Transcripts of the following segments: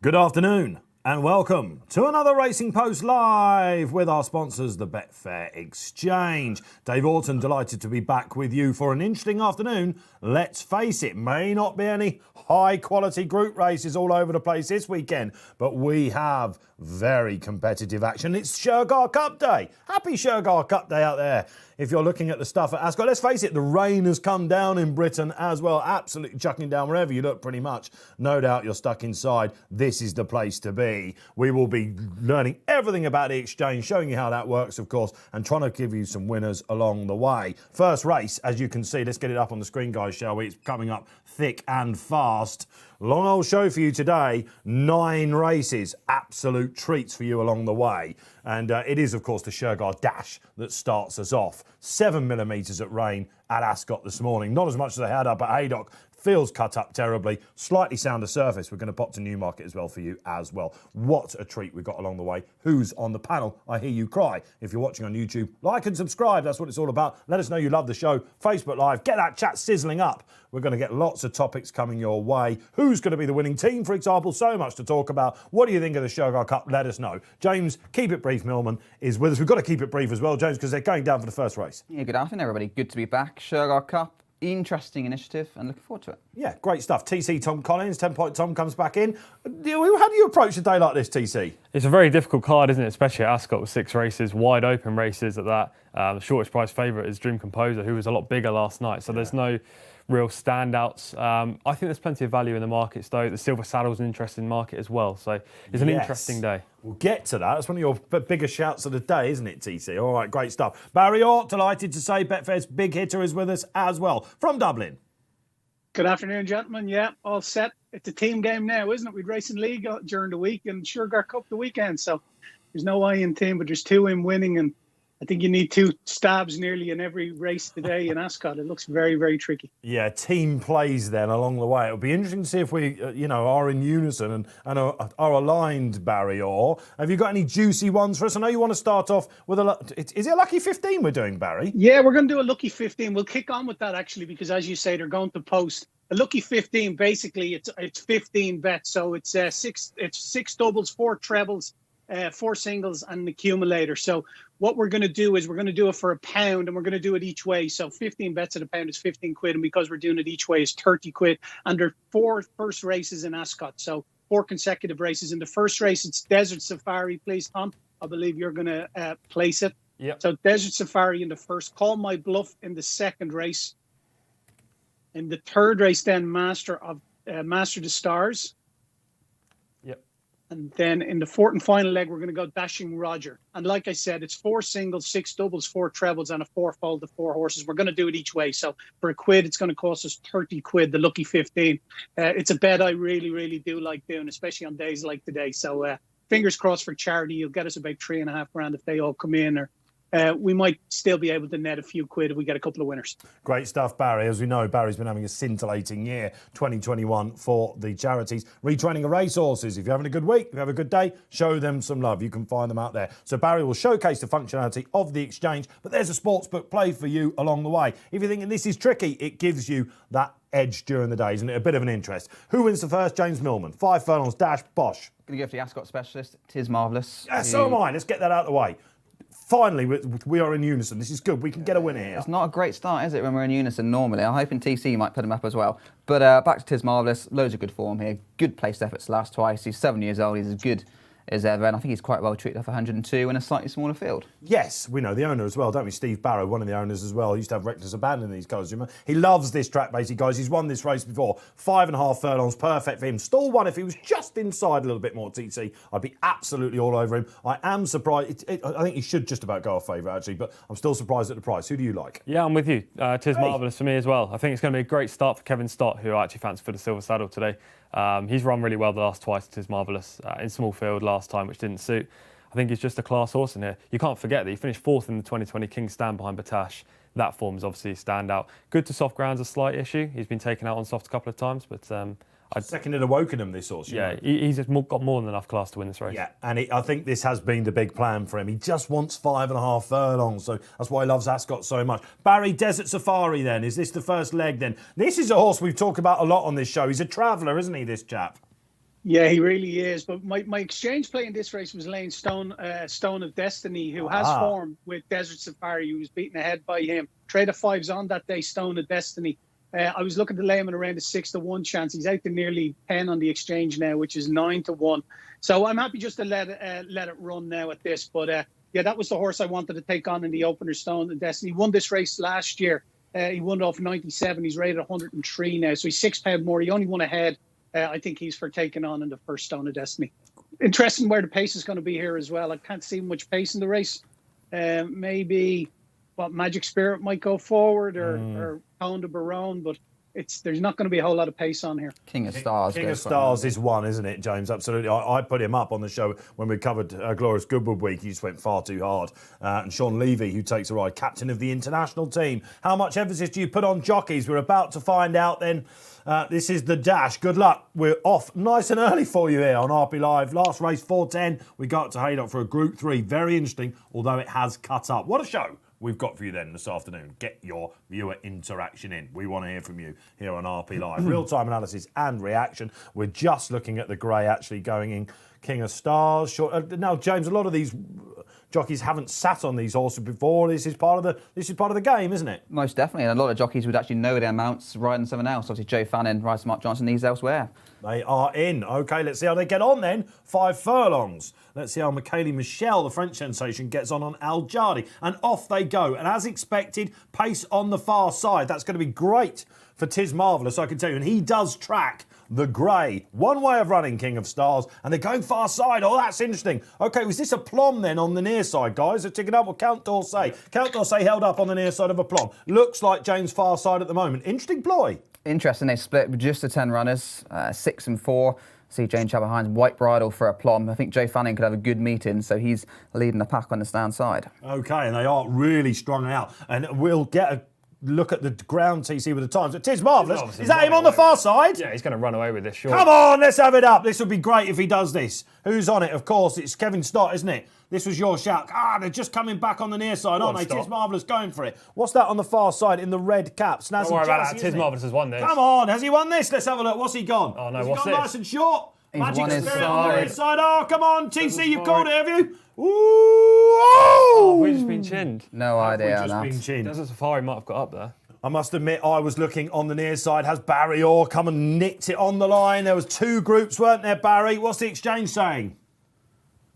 Good afternoon and welcome to another Racing Post Live with our sponsors, the Betfair Exchange. Dave Orton, delighted to be back with you for an interesting afternoon. Let's face it, may not be any high-quality group races all over the place this weekend, but we have very competitive action. It's Shergar Cup Day. Happy Shergar Cup Day out there. If you're looking at the stuff at Ascot, let's face it, the rain has come down in Britain as well, absolutely chucking down wherever you look pretty much. No doubt you're stuck inside. This is the place to be. We will be learning everything about the exchange, showing you how that works, of course, and trying to give you some winners along the way. First race, as you can see, let's get it up on the screen, guys, shall we? It's coming up thick and fast. Long old show for you today, 9 races, absolute treats for you along the way. And it is, of course, the Shergar Dash that starts us off. 7 millimetres at rain at Ascot this morning. Not as much as they had up at Haydock. Feels cut up terribly. Slightly sounder surface. We're going to pop to Newmarket as well for you as well. What a treat we've got along the way. Who's on the panel? I hear you cry. If you're watching on YouTube, like and subscribe. That's what it's all about. Let us know you love the show. Facebook Live. Get that chat sizzling up. We're going to get lots of topics coming your way. Who's going to be the winning team, for example? So much to talk about. What do you think of the Shergar Cup? Let us know. James, keep it brief. Millman is with us. We've got to keep it brief as well, James, because they're going down for the first race. Yeah, good afternoon, everybody. Good to be back. Shergar Cup. Interesting initiative and looking forward to it. Yeah, great stuff. TC Tom Collins, 10 Point Tom comes back in. How do you approach a day like this, TC? It's a very difficult card, isn't it? Especially at Ascot with 6 races, wide open races at that. The shortest price favourite is Dream Composer, who was a lot bigger last night. So there's no real standouts. I think there's plenty of value in the markets, though. The Silver Saddle's an interesting market as well. So it's an interesting day. We'll get to that. That's one of your bigger shouts of the day, isn't it, TC? All right, great stuff. Barry Orr, delighted to say Betfair's big hitter is with us as well from Dublin. Good afternoon, gentlemen. Yeah, all set. It's a team game now, isn't it? We'd Racing League during the week and Shergar Cup the weekend. So there's no I in team, but there's 2 in winning. And I think you need 2 stabs nearly in every race today in Ascot. It looks very, very tricky. Yeah, team plays then along the way. It'll be interesting to see if we, are in unison and are aligned, Barry Orr. Have you got any juicy ones for us? I know you want to start off with is it a lucky 15 we're doing, Barry? Yeah, we're going to do a lucky 15. We'll kick on with that, actually, because as you say, they're going to post a lucky 15. Basically, it's 15 bets. So it's 6 doubles, 4 trebles, 4 singles and an accumulator. So what we're going to do is we're going to do it for £1 and we're going to do it each way. So 15 bets at £1 is 15 quid. And because we're doing it each way is 30 quid. And there are 4 first races in Ascot. So 4 consecutive races. In the first race, it's Desert Safari. Please, Tom, I believe you're going to place it. Yep. So Desert Safari in the first. Call My Bluff in the second race. In the third race, then Master the Stars. And then in the fourth and final leg, we're going to go Dashing Roger. And like I said, it's 4 singles, 6 doubles, 4 trebles, and a 4-fold of 4 horses. We're going to do it each way. So for £1, it's going to cost us 30 quid, the lucky 15. It's a bet I really, really do like doing, especially on days like today. So fingers crossed for charity. You'll get us about 3.5 grand if they all come in, or we might still be able to net a few quid if we get a couple of winners. Great stuff, Barry. As we know, Barry's been having a scintillating year, 2021, for the charities. Retraining of racehorses. If you're having a good week, if you have a good day, show them some love. You can find them out there. So Barry will showcase the functionality of the exchange, but there's a sportsbook play for you along the way. If you're thinking this is tricky, it gives you that edge during the day, isn't it? A bit of an interest. Who wins the first? James Millman. 5 furlongs, dash, bosh. Going to go for the Ascot specialist. Tis Marvellous. Yeah, so am I. Let's get that out of the way. Finally, we are in unison. This is good. We can get a winner here. It's not a great start, is it, when we're in unison normally? I'm hoping TC might put him up as well. But back to Tis Marvellous. Loads of good form here. Good placed efforts last twice. He's 7 years old. He's as good as ever. And I think he's quite well treated off 102 in a slightly smaller field. Yes, we know the owner as well, don't we? Steve Barrow, one of the owners as well. He used to have Reckless Abandon in these colours. He loves this track, basically, guys. He's won this race before. 5.5 furlongs, perfect for him. Stall 1 if he was just inside a little bit more, TC. I'd be absolutely all over him. I am surprised. I think he should just about go off favourite, actually, but I'm still surprised at the price. Who do you like? Yeah, I'm with you. Tis Marvellous for me as well. I think it's going to be a great start for Kevin Stott, who I actually fancy for the Silver Saddle today. He's run really well the last twice. Tis Marvellous in small field last time, which didn't suit. I think he's just a class horse in here. You can't forget that he finished 4th in the 2020 King's Stand behind Batash. That form is obviously a standout. Good to soft ground's a slight issue. He's been taken out on soft a couple of times, but second in a Wokenham, this horse. Yeah, he's got more than enough class to win this race. Yeah, and I think this has been the big plan for him. He just wants 5.5 furlongs, so that's why he loves Ascot so much. Barry, Desert Safari then. Is this the first leg then? This is a horse we've talked about a lot on this show. He's a traveller, isn't he, this chap? Yeah, he really is. But my exchange play in this race was laying Stone of Destiny, who has form with Desert Safari, who was beaten ahead by him. Trade of fives on that day, Stone of Destiny. I was looking to lay him in around a 6-1 chance. He's out to nearly 10 on the exchange now, which is 9-1. So I'm happy just to let it run now at this. But yeah, that was the horse I wanted to take on in the opener, Stone of Destiny. He won this race last year. He won off 97. He's rated 103 now. So he's £6 more. He only won ahead. I think he's for taking on in the first Stone of Destiny. Interesting where the pace is going to be here as well. I can't see much pace in the race. Maybe Magic Spirit might go forward or Tone de Baron, but there's not going to be a whole lot of pace on here. King of Stars. King of Stars is one, isn't it, James? Absolutely. I put him up on the show when we covered Glorious Goodwood Week. He just went far too hard. And Sean Levy, who takes a ride, captain of the international team. How much emphasis do you put on jockeys? We're about to find out then. This is the dash. Good luck. We're off nice and early for you here on RP Live. Last race, 4:10. We go up to Haydock for a Group 3. Very interesting, although it has cut up. What a show we've got for you then this afternoon. Get your viewer interaction in. We want to hear from you here on RP Live. Real-time analysis and reaction. We're just looking at the grey actually going in King of Stars. Now, James, a lot of these jockeys haven't sat on these horses before. This is part of the game, isn't it? Most definitely, and a lot of jockeys would actually know their mounts riding someone else. Obviously, Joe Fannin rides Mark Johnson, these elsewhere. They are in. OK, let's see how they get on then. 5 furlongs. Let's see how Michaeli Michel, the French sensation, gets on Al Jardi. And off they go. And as expected, pace on the far side. That's going to be great for Tiz Marvellous, I can tell you. And he does track the grey. One way of running King of Stars. And they're going far side. Oh, that's interesting. OK, was this a plum then on the near side, guys? They're ticking up with Count d'Orsay. Count d'Orsay held up on the near side of a plum. Looks like James' far side at the moment. Interesting ploy. Interesting, they split with just the 10 runners, 6 and 4. See Jane Chapel Hines, white bridle for a plum. I think Joe Fanning could have a good meeting, so he's leading the pack on the stand side. OK, and they are really strung out. And we'll get a look at the ground TC with the times. But Tiz Marvellous, is that him on the far side? Yeah, he's going to run away with this, sure. Come on, let's have it up. This would be great if he does this. Who's on it? Of course, it's Kevin Stott, isn't it? This was your shout. They're just coming back on the near side, aren't they? Tiz Marvellous going for it. What's that on the far side in the red cap? Snazzy Don't worry about Jazzy, that. Tiz Marvellous has won this. Come on, has he won this? Let's have a look. What's he gone? Oh, no, has what's he gone this? Nice and short. He's Magic won his Spirit on the side. red side. Oh, come on, TC, you've called it, have you? Ooh! Oh, we've just been chinned. No idea on Just that. been chinned. Desert Safari might have got up there. I must admit, I was looking on the near side. Has Barry Orr come and nicked it on the line? There was 2 groups, weren't there, Barry? What's the exchange saying?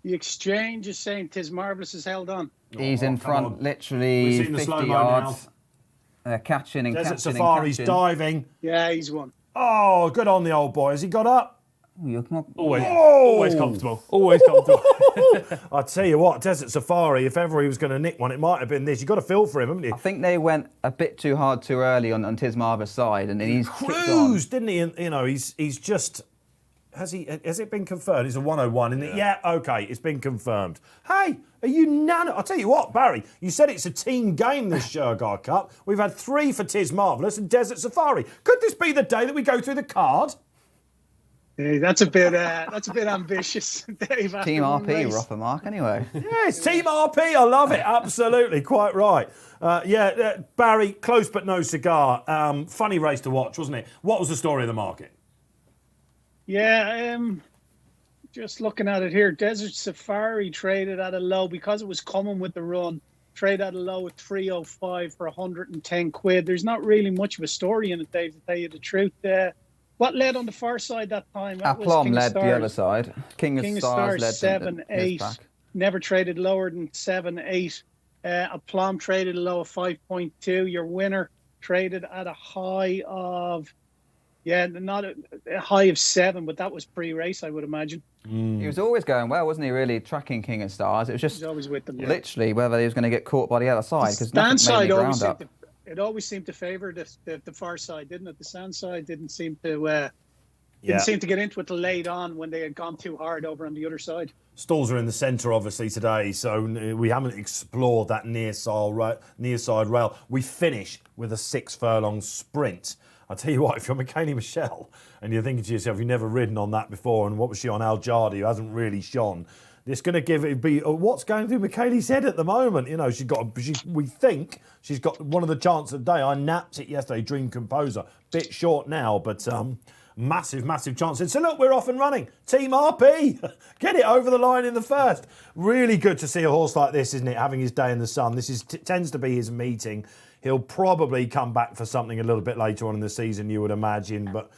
The exchange is saying Tiz Marvellous is held on. He's in front, on. literally We've seen the 50 slow-mo yards. Catching and Desert catching Safari's and catching. diving. Yeah, he's won. Oh, good on the old boy. Has he got up? Always comfortable. Always comfortable. I tell you what, Desert Safari, if ever he was going to nick one, it might have been this. You've got to feel for him, haven't you? I think they went a bit too hard too early on Tiz Marvellous' side, and he's cruised, didn't he? And, you know, he's just... Has it been confirmed? It's a 101, isn't it? Yeah, OK, it's been confirmed. Hey, are you I'll tell you what, Barry, you said it's a team game, this Shergar Cup. We've had 3 for Tiz Marvellous and Desert Safari. Could this be the day that we go through the card? Hey, that's a bit ambitious, Dave. Team RP, we're off a mark anyway. Yes, Team RP, I love it. Absolutely, quite right. Barry, close but no cigar. Funny race to watch, wasn't it? What was the story of the market? Yeah, just looking at it here, Desert Safari traded at a low because it was coming with the run. Trade at a low at 305 for 110 quid. There's not really much of a story in it, Dave, to tell you the truth. What led on the far side that time? That was Aplomb King of led the Stars. other side. King of Stars led 7-8. Never traded lower than 7-8. Aplomb traded a low of 5.2. Your winner traded at a high of, not a high of 7, but that was pre-race, I would imagine. He was always going well, wasn't he? Really tracking King of Stars. It was just He's always with them. literally whether he was going to get caught by the other side because stand side always it always seemed to favour the far side, didn't it? The stand side didn't seem to get into it till late on when they had gone too hard over on the other side. Stalls are in the centre, obviously, today, so we haven't explored that near side rail. We finish with a 6 furlong sprint. I'll tell you what, if you're Michaeli Michel and you're thinking to yourself, you've never ridden on that before, and what was she on Al Jardi, who hasn't really shone, it's going to be what's going through Michaeli's head at the moment. You know, we think she's got one of the chances of the day. I napped it yesterday, Dream Composer. Bit short now, but massive chance. So look, we're off and running. Team RP, get it over the line in the first. Really good to see a horse like this, isn't it? Having his day in the sun. This tends to be his meeting. He'll probably come back for something a little bit later on in the season, you would imagine, but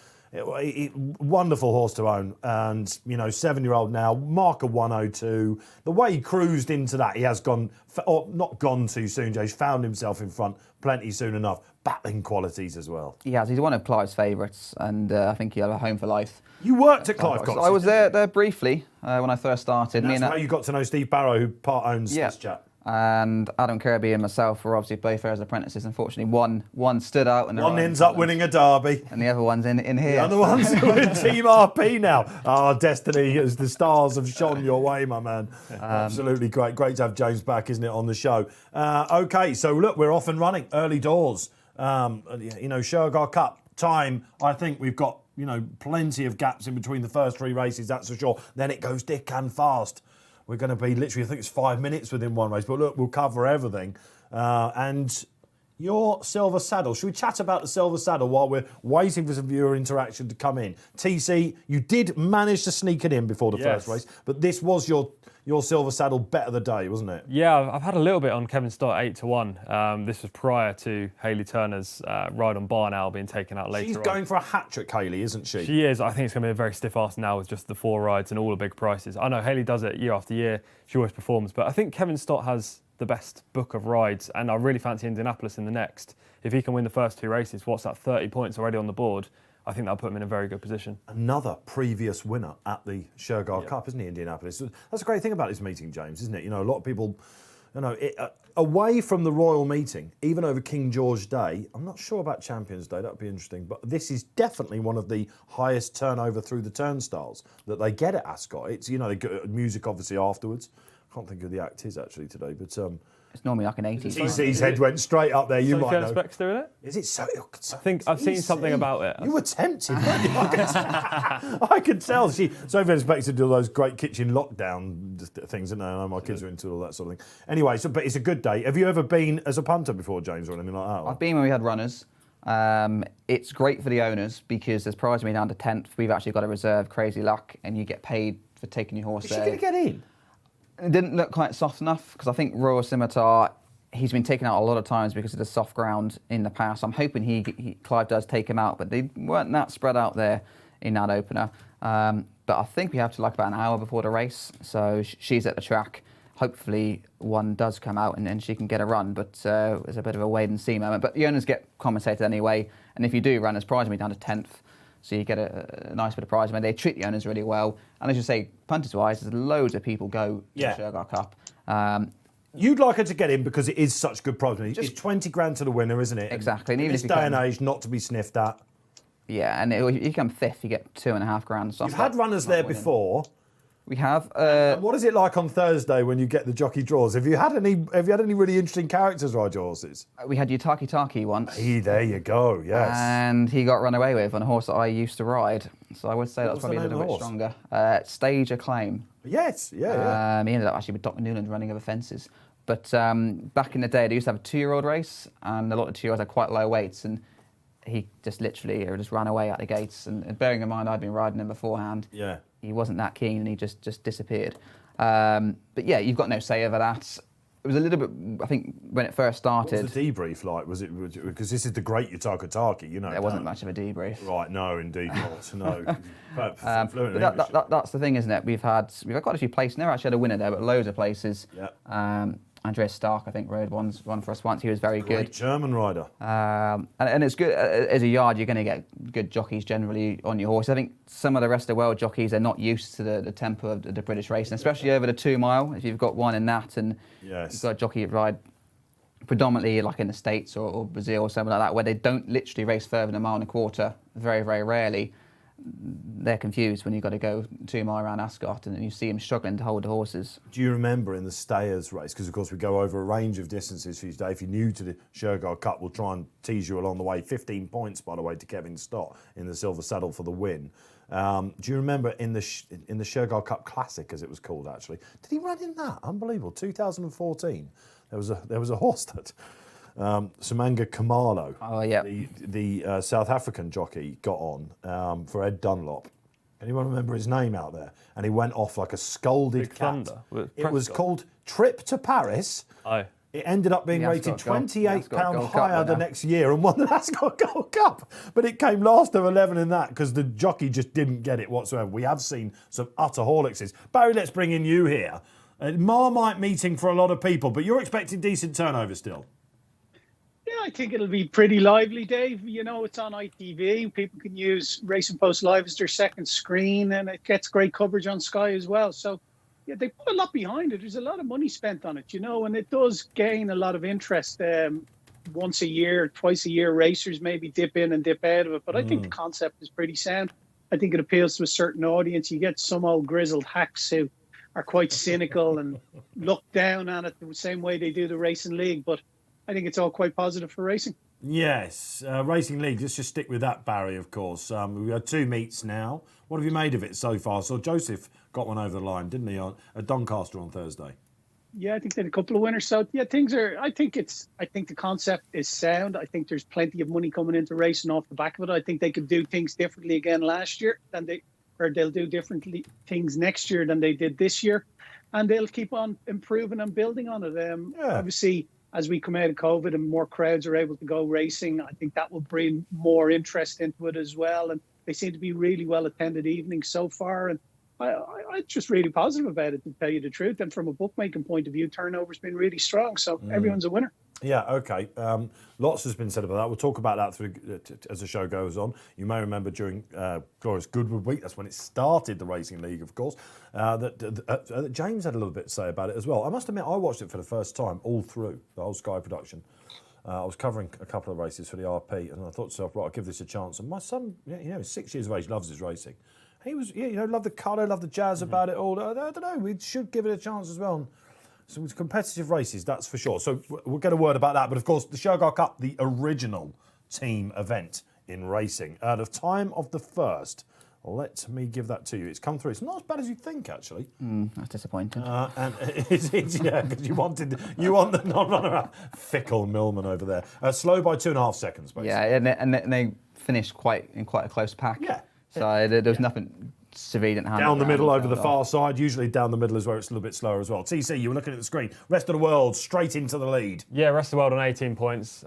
wonderful horse to own. And, 7-year-old now, marker 102. The way he cruised into that, he has gone, or not gone too soon, Jay. He's found himself in front plenty soon enough. Battling qualities as well. He has. He's one of Clive's favourites, and I think he'll have a home for life. You worked at Clive Cox. I was there briefly when I first started. And that's how you got to know Steve Barrow, who part owns this chap. And Adam Kirby and myself were obviously both there as apprentices. Unfortunately, one stood out. And one ends up winning a derby. And the other one's in here. The other one's with Team RP now. Destiny, as the stars have shone your way, my man. Absolutely great. Great to have James back, isn't it, on the show. OK, so look, we're off and running. Early doors. Shergar Cup time. I think we've got, plenty of gaps in between the first 3 races, that's for sure. Then it goes thick and fast. We're going to be literally, I think it's 5 minutes within one race. But look, we'll cover everything. And your Silver Saddle. Should we chat about the Silver Saddle while we're waiting for some viewer interaction to come in? TC, you did manage to sneak it in before the first race, but this was your Silver Saddle bet of the day, wasn't it? Yeah, I've had a little bit on Kevin Stott 8-1. This was prior to Hayley Turner's ride on Barn Owl being taken out later. She's going for a hat-trick, Hayley, isn't she? She is. I think it's going to be a very stiff ask now with just the 4 rides and all the big prices. I know Hayley does it year after year. She always performs. But I think Kevin Stott has the best book of rides, and I really fancy Indianapolis in the next. If he can win the first 2 races, what's that, 30 points already on the board? I think that'll put him in a very good position. Another previous winner at the Shergar Cup, isn't he, Indianapolis? That's a great thing about this meeting, James, isn't it? A lot of people, away from the royal meeting, even over King George Day, I'm not sure about Champions Day, that would be interesting, but this is definitely one of the highest turnover through the turnstiles that they get at Ascot. It's, they get music obviously afterwards. I can't think who the act is actually today, but it's normally like an 80s. TC's head went straight up there. You might know. Specs doing it? Is it so? I think I've seen something about it. You were tempted, weren't you? I could tell. Sophie expects to do those great kitchen lockdown things, and I know my kids are into all that sort of thing. Anyway, but it's a good day. Have you ever been as a punter before, James, or anything like that? I've been when we had runners. It's great for the owners because there's prize money down to 10th. We've actually got a reserve, Crazy Luck, and you get paid for taking your horse there. Is she going to get in? It didn't look quite soft enough because I think Royal Scimitar, he's been taken out a lot of times because of the soft ground in the past. I'm hoping Clive does take him out, but they weren't that spread out there in that opener. But I think we have to about an hour before the race, so she's at the track. Hopefully one does come out and then she can get a run, but there's a bit of a wait and see moment. But the owners get compensated anyway, and if you do run, there's prize money down to 10th. So you get a nice bit of prize money. They treat the owners really well. And as you say, punters-wise, there's loads of people go to the Shergar Cup. You'd like her to get in because it is such good prize money. It's 20 grand to the winner, isn't it? Exactly. And in this day and age, not to be sniffed at. Yeah, and if you come 5th, you get 2.5 grand. You've had runners there before. We have. And what is it like on Thursday when you get the jockey draws? Have you had any really interesting characters ride your horses? We had Yutaki Taki once. Hey, there you go. Yes. And he got run away with on a horse that I used to ride. So I would say that was probably a little bit stronger. Stage Acclaim. Yes. Yeah. He ended up actually with Dr. Newland running over fences. But back in the day, they used to have a 2-year-old race, and a lot of 2-year-olds had quite low weights, and he just literally just ran away out the gates. And bearing in mind, I'd been riding him beforehand. Yeah. He wasn't that keen, and he just disappeared. But yeah, you've got no say over that. It was a little bit, I think, when it first started. What was the debrief like? Was it because this is the great Yutaka Taki, There wasn't much of a debrief. Right, no, indeed not. No. But that's the thing, isn't it? We've had quite a few places. Never actually had a winner there, but loads of places. Yeah. Andreas Stark, I think, rode one for us once. He was very good. Great German rider. And it's good. As a yard, you're going to get good jockeys generally on your horse. I think some of the rest of the world jockeys are not used to the tempo of the British racing, especially over the 2 mile. If you've got one in that and you've got a jockey that ride predominantly like in the States or Brazil or something like that, where they don't literally race further than a mile and a quarter, very, very rarely, they're confused when you've got to go 2 mile around Ascot and you see them struggling to hold the horses. Do you remember in the Stayers race, because of course we go over a range of distances for you today, if you're new to the Shergar Cup, we'll try and tease you along the way. 15 points, by the way, to Kevin Stott in the Silver Saddle for the win. Do you remember in the Shergar Cup Classic, as it was called, actually? Did he run in that? Unbelievable. 2014. There was a horse that Samanga Kamalo, Oh, yeah. the South African jockey, got on for Ed Dunlop. Anyone remember his name out there? And he went off like a scolded Big cat. Thunder with It was Prescott. called Trip to Paris. Oh. It ended up being The rated Ascot Gold- the £28 Ascot Gold Cup higher the winner. next year and won the Ascot Gold Cup. But it came last of 11 in that because the jockey just didn't get it whatsoever. We have seen some utter Horlickses. Barry, let's bring in you here. Marmite meeting for a lot of people, but you're expecting decent turnover still. Yeah, I think it'll be pretty lively, Dave. You know, it's on ITV. People can use Racing Post Live as their second screen, and it gets great coverage on Sky as well. So, yeah, they put a lot behind it. There's a lot of money spent on it, you know, and it does gain a lot of interest. Once a year, twice a year, racers maybe dip in and dip out of it. But I think the concept is pretty sound. I think it appeals to a certain audience. You get some old grizzled hacks who are quite cynical and look down on it the same way they do the Racing League. But I think it's all quite positive for racing. Yes, Racing League, let's just stick with that, Barry, of course. We've had 2 meets now. What have you made of it so far? So Joseph got one over the line, didn't he, at Doncaster on Thursday? Yeah, I think they had a couple of winners. So yeah, I think the concept is sound. I think there's plenty of money coming into racing off the back of it. I think they could do things differently again last year they'll do differently things next year than they did this year. And they'll keep on improving and building on it. Obviously, as we come out of COVID and more crowds are able to go racing, I think that will bring more interest into it as well. And they seem to be really well attended evenings so far. And I'm just really positive about it, to tell you the truth. And from a bookmaking point of view, turnover's been really strong. So everyone's a winner. Yeah, okay. Lots has been said about that. We'll talk about that through as the show goes on. You may remember during Glorious Goodwood Week, that's when it started, the Racing League, of course, that James had a little bit to say about it as well. I must admit, I watched it for the first time all through the whole Sky production. I was covering a couple of races for the RP, and I thought to myself, right, I'll give this a chance. And my son, he's 6 years of age, loves his racing. He was, loved the colour, loved the jazz about it all. I don't know, we should give it a chance as well. So it's competitive races, that's for sure. So we'll get a word about that. But of course, the Shergar Cup, the original team event in racing, at the time of the first. Let me give that to you. It's come through. It's not as bad as you think, actually. That's disappointing. And because you want the non-runner-up. Fickle Millman over there. Slow by 2.5 seconds, basically. Yeah, and they finished in quite a close pack. Yeah. So there was nothing severe didn't happen. Down the middle over the far side. Usually down the middle is where it's a little bit slower as well. TC, you were looking at the screen. Rest of the world straight into the lead. Yeah, rest of the world on 18 points.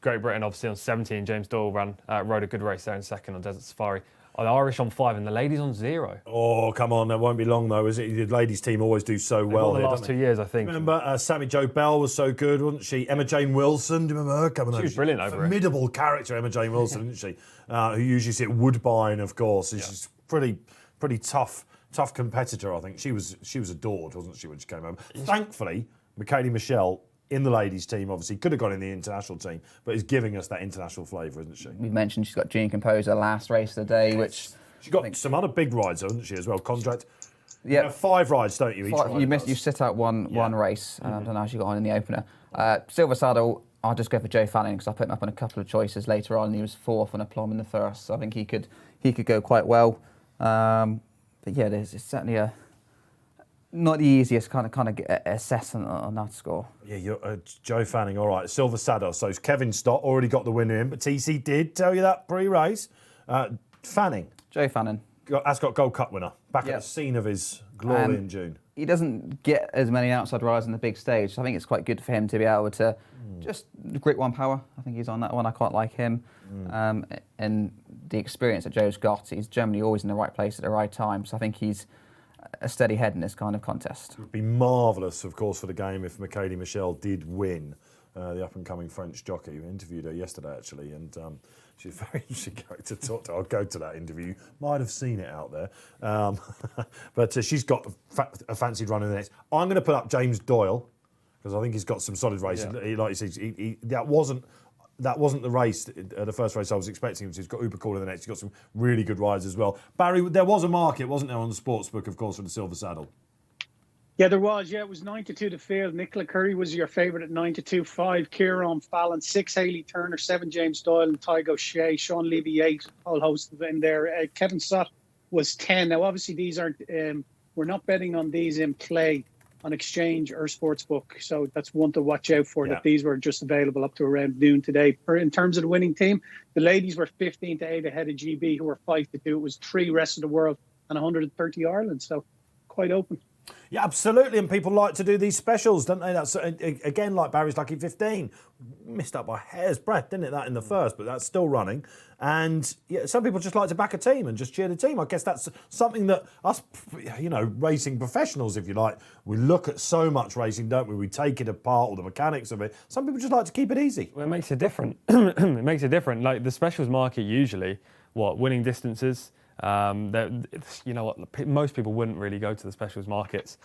Great Britain obviously on 17. James Doyle rode a good race there in second on Desert Safari. The Irish on 5 and the ladies on 0. Oh, come on. That won't be long, though, is it? The ladies' team always do so well The here, last don't they? 2 years, I think. Remember, Sammy Jo Bell was so good, wasn't she? Emma Jane Wilson, do you remember her coming over? She was brilliant over it. Formidable character, Emma Jane Wilson, isn't she? Who usually sits at Woodbine, of course. She's pretty tough competitor, I think. She was adored, wasn't she, when she came over? Thankfully, Michaeli Michelle in the ladies' team, obviously, could have gone in the international team, but is giving us that international flavour, isn't she? We mentioned she's got June Composer last race of the day, which... She's got some other big rides, hasn't she, as well? Contract. Yeah. You have 5 rides, don't you? Each ride You sit out one race. I don't know how she got on in the opener. Silver Saddle, I'll just go for Joe Fanning because I put him up on a couple of choices later on. He was 4th on a plum in the first, so I think he could go quite well. But yeah, it's certainly not the easiest kind of assessment on that score. Yeah, you're, Joe Fanning, all right. Silver Saddle. So Kevin Stott already got the winner in, but TC did tell you that pre-race. Fanning. Joe Fanning. Ascot Gold Cup winner. Back at the scene of his glory in June. He doesn't get as many outside rides on the big stage, so I think it's quite good for him to be able to just Grit One Power. I think he's on that one. I quite like him. And the experience that Joe's got, he's generally always in the right place at the right time. So I think he's a steady head in this kind of contest. It would be marvellous, of course, for the game if Michaeli Michelle did win. The up-and-coming French jockey. We interviewed her yesterday, actually, and she's a very interesting character to talk to. I'll go to that interview. Might have seen it out there. But she's got a fancied run in the next. I'm going to put up James Doyle, because I think he's got some solid racing. Yeah. Like you said, that wasn't the race, the first race I was expecting him to. He's got Uber Call in the next. He's got some really good rides as well. Barry, there was a market, wasn't there, on the sportsbook, of course, for the Silver Saddle? Yeah, there was. Yeah, it was 9-2 to field. Nicola Curry was your favourite at 9-2. 5 Kieran Fallon, 6 Hayley Turner, 7 James Doyle and Tygo Shea, Sean Levy 8, a whole host of in there. Kevin Stott was 10. Now, obviously, these aren't. We're not betting on these in play. on Exchange or Sportsbook. So that's one to watch out for, Yeah. that these were just available up to around noon today. In terms of the winning team, the ladies were 15-8 ahead of GB, who were 5-2. It was 3 rest of the world and 130 Ireland. So quite open. Yeah, absolutely. And people like to do these specials, don't they? That's again like Barry's Lucky 15. Missed out by hair's breadth, didn't it? That in the first, but that's still running. And yeah, some people just like to back a team and just cheer the team. I guess that's something that us, racing professionals, if you like, we look at so much racing, don't we? We take it apart, all the mechanics of it. Some people just like to keep it easy. Well, it makes it different. It makes it different. Like the specials market usually, winning distances. You know what? Most people wouldn't really go to the specials markets.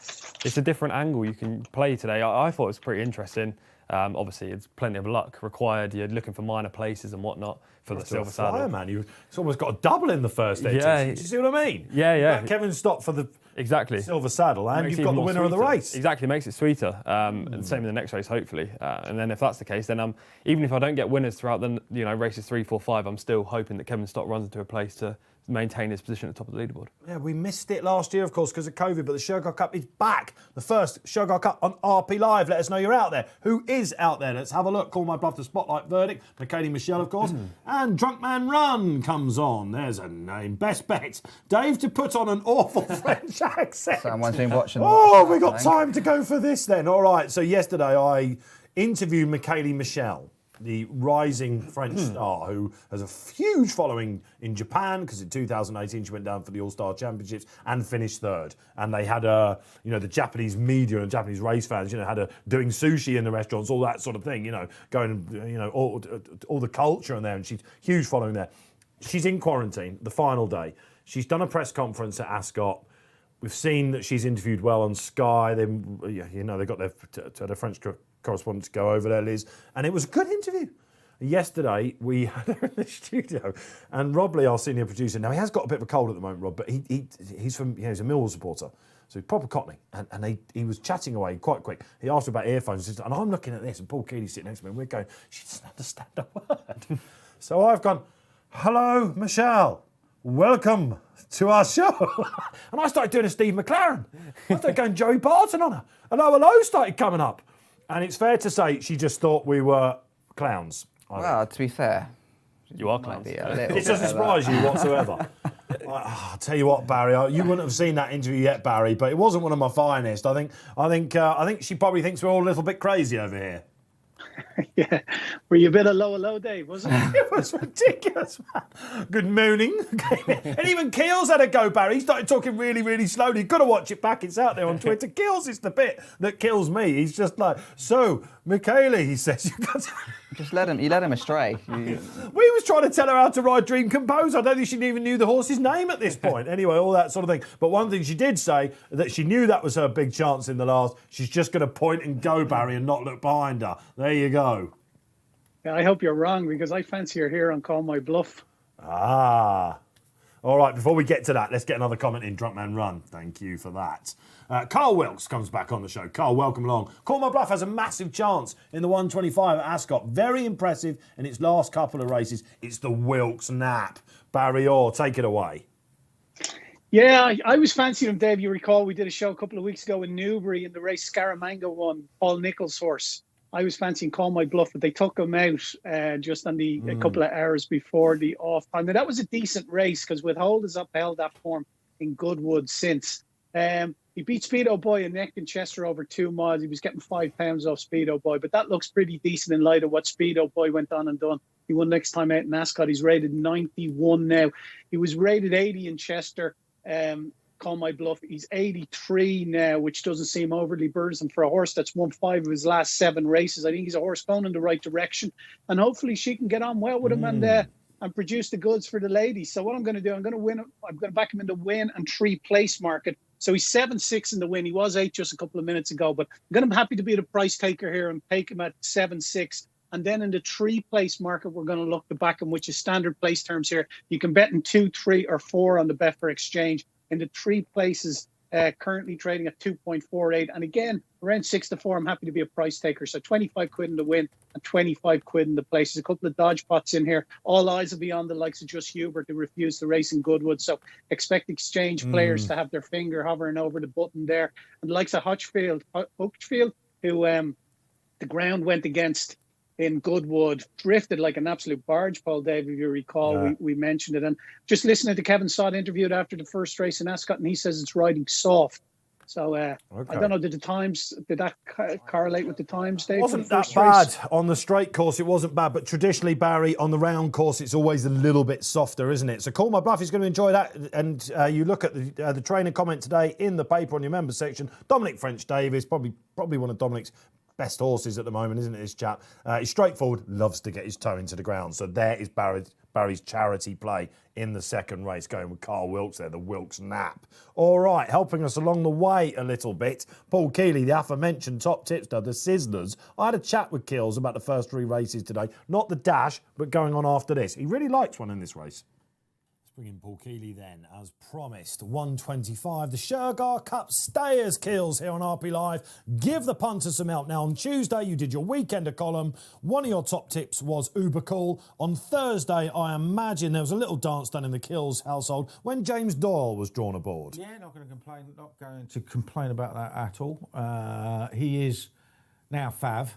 It's a different angle you can play today. I thought it was pretty interesting. Obviously, it's plenty of luck required. You're looking for minor places and whatnot for the silver saddle. Man, it's almost got a double in the first edge. Yeah. Do you see what I mean? Yeah. Kevin stopped for the Exactly. silver saddle, and Makes you've it got even the more winner of the sweeter. race. Exactly, makes it sweeter. And same in the next race, hopefully. And then if that's the case, then even if I don't get winners throughout the races 3, 4, 5, I'm still hoping that Kevin Stott runs into a place to maintain his position at the top of the leaderboard. Yeah, we missed it last year, of course, because of COVID, but the Shergar Cup is back. The first Shergar Cup on RP Live. Let us know you're out there. Who is out there? Let's have a look. Call My Bluff, the Spotlight Verdict. Michaeli Michelle, of course. And Drunk Man Run comes on. There's a name. Best bets. Dave to put on an awful French accent. Someone's been watching. Oh, we got time to go for this then. All right, so yesterday I interviewed Michaeli Michelle, the rising French star who has a huge following in Japan, because in 2018 she went down for the All-Star Championships and finished third. And they had the Japanese media and Japanese race fans, had doing sushi in the restaurants, all that sort of thing, going, all the culture in there, and she's huge following there. She's in quarantine, the final day. She's done a press conference at Ascot. We've seen that she's interviewed well on Sky. They got their French correspondent to go over there, Liz, and it was a good interview. Yesterday we had her in the studio, and Rob Lee, our senior producer. Now he has got a bit of a cold at the moment, Rob, but he's from he's a Millwall supporter, so he's proper Cockney, and he was chatting away quite quick. He asked about earphones, and I'm looking at this, and Paul Keeley's sitting next to me, and we're going, she doesn't understand a word. So I've gone, hello, Michelle. Welcome to our show. And I started doing a Steve McLaren. I started going Joey Barton on her. And hello started coming up. And it's fair to say she just thought we were clowns. Well, to be fair, You are clowns. might be a little It doesn't bit of surprise you whatsoever. I'll tell you what, Barry, you wouldn't have seen that interview yet, Barry, but it wasn't one of my finest. I think she probably thinks we're all a little bit crazy over here. Yeah. Were you a bit of low, Dave, wasn't it? It was ridiculous, man. Good mooning. And even Keels had a go, Barry. He started talking really, really slowly. You've got to watch it back. It's out there on Twitter. Keels is the bit that kills me. He's just like, so, Michaeli, he says, you've got to... Just let him astray. We was trying to tell her how to ride Dream Compose. I don't think she even knew the horse's name at this point. Anyway, all that sort of thing. But one thing she did say, that she knew that was her big chance in the last. She's just going to point and go, Barry, and not look behind her. There you go. Yeah, I hope you're wrong, because I fancy her here on Call My Bluff. Ah. All right, before we get to that, let's get another comment in. Drunk Man Run. Thank you for that. Carl Wilkes comes back on the show. Carl, welcome along. Call My Bluff has a massive chance in the 125 at Ascot. Very impressive in its last couple of races. It's the Wilkes nap. Barry Orr, take it away. Yeah, I was fancying him, Dave. You recall we did a show a couple of weeks ago in Newbury in the race Scaramanga won, Paul Nicholls' horse. I was fancying Call My Bluff, but they took him out just on a couple of hours before the off time. Now, that was a decent race, because Withhold has upheld that form in Goodwood since. He beat Speedo Boy and neck and Chester over 2 miles. He was getting £5 off Speedo Boy, but that looks pretty decent in light of what Speedo Boy went on and done. He won next time out in Ascot. He's rated 91 now. He was rated 80 in Chester. Call My Bluff. He's 83 now, which doesn't seem overly burdensome for a horse that's won 5 of his last 7 races. I think he's a horse going in the right direction, and hopefully she can get on well with him and produce the goods for the ladies. So what I'm going to do, I'm going to back him in the win and 3 place market. So he's 7-6 in the win. He was 8 just a couple of minutes ago, but I'm going to be happy to be the price taker here and take him at 7-6. And then in the 3 place market, we're going to look to back him, which is standard place terms here. You can bet in 2, 3, or 4 on the Betfair Exchange. In the 3 places, currently trading at 2.48. And again, around 6 to 4, I'm happy to be a price taker. So 25 quid in the win and 25 quid in the place. There's a couple of dodge pots in here. All eyes will be on the likes of Just Hubert, who refused to race in Goodwood. So expect Exchange players to have their finger hovering over the button there. And the likes of Hutchfield, who the ground went against in Goodwood, drifted like an absolute barge pole, Dave, if you recall. We mentioned it. And just listening to Kevin Stott interviewed after the first race in Ascot, and he says it's riding soft. So I don't know, did that correlate with the times, Dave? It wasn't that bad on the straight course. It wasn't bad, but traditionally, Barry, on the round course, it's always a little bit softer, isn't it? So Call My Bluff is going to enjoy that. And you look at the trainer comment today in the paper on your members section. Dominic French-Davies, probably one of Dominic's best horses at the moment, isn't it, this chap? He's straightforward, loves to get his toe into the ground. So there is Barry's charity play in the second race, going with Carl Wilkes there, the Wilkes Nap. All right, helping us along the way a little bit, Paul Keeley, the aforementioned top tipster, the Sizzlers. I had a chat with Kills about the first 3 races today. Not the dash, but going on after this. He really likes one in this race. Bring in Paul Keeley then, as promised. 125, the Shergar Cup Stayers Kills here on RP Live. Give the punters some help. Now, on Tuesday, you did your weekender column. One of your top tips was Uber Cool. On Thursday, I imagine there was a little dance done in the Kills household when James Doyle was drawn aboard. Yeah, not going to complain about that at all. He is now Fav,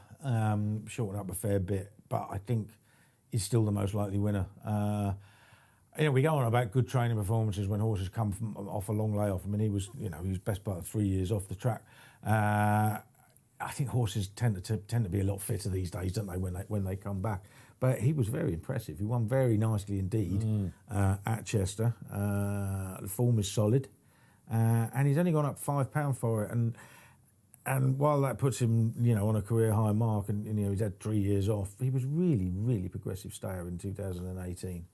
shortened up a fair bit, but I think he's still the most likely winner. We go on about good training performances when horses come off a long layoff. I mean, he was best part of 3 years off the track. I think horses tend to be a lot fitter these days, don't they, when they come back? But he was very impressive. He won very nicely indeed at Chester. The form is solid, and he's only gone up £5 for it. And while that puts him, on a career high mark, and he's had 3 years off, he was really, really progressive stayer in 2018.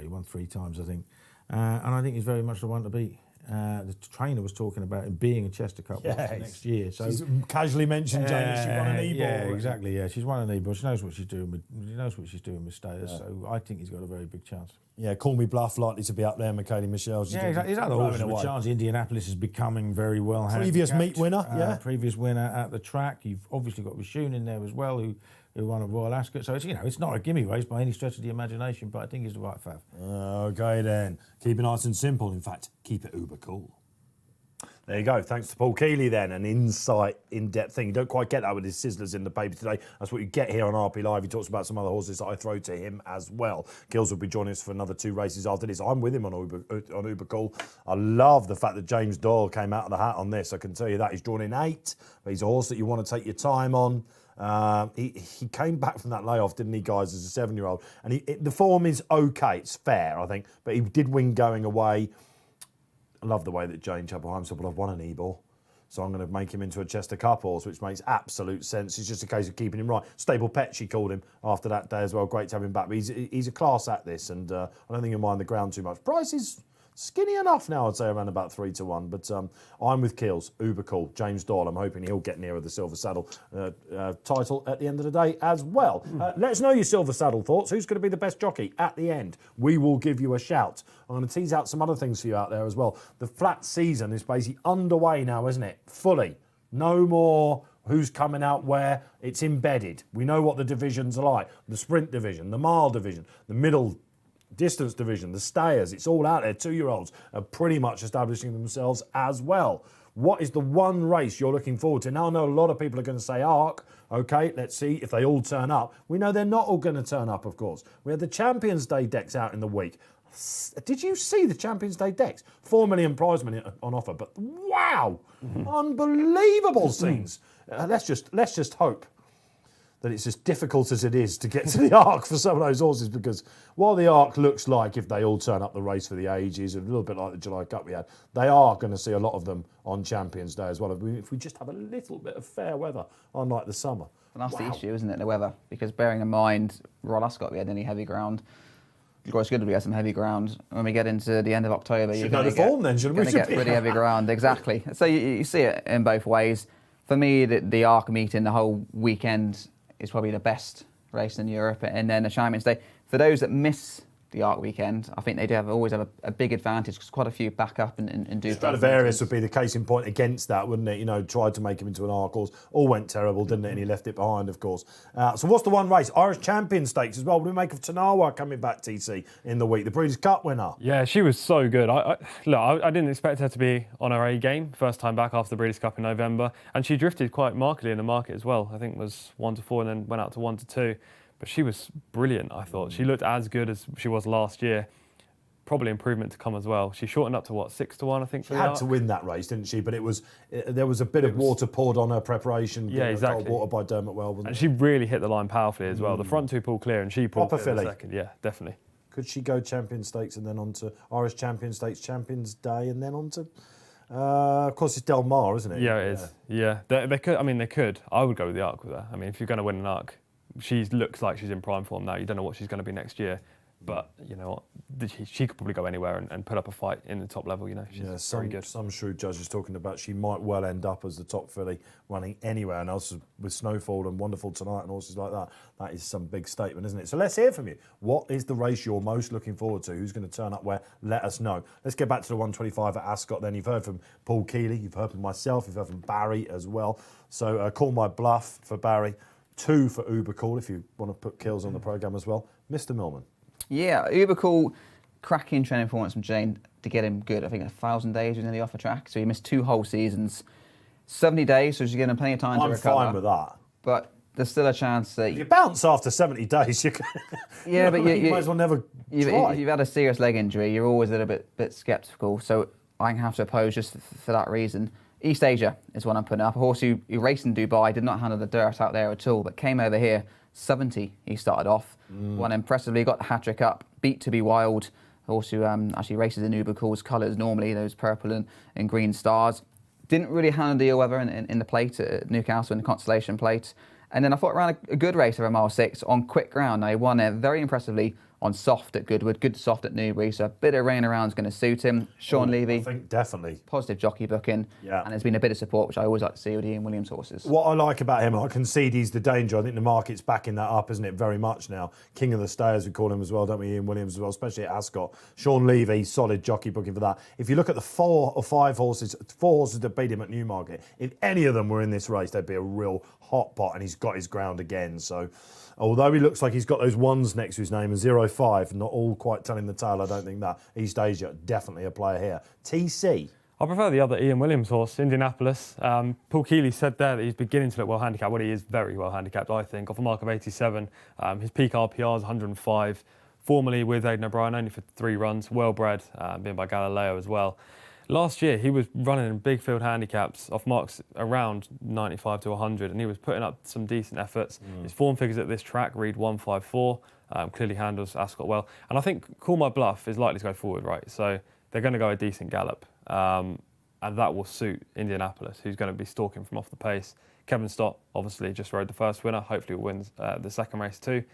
He won 3 times, I think. And I think he's very much the one to beat. The trainer was talking about him being a Chester Cup winner next year. So she's casually mentioned Jane, she won an E-ball. Yeah, exactly. Yeah, she's won an E-ball. She knows what she's doing with Stayers. Yeah. So I think he's got a very big chance. Yeah, Call Me Bluff likely to be up there. Michaeli Michelle. Yeah, exactly. He's other horses with chance. Indianapolis is becoming very well. Previous meet winner. Previous winner at the track. You've obviously got Rashun in there as well, who won at Royal Ascot. So it's not a gimme race by any stretch of the imagination, but I think he's the right fav. Okay then. Keep it nice and simple. In fact, keep it uber cool. There you go. Thanks to Paul Keeley then. An insight, in-depth thing. You don't quite get that with his Sizzlers in the paper today. That's what you get here on RP Live. He talks about some other horses that I throw to him as well. Gills will be joining us for another 2 races after this. I'm with him on Uber Cool. I love the fact that James Doyle came out of the hat on this. I can tell you that. He's drawn in 8. But he's a horse that you want to take your time on. He came back from that layoff, didn't he, guys, as a 7-year-old? And the form is okay. It's fair, I think. But he did win going away. I love the way that Jane Chapel-Heimsel have won an E-ball. So I'm going to make him into a Chester Cup horse, which makes absolute sense. It's just a case of keeping him right. Stable Pet, she called him after that day as well. Great to have him back. But he's a class at this, and I don't think he'll mind the ground too much. Price is skinny enough now, I'd say, around about 3 to 1. But I'm with Kills, Uber Cool, James Doyle. I'm hoping he'll get nearer the Silver Saddle title at the end of the day as well. Let us know your Silver Saddle thoughts. Who's going to be the best jockey at the end? We will give you a shout. I'm going to tease out some other things for you out there as well. The flat season is basically underway now, isn't it? Fully. No more who's coming out where. It's embedded. We know what the divisions are like. The sprint division, the mile division, the middle distance division, the stayers, it's all out there. 2-year-olds are pretty much establishing themselves as well. What is the one race you're looking forward to? Now I know a lot of people are going to say Arc. Okay, let's see if they all turn up. We know they're not all going to turn up, of course. We had the Champions Day decks out in the week. Did you see the Champions Day decks? 4 million prize money on offer, but wow, unbelievable scenes. Let's just hope that it's as difficult as it is to get to the Arc for some of those horses, because while the Arc looks like, if they all turn up the race for the ages, a little bit like the July Cup we had, they are going to see a lot of them on Champions Day as well. If we just have a little bit of fair weather, unlike the summer. And that's the issue, isn't it, the weather? Because bearing in mind, Royal Ascot, we had any heavy ground. It's good to get some heavy ground. When we get into the end of October, you're going to get pretty heavy ground. Exactly. So you see it in both ways. For me, the Arc meeting, the whole weekend, is probably the best race in Europe, and then the Champions Day. For those that miss the Arc weekend. I think they do always have a big advantage because quite a few back up and do. Stradivarius would be the case in point against that, wouldn't it? You know, tried to make him into an Arc horse, all went terrible, didn't it? And he left it behind, of course. So what's the one race? Irish Champion Stakes as well. What do we make of Tanawa coming back, TC, in the week? The Breeders' Cup winner. Yeah, she was so good. I didn't expect her to be on her A game first time back after the Breeders' Cup in November, and she drifted quite markedly in the market as well. I think it was 1-4 and then went out to 1-2. But she was brilliant, I thought. She looked as good as she was last year. Probably improvement to come as well. She shortened up to, 6-1, I think, for She had to win that race, didn't she? But there was a bit of water poured on her preparation. Yeah, exactly. Water by Dermot Well, wasn't and it? she really hit the line powerfully as well. The front two pulled clear and she pulled Proper clear in filly. the second. Yeah, definitely. Could she go Champion Stakes and then on to Irish Champion Stakes, Champions Day, and then on to... of course, it's Del Mar, isn't it? Yeah, it is. Yeah, they could. I mean, they could. I would go with the Arc with her. I mean, if you're going to win an Arc, she looks like she's in prime form now. You don't know what she's going to be next year. But, you know what, she could probably go anywhere and put up a fight in the top level, you know. She's very good. Some shrewd judges talking about she might well end up as the top filly running anywhere. And also with Snowfall and Wonderful Tonight and horses like that, that is some big statement, isn't it? So let's hear from you. What is the race you're most looking forward to? Who's going to turn up where? Let us know. Let's get back to the 125 at Ascot then. You've heard from Paul Keeley, you've heard from myself, you've heard from Barry as well. So call my bluff for Barry. 2 for Uber Call if you want to put kills on the programme as well. Mr. Millman. Yeah, Uber Cool, cracking training performance from Jane to get him good. I think 1,000 days was nearly off the track, so he missed 2 whole seasons. 70 days, so she's getting plenty of time to recover. I'm fine with that. But there's still a chance that... If you bounce after 70 days, you can... Yeah, but you might as well never try. If you've had a serious leg injury, you're always a little bit sceptical, so I'm going to have to oppose just for that reason. East Asia is one I'm putting up. A horse who raced in Dubai, did not handle the dirt out there at all, but came over here, 70 he started off, won impressively, got the hat-trick up, beat To Be Wild, a horse who actually races in Uber Cool's colours normally, those purple and green stars. Didn't really handle the weather in the plate at Newcastle in the Constellation Plate. And then I thought ran a good race over mile 6 on quick ground. Now he won there very impressively on soft at Goodwood, good soft at Newbury, so a bit of rain around is going to suit him. Sean Levy, I think definitely. Positive jockey booking, and there's been a bit of support, which I always like to see with Ian Williams horses. What I like about him, I concede he's the danger. I think the market's backing that up, isn't it, very much now. King of the Stayers, we call him as well, don't we, Ian Williams as well, especially at Ascot. Sean Levy, solid jockey booking for that. If you look at the 4 or 5 horses, 4 horses that beat him at Newmarket, if any of them were in this race, they'd be a real hot pot, and he's got his ground again, so... Although he looks like he's got those ones next to his name and 0-5, not all quite telling the tale, I don't think that. East Asia, definitely a player here. TC. I prefer the other Ian Williams horse, Indianapolis. Paul Keeley said there that he's beginning to look well handicapped. Well, he is very well handicapped, I think, off a mark of 87. His peak RPR is 105. Formerly with Aidan O'Brien, only for 3 runs. Well bred, being by Galileo as well. Last year, he was running in big field handicaps off marks around 95 to 100, and he was putting up some decent efforts. His form figures at this track read 154, clearly handles Ascot well. And I think Call My Bluff is likely to go forward, right? So they're going to go a decent gallop, and that will suit Indianapolis, who's going to be stalking from off the pace. Kevin Stott, obviously, just rode the first winner. Hopefully will win the second race too.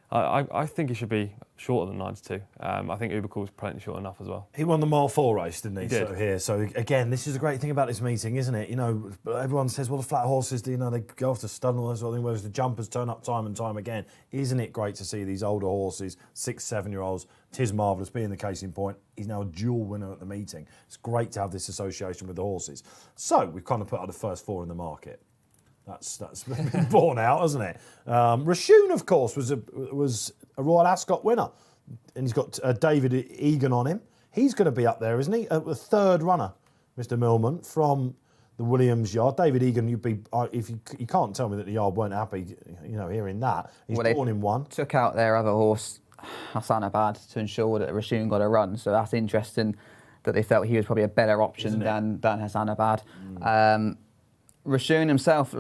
I think he should be shorter than 9-2. I think Uber Cool's plenty short enough as well. He won the mile 4 race, didn't he? He did. So here, so again, this is a great thing about this meeting, isn't it? You know, everyone says, well, the flat horses, they go off to stud and all that sort of thing, whereas the jumpers turn up time and time again. Isn't it great to see these older horses, 6-7-year-olds? Tis Marvellous being the case in point. He's now a dual winner at the meeting. It's great to have this association with the horses. So we've kind of put out the first 4 in the market. That's been borne out, hasn't it? Rashun, of course, was a Royal Ascot winner, and he's got David Egan on him. He's going to be up there, isn't he? The 3rd runner, Mr. Millman, from the Williams yard. David Egan, you'd be if you can't tell me that the yard weren't happy, you know, hearing that. He's born in 1. Took out their other horse, Hassan Abad, to ensure that Rashun got a run. So that's interesting that they felt he was probably a better option than Hassan Abad. Rashun himself,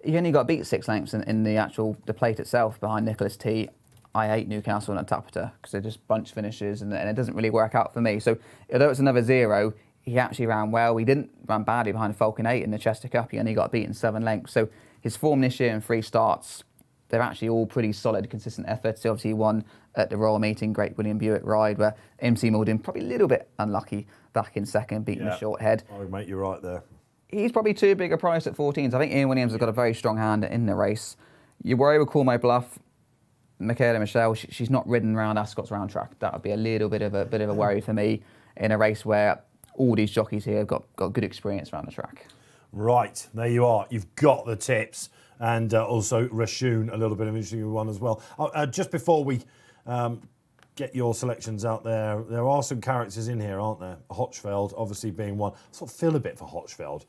he only got beat 6 lengths in the plate itself behind Nicholas T. I hate Newcastle and Tapita because they're just bunch finishes and it doesn't really work out for me. So although it's another 0, he actually ran well. He didn't run badly behind Falcon 8 in the Chester Cup. He only got beaten 7 lengths. So his form this year in 3 starts, they're actually all pretty solid, consistent efforts. He obviously won at the Royal Meeting, Great William Buick ride, where MC Maldon probably a little bit unlucky back in second, beating the short head. Oh, mate, you're right there. He's probably too big a price at 14s. I think Ian Williams has got a very strong hand in the race. You worry with Call My Bluff. Michaela Michelle, she's not ridden around Ascot's round track. That would be a little bit of a worry for me in a race where all these jockeys here have got good experience around the track. Right, there you are. You've got the tips. And also Rashun, a little bit of an interesting one as well. Just before we get your selections out there are some characters in here, aren't there? Hochfeld obviously being one. I sort of feel a bit for Hochfeld.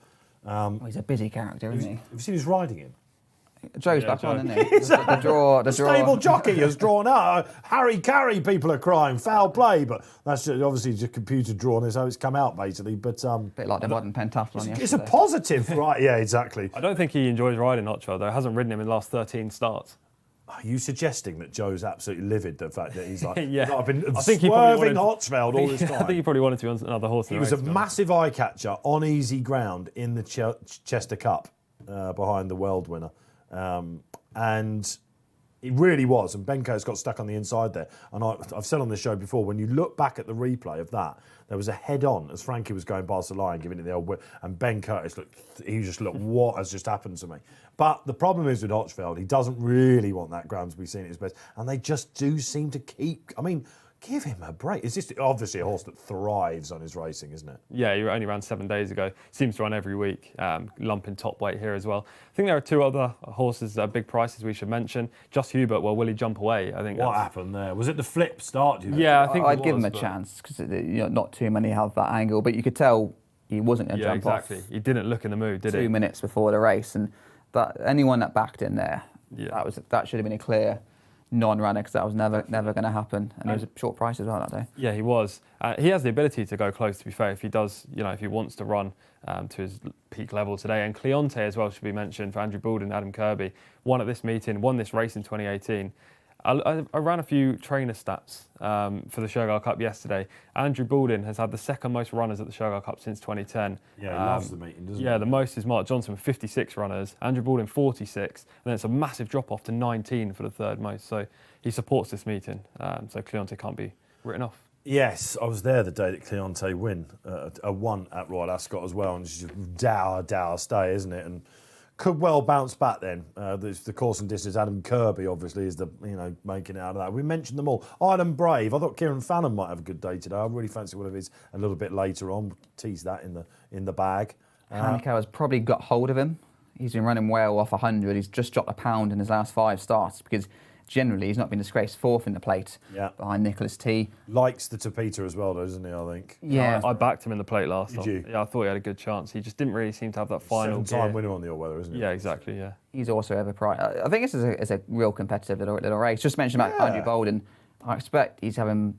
He's a busy character, isn't he? Have you seen who's riding him? Joe's back Joe. on, isn't he? The Stable jockey has drawn out. Harry Carey, people are crying. Foul play, but that's obviously just computer drawn. Is how it's come out, basically. But a bit like the modern pentathlon yesterday. it's a positive, right? Yeah, exactly. I don't think he enjoys riding Hochfeld, though. Hasn't ridden him in the last 13 starts. Are you suggesting that Joe's absolutely livid, the fact that he's like, Yeah. I've been I think he probably swerving Hochfeld all this time? I think he probably wanted to be on another horse. He was a massive eye catcher on easy ground in the Chester Cup behind the world winner. And it really was. And Benko's got stuck on the inside there. And I've said on the show before, when you look back at the replay of that, there was a head-on as Frankie was going past the line, giving it the old whip. And Ben Curtis he just looked, what has just happened to me? But the problem is with Hochfeld, he doesn't really want that ground to be seen at his best. And they just do seem to keep, give him a break. It's just obviously a horse that thrives on his racing, isn't it? Yeah, he only ran 7 days ago. Seems to run every week, lumping top weight here as well. I think there are two other horses that are big prices we should mention. Just Hubert, will he jump away? I think. What happened there? Was it the flip start? Yeah, I think I'd give him a chance because not too many have that angle, but you could tell he wasn't going to jump exactly. off. He didn't look in the mood, did he? 2 minutes before the race, and that anyone that backed in there, Yeah. that should have been a clear non-runner because that was never going to happen, and he was a short price as well that day. Yeah, he was. He has the ability to go close, to be fair, if he does, if he wants to run to his peak level today. And Cleonte as well should be mentioned for Andrew Baldwin and Adam Kirby. Won at this meeting, won this race in 2018. I ran a few trainer stats for the Shergar Cup yesterday. Andrew Baldwin has had the second most runners at the Shergar Cup since 2010. Yeah, he loves the meeting, doesn't he? Yeah, the most is Mark Johnson with 56 runners, Andrew Baldwin 46, and then it's a massive drop off to 19 for the third most. So he supports this meeting, so Cleonte can't be written off. Yes, I was there the day that Cleonte won at Royal Ascot as well, and it's just dour stay, isn't it? And could well bounce back then. The course and distance, Adam Kirby obviously is the making it out of that. We mentioned them all. Iron Brave. I thought Kieran Fallon might have a good day today. I really fancy one of his a little bit later on. Tease that in the bag. Haniko has probably got hold of him. He's been running well off 100. He's just dropped a pound in his last 5 starts because generally he's not been disgraced. 4th in the plate behind Nicholas T. Likes the Tapeta as well, doesn't he, I think? Yeah. I backed him in the plate last time. Did you? Yeah, I thought he had a good chance. He just didn't really seem to have that final 7-time gear. winner on the all-weather, isn't he? Yeah, exactly, yeah. He's also overpriced. I think this is a real competitive little race. Just mentioned about Andrew Baldwin. I expect he's having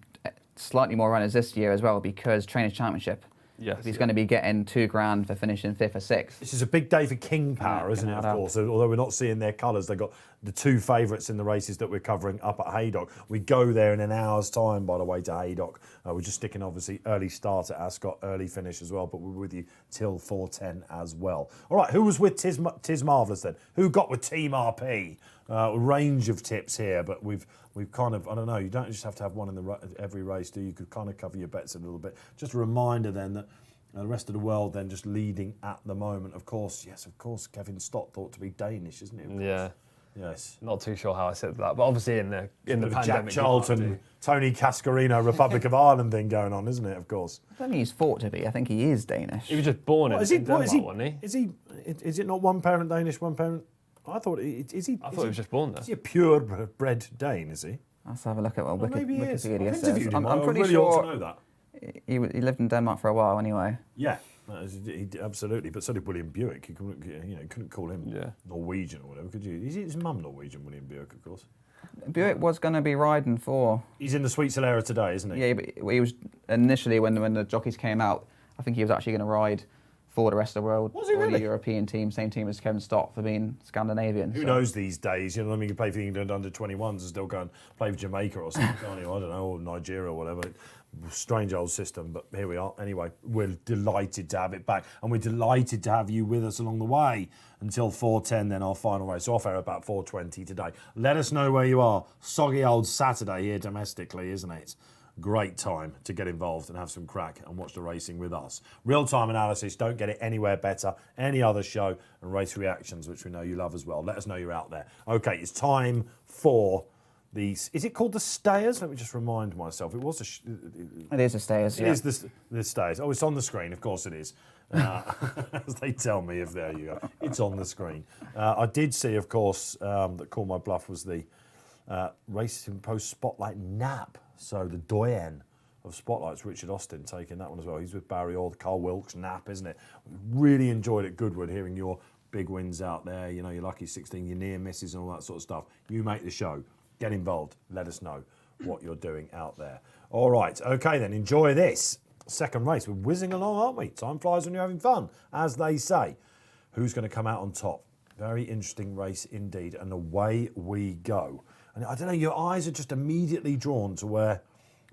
slightly more runners this year as well because Trainers' Championship. Yes, He's going to be getting $2,000 for finishing 5th or 6th. This is a big day for King Power, isn't it, of course? Although we're not seeing their colours, they've got the 2 favourites in the races that we're covering up at Haydock. We go there in an hour's time, by the way, to Haydock. We're just sticking, obviously, early start at Ascot, early finish as well, but we're with you till 4:10 as well. All right, who was with Tis Marvellous then? Who got with Team RP? A range of tips here, but we've kind of, I don't know, you don't just have to have one in every race, do you? You could kind of cover your bets a little bit. Just a reminder then that the rest of the world then just leading at the moment. Of course, Kevin Stott thought to be Danish, isn't he? Yeah. Yes. Not too sure how I said that, but obviously in the pandemic. Jack Charlton, Tony Cascarino, Republic of Ireland thing going on, isn't it? Of course. I don't think he's thought to be. I think he is Danish. He was just born in Denmark, wasn't he? Is it not one parent Danish, one parent? I thought is he? I thought he was just born there. Is he a purebred Dane? Is he? Let's have a look at what Maybe he is. Wikipedia I've says. interviewed him. I'm I pretty really sure ought to know that. he lived in Denmark for a while anyway. Yeah, absolutely. But so did William Buick. You couldn't call him Norwegian or whatever, could you? Is his mum Norwegian, William Buick, of course? Buick was going to be riding for... He's in the Sweet Solera today, isn't he? Yeah, but he was initially, when the jockeys came out, I think he was actually going to ride for the rest of the world. Was he or really? the European team, same team as Kevin Stott for being Scandinavian. Who knows these days? You know, you can play for the England under-21s and still go and play for Jamaica or something, can't you? I don't know, or Nigeria or whatever. Strange old system, but here we are. Anyway, we're delighted to have it back, and we're delighted to have you with us along the way until 4:10. Then our final race, so off air about 4:20 today. Let us know where you are. Soggy old Saturday here domestically, isn't it? Great time to get involved and have some crack and watch the racing with us. Real-time analysis, don't get it anywhere better. Any other show, and race reactions, which we know you love as well. Let us know you're out there. Okay, it's time for Is it called the Stayers? Let me just remind myself. It was It is a Stayers. It is the Stayers. Oh, it's on the screen. Of course it is. As they tell me, if there you go, it's on the screen. I did see, of course, that Call My Bluff was the Racing Post Spotlight nap. So the doyen of Spotlights, Richard Austin, taking that one as well. He's with Barry Orr, the Carl Wilkes nap, isn't it? Really enjoyed it, Goodwood, hearing your big wins out there. You know, your lucky 16, your near misses and all that sort of stuff. You make the show. Get involved. Let us know what you're doing out there. All right. Okay, then. Enjoy this. Second race. We're whizzing along, aren't we? Time flies when you're having fun, as they say. Who's going to come out on top? Very interesting race indeed. And away we go. And I don't know, your eyes are just immediately drawn to where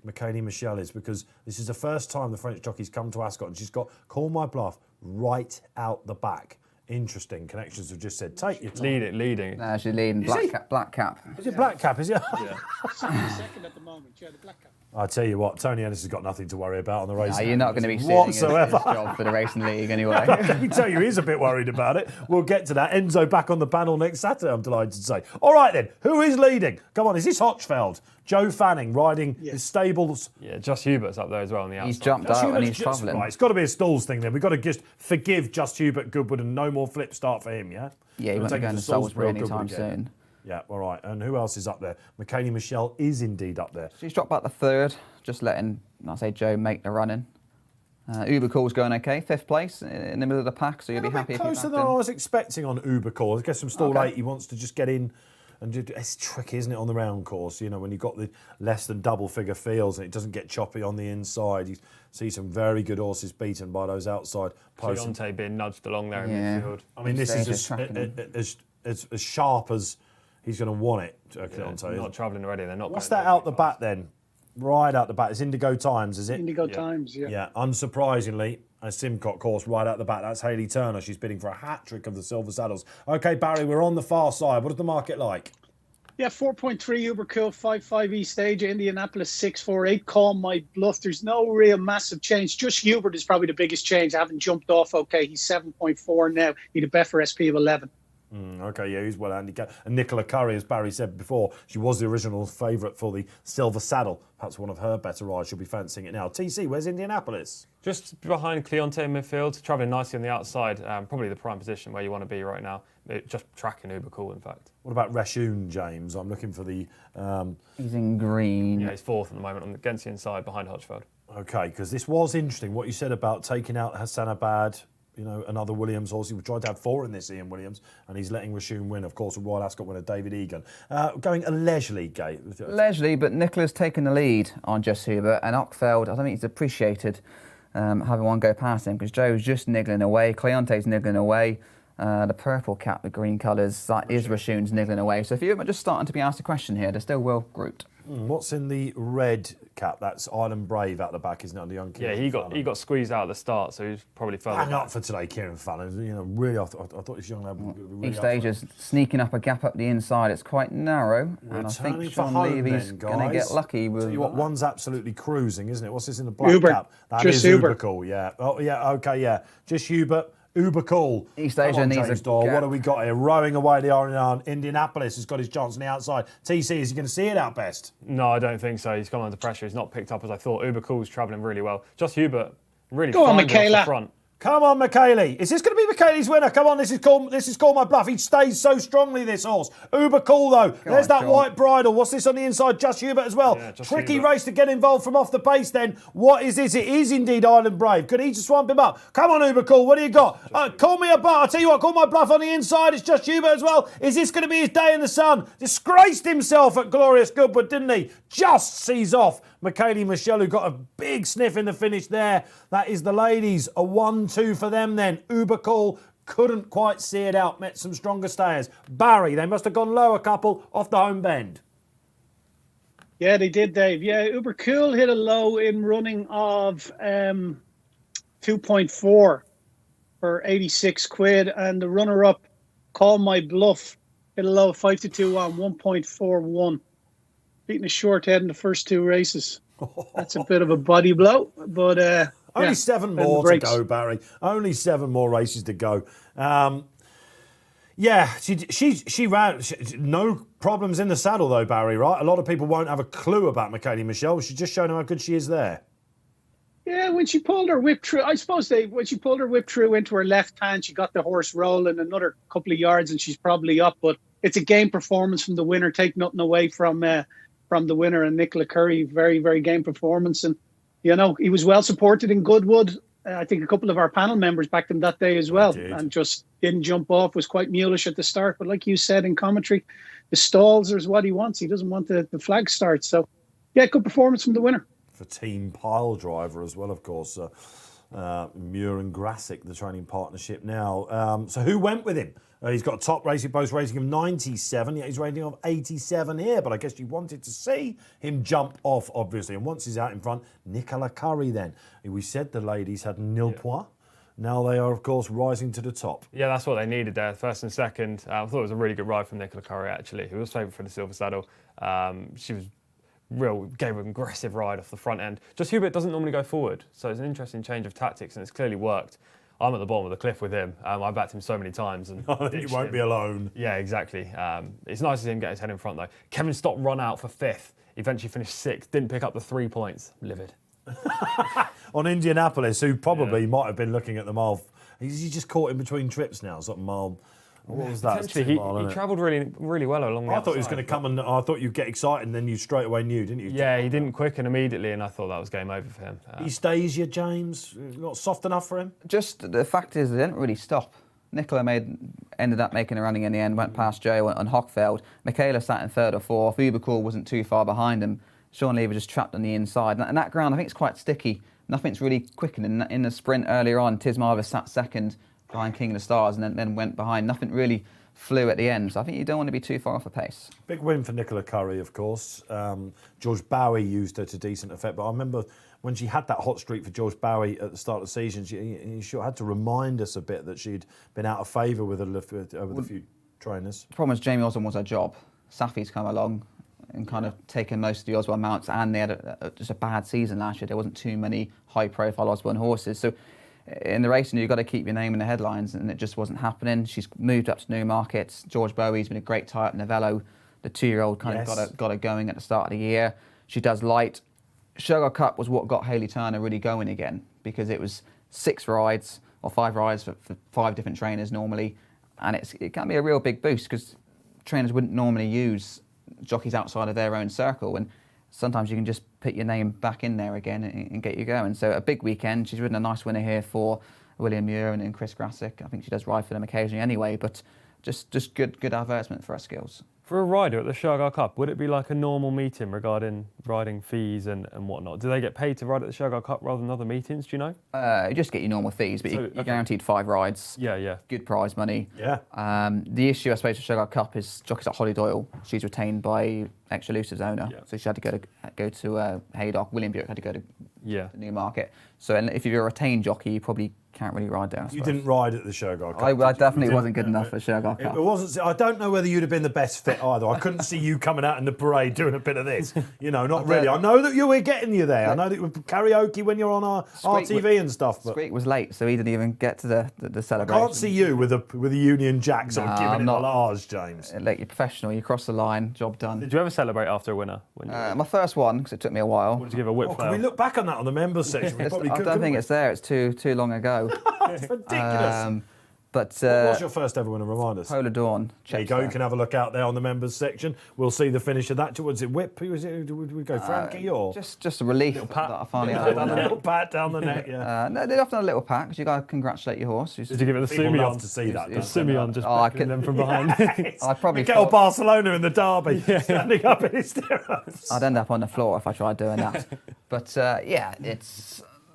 Michaeli Michel is, because this is the first time the French jockey's come to Ascot and she's got Call My Bluff right out the back. Interesting. Connections have just said, take your time. Leading. No, she's leading. Black cap. Is it black cap, is it? Yeah. Second at the moment. Yeah, the black cap. I tell you what, Tony Ennis has got nothing to worry about on the race. No, you're not going to be stealing his whatsoever. job for the racing league anyway. Let me tell you, he's a bit worried about it. We'll get to that. Enzo back on the panel next Saturday, I'm delighted to say. All right then, who is leading? Come on, is this Hochfeld? Joe Fanning riding his stables. Yeah, Just Hubert's up there as well on the outside. He's jumped out and he's travelling. Right, it's got to be a stalls thing then. We've got to just forgive Just Hubert Goodwood and no more flip start for him, yeah? Yeah, he won't be going to Salisbury anytime soon. Yeah, all right. And who else is up there? Michaeli Michel is indeed up there. She's dropped back the third, just letting, Joe make the running. Uber Call's going okay, 5th place in the middle of the pack, so you'll be happy if you closer than I was expecting on Uber Call. I guess from stall 8, he wants to just get in. And it's tricky, isn't it, on the round course? You know, when you've got the less than double figure fields and it doesn't get choppy on the inside. You see some very good horses beaten by those outside posts. Triomphe being nudged along there in midfield. I mean, this is as sharp as he's going to want it. Not travelling already. They're not. What's that out the back then? Right out the back. It's Indigo Times, is it? Indigo Times, yeah. Yeah, unsurprisingly, a Simcock course right out the back. That's Hayley Turner. She's bidding for a hat-trick of the Silver Saddles. OK, Barry, we're on the far side. What is the market like? Yeah, 4.3 Uber Cool, 5.5 East Stage, Indianapolis 6.48. Call My Bluff. There's no real massive change. Just Hubert is probably the biggest change. I haven't jumped off. OK, he's 7.4 now. He'd a Betfair SP of 11. OK, yeah, he's well handicapped. And Nicola Curry, as Barry said before, she was the original favourite for the Silver Saddle. Perhaps one of her better rides. She'll be fancying it now. TC, where's Indianapolis? Just behind Cleonte in midfield, travelling nicely on the outside. Probably the prime position where you want to be right now. Just tracking Uber Cool, in fact. What about Rashun, James? I'm looking for the... He's in green. Yeah, he's 4th at the moment against the inside behind Hochfeld. OK, because this was interesting, what you said about taking out Hassanabad, you know, another Williams horse. He tried to have 4 in this, Ian Williams, and he's letting Rashun win, of course, with Royal Ascot winner David Egan. Going a leisurely gate. Leisurely, but Nicola's taken the lead on Just Hubert, and Hochfeld, I don't think he's appreciated having one go past him, because Joe's just niggling away, Cleonte's niggling away. The purple cap with green colours, that is Rashun's niggling away. So if you're just starting to be asked a question here, they're still well grouped. What's in the red cap? That's Island Brave out the back, isn't it, under young Kieran Yeah, he got squeezed out at the start, so he's probably further Hang back. up for today, Kieran Fallon. You know, really, I thought this young lad would be really East Stage is sneaking up a gap up the inside. It's quite narrow, and I think Sean Levy's going to get lucky with. Tell you what, one's absolutely cruising, isn't it? What's this in the black Hubert. cap? That Just is Hubert. Uber Cool, yeah. Oh, yeah, OK, yeah. Just Hubert. Uber Cool. East Asia needs James a Doyle. gap. What have we got here? Rowing away the Iron Indianapolis has got his chance on the outside. TC, is he going to see it out best? No, I don't think so. He's come under pressure. He's not picked up as I thought. Uber Cool's travelling really well. Just Hubert really Go on, finding off the Michaela. front. Come on, Michaeli. Is this going to be Michaeli's winner? Come on, this is Call My Bluff. He stays so strongly, this horse. Uber Cool, though. There's that Sean. white bridle. What's this on the inside? Just Hubert as well. Yeah, Just Tricky Hubert. race to get involved from off the pace then. What is this? It is indeed Island Brave. Could he just swamp him up? Come on, Uber Cool. What do you got? Call Me a Butt. I'll tell you what, Call My Bluff on the inside. It's Just Hubert as well. Is this going to be his day in the sun? Disgraced himself at Glorious Goodwood, didn't he? Just sees off Michaeli Michel, who got a big sniff in the finish there. That is the ladies. A 1-2 for them then. Uber Call couldn't quite see it out. Met some stronger stayers. Barry, they must have gone low a couple off the home bend. Yeah, they did, Dave. Yeah, Uber Cool hit a low in running of 2.4 for 86 quid, and the runner-up, Call My Bluff, hit a low of 5-2 on 1.41. Beating a short head in the first 2 races. That's a bit of a body blow, but Only 7 more to go, Barry. Only 7 more races to go. Yeah, she ran no problems in the saddle though, Barry, right? A lot of people won't have a clue about Michaela Michelle. She's just showing how good she is there. Yeah, when she pulled her whip through, I suppose when she pulled her whip through into her left hand, she got the horse rolling another couple of yards and she's probably up. But it's a game performance from the winner. Take nothing away from the winner and Nicola Curry. Very, very game performance. And, you know, he was well supported in Goodwood. I think a couple of our panel members backed him that day as well. And just didn't jump off, was quite mulish at the start. But like you said in commentary, the stalls is what he wants. He doesn't want the flag start. So, yeah, good performance from the winner. For team pile driver as well, of course. Muir and Grassick, the training partnership now. So who went with him? He's got a top racing post rating of 97. Yeah, he's rating of 87 here, but I guess you wanted to see him jump off, obviously. And once he's out in front, Nicola Curry then. We said the ladies had nil point. Now they are, of course, rising to the top. Yeah, that's what they needed there, first and second. I thought it was a really good ride from Nicola Curry, actually, who was favourite for the Silver Saddle. She was gave an aggressive ride off the front end. Just Hubert doesn't normally go forward, so it's an interesting change of tactics, and it's clearly worked. I'm at the bottom of the cliff with him. I backed him so many times. And you won't be alone. Yeah, exactly. It's nice to see him get his head in front, though. Kevin Stott run out for 5th. Eventually finished 6th. Didn't pick up the 3 points. Livid. On Indianapolis, who probably might have been looking at the mile. He's just caught in between trips now, sort of mile. What was that? Potentially, he travelled really well along the outside. I thought he was going to come and I thought you'd get excited and then you straight away knew, didn't you? Yeah, he didn't quicken immediately and I thought that was game over for him. He stays you, James? Not soft enough for him? Just the fact is they didn't really stop. Nicola ended up making a running in the end, went past Joe and Hockfeld. Michaela sat in 3rd or 4th. Ubercool wasn't too far behind him. Sean Lee was just trapped on the inside. And that ground, I think it's quite sticky. Nothing's really quickening. In the sprint earlier on, Tiz Marvis sat 2nd behind King of the Stars and then went behind. Nothing really flew at the end, so I think you don't want to be too far off a pace. Big win for Nicola Curry, of course. George Bowie used her to decent effect, but I remember when she had that hot streak for George Bowie at the start of the season, she sure had to remind us a bit that she'd been out of favour with a few trainers. The problem is Jamie Osborne was her job. Safi's come along and kind of taken most of the Osborne mounts, and they had just a bad season last year. There wasn't too many high-profile Osborne horses, so in the racing, you've got to keep your name in the headlines, and it just wasn't happening. She's moved up to Newmarket. George Bowie's been a great tie-up. Novello, the 2-year-old, kind of got her going at the start of the year. She does light. Shergar Cup was what got Hayley Turner really going again, because it was 6 rides, or 5 rides for 5 different trainers normally, and it can be a real big boost, because trainers wouldn't normally use jockeys outside of their own circle, and sometimes you can just put your name back in there again and get you going. So a big weekend. She's ridden a nice winner here for William Muir and Chris Grassick. I think she does ride for them occasionally anyway, but just good advertisement for her skills. For a rider at the Shergar Cup, would it be like a normal meeting regarding riding fees and whatnot? Do they get paid to ride at the Shergar Cup rather than other meetings, do you know? You just get your normal fees, but you're guaranteed 5 rides. Yeah. Good prize money. Yeah. The issue, I suppose, with Shergar Cup is jockeys like Holly Doyle. She's retained by Ex-Elusive's owner, so she had to go to Haydock. William Buick had to go to Newmarket. So if you're a retained jockey, you probably can't really ride there. You didn't ride at the Shergar Cup. I definitely wasn't good enough for Shergar Cup. It wasn't. I don't know whether you'd have been the best fit either. I couldn't see you coming out in the parade doing a bit of this. You know, not really. I know that you were getting you there. I know that it was karaoke when you're on our RTV and stuff. But Squeak was late, so he didn't even get to the celebration. I can't see you with a Union Jack sort of giving it a large, James. Like, you're professional. You cross the line. Job done. Did you ever celebrate after a winner? My first one, because it took me a while. Did you give a whip? Can we look back on that on the members section? We probably I don't think it's there. It's too long ago. It's ridiculous. But what was your first ever winner? Remind us. Polar Dawn. There you go. You can have a look out there on the members section. We'll see the finish of that. Was it whip? Who was it? Would we go Frankie or just a relief that I finally had a little pat down the neck? Yeah. No, they often have a little pat because you got to congratulate your horse. Did you give it the People Simeon? love to see that. Simeon just backing them from behind. I probably Miguel Barcelona in the derby, standing up in his stirrups. I'd end up on the floor if I tried doing that. But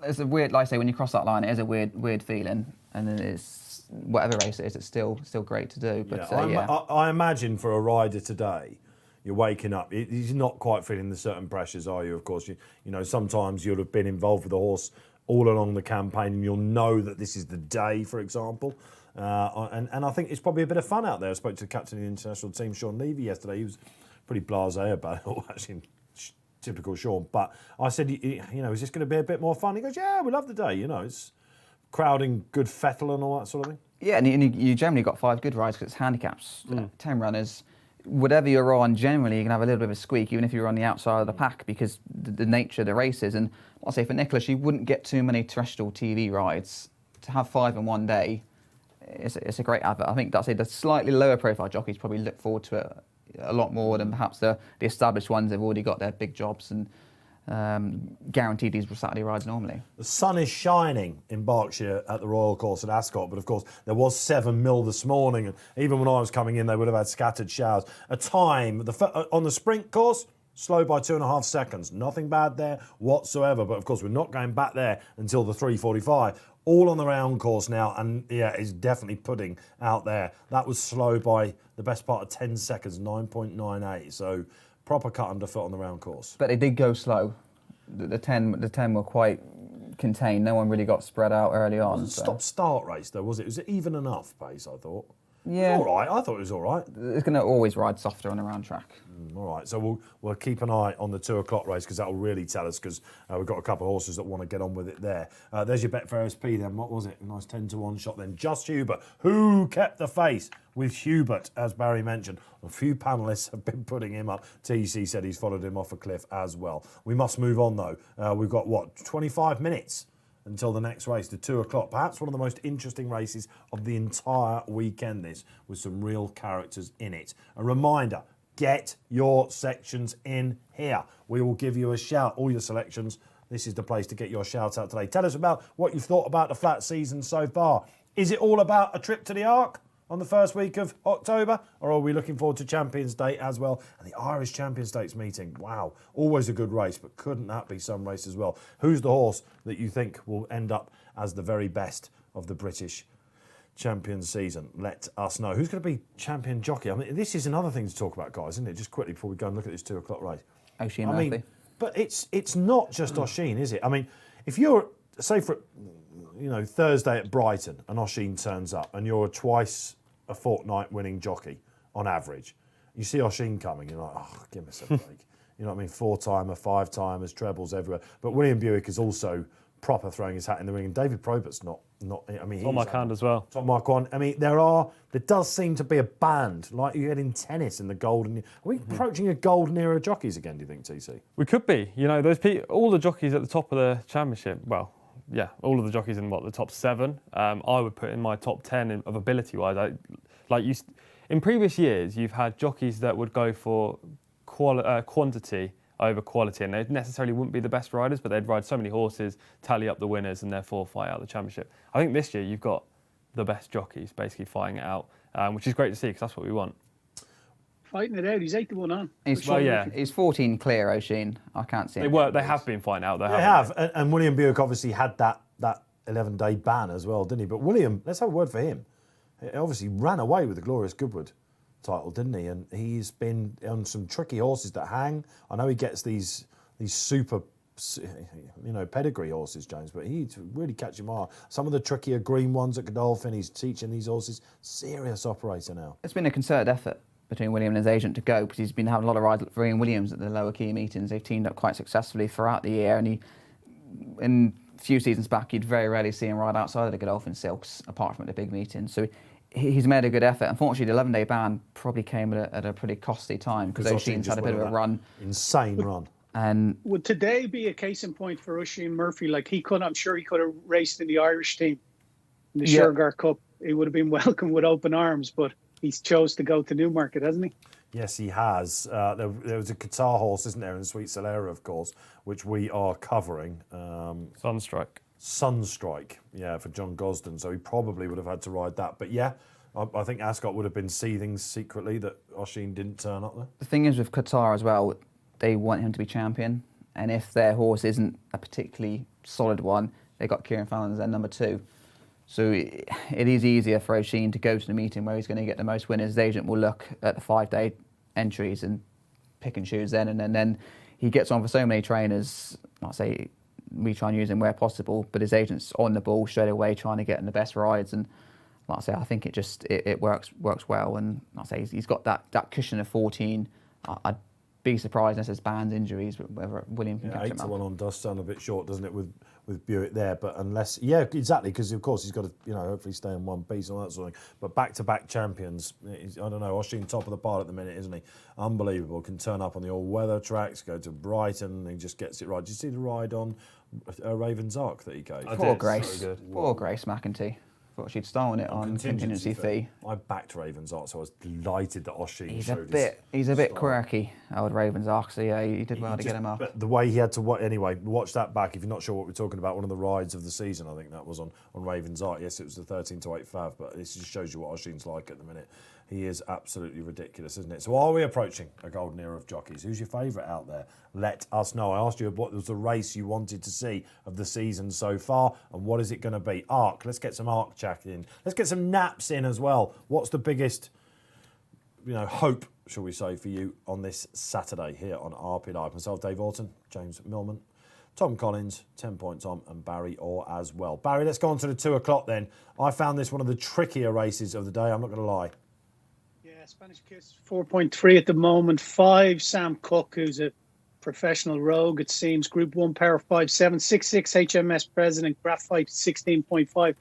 it's a weird. Like I say, when you cross that line, it is a weird feeling, and then it's. Whatever race it is, it's still great to do. But I imagine for a rider today, you're waking up. He's not quite feeling the certain pressures, are you? Of course, you know sometimes you'll have been involved with the horse all along the campaign, and you'll know that this is the day, for example. And I think it's probably a bit of fun out there. I spoke to the captain of the international team, Sean Levy, yesterday. He was pretty blasé about it all, actually. Typical Sean. But I said, is this going to be a bit more fun? He goes, yeah, we love the day. It's crowding good fettle and all that sort of thing. Yeah, and you generally got 5 good rides because it's handicaps, 10 runners. whatever you're on, generally you can have a little bit of a squeak, even if you're on the outside of the pack, because the nature of the races. And I'll say for Nicholas, you wouldn't get too many terrestrial TV rides. To have 5 in one day, it's a great advert. I think that's the slightly lower profile jockeys probably look forward to it a lot more than perhaps the established ones. They've already got their big jobs and guaranteed these Saturday rides normally. The sun is shining in Berkshire at the Royal Course at Ascot, but of course there was 7 mil this morning, and even when I was coming in, they would have had scattered showers. A time on the sprint course, slow by 2.5 seconds. Nothing bad there whatsoever, but of course we're not going back there until the 3:45. All on the round course now, and yeah, it's definitely pudding out there. That was slow by the best part of 10 seconds, 9.98. So proper cut underfoot on the round course. But they did go slow. The 10 were quite contained. No one really got spread out early on. It was a stop-start race though, was it? Was it even enough pace, I thought? Yeah. It was all right. I thought it was all right. It's going to always ride softer on a round track. All right, so we'll keep an eye on the 2 o'clock race, because that will really tell us, because we've got a couple of horses that want to get on with it there. There's your Betfair SP then. What was it? A nice 10-1 shot then. Just Hubert. Who kept the face with Hubert, as Barry mentioned? A few panellists have been putting him up. TC said he's followed him off a cliff as well. We must move on though. We've got, 25 minutes until the next race, to 2 o'clock. Perhaps one of the most interesting races of the entire weekend, this, with some real characters in it. A reminder, get your sections in here. We will give you a shout, all your selections. This is the place to get your shout out today. Tell us about what you've thought about the flat season so far. Is it all about a trip to the Arc on the first week of October, or are we looking forward to Champions Day as well? And the Irish Champion Stakes meeting, wow, always a good race, but couldn't that be some race as well? Who's the horse that you think will end up as the very best of the British Champion season? Let us know. Who's going to be champion jockey? I mean, this is another thing to talk about, guys, isn't it? Just quickly before we go and look at this 2 o'clock race. Oisin Murphy. mean, but it's not just Oisin, is it? I mean, if you're, say for, Thursday at Brighton and Oisin turns up and you're twice a fortnight winning jockey on average, you see Oisin coming, you're like, oh, give us a break. You know what I mean? 4-timer, 5-timers, trebles everywhere. But William Buick is also proper throwing his hat in the ring, and David Probert's not. I mean, Tom Marquand as well. Tom Marquand. I mean, there does seem to be a band like you had in tennis in the golden. Are we approaching a golden era of jockeys again? Do you think, TC? We could be. Those people, all the jockeys at the top of the championship. Well, yeah, all of the jockeys in the top 7. I would put in my top 10 of ability-wise. In previous years, you've had jockeys that would go for quantity over quality, and they necessarily wouldn't be the best riders, but they'd ride so many horses, tally up the winners, and therefore fight out the championship. I think this year you've got the best jockeys basically fighting it out, which is great to see, because that's what we want. Fighting it out. He's 8-1 on. He's 14 clear, Oisin. I can't see him. They have been fighting out. They have, and William Buick obviously had that 11-day ban as well, didn't he? But William, let's have a word for him. He obviously ran away with the Glorious Goodwood title, didn't he? And he's been on some tricky horses that hang. I know he gets these super, pedigree horses, James, but he's really catching my eye. Some of the trickier green ones at Godolphin, he's teaching these horses. Serious operator now. It's been a concerted effort between William and his agent to go, because he's been having a lot of rides for Ian Williams at the lower key meetings. They've teamed up quite successfully throughout the year, and in a few seasons back, you'd very rarely see him ride outside of the Godolphin Silks, apart from at the big meetings. So he's made a good effort. Unfortunately, the 11-day ban probably came at a pretty costly time, because Oisin's had a bit of a run. Insane run. And would today be a case in point for Oisin Murphy? Like, I'm sure he could have raced in the Irish team, in the Shergar Cup. He would have been welcomed with open arms, but he's chose to go to Newmarket, hasn't he? Yes, he has. There was a Qatar horse, isn't there, in Sweet Solera, of course, which we are covering. Sunstrike, yeah, for John Gosden. So he probably would have had to ride that. But yeah, I think Ascot would have been seething secretly that Oisin didn't turn up there. The thing is with Qatar as well, they want him to be champion. And if their horse isn't a particularly solid one, they got Kieran Fallon as their number 2. So it is easier for Oisin to go to the meeting where he's going to get the most winners. His agent will look at the 5-day entries and pick and choose then. And then he gets on for so many trainers. I'll say we try and use him where possible, but his agent's on the ball straight away trying to get in the best rides. And like I say, I think it works well. And like I say, he's got that cushion of 14. be surprised unless it's bands, injuries, whether William can catch him 8 to up. 1 on does sound a bit short, doesn't it, with Buick there? But unless, yeah, exactly, because of course he's got to, hopefully stay in one piece and all that sort of thing. But back-to-back champions, I don't know, Oshin top of the pile at the minute, isn't he? Unbelievable. Can turn up on the all-weather tracks, go to Brighton, and he just gets it right. Did you see the ride on Raven's Arc that he gave? Poor Grace. Poor Grace McEntee. Thought she'd stolen it on contingency fee. I backed Raven's Arc, so I was delighted that Oshin He's showed a bit style. quirky, old Raven's Arc, so yeah, he did well to get him up. But the way he had to watch that back. If you're not sure what we're talking about, one of the rides of the season, I think that was on Raven's Arc. Yes, it was the 13 to 8 fav, but this just shows you what Oshin's like at the minute. He is absolutely ridiculous, isn't it? So are we approaching a golden era of jockeys? Who's your favourite out there? Let us know. I asked you what was the race you wanted to see of the season so far, and what is it going to be? Arc. Let's get some Arc chat in. Let's get some naps in as well. What's the biggest, hope, shall we say, for you on this Saturday here on RP Live? Myself, Dave Orton, James Millman, Tom Collins, 10 Point Tom, and Barry Orr as well. Barry, let's go on to the 2 o'clock then. I found this one of the trickier races of the day. I'm not going to lie. Spanish Kiss 4.3 at the moment. 5 Sam Cook, who's a professional rogue, it seems. Group 1 Power 5.7. 6 HMS President, Graphite 16.5.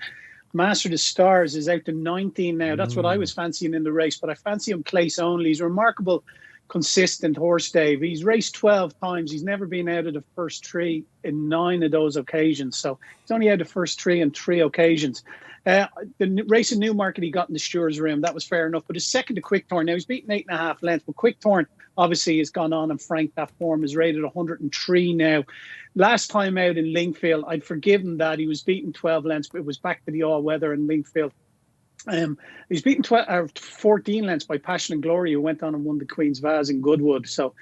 Master of the Stars is out to 19 now. That's what I was fancying in the race, but I fancy him place only. He's a remarkable, consistent horse, Dave. He's raced 12 times. He's never been out of the first 3 in 9 of those occasions. So he's only out of the first 3 in 3 occasions. The race in Newmarket, he got in the Stewards' Room. That was fair enough. But his second to Quickthorn. Now, he's beaten 8.5 lengths. But Quickthorn, obviously, has gone on and franked that form. Is rated 103 now. Last time out in Linkfield, I'd forgiven that. He was beaten 12 lengths, but it was back to the all-weather in Linkfield. He was beaten 14 lengths by Passion and Glory, who went on and won the Queen's Vase in Goodwood. So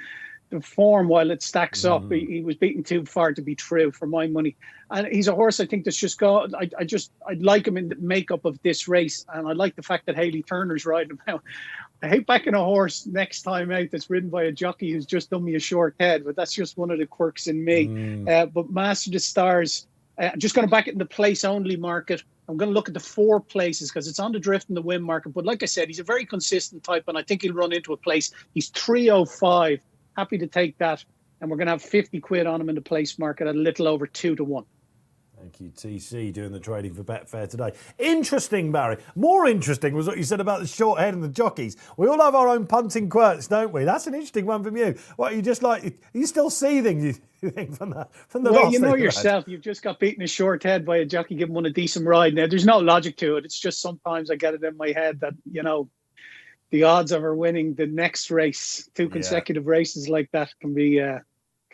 the form, while it stacks up, he was beaten too far to be true for my money. And he's a horse I think that's just got. I'd like him in the makeup of this race, and I like the fact that Hayley Turner's riding him now. I hate backing a horse next time out that's ridden by a jockey who's just done me a short head, but that's just one of the quirks in me. But Master of the Stars, I'm just going to back it in the place only market. I'm going to look at the 4 places because it's on the drift in the win market. But like I said, he's a very consistent type, and I think he'll run into a place. He's 305. Happy to take that. And we're going to have 50 quid on him in the place market at a little over 2 to 1. Thank you, TC, doing the trading for Betfair today. Interesting, Barry. More interesting was what you said about the short head and the jockeys. We all have our own punting quirks, don't we? That's an interesting one from you. What, you just like, are you still seething, you think, from the well, last you know thing yourself, you've just got beaten a short head by a jockey giving one a decent ride. Now, there's no logic to it. It's just sometimes I get it in my head that, the odds of her winning the next race, 2 consecutive races like that can be a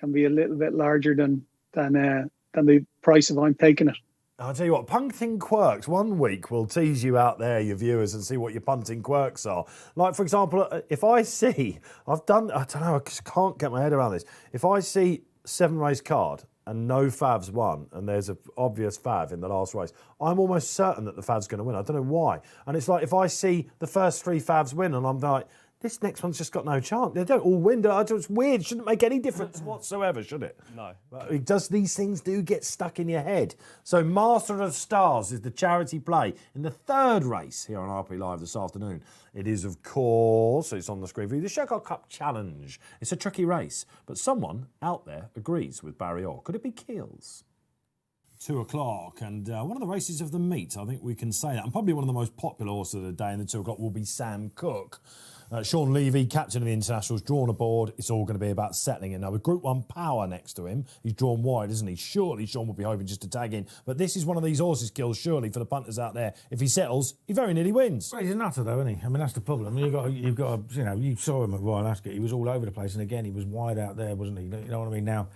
little bit larger than the price of I'm taking it. I'll tell you what, punting quirks. One week we'll tease you out there, your viewers, and see what your punting quirks are. Like, for example, if I see, I don't know, I just can't get my head around this. If I see 7 race card and no favs won, and there's an obvious fav in the last race, I'm almost certain that the fav's going to win. I don't know why. And it's like if I see the first 3 favs win, and I'm like, this next one's just got no chance. They don't all win. It's weird. It shouldn't make any difference whatsoever, should it? No. But these things do get stuck in your head. So Master of the Stars is the charity play in the 3rd race here on RP Live this afternoon. It is, of course, it's on the screen for you, the Shergar Cup Challenge. It's a tricky race, but someone out there agrees with Barry Orr. Could it be Keels? 2 o'clock, and one of the races of the meet, I think we can say that. And probably one of the most popular horses of the day in the 2 o'clock will be Sam Cook. Sean Levy, captain of the Internationals, drawn aboard. It's all going to be about settling in. Now, with Group 1 Power next to him, he's drawn wide, isn't he? Surely Sean will be hoping just to tag in. But this is one of these horses kills, surely, for the punters out there. If he settles, he very nearly wins. Well, he's a nutter, though, isn't he? I mean, that's the problem. You've got, you saw him at Royal Ascot. He was all over the place, and again, he was wide out there, wasn't he? You know what I mean? Now,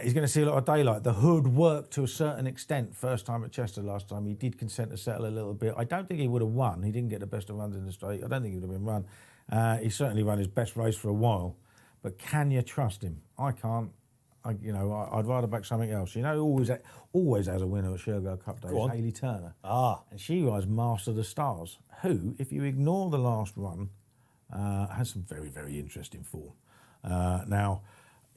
he's going to see a lot of daylight. The hood worked to a certain extent. First time at Chester last time, he did consent to settle a little bit. I don't think he would have won. He didn't get the best of runs in the straight. I don't think he would have been run. He certainly ran his best race for a while. But can you trust him? I can't. I'd rather back something else. Always has a winner at Shergar Cup Day is Hayley Turner. And she rides Master of the Stars, who, if you ignore the last run, has some very, very interesting form. Now,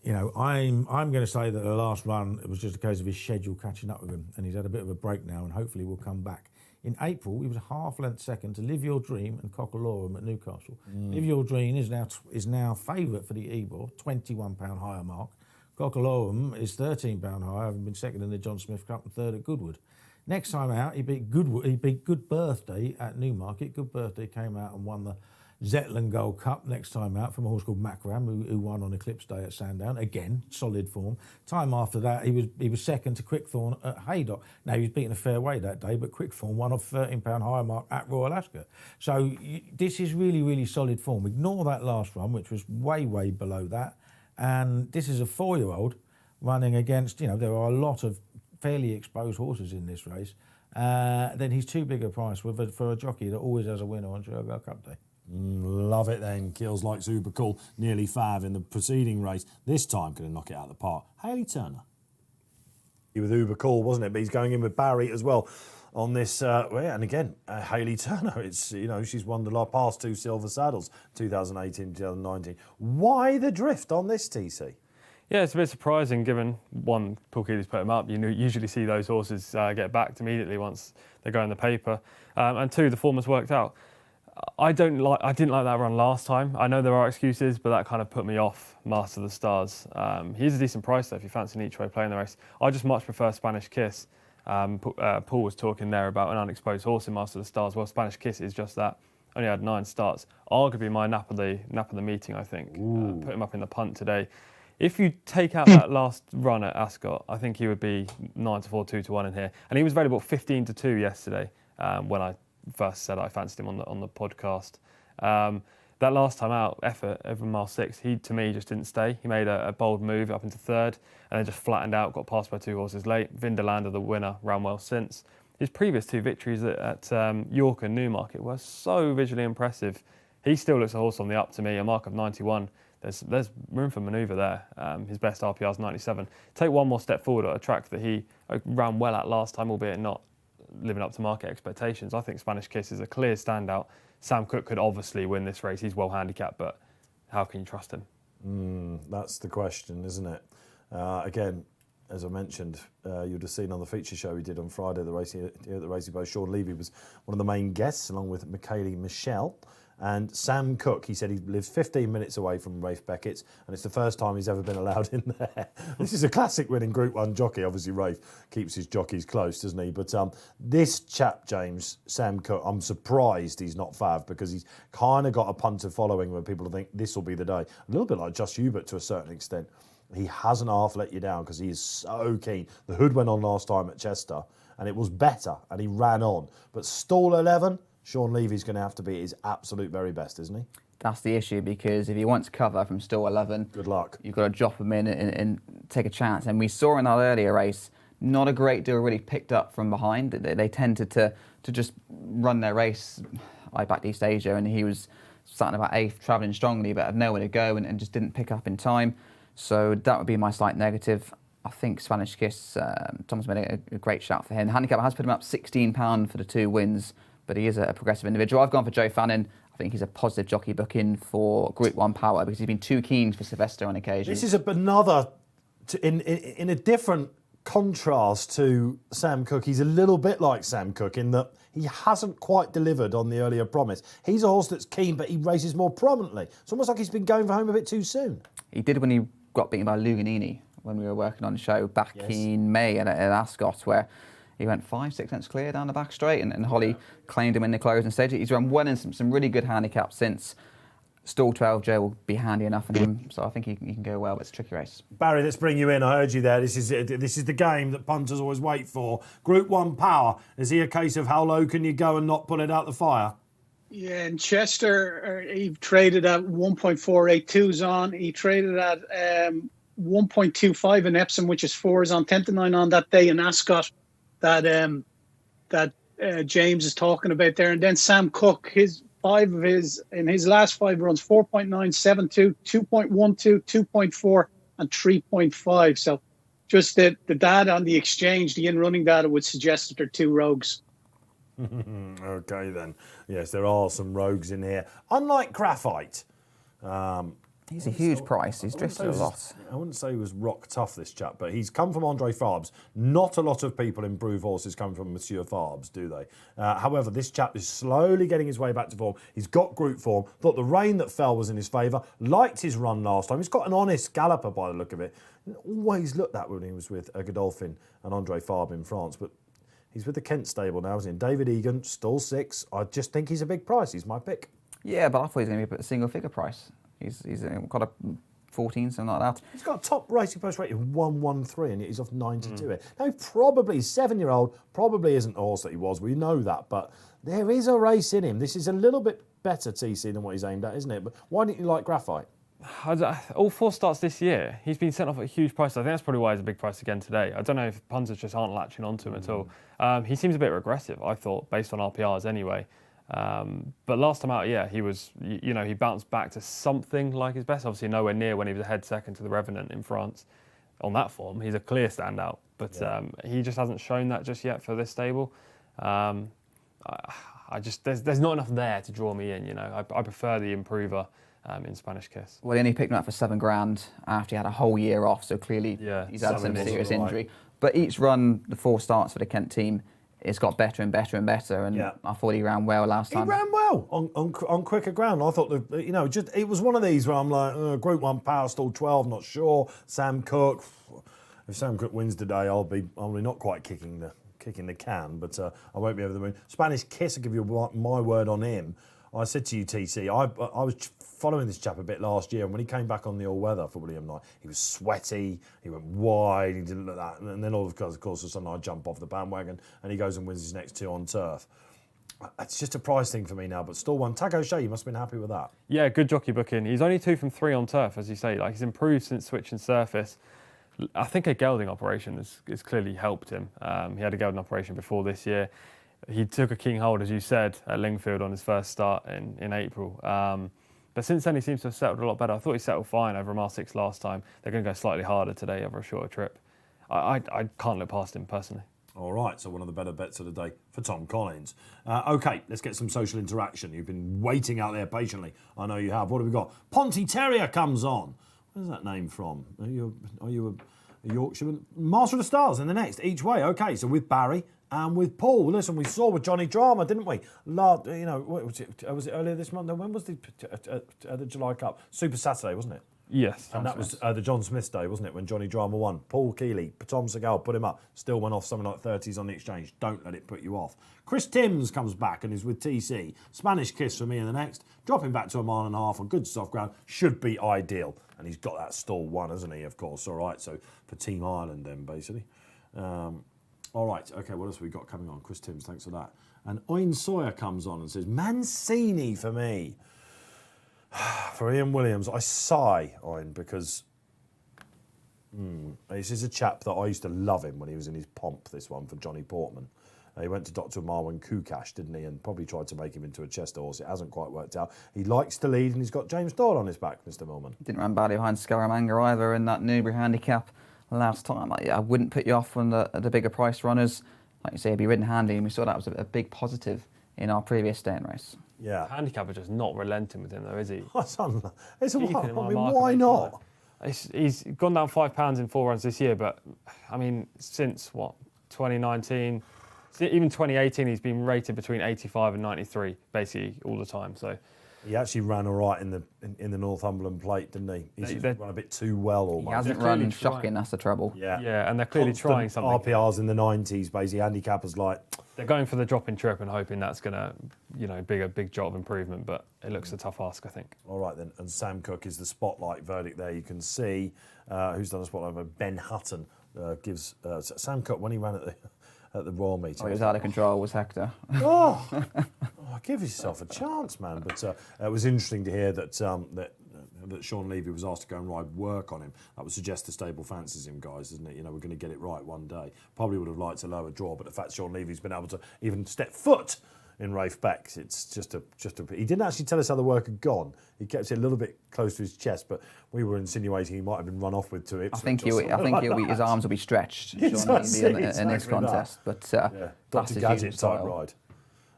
I'm going to say that the last run, it was just a case of his schedule catching up with him, and he's had a bit of a break now, and hopefully will come back In April, he was a half-length second to Live Your Dream and Cockalorum at Newcastle. Live Your Dream is now favourite for the Ebor, £21 higher mark. Cockalorum is £13 higher, having been second in the John Smith Cup and third at Goodwood. Next time out, he beat Good Birthday at Newmarket. Good Birthday came out and won the Zetland Gold Cup next time out from a horse called Macram, who won on Eclipse Day at Sandown. Again, solid form. Time after that, he was second to Quickthorn at Haydock. Now, he was beaten a fair way that day, but Quickthorn won off £13 higher mark at Royal Ascot. So this is really, really solid form. Ignore that last run, which was way, way below that. And this is a 4-year-old running against, there are a lot of fairly exposed horses in this race. Then he's too big a price for a jockey that always has a winner on Shergar Cup Day. Love it then. Kills like super cool. Nearly fav in the preceding race. This time going to knock it out of the park. Hayley Turner. He was uber cool, wasn't it? But he's going in with Barry as well on this. And again, Hayley Turner. It's she's won the past 2 silver saddles, 2018, 2019. Why the drift on this, TC? Yeah, it's a bit surprising given, one, Paul Keeley's put him up. You usually see those horses get backed immediately once they go in the paper. And 2, the form has worked out. I didn't like that run last time. I know there are excuses, but that kind of put me off Master of the Stars. He's a decent price though if you fancy an each way play in the race. I just much prefer Spanish Kiss. Paul was talking there about an unexposed horse in Master of the Stars. Well, Spanish Kiss is just that. Only had 9 starts. Arguably my nap of the meeting, I think. Put him up in the punt today. If you take out that last run at Ascot, I think he would be 9-4, 2-1 in here. And he was available at 15-2 yesterday when I first said I fancied him on the podcast. That last time out, effort over mile 6, he to me just didn't stay. He made a bold move up into 3rd and then just flattened out, got passed by 2 horses late. Vinderlander, the winner, ran well since. His previous 2 victories at York and Newmarket were so visually impressive. He still looks a horse on the up to me, a mark of 91. There's room for manoeuvre there. His best RPR is 97. Take one more step forward at a track that he ran well at last time, albeit not living up to market expectations. I think Spanish Kiss is a clear standout. Sam Cooke could obviously win this race. He's well handicapped, but how can you trust him? That's the question, isn't it? Again, as I mentioned, you'd have seen on the feature show we did on Friday, the race here at the Racing Post. Sean Levy was one of the main guests, along with Michaeli Michelle. And Sam Cooke, he said he lives 15 minutes away from Rafe Beckett's, and it's the first time he's ever been allowed in there. This is a classic winning Group 1 jockey. Obviously, Rafe keeps his jockeys close, doesn't he? But this chap, James, Sam Cooke, I'm surprised he's not fav, because he's kind of got a punter following where people think this will be the day. A little bit like Just Hubert to a certain extent. He hasn't half let you down because he is so keen. The hood went on last time at Chester, and it was better, and he ran on. But stall 11... Sean Levy's going to have to be at his absolute very best, isn't he? That's the issue, because if he wants cover from stall 11, good luck. You've got to drop him in and take a chance. And we saw in that earlier race, not a great deal really picked up from behind. They tended to just run their race. I backed East Asia, and he was starting about 8th, travelling strongly, but had nowhere to go and just didn't pick up in time. So that would be my slight negative. I think Spanish Kiss, Thomas made a great shout for him. The handicap has put him up £16 for the 2 wins. But he is a progressive individual. I've gone for Joe Fannin. I think he's a positive jockey booking for Group 1 power, because he's been too keen for Sylvester on occasion. This is another, in a different contrast to Sam Cooke. He's a little bit like Sam Cooke in that he hasn't quite delivered on the earlier promise. He's a horse that's keen, but he races more prominently. It's almost like he's been going for home a bit too soon. He did when he got beaten by Luganini when we were working on the show back in May at Ascot, where he went 5-6 lengths clear down the back straight, and Holly claimed him in the closing stage. He's run well in some really good handicaps since. Stall 12, Joe will be handy enough for him, so I think he can go well, but it's a tricky race. Barry, let's bring you in. I heard you there. This is the game that punters always wait for. Group 1 power. Is he a case of how low can you go and not put it out the fire? Yeah, in Chester, he traded at 1.482s on. He traded at 1.25 in Epsom, which is 4s on, 10-9 on that day in Ascot. That James is talking about there. And then Sam Cooke, in his last 5 runs, 4.972, 2.12, 2.4 and 3.5. So just the data on the exchange, the in-running data would suggest that they're 2 rogues. Okay then. Yes, there are some rogues in here. Unlike Graphite, He's a huge price. He's drifted a lot. I wouldn't say he was rock tough, this chap, but he's come from Andre Farbes. Not a lot of people improve horses come from Monsieur Farbes, do they? However, this chap is slowly getting his way back to form. He's got group form. Thought the rain that fell was in his favour. Liked his run last time. He's got an honest galloper by the look of it. Always looked that when he was with Godolphin and Andre Farbes in France, but he's with the Kent stable now, isn't he? David Egan, stall 6. I just think he's a big price. He's my pick. Yeah, but I thought he was going to be a single figure price. He's got a 14, something like that. He's got a top racing post rating of 113 and yet he's off 92 it. Now, probably 7-year-old, probably isn't the horse that he was. We know that, but there is a race in him. This is a little bit better TC than what he's aimed at, isn't it? But why didn't you like Graphite? All 4 starts this year, he's been sent off at a huge price. I think that's probably why he's a big price again today. I don't know if punters just aren't latching onto him at all. He seems a bit regressive, I thought, based on RPRs anyway. But last time out, yeah, he was, he bounced back to something like his best. Obviously, nowhere near when he was ahead second to the Revenant in France. On that form, he's a clear standout. But he just hasn't shown that just yet for this stable. There's not enough there to draw me in. I prefer the improver in Spanish Kiss. Well, he only picked him up for $7,000 after he had a whole year off. So clearly, he's had some serious injury. But each run, the 4 starts for the Kent team, it's got better and better and better, and I thought he ran well last time. He ran well on quicker ground. I thought it was one of these where I'm like, Group 1 power stall 12, not sure. Sam Cook, if Sam Cook wins today, I'll be not quite kicking the can, but I won't be over the moon. Spanish Kiss, I'll give you my word on him. I said to you, TC, I was following this chap a bit last year, and when he came back on the all-weather for William Knight, he was sweaty, he went wide, he didn't look that, and then all of course, of a sudden I jump off the bandwagon, and he goes and wins his next 2 on turf. It's just a price thing for me now, but still one. Tag O'Shea, you must have been happy with that. Yeah, good jockey booking. He's only 2 from 3 on turf, as you say. He's improved since switching surface. I think a gelding operation has clearly helped him. He had a gelding operation before this year. He took a king hold, as you said, at Lingfield on his first start in April. But since then, he seems to have settled a lot better. I thought he settled fine over a mile 6 last time. They're going to go slightly harder today over a shorter trip. I can't look past him personally. All right, so one of the better bets of the day for Tom Collins. OK, let's get some social interaction. You've been waiting out there patiently. I know you have. What have we got? Ponty Terrier comes on. Where's that name from? Are you a Yorkshireman? Master of the Stars in the next, each way. OK, so with Barry and with Paul. Listen, we saw with Johnny Drama, didn't we? What was it earlier this month? When was the July Cup? Super Saturday, wasn't it? Yes. And that was the John Smith's day, wasn't it, when Johnny Drama won? Paul Keeley, Tom Segal, put him up. Still went off something like 30s on the exchange. Don't let it put you off. Chris Timms comes back and is with TC. Spanish Kiss for me in the next. Dropping back to a 1.5 miles on good soft ground. Should be ideal. And he's got that stall 1, hasn't he, of course. All right, so for Team Ireland then, basically. All right, OK, what else have we got coming on? Chris Timms, thanks for that. And Owen Sawyer comes on and says, Mancini for me. For Ian Williams, I sigh, Owen, because this is a chap that I used to love him when he was in his pomp, this one, for Johnny Portman. He went to Dr. Marwan Kukash, didn't he, and probably tried to make him into a Chester horse. It hasn't quite worked out. He likes to lead, and he's got James Doyle on his back, Mr. Millman. Didn't run badly behind Scaramanga either in that Newbury handicap last time. I wouldn't put you off on the bigger price runners. Like you say, he'd be ridden handy, and we saw that was a big positive in our previous staying race. Yeah. Handicapper just not relenting with him, though, is he? Why not? He's gone down £5 in 4 runs this year, but, since, 2019... Even 2018, he's been rated between 85 and 93, basically, all the time. So he actually ran all right in the Northumberland Plate, didn't he? He's run a bit too well almost. He hasn't run shocking, that's the trouble. Yeah, and they're clearly trying something. RPRs in the 90s, basically, handicappers like... They're going for the drop in trip and hoping that's going to, be a big job of improvement, but it looks a tough ask, I think. All right, then. And Sam Cook is the spotlight verdict there. You can see who's done the spotlight. Ben Hutton gives... Sam Cook, when he ran at the Royal meeting. He was out of control, was Hector. Give yourself a chance, man. But it was interesting to hear that Sean Levy was asked to go and ride work on him. That would suggest the stable fancies him, guys, isn't it? We're going to get it right one day. Probably would have liked a lower draw, but the fact Sean Levy's been able to even step foot in Rafe Beck's, it's just a. He didn't actually tell us how the work had gone. He kept it a little bit close to his chest, but we were insinuating he might have been run off with 2 hips. I think his arms will be stretched. In this contest, but Dr. Gadget type ride.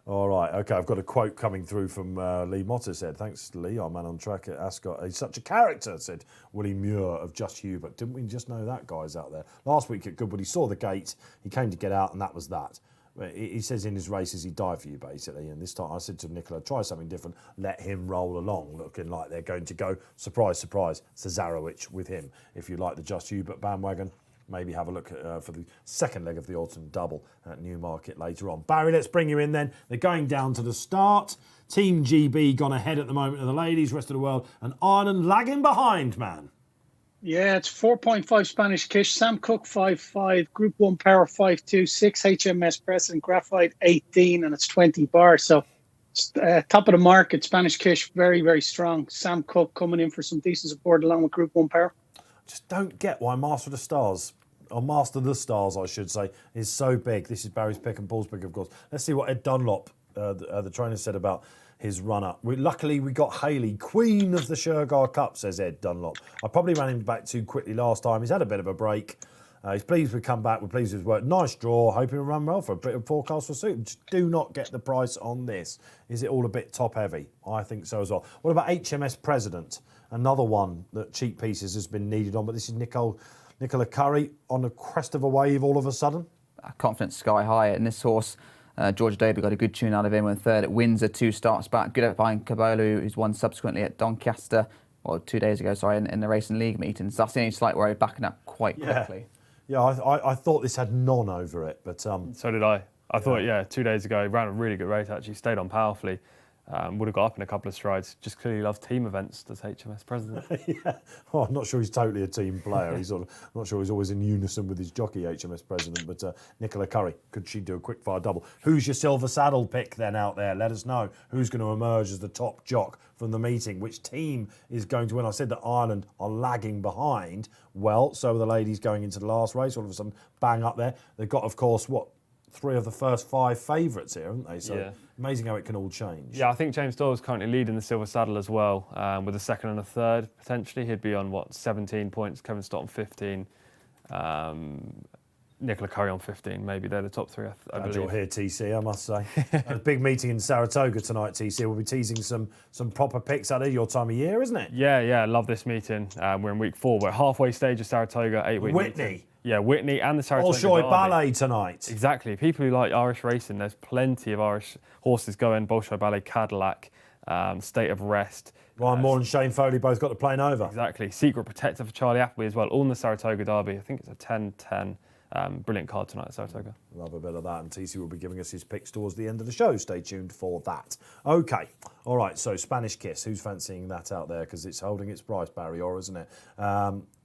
All right, okay, I've got a quote coming through from Lee Motter said, thanks Lee, our man on track at Ascot. He's such a character, said Willie Muir of Just Hubert. Didn't we just know that guy's out there? Last week at Goodwood, he saw the gate, he came to get out, and that was that. He says in his races he'd die for you, basically. And this time I said to Nicola, try something different, let him roll along, looking like they're going to go, surprise, surprise, Cesarewicz with him. If you like the Just Hubert bandwagon, maybe have a look at, for the second leg of the autumn double at Newmarket later on. Barry, let's bring you in then. They're going down to the start. Team GB gone ahead at the moment of the ladies, rest of the world, and Ireland lagging behind, man. Yeah, it's 4.5 Spanish Kish, Sam Cook 5.5, Group 1 Power 5.2, 6 HMS President, Graphite 18, and it's 20 bars. So top of the market, Spanish Kish, very, very strong. Sam Cook coming in for some decent support along with Group 1 Power. Just don't get why Master of the Stars, or Master of the Stars, I should say, is so big. This is Barry's pick and Paul's pick, of course. Let's see what Ed Dunlop, the trainer, said about his run-up. Luckily, we got Hayley, Queen of the Shergar Cup, says Ed Dunlop. I probably ran him back too quickly last time. He's had a bit of a break. He's pleased we've come back. We're pleased with his work. Nice draw. Hoping to run well for a bit of forecast for suit. Just do not get the price on this. Is it all a bit top-heavy? I think so as well. What about HMS President? Another one that cheap pieces has been needed on, but this is Nicola Curry on the crest of a wave all of a sudden. Confidence sky high, and this horse, George Doby, got a good tune out of him in third at Windsor, 2 starts back. Good at behind Cabolo, who's won subsequently at Doncaster, 2 days ago, in the Racing League meetings. That's the only slight worry, backing up quite quickly. Yeah, I thought this had none over it, but... So did I. I thought, 2 days ago, he ran a really good race, actually, stayed on powerfully. Would have got up in a couple of strides. Just clearly loves team events, does HMS President. Oh, I'm not sure he's totally a team player. I'm not sure he's always in unison with his jockey, HMS President. But Nicola Curry, could she do a quick fire double? Who's your silver saddle pick then out there? Let us know. Who's going to emerge as the top jock from the meeting? Which team is going to win? I said that Ireland are lagging behind. Well, so are the ladies going into the last race. All of a sudden, bang up there. They've got, of course, 3 of the first 5 favourites here, haven't they? So amazing how it can all change. Yeah, I think James Doyle's currently leading the silver saddle as well, with a second and a third potentially. He'd be on 17 points. Kevin Stott on 15. Nicola Curry on 15. Maybe they're the top 3. I believe. You're here, TC. I must say, a big meeting in Saratoga tonight, TC. We'll be teasing some proper picks out of your time of year, isn't it? Yeah. Love this meeting. We're in week 4. We're halfway stage of Saratoga. 8-week Whitney. Meeting. Yeah, Whitney and the Saratoga Bolshoi Derby. Ballet tonight. Exactly. People who like Irish racing, there's plenty of Irish horses going. Bolshoi Ballet, Cadillac, State of Rest. Ryan Moore and Shane Foley both got the plane over. Exactly. Secret Protector for Charlie Appleby as well. All in the Saratoga Derby. I think it's a 10-10. Brilliant card tonight at Saratoga. Love a bit of that, and TC will be giving us his picks towards the end of the show. Stay tuned for that. Okay, all right, so Spanish Kiss, who's fancying that out there? Because it's holding its price, Barry Orr, isn't it?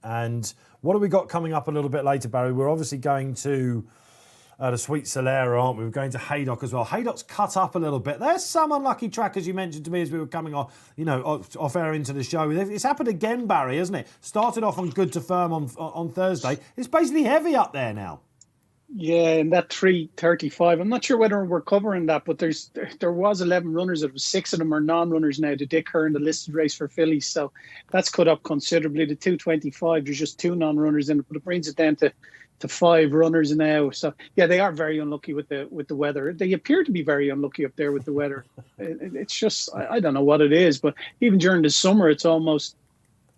And what have we got coming up a little bit later, Barry? We're obviously going to the Sweet Solera, aren't we? We're going to Haydock as well. Haydock's cut up a little bit. There's some unlucky trackers you mentioned to me as we were coming off air into the show. It's happened again, Barry, hasn't it? Started off on good to firm on Thursday. It's basically heavy up there now. Yeah, in that 335. I'm not sure whether we're covering that, but there was 11 runners. It was 6 of them are non-runners now. The Dick Hearn, the listed race for fillies. So that's cut up considerably. The 225, there's just 2 non-runners in it, but it brings it down to 5 runners now. So yeah, they are very unlucky with the weather. They appear to be very unlucky up there with the weather. It's just, I don't know what it is, but even during the summer, it's almost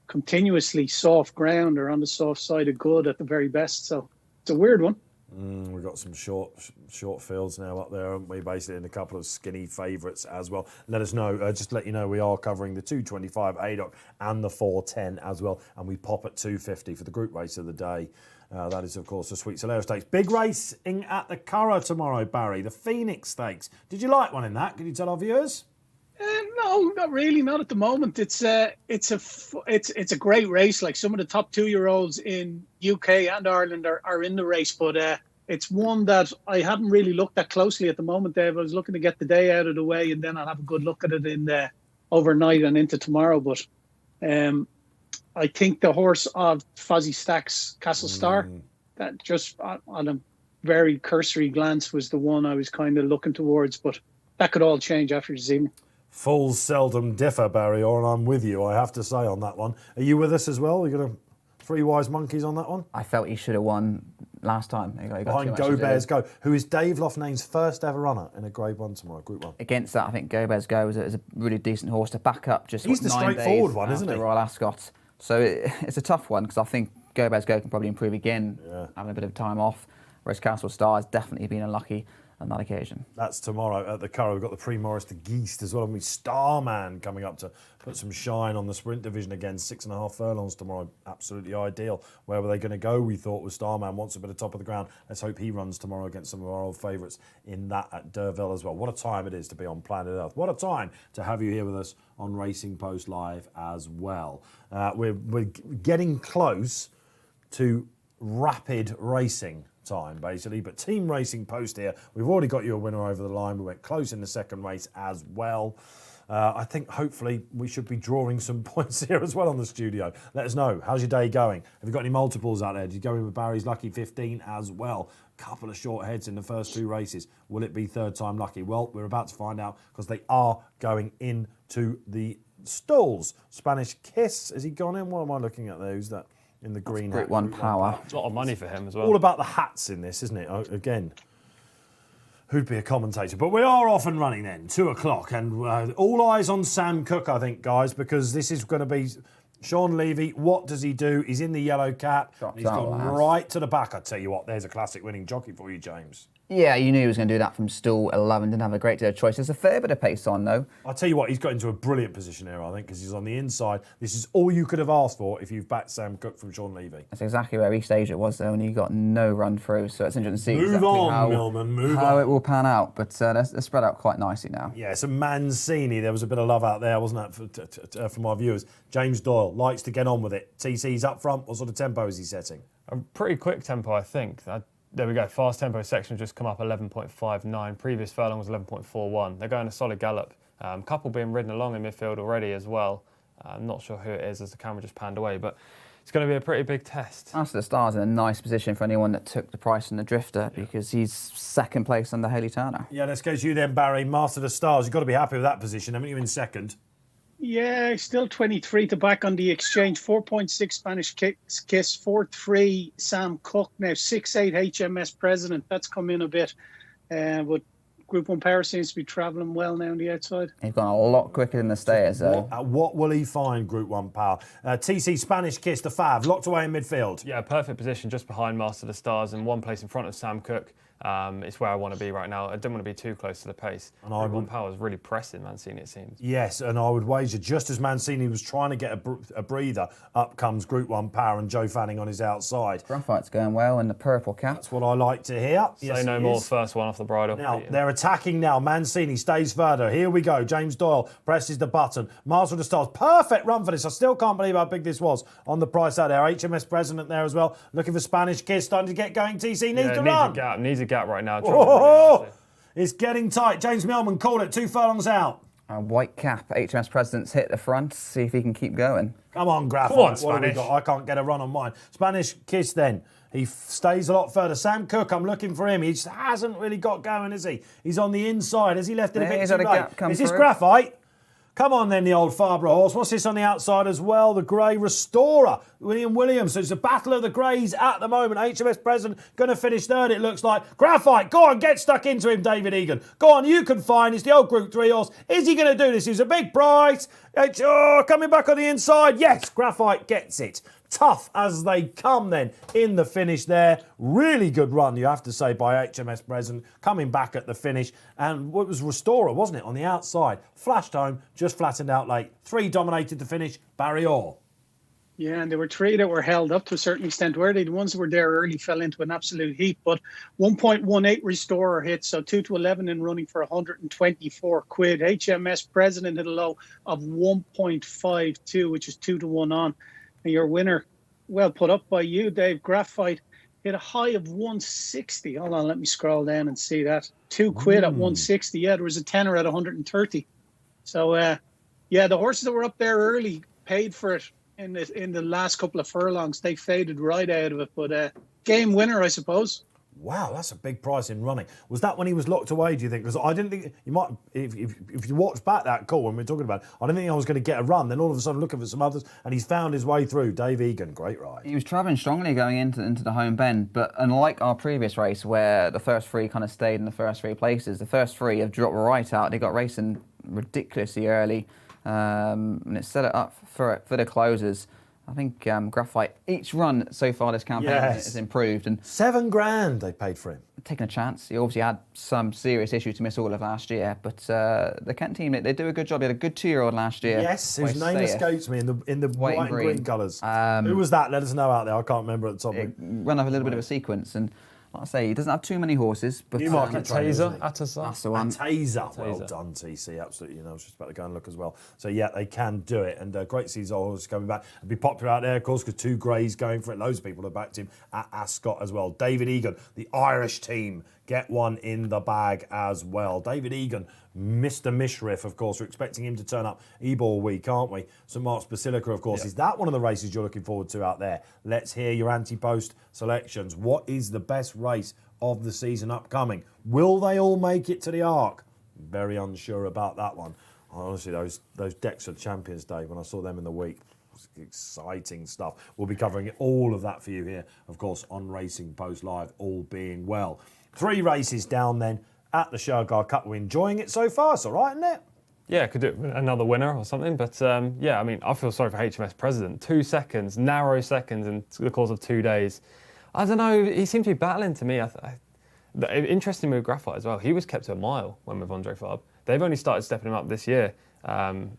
continuously soft ground or on the soft side of good at the very best. So it's a weird one. We've got some short fields now up there, haven't we? Basically, and a couple of skinny favourites as well. Let us know. Just to let you know, we are covering the 225 Haydock and the 410 as well. And we pop at 250 for the group race of the day. That is, of course, the Sweet Solera Stakes. Big racing at the Curragh tomorrow, Barry. The Phoenix Stakes. Did you like one in that? Can you tell our viewers? No, not really. Not at the moment. It's a great race. Like some of the top 2-year-olds in UK and Ireland are in the race, but it's one that I haven't really looked at closely at the moment, Dave. I was looking to get the day out of the way, and then I'll have a good look at it in overnight and into tomorrow. But I think the horse of Fozzie Stack's Castle Star, that just on a very cursory glance was the one I was kind of looking towards, but that could all change after this evening. Fools seldom differ, Barry Orr, and I'm with you, I have to say, on that one. Are you with us as well? Are you going to 3 wise monkeys on that one? I felt he should have won last time. He got Behind too Go much, Bears Go, who is Dave Loughnan's first ever runner in a Grade 1 tomorrow, Group 1. Against that, I think Go Bears Go is a really decent horse to back up. He's the 9 straightforward days one, isn't he? after Royal Ascot. So it's a tough one because I think Go Bears Go can probably improve again, having a bit of time off. Whereas Castle Star has definitely been unlucky on that occasion. That's tomorrow at the Curragh. We've got the Prix Maurice de Geest as well, and we Starman coming up to put some shine on the sprint division again. 6.5 furlongs tomorrow, absolutely ideal. Where were they going to go? We thought was Starman wants a bit of top of the ground. Let's hope he runs tomorrow against some of our old favourites in that at Derville as well. What a time it is to be on planet Earth. What a time to have you here with us on Racing Post Live as well. We're getting close to rapid racing time, basically, but Team Racing Post here, we've already got you a winner over the line. We went close in the second race as well. I think hopefully we should be drawing some points here as well on the studio. Let us know, how's your day going? Have you got any multiples out there? Did you go in with Barry's Lucky 15 as well? Couple of short heads in the first 2 races. Will it be third time lucky? Well, we're about to find out because they are going into the stalls. Spanish Kiss, has he gone in? What am I looking at there? Who's that? In the green Group 1 power. It's a lot of money for him as well. All about the hats in this, isn't it? Again, who'd be a commentator? But we are off and running then, 2 o'clock, and all eyes on Sam Cooke, I think, guys, because this is going to be Sean Levy. What does he do? He's in the yellow cap. He's gone right to the back. I tell you what, there's a classic winning jockey for you, James. Yeah, you knew he was going to do that from stall 11. Didn't have a great deal of choice. There's a fair bit of pace on, though. I'll tell you what, he's got into a brilliant position here, I think, because he's on the inside. This is all you could have asked for if you've backed Sam Cooke from Sean Levy. That's exactly where East Asia was, though, and he got no run through. So it's interesting to see Move on, Millman, how it will pan out. But they're spread out quite nicely now. Yeah, so Mancini, there was a bit of love out there, wasn't that, for my viewers? James Doyle likes to get on with it. TC's up front. What sort of tempo is he setting? A pretty quick tempo, I think. There we go. Fast tempo section just come up 11.59. Previous furlong was 11.41. They're going a solid gallop. Couple being ridden along in midfield already as well. I'm not sure who it is as the camera just panned away, but it's going to be a pretty big test. Master of the Stars in a nice position for anyone that took the price on the Drifter because he's second place under Haley Turner. Yeah, let's go to you then, Barry. Master of the Stars. You've got to be happy with that position, haven't you, in second? Yeah, still 23 to back on the exchange. 4.6 Spanish Kiss, 4.3 Sam Cooke. Now 6.8 HMS President. That's come in a bit. But Group 1 Power seems to be travelling well now on the outside. He's gone a lot quicker than the stayers, though. What will he find, Group 1 Power? TC Spanish Kiss, the Fav, locked away in midfield. Yeah, perfect position just behind Master of the Stars and one place in front of Sam Cooke. It's where I want to be right now. I don't want to be too close to the pace. And Group 1 Power is really pressing Mancini, it seems. Yes, and I would wager just as Mancini was trying to get a breather, up comes Group 1 Power and Joe Fanning on his outside. Graphite's going well in the purple cap. That's what I like to hear. Say no more, first one off the bridle. Now, they're attacking now. Mancini stays further. Here we go. James Doyle presses the button. Master of the Stars. Perfect run for this. I still can't believe how big this was on the price out there. HMS President there as well. Looking for Spanish Kiss. Starting to get going. TC needs to run. Needs a gap right now. It's getting tight. James Millman called it 2 furlongs out. White cap. HMS President's hit the front. See if he can keep going. Come on, Graphite. Come on, what have we Spanish. got? I can't get a run on mine. Spanish Kiss then. He stays a lot further. Sam Cooke, I'm looking for him. He just hasn't really got going, is he? He's on the inside. Has he left it a bit too late? Is this Graphite? Come on then, the old Farborough horse. What's this on the outside as well? The Grey Restorer, William Williams. So it's a battle of the Greys at the moment. HMS President going to finish third, it looks like. Graphite, go on, get stuck into him, David Egan. Go on, you can find. It's the old Group 3 horse. Is he going to do this? He's a big price. Coming back on the inside. Yes, Graphite gets it. Tough as they come then in the finish there. Really good run, you have to say, by HMS President. Coming back at the finish. And what was Restorer, wasn't it, on the outside? Flashed home, just flattened out late. 3 dominated the finish. Barry Orr. Yeah, and there were 3 that were held up to a certain extent. Were they? The ones that were there early fell into an absolute heap. But 1.18 Restorer hit, so 2 to 11 in running for 124 quid. HMS President hit a low of 1.52, which is 2 to 1 on. And your winner, well put up by you, Dave. Graphite hit a high of 160. Hold on, let me scroll down and see that. 2 quid at 160. Yeah, there was a tenner at 130. So, yeah, the horses that were up there early paid for it in the last couple of furlongs. They faded right out of it. But game winner, I suppose. Wow, that's a big price in running. Was that when he was locked away, do you think? Because I didn't think you might, if you watch back that call when we were talking about it, I didn't think I was going to get a run. Then all of a sudden looking for some others, and he's found his way through. Dave Egan, great ride. He was travelling strongly going into the home bend, but unlike our previous race where the first three kind of stayed in the first three places, the first three have dropped right out. They got racing ridiculously early, and it set it up for the closers. I think Graphite, each run so far this campaign has improved. And $7,000 they paid for him. Taking a chance. He obviously had some serious issues to miss all of last year, but the Kent team, they do a good job. He had a good 2-year-old last year. Yes, whose name escapes me in the white and green colours. Who was that? Let us know out there. I can't remember at the top. It ran off a little bit of a sequence, and like I say, he doesn't have too many horses. But Newmarket Taser, that's the one. Taser. Well done, TC. Absolutely. I was just about to go and look as well. So, yeah, they can do it. And great to see his horse coming back. It'll be popular out there, of course, because 2 Greys going for it. Loads of people have backed him at Ascot as well. David Egan, the Irish team, get one in the bag as well. David Egan, Mr. Mishriff, of course. We're expecting him to turn up Ebor week, aren't we? St Mark's Basilica, of course. Is that one of the races you're looking forward to out there? Let's hear your anti-post selections. What is the best race of the season upcoming? Will they all make it to the Arc? Very unsure about that one. Honestly, those decks of Champions Day, when I saw them in the week, exciting stuff. We'll be covering all of that for you here, of course, on Racing Post Live, all being well. 3 races down then at the Shergar Cup. We're enjoying it so far. It's all right, isn't it? Yeah, could do another winner or something. But yeah, I mean, I feel sorry for HMS President. 2 seconds, narrow seconds in the course of 2 days. I don't know, he seemed to be battling to me. Interesting with Graphite as well. He was kept to a mile when with Andre Farb. They've only started stepping him up this year.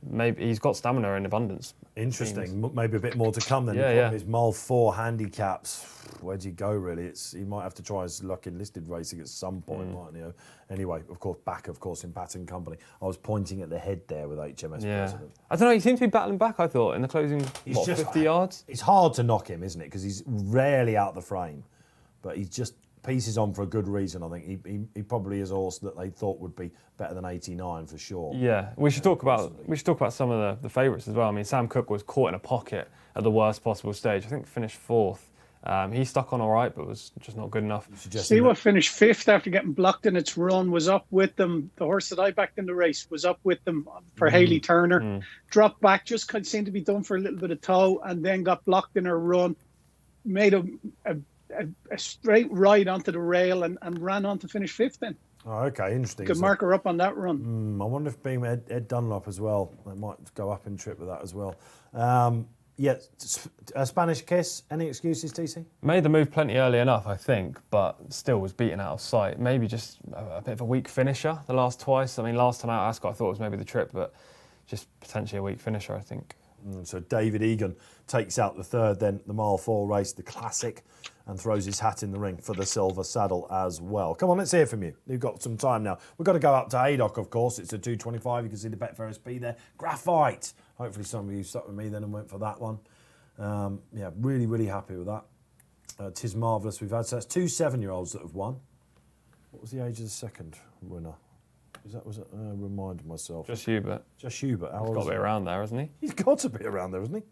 Maybe he's got stamina in abundance. Interesting. Maybe a bit more to come then. The problem is Mile 4 handicaps. Where'd you go, really? He might have to try his luck in listed racing at some point, mightn't he? Anyway, of course, in Baton Company. I was pointing at the head there with HMS President. I don't know, he seemed to be battling back, I thought, in the closing, 50 yards? It's hard to knock him, isn't it? Because he's rarely out the frame. But he's just pieces on for a good reason, I think. He probably is a horse that they thought would be better than 89 for sure. Yeah, we should talk about some of the favourites as well. I mean, Sam Cooke was caught in a pocket at the worst possible stage. I think finished 4th. He stuck on all right, but was just not good enough. See what finished 5th after getting blocked in its run, was up with them. The horse that I backed in the race was up with them for Hayley Turner. Dropped back, just seemed to be done for a little bit of toe, and then got blocked in her run. Made a straight ride onto the rail and ran on to finish 5th then. Oh, okay, interesting. Could mark her up on that run. I wonder if being Ed Dunlop as well, they might go up in trip with that as well. A Spanish Kiss, any excuses, TC? Made the move plenty early enough, I think, but still was beaten out of sight. Maybe just a bit of a weak finisher the last twice. I mean, last time out at Ascot I thought it was maybe the trip, but just potentially a weak finisher, I think. So David Egan takes out the 3rd, then the Mile 4 race, the Classic, and throws his hat in the ring for the silver saddle as well. Come on, let's hear from you. You've got some time now. We've got to go up to Haydock, of course. It's a 225. You can see the Betfair SP there. Graphite. Hopefully some of you stuck with me then and went for that one. Really, really happy with that. 'Tis Marvellous we've had. So that's 2 7-year-olds that have won. What was the age of the second winner? Remind myself. Just Hubert. Just Hubert. He's got to be around there, hasn't he? He's got to be around there, hasn't he?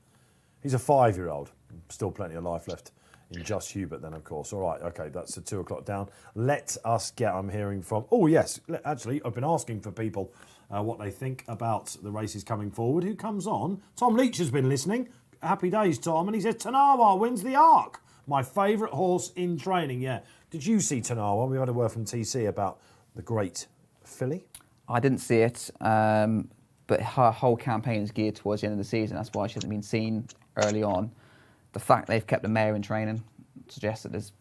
He's a 5-year-old. Still plenty of life left in Just Hubert then, of course. All right, okay, that's the 2 o'clock down. Let us I'm hearing from... Oh, yes, actually, I've been asking for people what they think about the races coming forward. Who comes on? Tom Leach has been listening. Happy days, Tom. And he says, Tanawa wins the Arc. My favourite horse in training, yeah. Did you see Tanawa? We had a word from TC about the great filly. I didn't see it, but her whole campaign is geared towards the end of the season. That's why she hasn't been seen early on. The fact they've kept the mare in training suggests that there's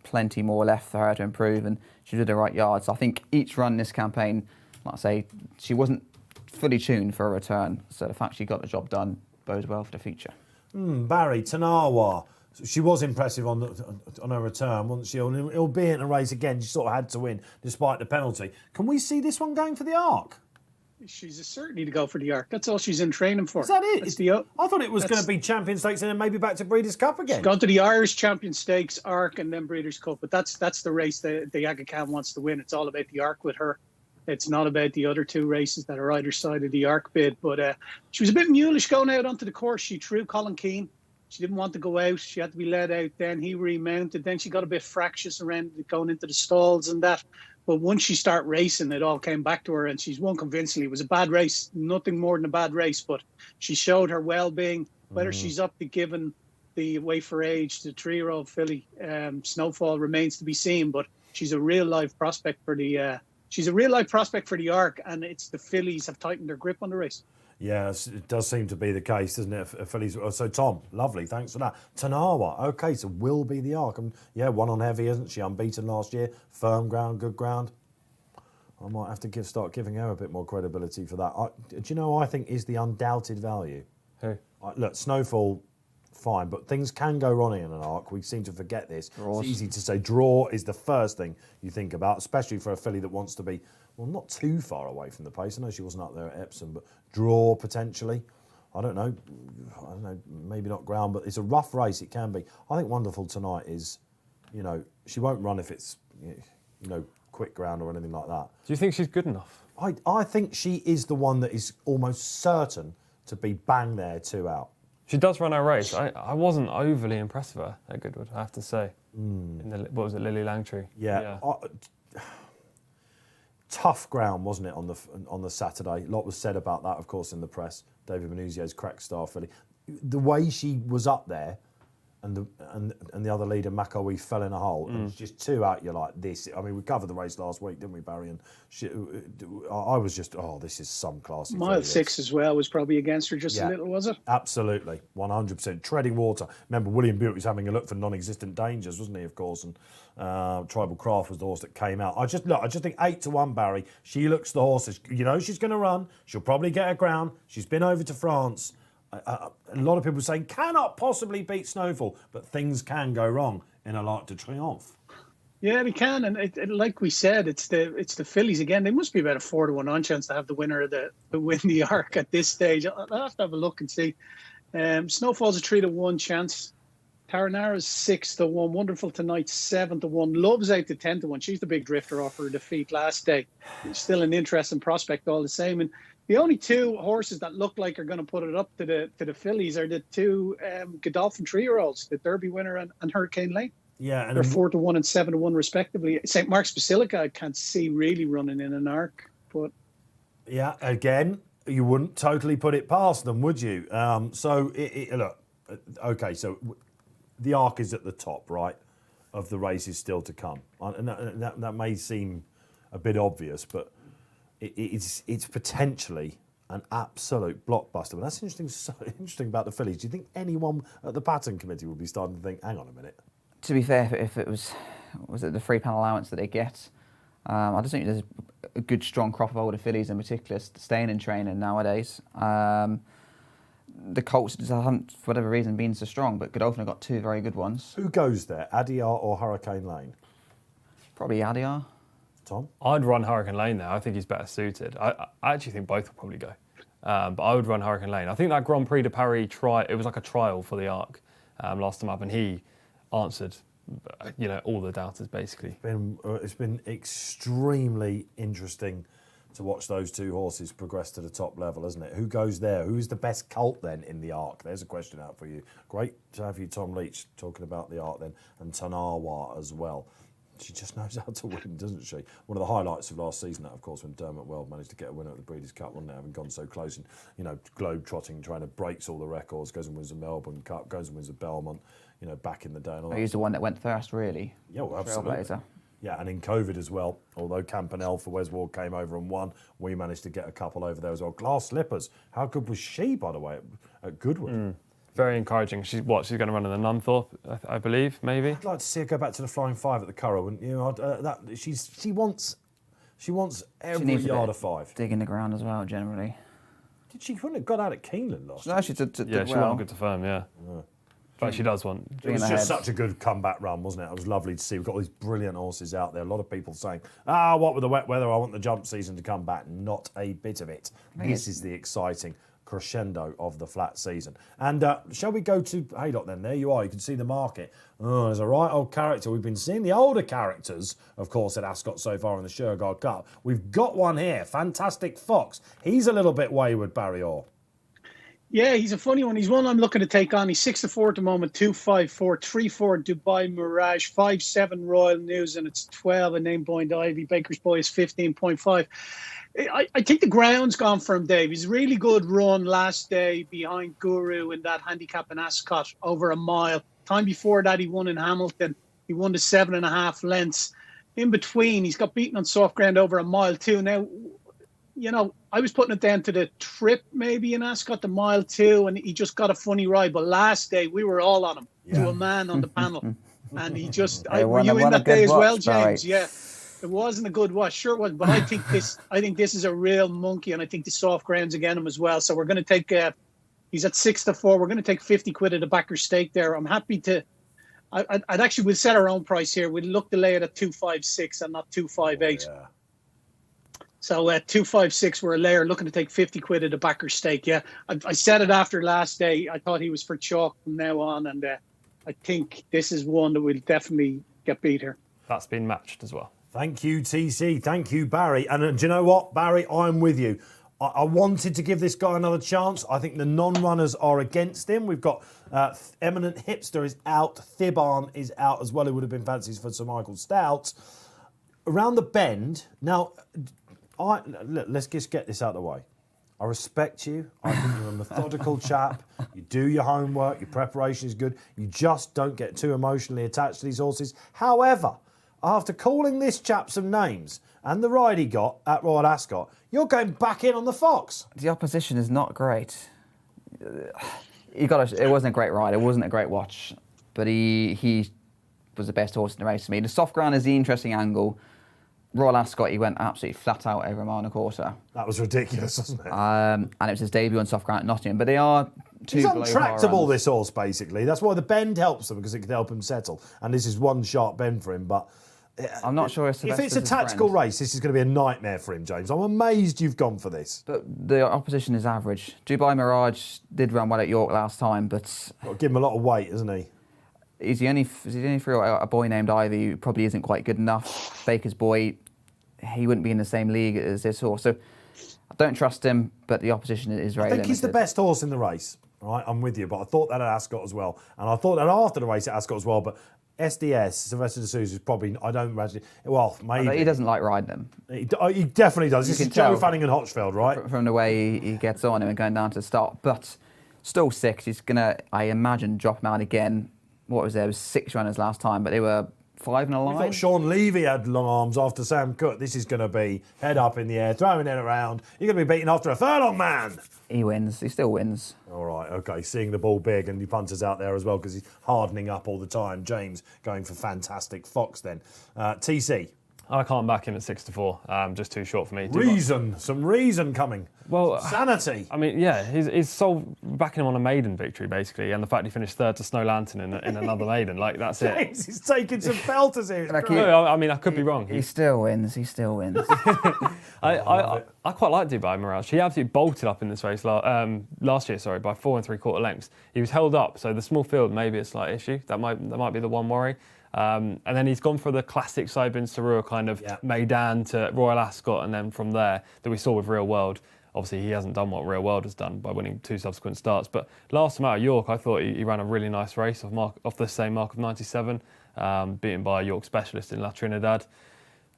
plenty more left for her to improve, and she did the right yards. So I think each run this campaign, like I say, she wasn't fully tuned for a return. So the fact she got the job done bodes well for the future. Barry, Tanawa. She was impressive on her return, wasn't she? Albeit in a race again, she sort of had to win despite the penalty. Can we see this one going for the Arc? She's a certainty to go for the Arc. That's all she's in training for. Is that it? I thought it was going to be Champion Stakes and then maybe back to Breeders' Cup again. She's gone to the Irish Champion Stakes, Arc, and then Breeders' Cup. But that's the race that the Aga Khan wants to win. It's all about the Arc with her. It's not about the other 2 races that are either side of the Arc bid. But she was a bit mulish going out onto the course. She threw Colin Keane. She didn't want to go out. She had to be led out. Then he remounted. Then she got a bit fractious around going into the stalls and that. But once she started racing, it all came back to her, and she's won convincingly. It was a bad race, nothing more than a bad race, but she showed her well-being. Whether she's up to giving the Way for Age, the 3-year-old filly, Snowfall, remains to be seen. But she's a real live prospect for the. She's a real life prospect for the Arc, and it's the fillies have tightened their grip on the race. Yes, it does seem to be the case, doesn't it? Fillies. So, Tom, lovely, thanks for that. Tanawa, okay, so will be the Arc. Yeah, one on heavy, isn't she? Unbeaten last year, firm ground, good ground. I might have to start giving her a bit more credibility for that. Do you know who I think is the undoubted value? Who? Look, Snowfall, fine, but things can go wrong in an Arc. We seem to forget this. Draws. It's easy to say draw is the first thing you think about, especially for a filly that wants to be, well, not too far away from the pace. I know she wasn't up there at Epsom, but draw potentially. I don't know, maybe not ground, but it's a rough race, it can be. I think Wonderful Tonight is, she won't run if it's, quick ground or anything like that. Do you think she's good enough? I think she is the one that is almost certain to be bang there, 2 out. She does run her race. I wasn't overly impressed with her at Goodwood, I have to say. In the, what was it, Lily Langtry? Yeah. Tough ground, wasn't it, on the Saturday? A lot was said about that, of course, in the press. David Manuzio's crack star filly. The way she was up there, and the other leader, McAwee, fell in a hole. And it's just 2 out, you're like, this. I mean, we covered the race last week, didn't we, Barry? And I was just, this is some classy. Mile 6 as well was probably against her just a little, was it? Absolutely, 100%. Treading water. Remember, William Buick was having a look for non-existent dangers, wasn't he, of course? And Tribal Craft was the horse that came out. I just think 8-1, Barry. She looks the horse. She's going to run. She'll probably get a crown. She's been over to France. A lot of people saying cannot possibly beat Snowfall, but things can go wrong in a L'Arc de Triomphe. Yeah, they can, and like we said, it's the fillies again. They must be about a 4-1 on chance to have the winner of to win the Arc at this stage. I'll have to have a look and see. Snowfall's a 3-1 chance. Taranara's 6-1. Wonderful Tonight 7-1. Love's out to 10-1. She's the big drifter off her defeat last day. Still an interesting prospect all the same. And the only 2 horses that look like are going to put it up to the fillies are the 2 Godolphin 3-year-olds, the Derby winner and Hurricane Lane. Yeah, and they're 4-1 and 7-1 respectively. St. Mark's Basilica, I can't see really running in an Arc, but yeah, again, you wouldn't totally put it past them, would you? Look, okay, so the Arc is at the top, right, of the races still to come, and that may seem a bit obvious, but it's potentially an absolute blockbuster. But that's interesting about the fillies. Do you think anyone at the pattern committee would be starting to think, hang on a minute? To be fair, if it was it the free pan allowance that they get, I just think there's a good strong crop of older fillies in particular staying in training nowadays. The Colts just haven't, for whatever reason, been so strong, but Godolphin have got 2 very good ones. Who goes there, Adyar or Hurricane Lane? Probably Adyar. Tom? I'd run Hurricane Lane there. I think he's better suited. I actually think both will probably go. But I would run Hurricane Lane. I think that Grand Prix de Paris it was like a trial for the Arc last time up, and he answered all the doubters basically. It's been extremely interesting to watch those 2 horses progress to the top level, isn't it? Who goes there? Who's the best colt then in the Arc? There's a question out for you. Great to have you, Tom Leach, talking about the Arc then, and Tanawa as well. She just knows how to win, doesn't she? One of the highlights of last season, that of course, when Dermot Weld managed to get a winner at the Breeders' Cup, wasn't it? Having gone so close and, globe-trotting, trying to breaks all the records, goes and wins the Melbourne Cup, goes and wins the Belmont, back in the day. And all that. He's the one that went first, really. Yeah, well, absolutely. Trailblazer. Yeah, and in COVID as well, although Campanelle for Wes Ward came over and won, we managed to get a couple over there as well. Glass Slippers, how good was she, by the way, at Goodwood? Very encouraging. She's going to run in the Nunthorpe, I believe, maybe. I'd like to see her go back to the Flying Five at the Curragh, wouldn't you? She wants every yard of 5. Dig in the ground as well, generally. Did she? Wouldn't have got out at Keeneland last time. No, she did Yeah, she well. won good to firm, yeah. But she does want. It was just such a good comeback run, wasn't it? It was lovely to see. We've got all these brilliant horses out there. A lot of people saying, what with the wet weather, I want the jump season to come back. Not a bit of it. This is the exciting crescendo of the flat season. And shall we go to Haydock then? There you are. You can see the market. There's a right old character. We've been seeing the older characters, of course, at Ascot so far in the Shergar Cup. We've got one here. Fantastic Fox. He's a little bit wayward, Barry Orr. Yeah, he's a funny one. He's one I'm looking to take on. He's 6-4 at the moment, 2-5-4, 3-4 Dubai Mirage, 5-7 Royal News, and it's 12 a Name Point Ivy. Baker's Boy is 15.5. I think the ground's gone for him, Dave. He's a really good run last day behind Guru in that handicap in Ascot over a mile. Time before that, he won in Hamilton. He won the 7.5 lengths. In between, he's got beaten on soft ground over a mile too. Now, you know, I was putting it down to the trip maybe in Ascot, the mile too, and he just got a funny ride. But last day, we were all on him to a man on the panel. And he just, were you in that day as well, James? Yeah. It wasn't a good watch, sure it wasn't. But I think this is a real monkey, and I think the soft ground's again him as well. So we're going to take, he's at 6-4. We're going to take 50 quid at a backer stake there. I'm happy to, I'd actually, we'll set our own price here. We'll look to lay it at 256 and not 258. Oh, yeah. So at 256, we're a layer looking to take 50 quid at a backer stake. Yeah, I said it after last day. I thought he was for chalk from now on, and I think this is one that will definitely get beat here. That's been matched as well. Thank you, TC. Thank you, Barry. And do you know what, Barry? I'm with you. I wanted to give this guy another chance. I think the non-runners are against him. We've got Eminent Hipster is out. Thibarn is out as well. It would have been fancies for Sir Michael Stout. Around the bend, now... let's just get this out of the way. I respect you. I think you're a methodical chap. You do your homework. Your preparation is good. You just don't get too emotionally attached to these horses. However, after calling this chap some names and the ride he got at Royal Ascot, you're going back in on the Fox. The opposition is not great. It wasn't a great ride. It wasn't a great watch. But he was the best horse in the race to me. The soft ground is the interesting angle. Royal Ascot, he went absolutely flat out over a mile and a quarter. That was ridiculous, wasn't it? And it was his debut on soft ground at Nottingham. But they are He's untractable, this horse, basically. That's why the bend helps him, because it can help him settle. And this is one sharp bend for him. But I'm not sure if it's a tactical race, this is going to be a nightmare for him, James. I'm amazed you've gone for this. But the opposition is average. Dubai Mirage did run well at York last time, but... Got to give him a lot of weight, isn't he? Is he only for a boy named Ivy who probably isn't quite good enough? Baker's Boy, he wouldn't be in the same league as this horse. So I don't trust him, but the opposition is very limited. I think he's the best horse in the race. Right, I'm with you, but I thought that at Ascot as well. And I thought that after the race at Ascot as well. But SDS, Sylvester de Sousa, is probably, I don't imagine, well, maybe. He doesn't like riding them. He definitely does. This is Joe Fanning and Hotchfeld, right? From the way he gets on him and going down to the start. But still 6, he's going to, I imagine, drop him out again. What was there? It was 6 runners last time, but they were 5 in a line. I thought Sean Levy had long arms after Sam Cooke. This is going to be head up in the air, throwing it around. You're going to be beaten after a furlong, man. He wins. He still wins. All right, OK. Seeing the ball big, and he punters out there as well because he's hardening up all the time. James going for fantastic Fox then. TC. I can't back him at 6-4. Just too short for me. Some reason coming. Well, sanity. I mean, yeah, he's sold backing him on a maiden victory basically, and the fact he finished third to Snow Lantern in another maiden, like that's it. James, he's taking some belters here. No, I mean I could be wrong. He still wins. He still wins. I quite like Dubai Mirage. He absolutely bolted up in this race last year. Sorry, by 4 3/4 lengths. He was held up, so the small field may be a slight issue. That might be the one worry. And then he's gone for the classic Saibin Sarur kind of Maidan to Royal Ascot, and then from there that we saw with Real World. Obviously, he hasn't done what Real World has done by winning 2 subsequent starts. But last time out at York, I thought he ran a really nice race off the same mark of 97, beaten by a York specialist in La Trinidad.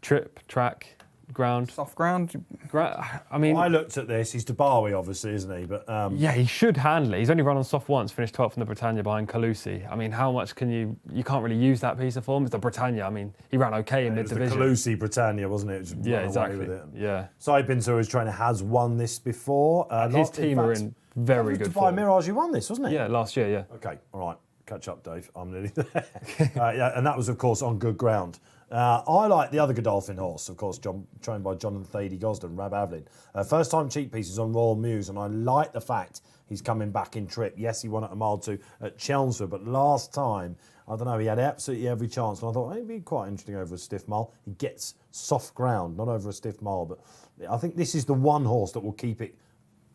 Trip, track, ground. Soft ground? I mean... I looked at this. He's Tabawi, obviously, isn't he? But yeah, he should handle it. He's only run on soft once, finished 12th in the Britannia behind Calusi. I mean, how much can you... You can't really use that piece of form. It's the Britannia. I mean, he ran OK in mid-division. It was the Calusi Britannia, wasn't it? Yeah, exactly. With it. Yeah. Saibin Sarur's trainer has won this before. His team are in very good form. Dubai Mirage, you won this, wasn't it? Yeah, last year, yeah. OK, all right. Catch up, Dave. I'm nearly there. Yeah, and that was, of course, on good ground. I like the other Godolphin horse, of course, trained by Jonathan Thady Gosden, Rab Avlin. First-time cheek pieces on Royal Muse, and I like the fact he's coming back in trip. Yes, he won at a mile 2 at Chelmsford, but last time, I don't know, he had absolutely every chance, and I thought it'd be quite interesting over a stiff mile. He gets soft ground, not over a stiff mile, but I think this is the one horse that will keep it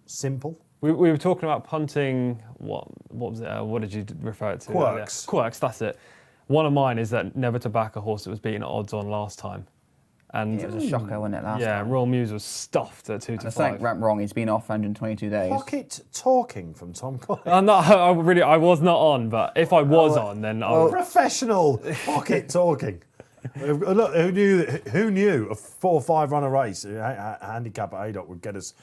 simple. We were talking about punting. What was it? What did you refer it to? Quirks. Quirks. That's it. One of mine is that never to back a horse that was beaten at odds on last time. And It was a shocker, wasn't it, last yeah, time? Royal Muse was stuffed at 2 to There's something 5. went wrong. He's been off 122 days. Pocket talking from Tom Collins. I was not on, but if I was on, then I would. Professional pocket talking. Look, who knew a 4 or 5 runner race, a handicap at Haydock would get us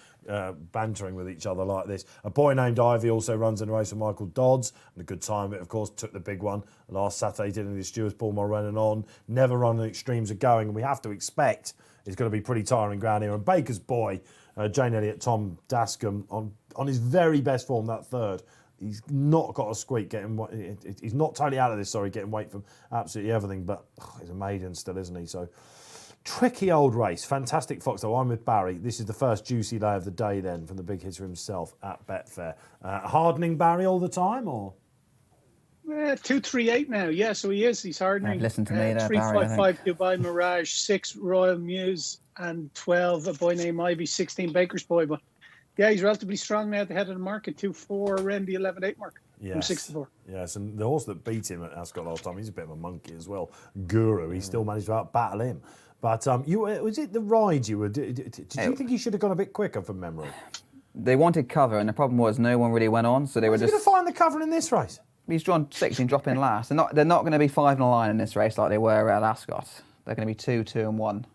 bantering with each other like this. A boy named Ivy also runs in a race with Michael Dodds, and a good time. It, of course, took the big one last Saturday, did in the Stewards, Paul Mulrennan on. Never run the extremes are going, and we have to expect it's going to be pretty tiring ground here. And Baker's boy, Jane Elliott, Tom Dascombe, on his very best form, that third. He's not got a squeak he's not totally out of this, getting weight from absolutely everything, but he's a maiden still, isn't he? So, tricky old race. Fantastic Fox, though. I'm with Barry. This is the first juicy day of the day then from the big hitter himself at Betfair. Hardening Barry all the time, or? 238 now, yeah, so he is. He's hardening. Listen to me there, 355 Dubai Mirage, 6 Royal Muse, and 12 a boy named Ivy, 16 Baker's boy. But yeah, he's relatively strong now at the head of the market, 2-4 around the 11-8 mark. From 6 to 4. Yes, and the horse that beat him at Ascot last time, he's a bit of a monkey as well. Guru, he still managed to out-battle him. But was it the ride you were... Did you think he should have gone a bit quicker from memory? They wanted cover, and the problem was no one really went on, so they were just... going to find the cover in this race? He's drawn 6 and dropping last. They're not going to be 5 in a line in this race like they were at Ascot. They're going to be 2, 2 and 1.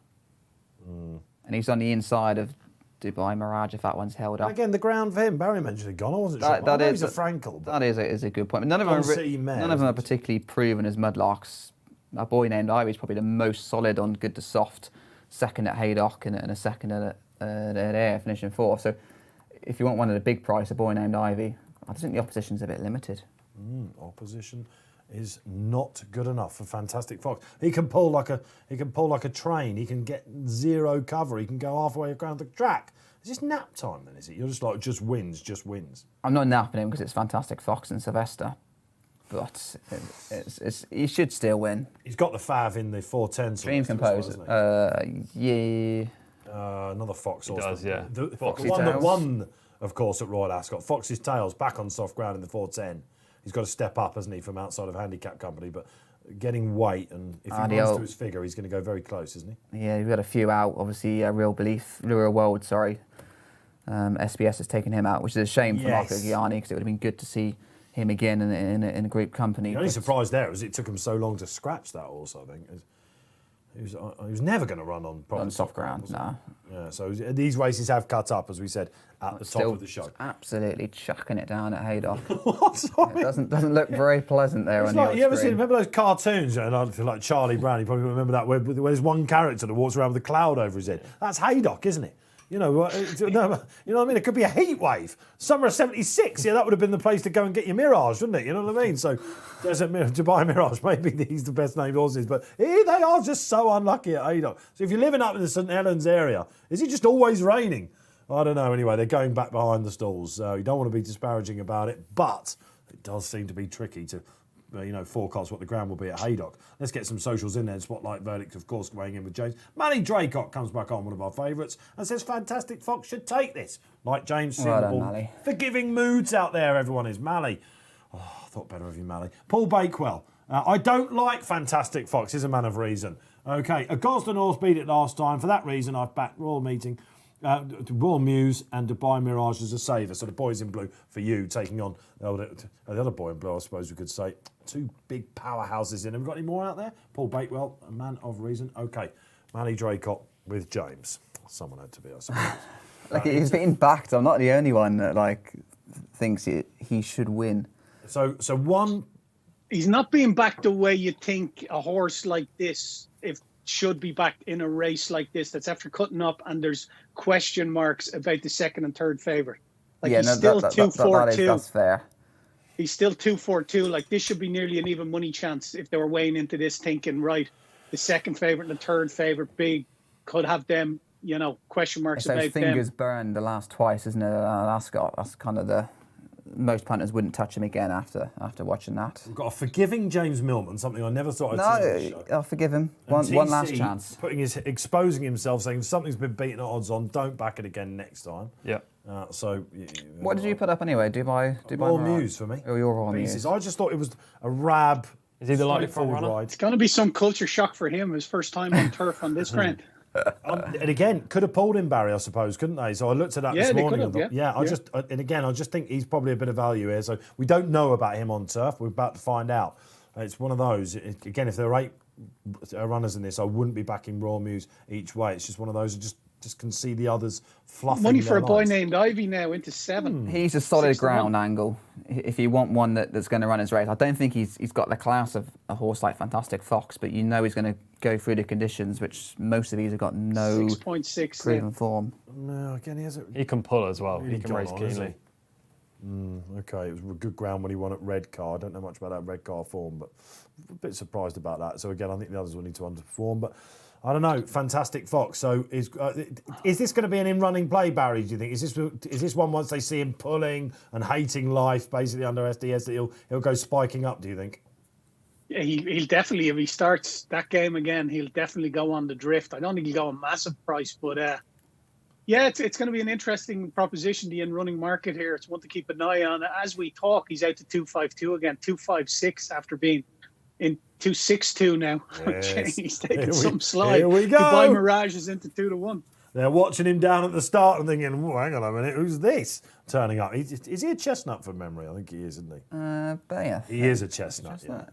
And he's on the inside of Dubai Mirage if that one's held up. And again, the ground for him, Barry mentioned it gone. I wasn't sure. That is he's a Frankel. That is a good point. None of them are particularly proven as mudlarks. A boy named Ivy is probably the most solid on good to soft. Second at Haydock and a second at Ayr, finishing 4th. So if you want one at a big price, a boy named Ivy, I think the opposition's a bit limited. Opposition is not good enough for Fantastic Fox. He can pull like a train. He can get 0 cover. He can go halfway around the track. Is this nap time then? Is it? You're just like just wins. I'm not napping him because it's Fantastic Fox and Sylvester, but he should still win. He's got the fav in the 410. Dream Composer. Yeah. Another Fox He horse. does, yeah. The Foxy one that Tails. won, of course, at Royal Ascot. Fox's Tails back on soft ground in the 410. He's got to step up, hasn't he, from outside of handicap company, but getting weight, and if he runs to his figure, he's going to go very close, isn't he? Yeah, we've got a few out. Obviously, Real Belief, Lure World, SBS has taken him out, which is a shame for Marco Gianni because it would have been good to see him again in a group company. The only surprise there was it took him so long to scratch that horse, I think. He was never going to run on proper soft ground, no. Yeah, so these races have cut up, as we said, at the top of the show. Absolutely chucking it down at Haydock. What? Sorry. It doesn't look very pleasant there It's on like, the you ever screen. remember those cartoons, like Charlie Brown, you probably remember that, where there's one character that walks around with a cloud over his head. That's Haydock, isn't it? You know what I mean? It could be a heat wave. Summer of 76, yeah, that would have been the place to go and get your Mirage, wouldn't it? You know what I mean? So there's a Dubai Mirage. Maybe he's the best named horses, but they are just so unlucky at Haydock. So if you're living up in the St Helens area, is it just always raining? I don't know. Anyway, they're going back behind the stalls. So you don't want to be disparaging about it, but it does seem to be tricky to forecast what the ground will be at Haydock. Let's get some socials in there. Spotlight Verdict, of course, weighing in with James. Manny Draycott comes back on, one of our favourites, and says Fantastic Fox should take this. Like James, Mally. Forgiving moods out there, everyone is. Mally. Oh, I thought better of you, Mally. Paul Bakewell. I don't like Fantastic Fox. He's a man of reason. Okay, a Gosden horse beat it last time. For that reason, I've backed Royal Royal Muse and Dubai Mirage as a saver. So the boys in blue for you, taking on the other boy in blue, I suppose we could say. 2 big powerhouses in. Have we got any more out there? Paul Bakewell, a man of reason. Okay, Manny Draycott with James. Someone had to be, I suppose. He's being backed. I'm not the only one that thinks he should win. So one. He's not being backed the way you think a horse like this should be backed in a race like this. That's after cutting up and there's question marks about the second and third favourite. He's still 2-4-2. That's fair. He's still 2-4-2. This should be nearly an even money chance if they were weighing into this, thinking, right, the second favourite and the third favourite big could have them, question marks It's about those them. fingers burned the last twice, isn't it? Ascot. That's kind of most punters wouldn't touch him again after watching that. We've got a forgiving James Millman, something I never thought I'd see on the show. I'll forgive him. And One last chance. Exposing himself, saying something's been beaten at odds on, don't back it again next time. Yeah. What did you put up anyway? Dubai Royal Mirage? Muse for me. Oh, your Royal Muse. I just thought it was a rab. Is he the likely front straightforward runner? ride. It's going to be some culture shock for him, his first time on turf on this ground. And again, could have pulled him, Barry, I suppose, couldn't they? So I looked at that this they morning. could have, I just think he's probably a bit of value here. So we don't know about him on turf. We're about to find out. It's one of those. Again, if there are 8 runners in this, I wouldn't be backing Royal Muse each way. It's just one of those. Just can see the others fluffing. Money for their a boy lines. named Ivy now into 7. He's a solid 6 to 1. ground angle. If you want one that's going to run his race, I don't think he's got the class of a horse like Fantastic Fox, but you know he's going to go through the conditions, which most of these have got no 6.6 proven form. No, again, He can pull as well. Really He can gone race on, isn't keenly. Okay, it was good ground when he won at Redcar. I don't know much about that Redcar form, but a bit surprised about that. So again, I think the others will need to underperform, but I don't know. Fantastic Fox. So is this going to be an in-running play, Barry? Do you think is this one once they see him pulling and hating life basically under SDS that he'll go spiking up? Do you think? Yeah, he'll definitely, if he starts that game again, he'll definitely go on the drift. I don't think he'll go a massive price, but yeah, it's going to be an interesting proposition, the in-running market here. It's one to keep an eye on. As we talk, he's out to 252 again, 256 after being in 262 now. Yes. He's taking some slide. Here we go. Dubai Mirage is into 2 to 1. They're watching him down at the start and thinking, oh, hang on a minute, who's this turning up? Is he a chestnut from memory? I think he is, isn't he? But yeah. He is a chestnut, yeah.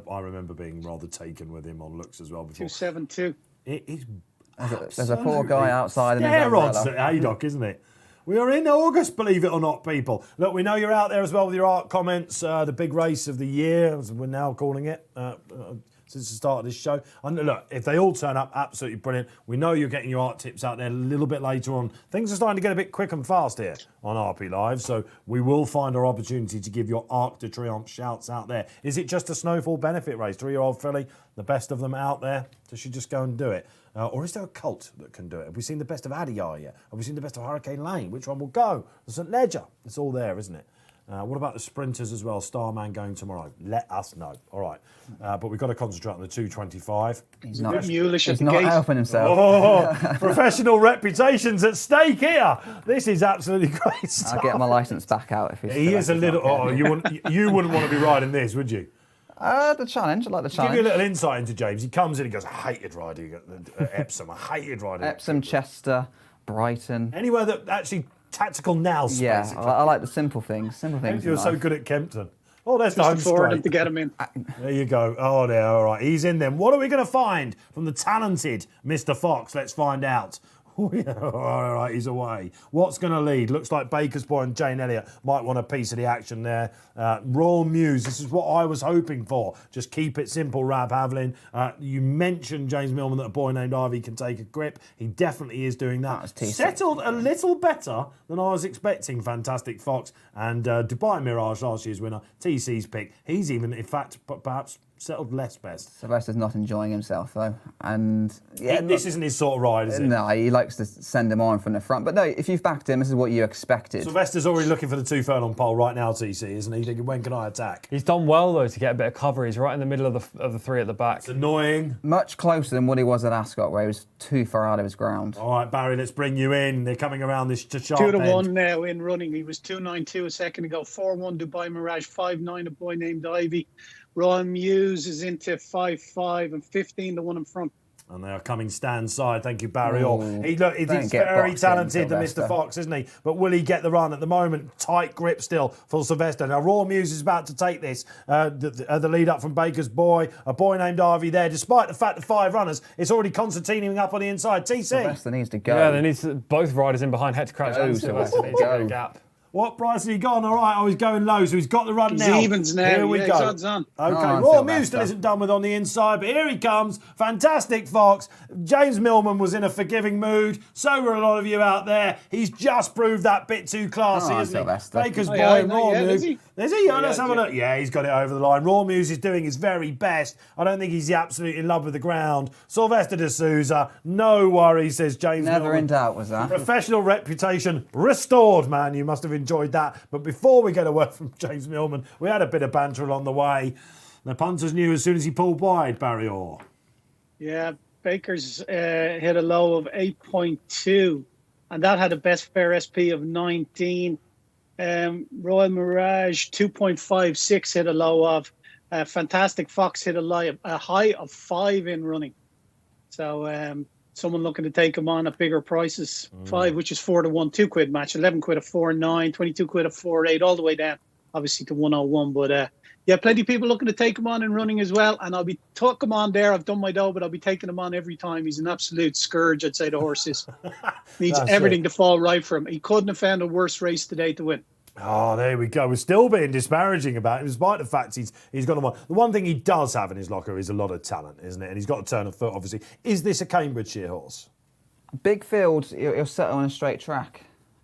I remember being rather taken with him on looks as well before. 272. He's There's a poor guy outside in his Scare odds umbrella. at Haydock, isn't it? We are in August, believe it or not, people. Look, we know you're out there as well with your art comments. The big race of the year, as we're now calling it, since the start of this show. And look, if they all turn up, absolutely brilliant. We know you're getting your art tips out there a little bit later on. Things are starting to get a bit quick and fast here on RP Live, so we will find our opportunity to give your Arc de Triomphe shouts out there. Is it just a snowfall benefit race? 3-year-old filly, the best of them out there? Does she just go and do it? Or is there a cult that can do it? Have we seen the best of Adiyar yet? Have we seen the best of Hurricane Lane? Which one will go? The St Ledger. It's all there, isn't it? What about the sprinters as well? Starman going tomorrow. Let us know. All right. But we've got to concentrate on the 225. He's not Mulish not helping himself. Oh, professional reputations at stake here. This is absolutely great stuff. I'll get my licence back out if he's He is a little... Oh, you wouldn't want to be riding this, would you? The challenge. I like the Give challenge. you a little insight into James. He comes in and goes, I hated riding at Epsom. I hated riding at Epsom, Chester, Brighton. Anywhere that actually tactical nous, Yeah, basically. I like the simple things. Simple things. You're in so life. good at Kempton. Oh, there's the home Just forward him straight. to get him in. There you go. Oh, there. All right. He's in then. What are we going to find from the talented Mr. Fox? Let's find out. Oh, yeah. All right, he's away. What's going to lead? Looks like Baker's Boy and Jane Elliott might want a piece of the action there. Royal Muse, this is what I was hoping for. Just keep it simple, Rab Havlin. You mentioned, James Millman, that a boy named Ivy can take a grip. He definitely is doing that. was T6. Settled a little better than I was expecting, Fantastic Fox. And Dubai Mirage, last year's winner, TC's pick. He's even, in fact, perhaps settled less best. Sylvester's not enjoying himself though, and yeah, This isn't his sort of ride, is it? no, he likes to send him on from the front. But no, if you've backed him, this is what you expected. Sylvester's already looking for the 2 furlong pole right now, TC, isn't he? Thinking, when can I attack? He's done well though to get a bit of cover. He's right in the middle of the 3 at the back. It's annoying. Much closer than what he was at Ascot, where he was too far out of his ground. All right, Barry, let's bring you in. They're coming around this sharp 2 to end. 1 now in running. He was 292 a second ago. 4-1 Dubai Mirage. 5-9 a boy named Ivy. Royal Muse is into 5-5 and 15 to 1 in front. And they are coming stand side. Thank you, Barry. Ooh, He's don't get very boxed in, talented, the Mr. Sylvester. Fox, isn't he? But will he get the run at the moment? Tight grip still for Sylvester. Now, Royal Muse is about to take this. The lead up from Baker's Boy. A boy named Ivy there. Despite the fact that 5 runners, it's already concertining up on the inside. TC. Sylvester needs to go. Yeah, they need to, both riders in behind Hector Crouch Go, and Sylvester Sylvester, need to get go. a gap. What price has he gone? All right, he's going low, so he's got the run He's now. evens now. Here we Yeah, go. he's odds on. Okay, Come on, Royal Sylvester. Muse still isn't done with on the inside, but here he comes. Fantastic Fox. James Millman was in a forgiving mood. So were a lot of you out there. He's just proved that bit too classy, Come on, isn't Sylvester. he? Baker's Oh, Boy, yeah, no, Royal yeah, Muse. is he? Is he? Yeah, let's Yeah, have a yeah. look. Yeah, he's got it over the line. Royal Muse is doing his very best. I don't think he's absolutely in love with the ground. Sylvester de Souza, no worries, says James Never Millman. in doubt was that. Professional reputation restored, man. You must have enjoyed that. But before we get a word from James Millman, we had a bit of banter along the way. The punters knew as soon as he pulled wide, Barry Orr. Yeah, Baker's hit a low of 8.2, and that had a Betfair SP of 19. Royal Mirage 2.56 hit a low of. Fantastic Fox hit a high of 5 in running. So someone looking to take him on at bigger prices. 5, which is 4 to 1, £2 match. 11 quid at 4.9, 22 quid at 4.8, all the way down, obviously, to 101. But yeah, plenty of people looking to take him on and running as well. And I'll be took him on there. I've done my dough, but I'll be taking him on every time. He's an absolute scourge, I'd say, the horse is. Needs everything to fall right for him. He couldn't have found a worse race today to win. Oh, there we go. We're still being disparaging about him, despite the fact he's got the one thing he does have in his locker is a lot of talent, isn't it? And he's got a turn of foot, obviously. Is this a Cambridgeshire horse? Big field, he'll settle on a straight track.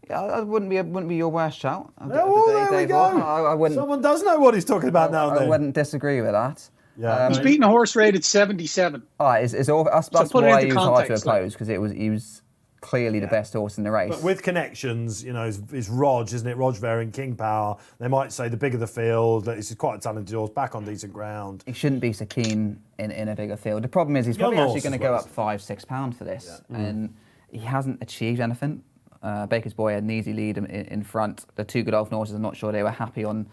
Yeah, it wouldn't be your worst shout. There we go. I wouldn't. Someone does know what he's talking about now and then. I wouldn't disagree with that. Yeah, he's beaten a horse rated 77. It's all. That's why he was hard to oppose, because he was clearly the best horse in the race. But with connections, is Rog, isn't it? Rog Ver and King Power. They might say the bigger the field, this is quite a talented horse, back on decent ground. He shouldn't be so keen in a bigger field. The problem is he's probably actually going to go up £5-6 for this, and he hasn't achieved anything. Baker's Boy had an easy lead in front. The 2 Godolphin horses, I'm not sure they were happy on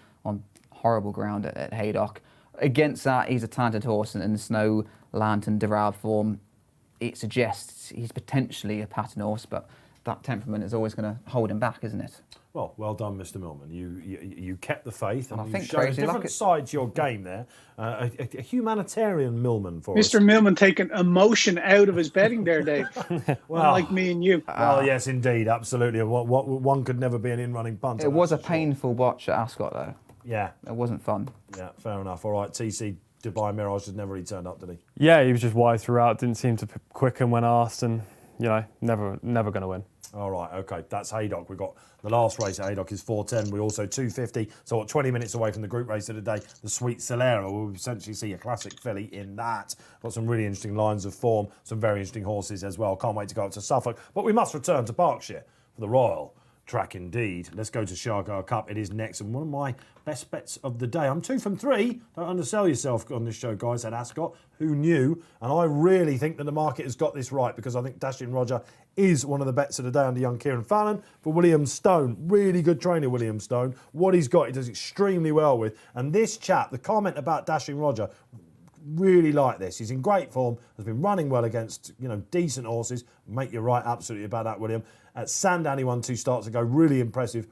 horrible ground at Haydock. Against that, he's a talented horse, and in the Snow Lantern Derab form, it suggests he's potentially a pattern horse, but that temperament is always going to hold him back, isn't it? Well done, Mr. Millman. You kept the faith, and I you think showed a different side to your game there. A humanitarian Millman for us. Mr. Millman taking emotion out of his betting there, Dave. Well, like me and you. Well, yes, indeed, absolutely. What one could never be an in-running punter. It was a painful watch at Ascot, though. Yeah. It wasn't fun. Yeah, fair enough. All right, TC Dubai Mirage has never really turned up, did he? Yeah, he was just wide throughout. Didn't seem to quicken when asked, and never going to win. All right, okay, that's Haydock. We've got the last race at Haydock is 4:10. We're also 2:50, so 20 minutes away from the group race of the day, the Sweet Solera. We'll essentially see a classic filly in that. Got some really interesting lines of form, some very interesting horses as well. Can't wait to go up to Suffolk. But we must return to Berkshire for the Royal track indeed. Let's go to Shergar Cup. It is next, and one of my best bets of the day. I'm 2 from 3. Don't undersell yourself on this show, guys, at Ascot. Who knew? And I really think that the market has got this right, because I think Dashing Roger is one of the bets of the day under young Kieran Fallon. For William Stone, really good trainer, William Stone. What he's got, he does extremely well with. And this chap, the comment about Dashing Roger, really like this. He's in great form, has been running well against, decent horses. Make you right, absolutely, about that, William. At Sandown, he won 2 starts ago, really impressive.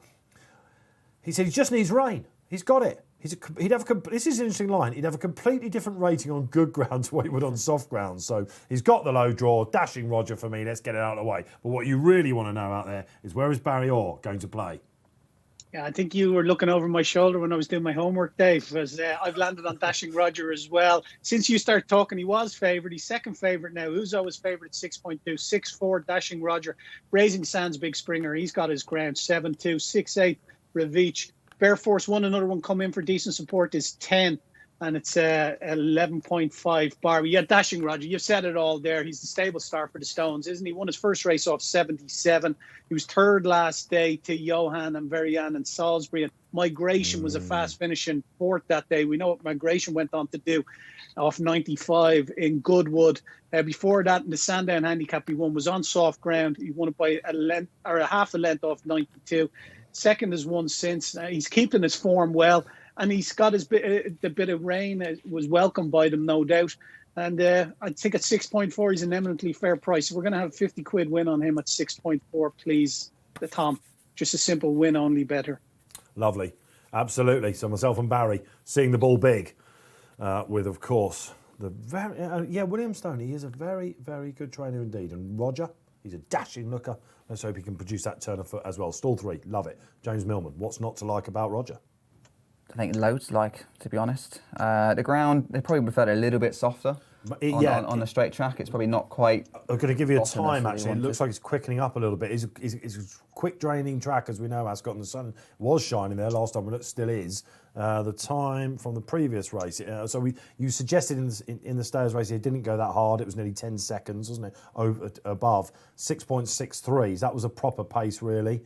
He said he just needs rain. He's got it. This is an interesting line. He'd have a completely different rating on good ground to what he would on soft ground. So he's got the low draw. Dashing Roger for me. Let's get it out of the way. But what you really want to know out there is, where is Barry Orr going to play? Yeah, I think you were looking over my shoulder when I was doing my homework, Dave, because I've landed on Dashing Roger as well. Since you started talking, he was favoured. He's second favourite now. Uzo was favoured at 6.2. 6.4, Dashing Roger. Raising Sands, Big Springer. He's got his ground. 7.2. 6.8, Ravich. Bear Force 1, another one come in for decent support, is 10. And it's 11.5 Barbie. Yeah, Dashing Roger, you've said it all there. He's the stable star for the Stones, isn't he? Won his first race off 77. He was third last day to Johan and Verian and Salisbury. And Migration was a fast finishing fourth that day. We know what Migration went on to do off 95 in Goodwood. Before that, in the Sandown handicap, he won, was on soft ground. He won it by a length, or a half a length off 92. Second has won since. He's keeping his form well. And he's got the bit of rain was welcomed by them, no doubt. And I think at 6.4, he's an eminently fair price. We're going to have a 50 quid win on him at 6.4, please, Tom. Just a simple win only better. Lovely. Absolutely. So myself and Barry seeing the ball big with, of course, the William Stone. He is a very, very good trainer indeed. And Roger, he's a dashing looker. Let's hope he can produce that turn of foot as well. Stall 3, love it. James Millman, what's not to like about Roger? I think loads, to be honest. The ground, they probably prefer it a little bit softer on the straight track. It's probably not quite. I'm going to give you a time, actually. It looks like it's quickening up a little bit. It's a quick draining track, as we know. Ascot, and the sun was shining there last time, and it still is. The time from the previous race. You suggested in the Stayers race it didn't go that hard. It was nearly 10 seconds, wasn't it? Above 6.63. That was a proper pace, really.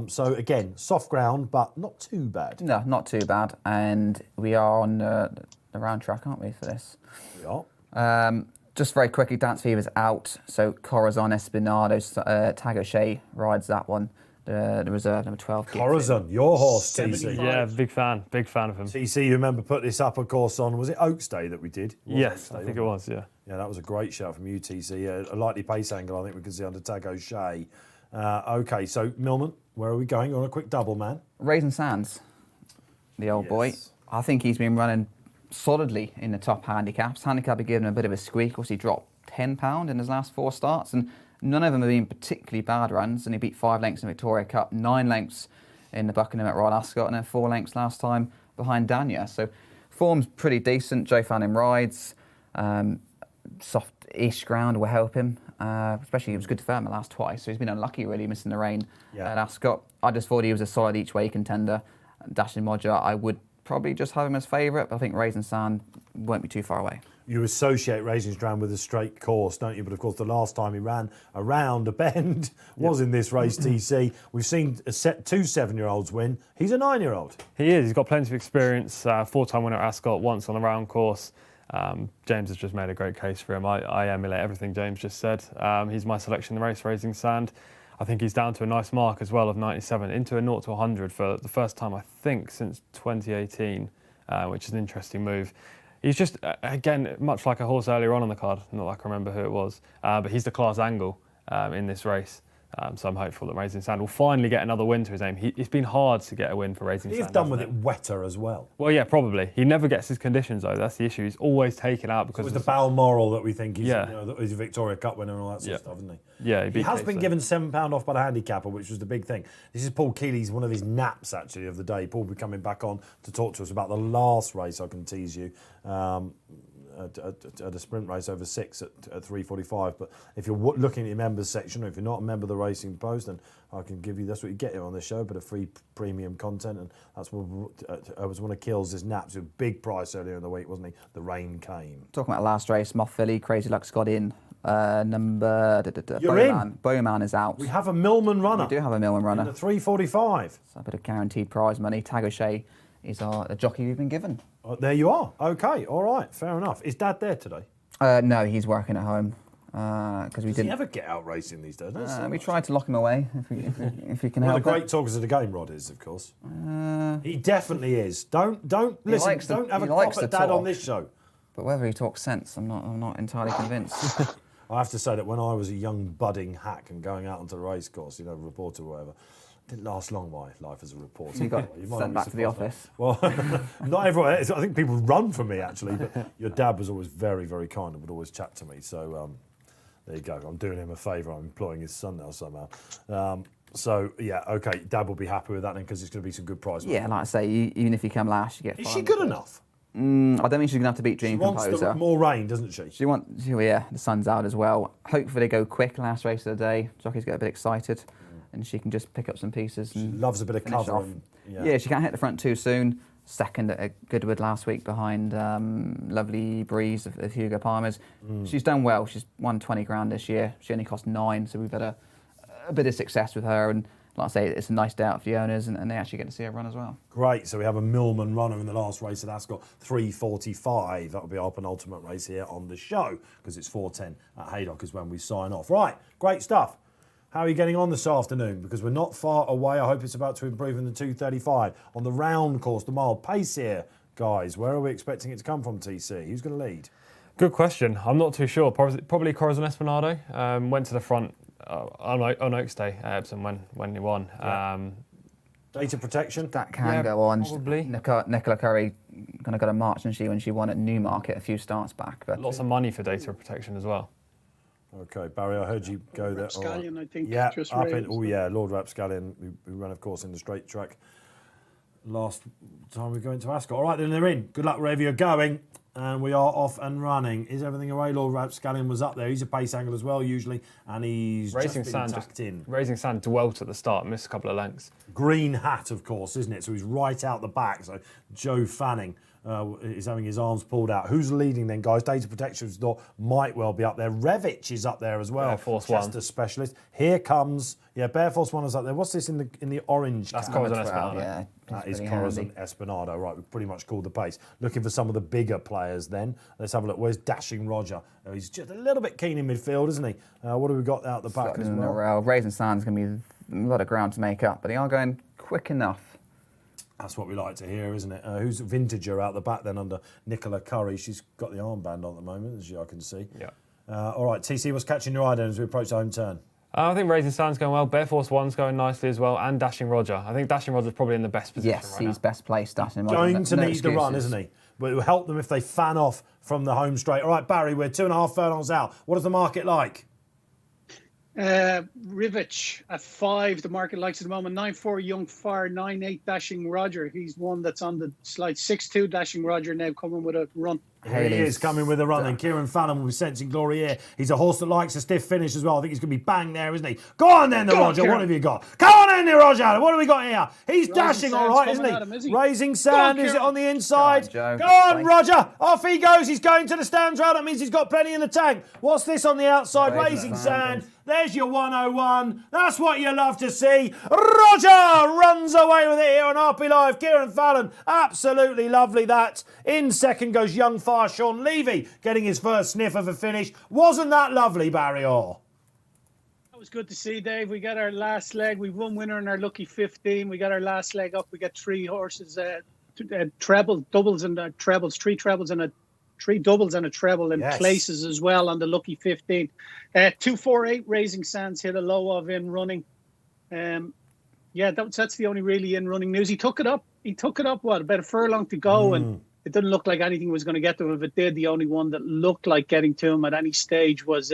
So again, soft ground, but not too bad. No, not too bad. And we are on the round track, aren't we, for this? We are. Just very quickly, Dance Fever's out. So Corazon Espinado, Tag O'Shea rides that one. the reserve, number 12. Corazon, your horse, 75. TC. Yeah, big fan of him. TC, you remember put this up, of course, on, was it Oaks Day that we did? It was Yes, Oaks Day, I think wasn't it was, yeah. Yeah, that was a great shout from you, TC. A likely pace angle, I think we can see under Tag O'Shea. Okay, so Millman, where are we going? You're on a quick double, man. Raisin Sands, the old boy. Yes. I think he's been running solidly in the top handicaps. Handicap had given him a bit of a squeak. Of course, he dropped £10 in his last 4 starts, and none of them have been particularly bad runs. And he beat 5 lengths in the Victoria Cup, 9 lengths in the Buckingham at Royal Ascot, and then 4 lengths last time behind Dania. So form's pretty decent. Joe Fanning rides. Soft-ish ground will help him. Especially, it was good to firm the last twice, so he's been unlucky really missing the rain at Ascot. I just thought he was a solid each way contender. Dashing Modger, I would probably just have him as favourite, but I think Raisin Sand won't be too far away. You associate Raisin Strand with a straight course, don't you? But of course, the last time he ran around a bend was in this race, TC. We've seen 2 7-year-olds win. He's a 9-year-old. He is. He's got plenty of experience. 4-time winner at Ascot, once on the round course. James has just made a great case for him. I emulate everything James just said. He's my selection in the race, Raising Sand. I think he's down to a nice mark as well of 97, into a 0 to 100 for the first time, I think, since 2018, which is an interesting move. He's just, again, much like a horse earlier on the card, not like I remember who it was, but he's the class angle in this race. So I'm hopeful that Raising Sand will finally get another win to his name. It's been hard to get a win for Raising Sand. He's done with it wetter as well. Well, yeah, probably. He never gets his conditions, though. That's the issue. He's always taken out because It was the Balmoral that we think he's, Yeah. he's a Victoria Cup winner and all that sort of stuff, isn't he? Yeah, he has been given £7 off by the handicapper, which was the big thing. This is Paul Keeley's, one of his naps, actually, of the day. Paul will be coming back on to talk to us about the last race, I can tease you. At a sprint race over 6 at 3:45. But if you're looking at your members section, or if you're not a member of the Racing Post, then I can give you, that's what you get here on this show, but a free premium content, and that's what was one of Kills' naps. A big price earlier in the week, wasn't he? The rain came. Talking about last race, Moth Filly, Crazy Luck's got in. Number You're in. Bowman is out. We have a Millman runner. We do have a Millman runner. In the 3:45. So a bit of guaranteed prize money. Tag O'Shea is the jockey we've been given. Oh, there you are. Okay, all right, fair enough. Is Dad there today? No, he's working at home because we Does didn't. he ever get out racing these days? We tried to lock him away if we can One help. of the great it. talkers of the game, Rod, is, of course. He definitely is. Don't listen. Don't have a pop at Dad on this show. But whether he talks sense, I'm not entirely convinced. I have to say that when I was a young budding hack and going out onto the race course, reporter or whatever, it didn't last long my life as a reporter. You got might sent be back to the surprised. office. Well, not everyone. I think people run from me, actually. But your dad was always very, very kind and would always chat to me. So there you go. I'm doing him a favour. I'm employing his son now somehow. So, yeah, OK, Dad will be happy with that then because it's going to be some good prize money. Yeah, like I say, even if you come last, you get. Is she good enough? I don't think she's going to have to beat Dream She wants Composer. more rain, doesn't she? Yeah, the sun's out as well. Hopefully they go quick last race of the day. Jockeys get a bit excited and she can just pick up some pieces. She and loves a bit of finish cover. off. And, Yeah, she can't hit the front too soon. Second at Goodwood last week behind Lovely Breeze of Hugo Palmer's. She's done well. She's won 20 grand this year. She only cost 9, so we've had a bit of success with her. And like I say, it's a nice day out for the owners, and they actually get to see her run as well. Great. So we have a Millman runner in the last race at Ascot, 3:45. That will be our penultimate race here on the show because it's 4:10 at Haydock is when we sign off. Right, great stuff. How are you getting on this afternoon? Because we're not far away. I hope it's about to improve in the 2:35 on the round course, the mile pace here, guys. Where are we expecting it to come from, TC? Who's going to lead? Good question. I'm not too sure. Probably Corazon Espinado. Went to the front on Oaks Day at Epsom when he won. Yeah. Data protection? That can go on. Probably. Nicola Curry kind of got a march, didn't she, when she won at Newmarket a few starts back. But Lots of money for data protection as well. Okay, Barry, I heard you go there. Rapscallion, I think. Yeah, just up raised. in, Lord Rapscallion, who ran, of course, in the straight track last time we go into Ascot. All right, then they're in. Good luck wherever you're going. And we are off and running. Is everything away? Lord Rapscallion was up there. He's a pace angle as well, usually, and he's Raising just been Sand tucked in. Raising Sand dwelt at the start, missed a couple of lengths. Green hat, of course, isn't it? So he's right out the back. So Joe Fanning is having his arms pulled out. Who's leading then, guys? Data Protection might well be up there. Revich is up there as well. Bear Force One. Chester specialist. Here comes, Bear Force One is up there. What's this in the orange? That's cap? Corazon Number 12, Espinado. yeah. That is pretty Corazon handy. Espinado. Right, we've pretty much called the pace. Looking for some of the bigger players then. Let's have a look. Where's Dashing Roger? He's just a little bit keen in midfield, isn't he? What have we got out the back as In a well? row. Raisin Sand's going to be a lot of ground to make up, but they are going quick enough. That's what we like to hear, isn't it? Who's Vintager out the back then under Nicola Curry? She's got the armband on at the moment, as I can see. Yeah. All right, TC, what's catching your eye then as we approach the home turn? I think Raising Sun's going well. Bear Force One's going nicely as well, and Dashing Roger. I think Dashing Roger's probably in the best position Yes, right now. he's best placed. Dashing Roger. Going to No need the run, excuses. isn't he? But it will help them if they fan off from the home straight. All right, Barry, we're 2.5 furlongs out. What is the market like? Rivich at 5, the market likes at the moment. 9-4 Young Fire, 9-8 Dashing Roger. He's one that's on the slide. 6-2 Dashing Roger now coming with a run. Here he is coming with a run, and Kieran Fallon will be sensing glory here. He's a horse that likes a stiff finish as well. I think he's going to be bang there, isn't he? Go on then, the Roger. What have you got? Come on in there, Roger. What have we got here? He's dashing all right, isn't he? Raising Sand, is it on the inside? Go Go on, Roger. Off he goes. He's going to the stands round. That means he's got plenty in the tank. What's this on the outside? Raising Sand. There's your 101. That's what you love to see. Roger runs away with it here on RP Live. Kieran Fallon, absolutely lovely that. In second goes Young Fire, Sean Levy, getting his first sniff of a finish. Wasn't that lovely, Barry Orr? That was good to see, Dave. We got our last leg. We've one winner in our lucky 15. We got our last leg up. We got 3 horses, treble, doubles and trebles, 3 trebles and 3 doubles and a treble in places as well on the lucky 15. 248 Raising Sands hit a low of in running. That's the only really in running news. He took it up. About a furlong to go, and it didn't look like anything was going to get to him. If it did, the only one that looked like getting to him at any stage was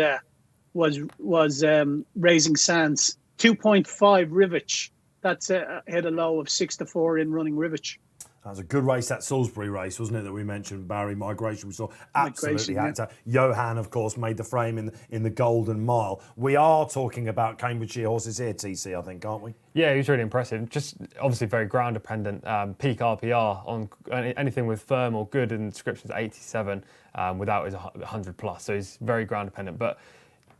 Raising Sands. 2.5 Rivich. That's hit a low of 6-4 in running Rivich. That was a good race, that Salisbury race, wasn't it, that we mentioned, Barry? Migration, we saw absolutely Migration, actor. Johan, of course, made the frame in the Golden Mile. We are talking about Cambridgeshire horses here, TC, I think, aren't we? Yeah, he was really impressive. Just obviously very ground dependent. Peak RPR on anything with firm or good in descriptions 87, without is 100 plus. So he's very ground dependent, but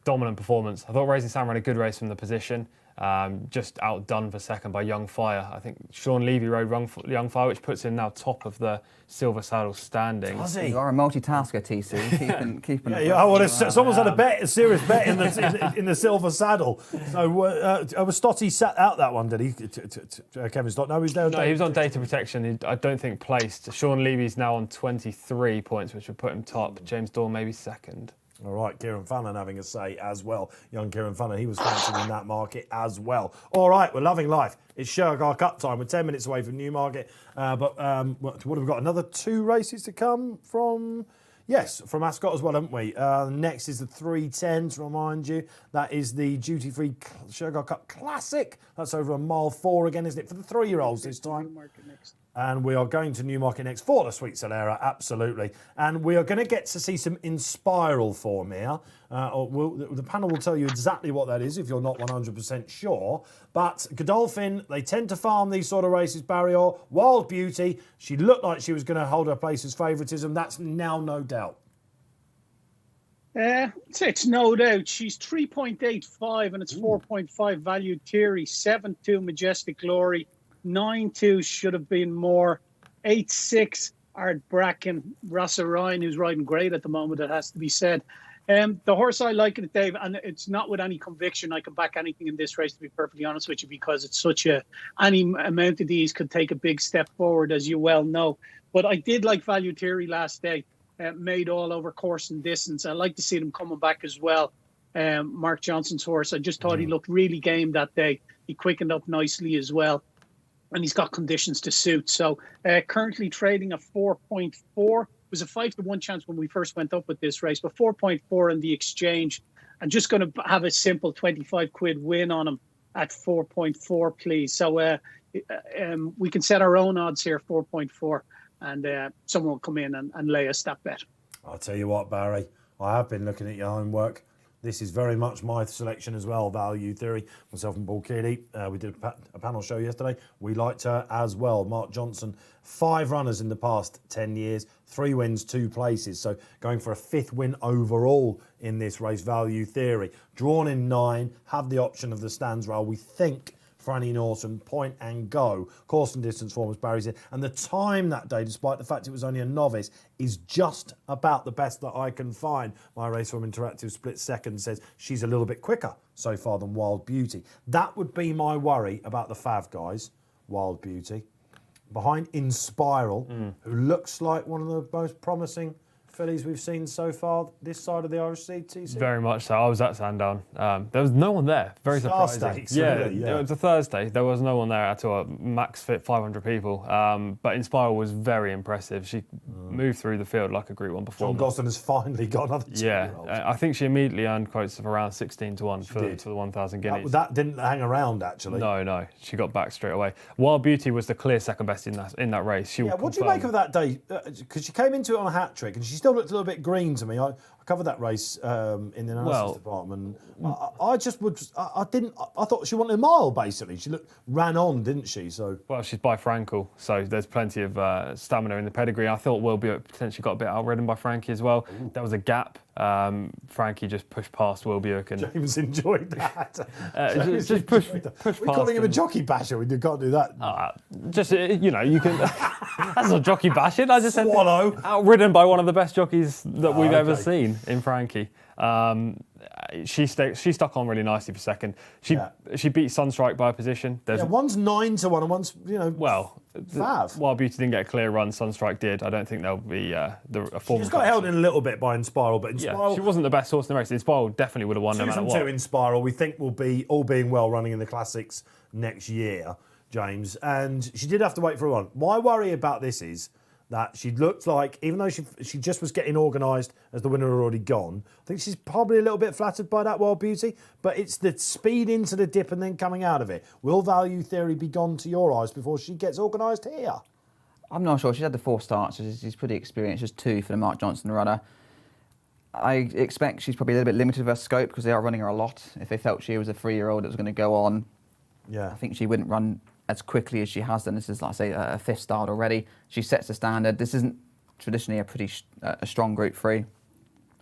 dominant performance. I thought Raising Sam ran a good race from the position. Just outdone for second by Young Fire. I think Sean Levy rode Young Fire, which puts him now top of the Silver Saddle standings. Does he? You are a multitasker, TC. Keeping someone's had a serious bet in the Silver Saddle. So was Stotty sat out that one, did he? Kevin Stott? No, he was on data protection. I don't think placed. Sean Levy's now on 23 points, which would put him top. James Dawn maybe second. All right, Kieran Fallon having a say as well. Young Kieran Fallon, he was fancying in that market as well. All right, we're loving life. It's Shergar Cup time. We're 10 minutes away from Newmarket. What have we got? Another 2 races to come from... Yes, from Ascot as well, haven't we? Next is the 310, to remind you. That is the duty-free Shergar Cup Classic. That's over on mile 4 again, isn't it? For the 3-year-olds this time. And we are going to Newmarket next for the Sweet Solera, absolutely. And we are going to get to see some Inspiral form here. The panel will tell you exactly what that is if you're not 100% sure. But Godolphin, they tend to farm these sort of races, Barry Orr. Wild Beauty, she looked like she was going to hold her place as favouritism. That's now no doubt. It's no doubt. She's 3.85 and it's 4.5 Valued Theory, 7-2 Majestic Glory. 9-2 should have been more. 8-6 Art Bracken, Rasa Ryan, who's riding great at the moment, it has to be said. The horse I like it, Dave, and it's not with any conviction I can back anything in this race, to be perfectly honest with you, because it's any amount of these could take a big step forward, as you well know. But I did like Value Theory last day, made all over course and distance. I like to see them coming back as well. Mark Johnson's horse, I just thought he looked really game that day. He quickened up nicely as well. And he's got conditions to suit. So currently trading a 4.4. It was a 5-1 chance when we first went up with this race, but 4.4 in the exchange. I'm just going to have a simple 25 quid win on him at 4.4, please. So we can set our own odds here, 4.4, and someone will come in and lay us that bet. I'll tell you what, Barry, I have been looking at your homework. This is very much my selection as well, Value Theory. Myself and Paul Keeley, we did a panel show yesterday. We liked her as well. Mark Johnson, 5 runners in the past 10 years, 3 wins, 2 places. So going for a 5th win overall in this race, Value Theory. Drawn in 9, have the option of the stands rail. We think Franny Norton, point and go. Course and distance form was Barry's in. And the time that day, despite the fact it was only a novice, is just about the best that I can find. My Race Form Interactive split second says she's a little bit quicker so far than Wild Beauty. That would be my worry about the Fav guys, Wild Beauty. Behind In Spiral, who looks like one of the most promising fillies we've seen so far this side of the Irish Sea, TC. Very much so. I was at Sandown. There was no one there. Very Star surprising. Stakes, really, It was a Thursday. There was no one there at all. Max fit 500 people. But Inspiral was very impressive. She moved through the field like a Group 1 performer. John Gosden has finally got another two-year-old. Yeah, I think she immediately earned quotes of around 16 to 1 for the 1,000 guineas. That didn't hang around, actually. No, she got back straight away. Wild Beauty was the clear second best in that race. What do you make of that day? Because she came into it on a hat trick, and she still looked a little bit green to me. I covered that race in the analysis department. I thought she wanted a mile, basically. She ran on, didn't she? So well, she's by Frankel, so there's plenty of stamina in the pedigree. I thought Will Buick potentially got a bit outridden by Frankie as well. There was a gap. Frankie just pushed past Will Buick, and James enjoyed that. just push past. We're calling him a jockey basher. We can't do that. You can. That's not jockey bashing. I just said Swallow. Outridden by one of the best jockeys that we've ever seen in Frankie. She stuck on really nicely for second. She beat Sunstrike by a position. One's 9 to 1 and one's Fav. Wild Beauty didn't get a clear run. Sunstrike did. I don't think there'll be a form. She's got held in a little bit by Inspiral, but Inspiral. She wasn't the best horse in the race. Inspiral definitely would have won no matter what. 2 Inspiral, we think will be all being well running in the classics next year, James. And she did have to wait for a run. My worry about this is that she looked like, even though she just was getting organised as the winner had already gone, I think she's probably a little bit flattered by that Wild Beauty, but it's the speed into the dip and then coming out of it. Will Value Theory be gone to your eyes before she gets organised here? I'm not sure. She's had the 4 starts, so she's pretty experienced. Just 2 for the Mark Johnson runner. I expect she's probably a little bit limited with her scope because they are running her a lot. If they felt she was a 3-year-old that was going to go on, I think she wouldn't run as quickly as she has done. This is, like I say, a 5th start already. She sets the standard. This isn't traditionally a strong Group 3.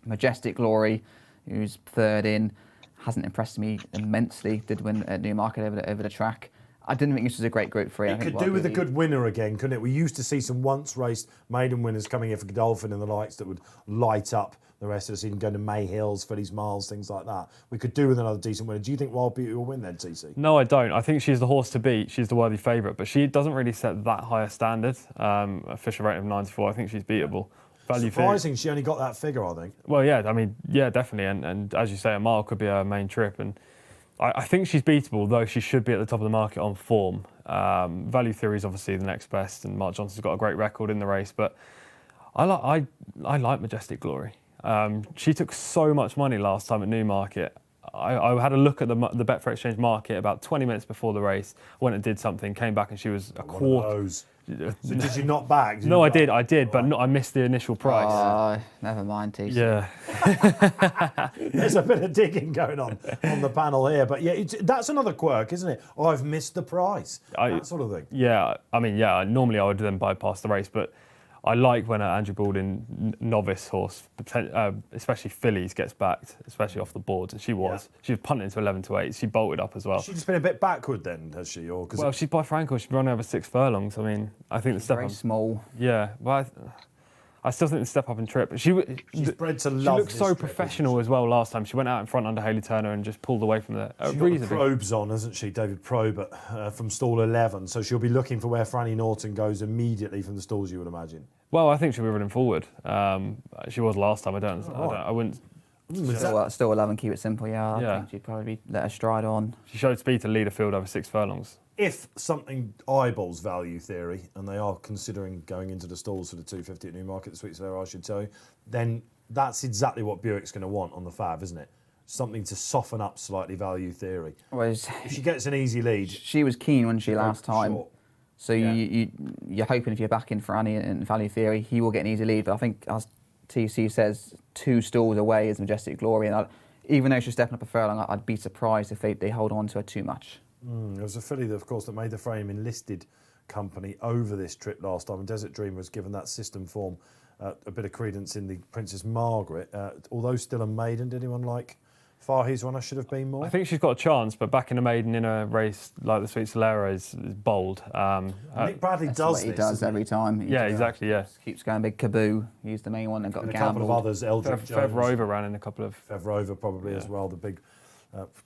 Majestic Glory, who's 3rd in, hasn't impressed me immensely. Did win at Newmarket over the track. I didn't think this was a great Group 3. It could do with a good winner again, couldn't it? We used to see some once-raced maiden winners coming in for Godolphin and the likes that would light up the rest of the season, going to May Hills, Fillies Miles, things like that. We could do with another decent winner. Do you think Wild Beauty will win then, TC? No, I don't. I think she's the horse to beat. She's the worthy favourite, but she doesn't really set that high a standard. A Fisher rating of 94, I think she's beatable. Surprising she only got that figure, I think. Well, definitely. And as you say, a mile could be her main trip. And I think she's beatable, though she should be at the top of the market on form. Value Theory is obviously the next best, and Mark Johnson's got a great record in the race. But I like Majestic Glory. She took so much money last time at Newmarket. I had a look at the Betfair Exchange market about 20 minutes before the race. Went and did something, came back, and she was a quarter. So did you not bag? No, I did, but I missed the initial price. Never mind, TC. Yeah. There's a bit of digging going on the panel here, but that's another quirk, isn't it? Oh, I've missed the price, that sort of thing. Yeah, normally I would then bypass the race, but I like when an Andrew Baldwin novice horse, especially fillies, gets backed, especially off the boards, and she was punting to 11 to 8. She bolted up as well. She's just been a bit backward then, has she? Well, she's by Frankel. She's run over 6 furlongs. I mean, I think the step very up. small. Yeah, well, I still think the step up and trip. She's bred to love. She looked so professional as well last time. She went out in front under Hayley Turner and just pulled away from there. She's got the probes on, hasn't she, David Probe from stall 11. So she'll be looking for where Franny Norton goes immediately from the stalls, you would imagine. Well, I think she'll be running forward. She was last time. I wouldn't. Still 11, keep it simple. I think she'd probably let her stride on. She showed speed to lead a field over 6 furlongs. If something eyeballs Value Theory, and they are considering going into the stalls for the 250 at Newmarket this week, so I should tell you, then that's exactly what Buick's going to want on the Fav, isn't it? Something to soften up slightly Value Theory. Well, if she gets an easy lead... She was keen, wasn't she, last time? Sure. So you're hoping if you're backing for Annie and Value Theory, he will get an easy lead. But I think, as TC says, 2 stalls away is Majestic Glory. And even though she's stepping up a furlong, I'd be surprised if they hold on to her too much. There was a filly, of course, that made the frame in listed company over this trip last time. And Desert Dream was given that system form a bit of credence in the Princess Margaret. Although still a maiden, did anyone like Fahi's runner should have been more? I think she's got a chance, but backing a maiden in a race like the Sweet Solera is bold. Nick Bradley That's does what he this. does doesn't every time. He Yeah, just exactly, yeah. keeps going big Kaboo. He's the main one. They've got And a couple of Gamble. others, Eldrick Jones. Fev ran in a couple of... Fev Rover probably as well, the big...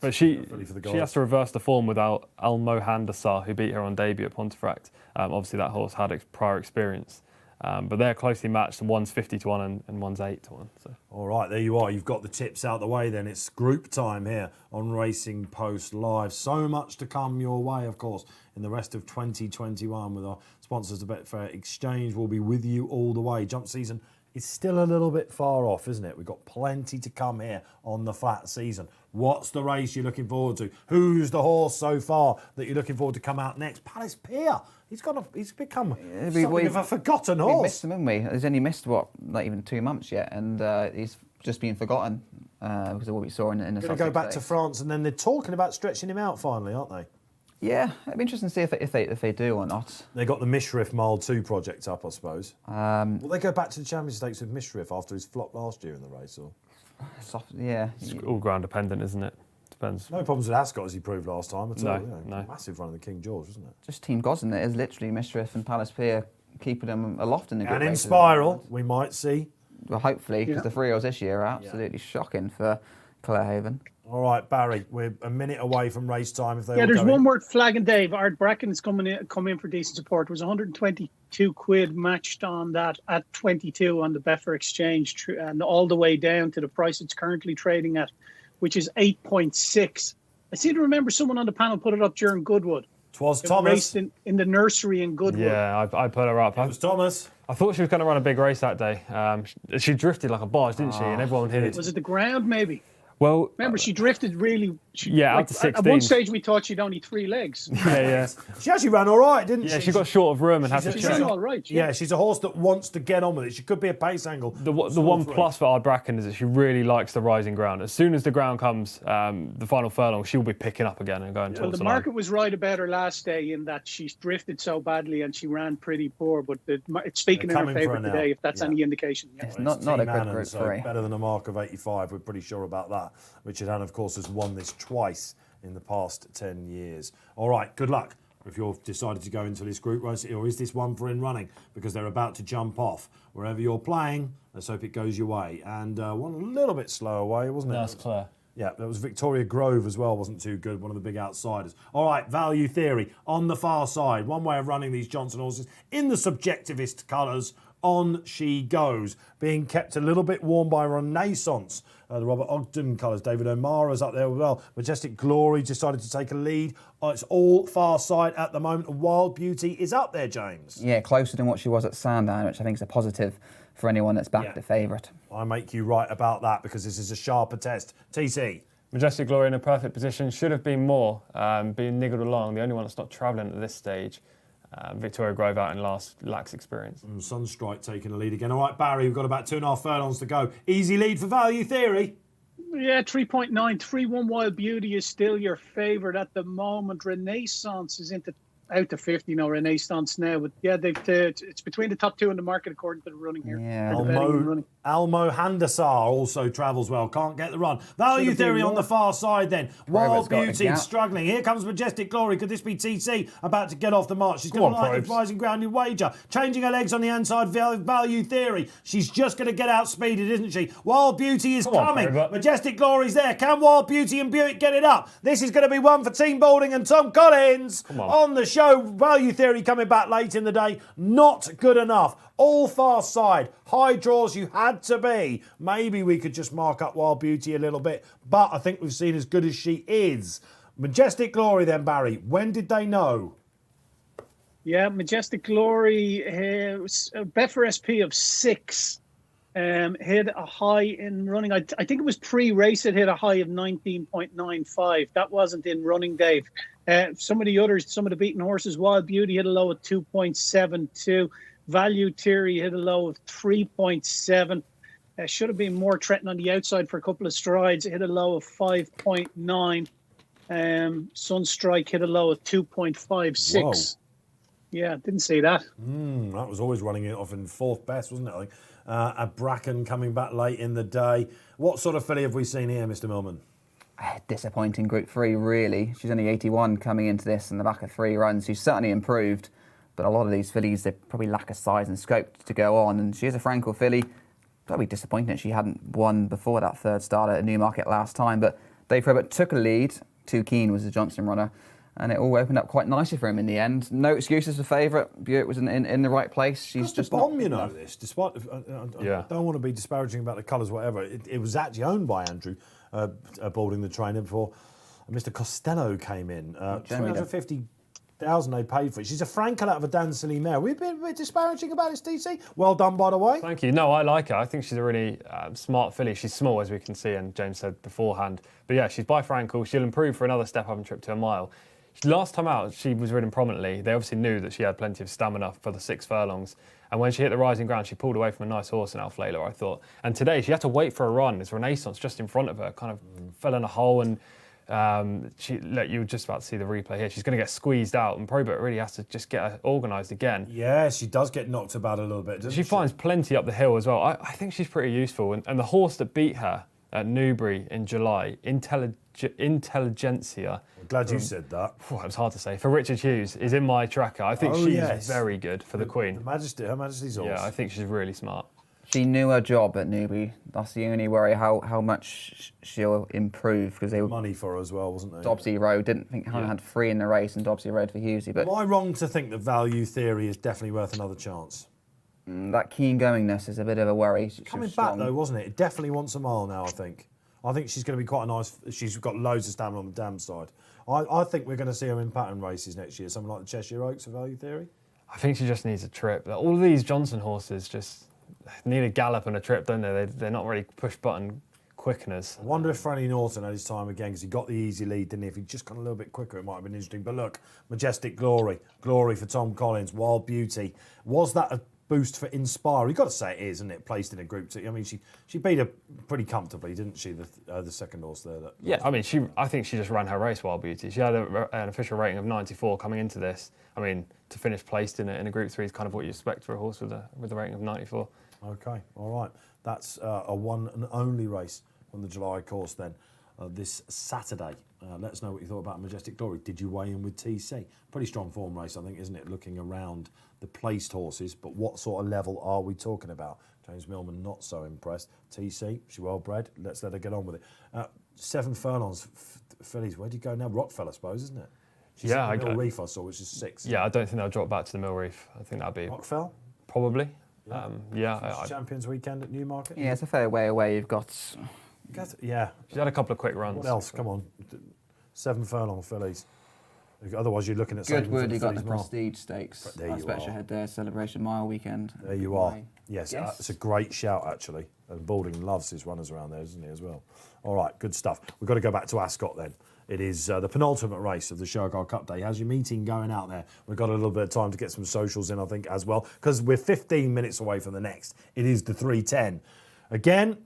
But she for the she has to reverse the form without Almo Handasar, who beat her on debut at Pontefract. Obviously, that horse had prior experience. But they're closely matched, and one's 50 to 1 and one's 8 to 1. So. All right, there you are. You've got the tips out the way then. It's group time here on Racing Post Live. So much to come your way, of course, in the rest of 2021 with our sponsors, the Betfair Exchange. Will be with you all the way. Jump season is still a little bit far off, isn't it? We've got plenty to come here on the flat season. What's the race you're looking forward to? Who's the horse so far that you're looking forward to come out next? Palace Pier. He's become something of a forgotten We horse. missed him, haven't we? He's only missed, not even 2 months yet, and he's just been forgotten because of what we saw in the Going to Sussex go back to days. France, and then they're talking about stretching him out finally, aren't they? Yeah, it'd be interesting to see if they do or not. They got the Mishriff Mile 2 project up, I suppose. Will they go back to the Champions Stakes with Mishriff after his flop last year in the race? Or Yeah. It's all ground dependent, isn't it? Depends. no problems with Ascot as he proved last time at No, all. You know, no. Massive run of the King George, wasn't it? Just Team Gosden. It is literally Mischief and Palace Pier keeping them aloft in the group And in races. Spiral, we might see. Well, hopefully, because Yeah. the 3-year-olds this year are absolutely shocking for Clarehaven. All right, Barry, we're a minute away from race time. If they Yeah, all there's go one in. word flagging Dave. Art Bracken's come in for decent support. It was 122 quid matched on that at 22 on the Betfair Exchange, and all the way down to the price it's currently trading at, which is 8.6. I seem to remember someone on the panel put it up during Goodwood. 'Twas It Thomas. raced in the nursery in Goodwood. Yeah, I put her up. It was Thomas. I thought she was going to run a big race that day. She drifted like a barge, didn't she? And everyone hit it. Was it the ground, maybe? Well, Remember, she drifted really... Yeah, up to At one 16. stage, we thought she'd only 3 legs. yeah. She actually ran all right, didn't Yeah, she? she got short of room and had to She's check. doing all right. Yeah, she's a horse that wants to get on with it. She could be a pace angle. The one plus for Ardbracken is that she really likes the rising ground. As soon as the ground comes, the final furlong, she'll be picking up again and going Well, towards the the line. market was right about her last day in that she drifted so badly and she ran pretty poor. But it's speaking They're in her coming for her favour now. today, if that's Yeah. any indication. Yeah. It's not It's a Team good Annan, group so 3. better than a mark of 85. We're pretty sure about that. Richard Annan, of course, has won this twice in the past 10 years. All right, good luck if you've decided to go into this group race, or is this one for in running because they're about to jump off. Wherever you're playing, let's hope it goes your way. And one a little bit slower way, wasn't it? That's Claire. Yeah, there was Victoria Grove as well, wasn't too good, one of the big outsiders. All right, value theory on the far side. One way of running these Johnson horses in the subjectivist colours. On she goes, being kept a little bit warm by Renaissance. The Robert Ogden colours. David O'Mara's up there as well. Majestic Glory decided to take a lead. It's all far side at the moment. Wild Beauty is up there, James. Yeah, closer than what she was at Sandown, which I think is a positive for anyone that's backed the favourite. I make you right about that because this is a sharper test. TC. Majestic Glory in a perfect position. Should have been more, being niggled along. The only one that's not travelling at this stage. Victoria Grove out in last, lacks experience. Sunstrike taking a lead again. All right, Barry, we've got about 2.5 furlongs to go. Easy lead for value theory. Yeah, 3.9. 3-1 Wild Beauty is still your favourite at the moment. Renaissance is out to 50 now, Renaissance now. But yeah, it's between the top 2 in the market according to the running here. Yeah. Or the betting and running. Almo Handasar also travels well. Can't get the run. Value Should have been theory on more. the far side then. Wild got a Beauty gap. struggling. Here comes Majestic Glory. Could this be TC about to get off the march? She's Come going to on, like the Probes. rising grounded wager. Changing her legs on the inside. Value theory. She's just going to get outspeeded, isn't she? Wild Beauty is Come on, coming. Probes. Majestic Glory's there. Can Wild Beauty and Buick get it up? This is going to be one for Team Balding and Tom Collins on the show. Value theory coming back late in the day. Not good enough. All far side. High draws you had to be. Maybe we could just mark up Wild Beauty a little bit, but I think we've seen as good as she is. Majestic Glory then, Barry. When did they know? Yeah, Majestic Glory, Betfair SP of 6, hit a high in running. I think it was pre-race, it hit a high of 19.95. That wasn't in running, Dave. Some of the beaten horses, Wild Beauty hit a low of 2.72. Value Theory hit a low of 3.7. Should have been more threatened on the outside for a couple of strides. It hit a low of 5.9. Sunstrike hit a low of 2.56. Whoa. Yeah, didn't see that. That was always running it off in fourth best, wasn't it? I think. A Bracken coming back late in the day. What sort of filly have we seen here, Mr. Millman? Disappointing Group 3, really. She's only 81 coming into this in the back of 3 runs. She's certainly improved, but a lot of these fillies, they probably lack a size and scope to go on. And she is a Frankel filly. Probably disappointing that she hadn't won before that third start at Newmarket last time. But Dave Orton took a lead. Too Keen was the Johnson runner. And it all opened up quite nicely for him in the end. No excuses for favourite. Buick was in the right place. She's just the bomb, you know, this. Despite, I don't want to be disparaging about the colours, whatever. It was actually owned by Andrew Balding, the trainer, before Mr. Costello came in. 350,000 they paid for it. She's a Frankel out of a Dan Silly mare. We've been a bit disparaging about this, DC. Well done, by the way. Thank you. No, I like her. I think she's a really smart filly. She's small, as we can see, and James said beforehand. But yeah, she's by Frankel. She'll improve for another step up and trip to a mile. Last time out, she was ridden prominently. They obviously knew that she had plenty of stamina for the 6 furlongs. And when she hit the rising ground, she pulled away from a nice horse in Alflaila, I thought. And today, she had to wait for a run. It's Renaissance just in front of her, kind of fell in a hole. And you were just about to see the replay here. She's going to get squeezed out. And Probert really has to just get her organised again. Yeah, she does get knocked about a little bit, doesn't she? She finds plenty up the hill as well. I think she's pretty useful. And the horse that beat her at Newbury in July, Intelligentsia. I'm glad you said that. It was hard to say. For Richard Hughes, is in my tracker. I think she's very good for the Queen. Her Majesty's horse. Yeah, I think she's really smart. She knew her job at Newbury. That's the only worry, how much she'll improve, because they were money for her as well, wasn't there? Dobsy Road had 3 in the race, and Dobsy Road for Hughesy. But am I wrong to think that value theory is definitely worth another chance? That keen goingness is a bit of a worry. Coming back though, wasn't it? It definitely wants a mile now, I think. I think she's going to be quite a nice. She's got loads of stamina on the dam side. I think we're going to see her in pattern races next year, something like the Cheshire Oaks for value theory. I think she just needs a trip. All of these Johnson horses just need a gallop and a trip, don't they? They're not really push-button quickeners. I wonder if Franny Norton had his time again, because he got the easy lead, didn't he? If he'd just gone a little bit quicker, it might have been interesting. But look, Majestic Glory for Tom Collins, Wild Beauty. Was that a boost for Inspire? You've got to say it is, isn't it? Placed in a Group 2. I mean, she beat her pretty comfortably, didn't she? The second horse there. I mean, I think she just ran her race, Wild Beauty. She had an official rating of 94 coming into this. I mean, to finish placed in a Group 3 is kind of what you expect for a horse with a rating of 94. Okay, all right. That's a one and only race on the July course then. This Saturday. Let us know what you thought about Majestic Glory. Did you weigh in with TC? Pretty strong form race, I think, isn't it? Looking around the placed horses, but what sort of level are we talking about? James Millman not so impressed. TC, she well bred. Let's let her get on with it. 7 furlongs, fillies. Where do you go now? Rockfell, I suppose, isn't it? Mill Reef I saw, which is 6. Yeah, I don't think they'll drop back to the Mill Reef. I think that'd be Rockfell. Probably. Yeah. Champions weekend at Newmarket. Yeah, it's a fair way away. You've got. Yeah. She's had a couple of quick runs. What else? Come on. 7 furlong fillies. Otherwise, you're looking at Goodwood. You got the Prestige Stakes. There you Special are. Head there, Celebration Mile weekend. There you are. Yes, it's a great shout actually. And Balding loves his runners around there, doesn't he, as well? All right, good stuff. We've got to go back to Ascot then. It is the penultimate race of the Shergar Cup day. How's your meeting going out there? We've got a little bit of time to get some socials in, I think, as well, because we're 15 minutes away from the next. It is the 3:10. Again,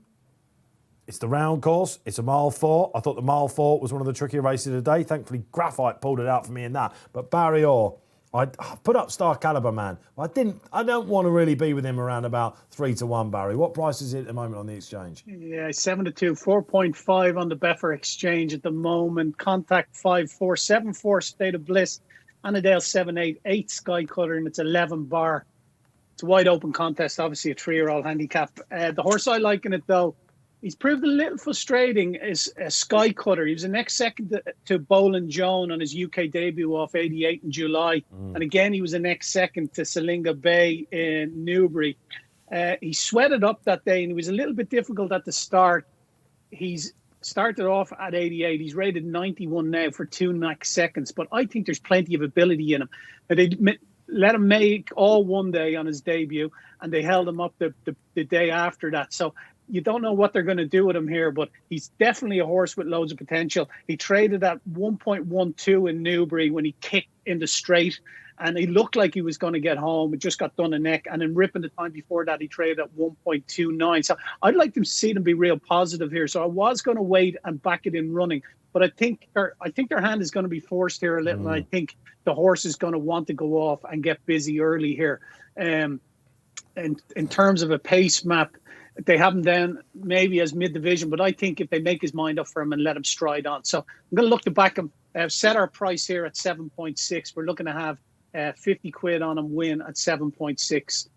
it's the round course. It's a mile 4. I thought the mile 4 was one of the trickier races of the day. Thankfully, Graphite pulled it out for me in that. But Barry Orr, I put up Star Caliber Man. I don't want to really be with him around about 3-1, Barry. What price is it at the moment on the exchange? Yeah, 7-2, 4.5 on the Betfair Exchange at the moment. Contact 5-4, 7-4 State of Bliss. Annandale 7-8, 8 Sky Cutter, and it's 11 bar. It's a wide open contest, obviously a 3-year-old handicap. The horse I like in it though, he's proved a little frustrating is a Sky Cutter. He was the next second to Boland Joan on his UK debut off 88 in July. And again, he was the next second to Salinga Bay in Newbury. He sweated up that day and he was a little bit difficult at the start. He's started off at 88. He's rated 91 now for 2 next seconds. But I think there's plenty of ability in him. They let him make all one day on his debut and they held him up the day after that. So you don't know what they're going to do with him here, but he's definitely a horse with loads of potential. He traded at 1.12 in Newbury when he kicked in the straight, and he looked like he was going to get home. It just got done a neck, and in Ripon the time before that, he traded at 1.29. So I'd like to see them be real positive here. So I was going to wait and back it in running, but I think their hand is going to be forced here a little, and I think the horse is going to want to go off and get busy early here. In terms of a pace map, They have him down maybe as mid-division, but I think if they make his mind up for him and let him stride on. So I'm going to look to back him. Set our price here at 7.6. We're looking to have 50 quid on him win at 7.6.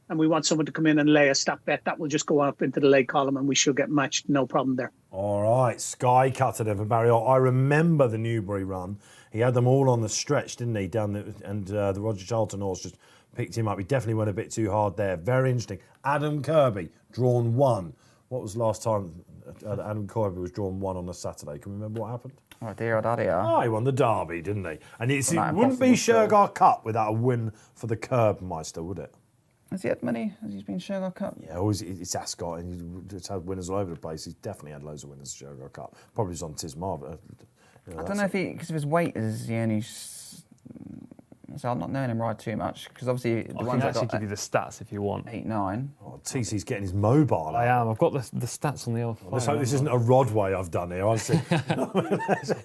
And we want someone to come in and lay a stat bet. That will just go up into the late column and we should get matched. No problem there. All right, Sky Cutter there for Barry. I remember the Newbury run. He had them all on the stretch, didn't he? The Roger Charlton horse just picked him up. He definitely went a bit too hard there. Very interesting. Adam Kirby, drawn 1. What was the last time Adam Kirby was drawn 1 on a Saturday? Can we remember what happened? Oh dear, oh daddy. Oh, he won the Derby, didn't he? And it Well, wouldn't be impossible Shergar Cup without a win for the Curbmeister, would it? Has he had many? Has he been Shergar Cup? Yeah, always, it's Ascot, and he's had winners all over the place. He's definitely had loads of winners at Shergar Cup. Probably was on Tis Marvel. I don't know if he, because of his weight, is he only. So I'm not knowing him ride too much, because obviously the I ones can that actually got give you the stats if you want. 8, 9. Oh, TC's getting his mobile. I am. I've got the stats on the old phone. Let's hope this isn't a Rodway I've done here. Honestly.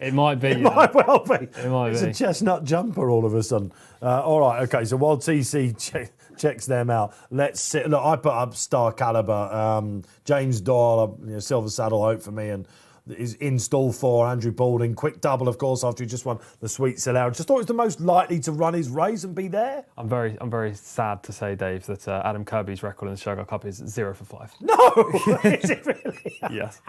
It might be. It might well be. It might it's be. a chestnut jumper all of a sudden. All right, okay. So while TC checks them out, let's sit. Look, I put up Star Caliber, James Doyle, Silver Saddle Hope for me, and is in stall for Andrew Balding. Quick double, of course, after he just won the Sweet Sell-Out. Just thought he was the most likely to run his race and be there. I'm very sad to say, Dave, that Adam Kirby's record in the Shergar Cup is 0 for 5. No, is it really? Yes.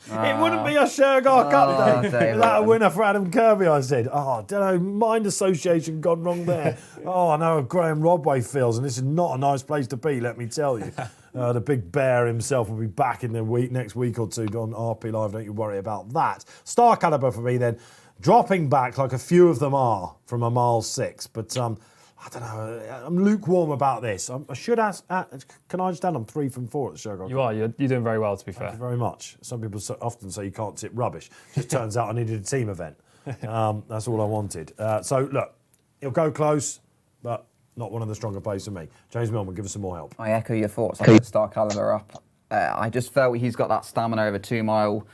It wouldn't be a Shergar Cup, Dave. Dave Is that a Orton. winner for Adam Kirby, I said. Oh, I don't know, mind association gone wrong there. Oh, I know how Graham Rodway feels, and this is not a nice place to be, let me tell you. The big bear himself will be back in the next week or two on RP Live, don't you worry about that. Star Caliber for me then, dropping back like a few of them are from a mile 6, but I don't know, I'm lukewarm about this. I should ask, can I just add I'm 3 from 4 at the Shergar? You are. You're doing very well, to be fair. Thank you very much. Some people often say you can't tip rubbish. Just turns out I needed a team event. That's all I wanted. So, look, he'll go close, but not one of the stronger plays for me. James Millman, give us some more help. I echo your thoughts. I put Star Caliber up. I just felt he's got that stamina over 2 mile,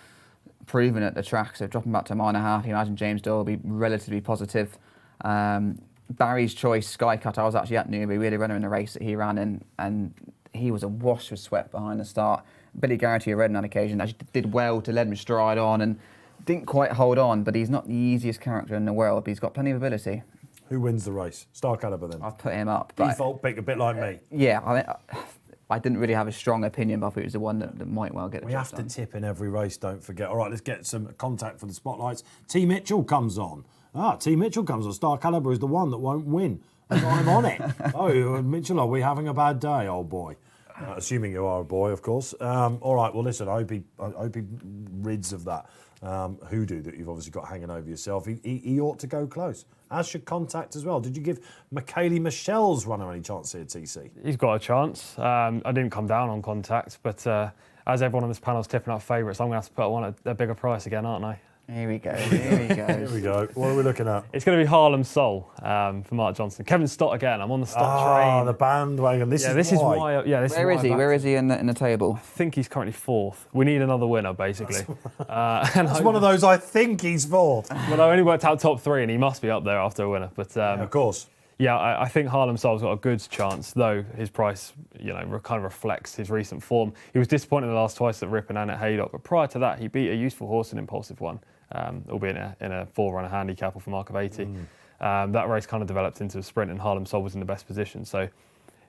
proven at the track. So dropping back to a mile and a half, you imagine James Doyle will be relatively positive. Barry's choice, Sky Cut. I was actually at Newbury. We had a runner in the race that he ran in, and he was awash with sweat behind the start. Billy Garrity, I read on that occasion, actually did well to let him stride on and didn't quite hold on. But he's not the easiest character in the world. But he's got plenty of ability. Who wins the race? Star Caliber then. I've put him up. But Default pick, a bit like me. yeah, I didn't really have a strong opinion, but I thought it was the one that might well get the We job have to done. tip in every race, don't forget. All right, let's get some contact for the spotlights. T. Mitchell comes on. T. Mitchell comes on. Star Caliber is the one that won't win. And I'm on it. Oh, Mitchell, are we having a bad day, old boy? Assuming you are a boy, of course. All right, well, listen, I hope he rids of that hoodoo that you've obviously got hanging over yourself. He ought to go close, as should Contact as well. Did you give Michaeli Michelle's runner any chance here, TC? He's got a chance. I didn't come down on Contact, but as everyone on this panel is tipping up favourites, I'm going to have to put one at a bigger price again, aren't I? Here we go. Here we go. Here we go. What are we looking at? It's going to be Harlem Soul for Mark Johnson. Kevin Stott again. I'm on the Stott train. The bandwagon. This is why. Where is he? Where is he in the table? I think he's currently 4th. We need another winner, basically. That's one of those, I think he's 4th. Well, I only worked out top 3, and he must be up there after a winner. But Of course. yeah, I think Harlem Soul's got a good chance, though his price, kind of reflects his recent form. He was disappointed the last twice at Ripon and at Haydock, but prior to that, he beat a useful horse and impulsive one, albeit in a 4-runner handicap off a mark of 80. That race kind of developed into a sprint, and Harlem Soul was in the best position. So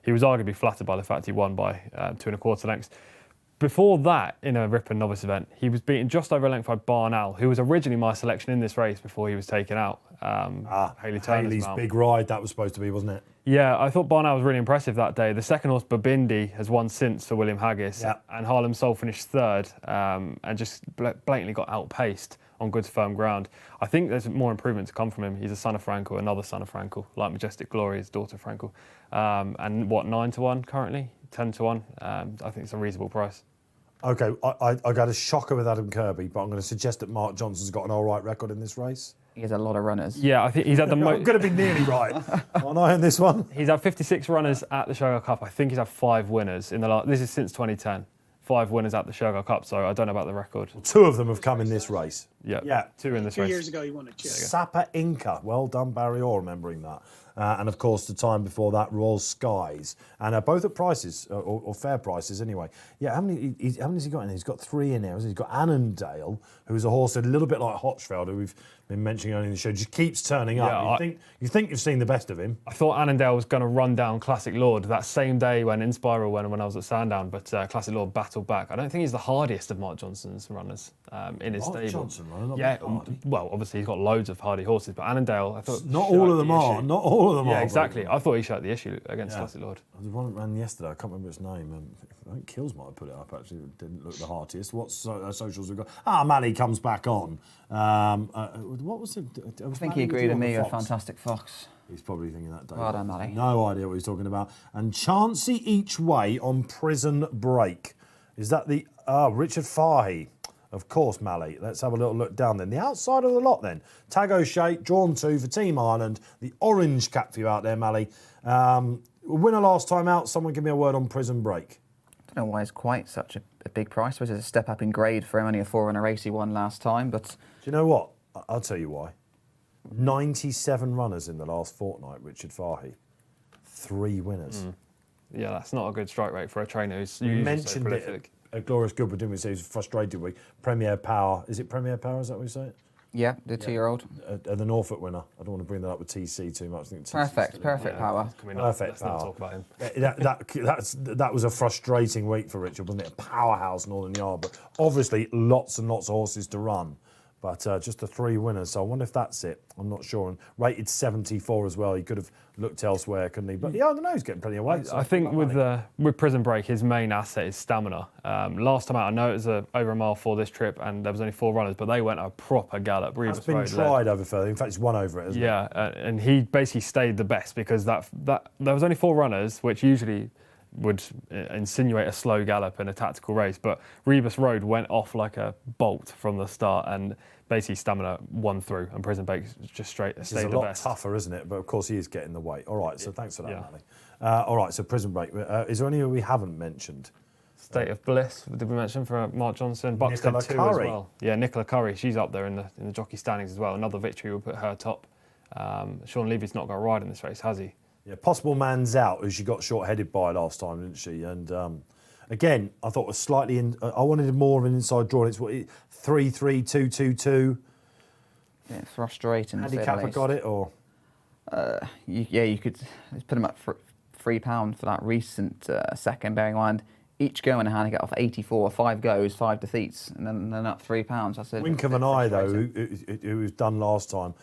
he was arguably flattered by the fact he won by 2 1/4 lengths. Before that, in a Ripon novice event, he was beaten just over a length by Barnell, who was originally my selection in this race before he was taken out. Haley Turner's Haley's mount. big ride, that was supposed to be, wasn't it? Yeah, I thought Barnell was really impressive that day. The second horse, Babindi, has won since for William Haggis, Yeah. and Harlem Soul finished 3rd and just blatantly got outpaced on good firm ground. I think there's more improvement to come from him. He's a son of Frankel, another son of Frankel, like Majestic Glory, his daughter Frankel. And 9 to 1 currently, 10 to 1. I think it's a reasonable price. Okay, I got a shocker with Adam Kirby, but I'm going to suggest that Mark Johnson's got an all right record in this race. He has a lot of runners. Yeah, I think he's had the I'm most. going to be nearly right. Aren't I on this one? He's had 56 runners at the Shergar Cup. I think he's had 5 winners in the last. This is since 2010. 5 winners at the Shergar Cup. So I don't know about the record. 2 of them have come in this race. Yeah, Yeah. 2 in this 2 race. years ago, he won it. Yeah. Sapa Inca. Well done, Barry Orr, remembering that. and of course the time before that, Royal Skies, and both at prices or fair prices anyway. Yeah, how many has he got in? He's got 3 in there. He's got Annandale, who's a horse a little bit like Hotchfeld, who we've been mentioning earlier in the show, just keeps turning up. You think you've seen the best of him. I thought Annandale was going to run down Classic Lord that same day when Inspiral went when I was at Sandown, but Classic Lord battled back. I don't think he's the hardiest of Mark Johnson's runners in his stable. Johnson, not yeah, hardy. well, obviously he's got loads of hardy horses, but Annandale, I thought not all of them are. Not all of them are. Yeah, exactly. I thought he showed the issue against Classic Lord. The one that ran yesterday, I can't remember its name. I think Kills might have put it up, actually. It didn't look the heartiest. What socials we've got? Mally comes back on. What was it? I think he agreed with me with Fantastic Fox. He's probably thinking that day. Well done, Mally. No idea what he's talking about. And Chancey each way on Prison Break. Is that the... Richard Fahey. Of course, Mally. Let's have a little look down then. The outside of the lot then. Tag O'Shea, drawn 2 for Team Ireland. The orange cap for you out there, Mally. Winner last time out. Someone give me a word on Prison Break. I don't know why it's quite such a big price. I suppose it's a step up in grade for him. Only a 4 in a race he won last time, but... Do you know what? I'll tell you why. 97 runners in the last fortnight, Richard Fahey. 3 winners. Yeah, that's not a good strike rate for a trainer who's You usually mentioned so it prolific. at Glorious Goodwood, didn't we? So he was frustrated week. Premier Power. Is it Premier Power? Is that what you say it? Yeah, the 2-year-old. The Norfolk winner. I don't want to bring that up with TC too much. I think TC Perfect power. Perfect Let's not power. talk about him. That was a frustrating week for Richard, wasn't it? A powerhouse Northern Yard, but obviously lots and lots of horses to run. But just the 3 winners, so I wonder if that's it. I'm not sure. And rated 74 as well. He could have looked elsewhere, couldn't he? But yeah, I don't know. He's getting plenty of weight. So I think with Prison Break, his main asset is stamina. Last time out, I know it was over a mile for this trip, and there was only 4 runners, but they went a proper gallop. It's been tried over further. In fact, he's won over it, hasn't Yeah, and he basically stayed the best because that there was only 4 runners, which usually would insinuate a slow gallop in a tactical race, but Rebus Road went off like a bolt from the start, and basically Stamina won through, and Prison Break just stayed the best. It's a lot tougher, isn't it? But of course he is getting the weight. All right, so thanks for that, Mally. All right, so Prison Break. Is there any we haven't mentioned? State of Bliss, did we mention, for Mark Johnson? Buxton 2 as well. Yeah, Nicola Curry, she's up there in the jockey standings as well. Another victory will put her top. Sean Levy's not going to ride in this race, has he? Yeah, Possible Man's Out, who she got short-headed by last time, didn't she? And again, I thought was slightly I wanted more of an inside draw. It's 3-3-2-2-2. Yeah, frustrating. Handicapper got it, or you could put him up for £3 for that recent second. Bearing in mind each go in a handicap of 84, 5 goes, 5 defeats, and then up £3. That's it. Wink of an eye though, who was done last time.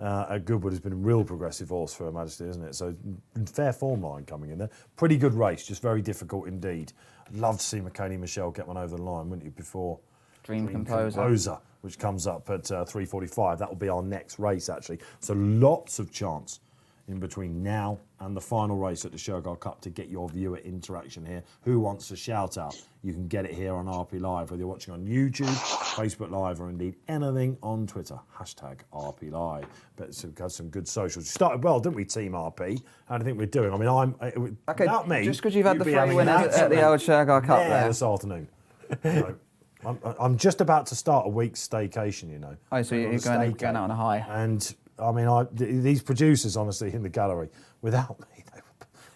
At Goodwood has been a real progressive horse for Her Majesty, isn't it? So fair form line coming in there. Pretty good race, just very difficult indeed. I'd love to see McCaney Michelle get one over the line, wouldn't you, before Dream Composer, which comes up at 3:45. That will be our next race, actually. So lots of chance in between now and the final race at the Shergar Cup to get your viewer interaction here. Who wants a shout out? You can get it here on RP Live, whether you're watching on YouTube, Facebook Live, or indeed anything on Twitter. #RP Live. But we've had some good socials. We started well, didn't we, Team RP? How do you think we're doing? I mean, without me, just because you've had the be 3 having winners at the old Shergar Cup there there. this afternoon. So, I'm just about to start a week's staycation, you know. Oh, so you're going out on a high. And I mean, these producers, honestly, in the gallery, without me,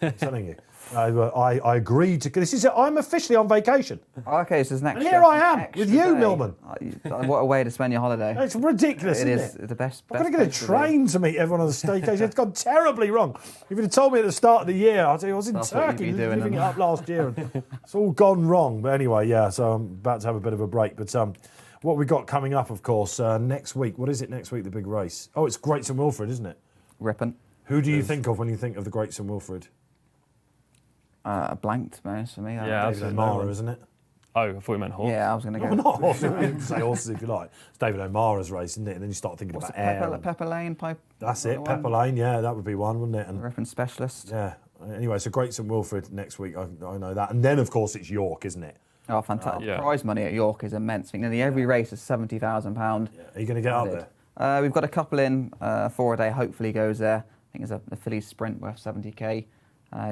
I'm telling you, I agreed to. This is it. I'm officially on vacation. Okay, so it's next. And here I am with you, Millman. What a way to spend your holiday. It's ridiculous, isn't it? It is the best. I'm going to get a train to meet everyone on the staycation. It's gone terribly wrong. If you'd have told me at the start of the year, I'd say I was in Turkey living it up last year, and it's all gone wrong. But anyway, yeah. So I'm about to have a bit of a break. But what we got coming up, of course, next week. What is it next week? The big race. Oh, it's Great St Wilfrid, isn't it? Ripon. Who do you think of when you think of the Great St Wilfrid? A blank, to be honest, for me. Yeah, David O'Mara, isn't it? Oh, I thought you meant horse. Yeah, I was going to go. No, not horses. Say horses if you like. It's David O'Mara's race, isn't it? And then you start thinking about air. Pepper Lane, Pipe. That's it, Pepper Lane. Yeah, that would be one, wouldn't it? And Ripon Specialist. yeah. Anyway, so Great St Wilfrid next week. I know that. And then, of course, it's York, isn't it? Oh, fantastic. Yeah. Prize money at York is immense. I think nearly every race is £70,000. Yeah. Are you going to get up there? We've got a couple in for a day, hopefully goes there. I think there's a Phillies Sprint worth 70k.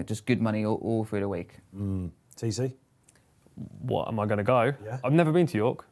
Just good money all through the week. TC? What, am I going to go? Yeah. I've never been to York.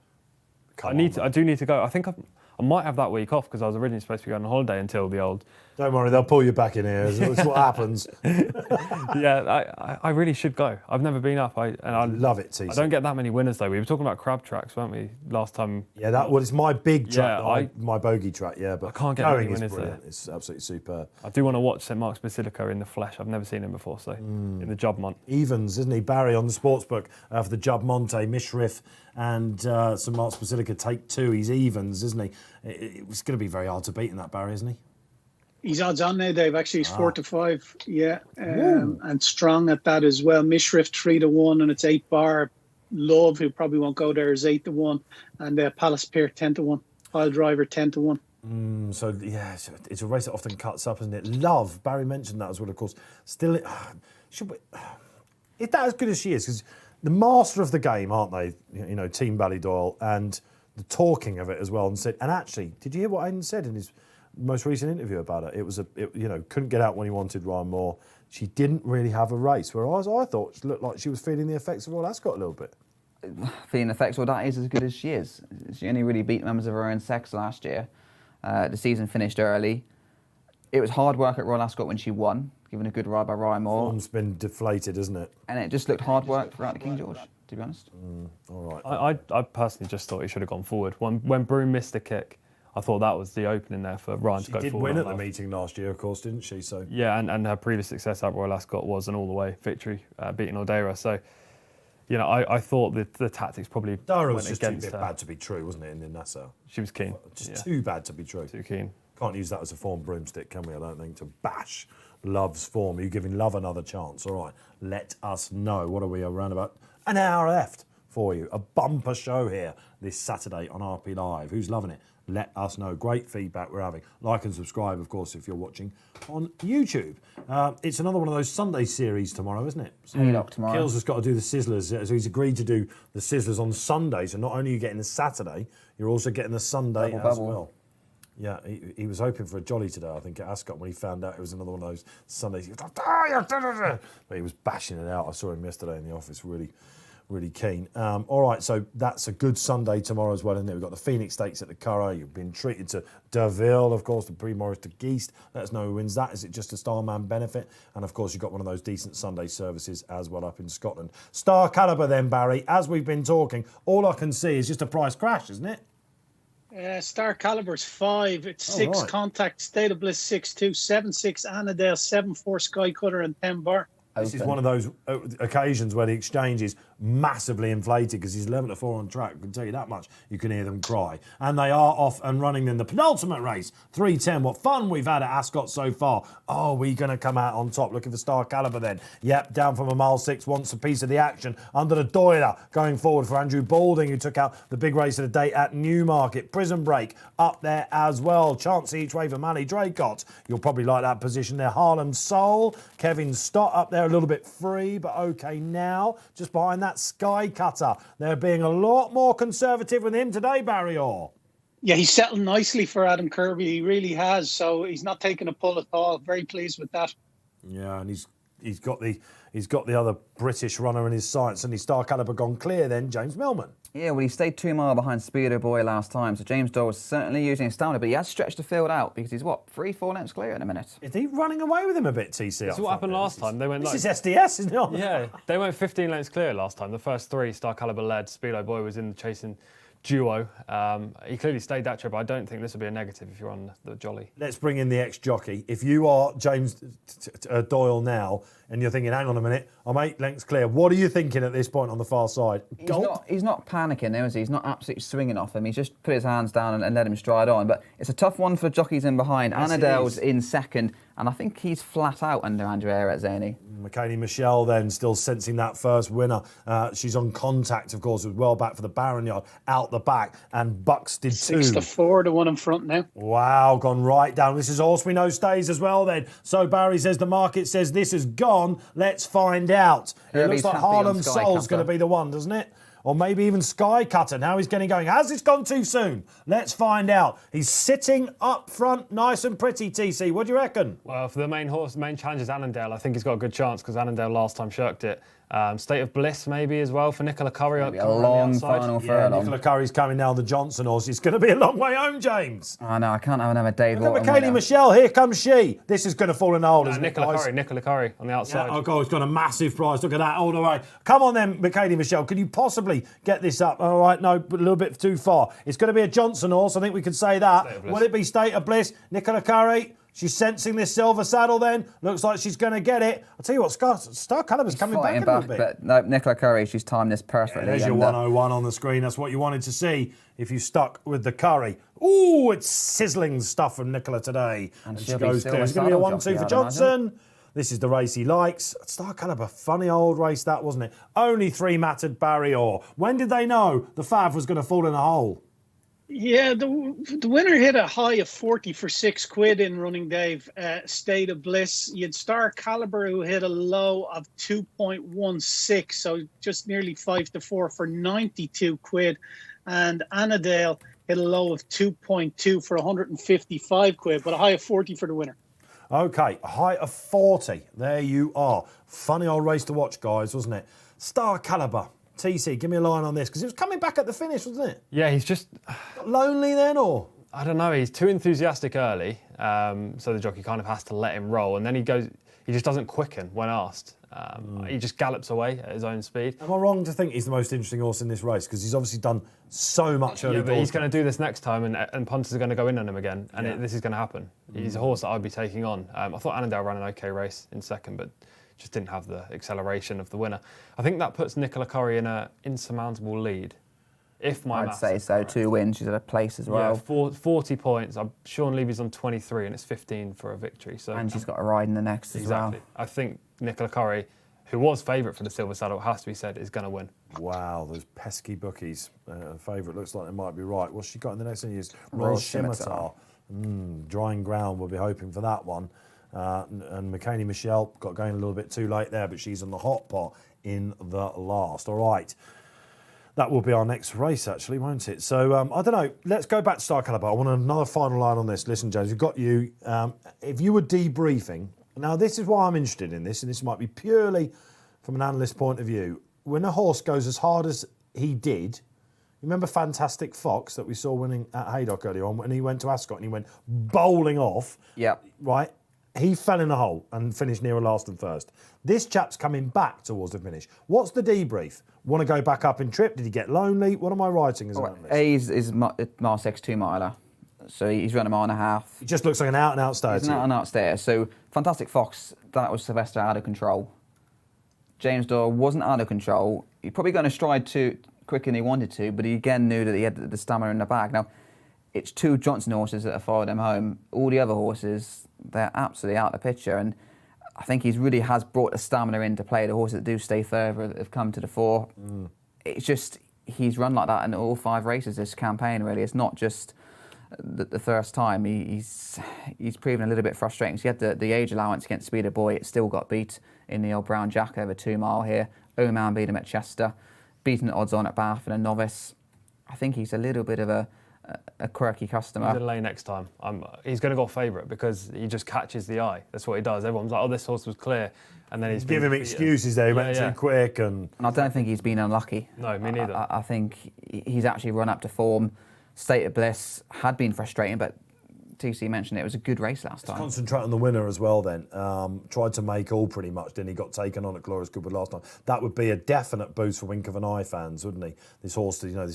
I do need to go. I think I might have that week off because I was originally supposed to be going on holiday until the old Don't worry, they'll pull you back in here. That's what happens. Yeah, I really should go. I've never been up. I Love it, TC. I don't get that many winners though. We were talking about crab tracks, weren't we, last time? Yeah, that was my big track, Yeah, my bogey track. Yeah, but I can't get going many is winners brilliant. there. It's absolutely superb. I do want to watch St Mark's Basilica in the flesh. I've never seen him before, so in the Jubmont. Evans, isn't he? Barry on the sportsbook for the Jubmonte, Mishrif and St Mark's Basilica take 2. He's evens, isn't he? It's going to be very hard to beat in that, Barry, isn't he? He's odds on now, Dave. Actually, he's 4-5. Yeah, and strong at that as well. Mishrif 3-1, and it's 8 bar. Love, who probably won't go there, is 8-1, and Palace Pier 10-1. Pile Driver 10-1. So yeah, it's a race that often cuts up, isn't it? Love, Barry mentioned that as well, of course. Still, is that as good as she is? Because the master of the game, aren't they? You know, Team Ballydoyle, and the talking of it as well. And actually, did you hear what Aidan said in his most recent interview about it? It was couldn't get out when he wanted, Ryan Moore. She didn't really have a race, whereas I thought she looked like she was feeling the effects of Royal Ascot a little bit. Feeling the effects, well, that is as good as she is. She only really beat members of her own sex last year. The season finished early. It was hard work at Royal Ascot when she won, given a good ride by Ryan Moore. Form's been deflated, isn't it? And it just looked hard work throughout the King George, to be honest. All right. I personally just thought he should have gone forward. When Broome missed the kick, I thought that was the opening there for Ryan to go forward. She did win at the meeting last year, of course, didn't she? So yeah, and her previous success at Royal Ascot was an all-the-way victory, beating Aldeira. So, you know, I thought that the tactics probably Dara went was just too against her. bad to be true, wasn't it, in Nassau? She was keen. Just too bad to be true. Too keen. Can't use that as a form broomstick, can we? I don't think, to bash Love's form. Are you giving Love another chance? All right, let us know. What are we, around about an hour left for you? A bumper show here this Saturday on RP Live. Who's loving it? Let us know. Great feedback we're having. Like and subscribe, of course, if you're watching on YouTube. It's another one of those Sunday series tomorrow, isn't it? So Haydock tomorrow. Kills has got to do the Sizzlers, so he's agreed to do the Sizzlers on Sunday. So not only are you getting the Saturday, you're also getting the Sunday as well. Yeah, he was hoping for a jolly today, I think, at Ascot when he found out it was another one of those Sundays. He was like, but he was bashing it out. I saw him yesterday in the office, really keen. All right, so that's a good Sunday tomorrow as well, isn't it? We've got the Phoenix Stakes at the Curragh. You've been treated to Derville, of course, the Prix Maurice de Geest. Let us know who wins that. Is it just a Starman benefit? And, of course, you've got one of those decent Sunday services as well up in Scotland. Star Calibre then, Barry. As we've been talking, all I can see is just a price crash, isn't it? Star Caliber's 5. It's 6 right. Contact, State of Bliss 6-2, 7-6 Annandale, 7-4 Sky Cutter, and 10 bar. This is one of those occasions where the exchange is massively inflated because he's 11-4 on track. I can tell you that much. You can hear them cry. And they are off and running in the penultimate race, 3:10. What fun we've had at Ascot so far. Oh, we're going to come out on top. Looking for Star Calibre then. Yep, down from a mile 6, wants a piece of the action. Under the Doiler, going forward for Andrew Balding, who took out the big race of the day at Newmarket. Prison Break up there as well. Chance each way for Manny Draycott. You'll probably like that position there. Harlem Soul, Kevin Stott up there a little bit free, but okay now. Just behind that, Sky Cutter. They're being a lot more conservative with him today, Barry Orr. Yeah, he's settled nicely for Adam Kirby. He really has. So he's not taking a pull at all. Very pleased with that. Yeah, and he's got the other British runner in his sights, and his Star Calibre gone clear then, James Millman. Yeah, well, he stayed 2 mile behind Speedo Boy last time, so James Doyle was certainly using his stamina, but he has stretched the field out because he's, 3-4 lengths clear in a minute. Is he running away with him a bit, TC? That's what happened last time. They went This is SDS, isn't it? Yeah, they went 15 lengths clear last time. The first 3, Star Calibre led. Speedo Boy was in the chasing duo. He clearly stayed that trip. I don't think this will be a negative if you're on the jolly. Let's bring in the ex-jockey. If you are James Doyle now and you're thinking, hang on a minute, I'm 8 lengths clear, what are you thinking at this point on the far side? He's not panicking, though, is he? He's not absolutely swinging off him. He's just put his hands down and let him stride on. But it's a tough one for jockeys in behind. Yes, Annandale's in second, and I think he's flat out under Andrew Eyre at Zany. McKaney Michelle then still sensing that first winner. She's on Contact, of course, was well back for the Barron Yard, out the back, and Bucks did 6-4, the one in front now. Wow, gone right down. This is Horse We Know stays as well then. So Barry says the market says this is gone. Let's find out. It looks like Harlem Soul's going to be the one, doesn't it? Or maybe even Sky Cutter. Now he's getting going. Has this gone too soon? Let's find out. He's sitting up front, nice and pretty, TC. What do you reckon? Well, for the main challenge is Annandale. I think he's got a good chance because Annandale last time shirked it. State of Bliss maybe as well for Nicola Curry. Maybe a coming around the long outside. final Yeah, furlong. Nicola Curry's coming now. The Johnson horse. It's going to be a long way home, James. Oh no, I can't have another Dave Look Orton at Michaeli winner. Michelle. Here comes she. This is going to fall in the hole, isn't it, guys? Nicola Curry on the outside. Yeah, oh God, it's got a massive prize. Look at that all the way. Come on then, Michaeli Michelle. Can you possibly get this up? All right, no, but a little bit too far. It's going to be a Johnson horse. I think we could say that. Will it be State of Bliss? Nicola Curry. She's sensing this silver saddle then. Looks like she's going to get it. I'll tell you what, Star Caliber's coming back a little bit. But no, Nicola Curry, she's timed this perfectly. There's your 101 on the screen. That's what you wanted to see if you stuck with the Curry. Ooh, it's sizzling stuff from Nicola today. And she she'll be goes still there. a It's going to be a saddle 1-2 jockey, for I'd Johnson. This is the race he likes. Star Caliber, funny old race that, wasn't it? Only 3 mattered barrier. When did they know the Fav was going to fall in a hole? Yeah, the winner hit a high of 40 for £6 in running, Dave. State of Bliss. You had Star Caliber, who hit a low of 2.16, so just nearly 5 to 4 for £92. And Annadale hit a low of 2.2 for £155, but a high of 40 for the winner. Okay, a high of 40. There you are. Funny old race to watch, guys, wasn't it? Star Caliber. TC, give me a line on this, because it was coming back at the finish, wasn't it? Yeah, he's just... Lonely then, or? I don't know, he's too enthusiastic early, so the jockey kind of has to let him roll, and then he just doesn't quicken when asked. He just gallops away at his own speed. Am I wrong to think he's the most interesting horse in this race? Because he's obviously done so much early. Yeah, but he's going to do this next time, and punters are going to go in on him again, and this is going to happen. He's a horse that I'd be taking on. I thought Annandale ran an okay race in second, but just didn't have the acceleration of the winner. I think that puts Nicola Curry in an insurmountable lead. If my I'd say so. 2 wins, she's at a place as well. Yeah, 40 points. Sean Levy's on 23, and it's 15 for a victory. So And she's got a ride in the next as well. exactly. I think Nicola Curry, who was favourite for the Silver Saddle, it has to be said, is going to win. Wow, those pesky bookies. Favourite looks like they might be right. What's she got in the next one? Is Royal Royal Scimitar. Scimitar. Drying ground, we'll be hoping for that one. And Michaeli Michelle got going a little bit too late there, but she's on the hot pot in the last. All right. That will be our next race, actually, won't it? So, I don't know. Let's go back to Star Caliber. I want another final line on this. Listen, James, we've got you. If you were debriefing, now this is why I'm interested in this, and this might be purely from an analyst point of view. When a horse goes as hard as he did, remember Fantastic Fox that we saw winning at Haydock earlier on, when he went to Ascot and he went bowling off? Yep. Right? He fell in a hole and finished nearer last than first. This chap's coming back towards the finish. What's the debrief? Want to go back up in trip? Did he get lonely? What am I writing as an analyst? A's is mile 6 2-miler. So he's run a mile and a half. He just looks like an out-and-out stayer. He's not an out stayer. So Fantastic Fox, that was Sylvester out of control. James Doyle wasn't out of control. He probably got in a stride too quicker than he wanted to, but he again knew that he had the stamina in the bag. Now, it's 2 Johnson horses that have followed him home. All the other horses, they're absolutely out of the picture. And I think he really has brought the stamina into play. The horses that do stay further have come to the fore. It's just, he's run like that in all 5 races this campaign, really. It's not just the first time. He's proven a little bit frustrating. So he had the age allowance against Speeder Boy. It still got beat in the old Brown Jack over 2 mile here. Oman beat him at Chester. Beaten at odds on at Bath and a novice. I think he's a little bit of a quirky customer. He's a lay next time. He's going to go favourite because he just catches the eye. That's what he does. Everyone's like, oh, this horse was clear. And then he's Give him excuses there. He went too quick. And I don't think he's been unlucky. No, me neither. I think he's actually run up to form. State of Bliss had been frustrating, but TC mentioned it was a good race last time. Concentrate on the winner as well then. Tried to make all pretty much, didn't he? Got taken on at Glorious Goodwood last time. That would be a definite boost for Wink of an Eye fans, wouldn't he? This horse, you know,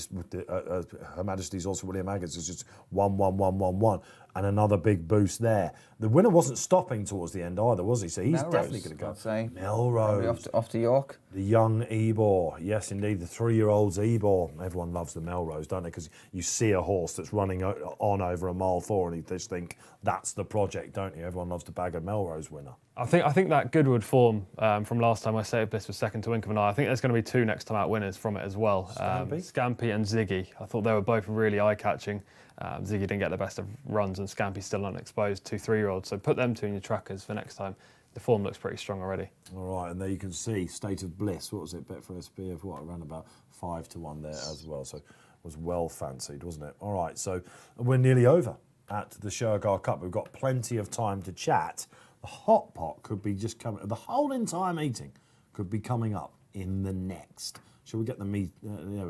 Her Majesty's horse for William Agnes is just 1-1-1-1-1. And another big boost there. The winner wasn't stopping towards the end either, was he? So he's Melrose, definitely going to go. I'd say. Melrose. Off to York. The young Ebor. Yes, indeed, the 3-year-old's Ebor. Everyone loves the Melrose, don't they? Because you see a horse that's running on over a mile 4 and you just think, that's the project, don't you? Everyone loves to bag a Melrose winner. I think that Goodwood form from last time where State of Bliss was second to Wink of an Eye, I think there's going to be 2 next time out winners from it as well. Scampy and Ziggy. I thought they were both really eye-catching. Ziggy didn't get the best of runs and Scampy's still unexposed, 2 3-year-olds. So put them 2 in your trackers for next time. The form looks pretty strong already. All right, and there you can see State of Bliss. What was it? Betfair SP of what? Around about 5-1 there as well. So it was well fancied, wasn't it? All right, so we're nearly over at the Shergar Cup. We've got plenty of time to chat. The hot pot could be just coming. The whole entire meeting could be coming up in the next. Shall we get there we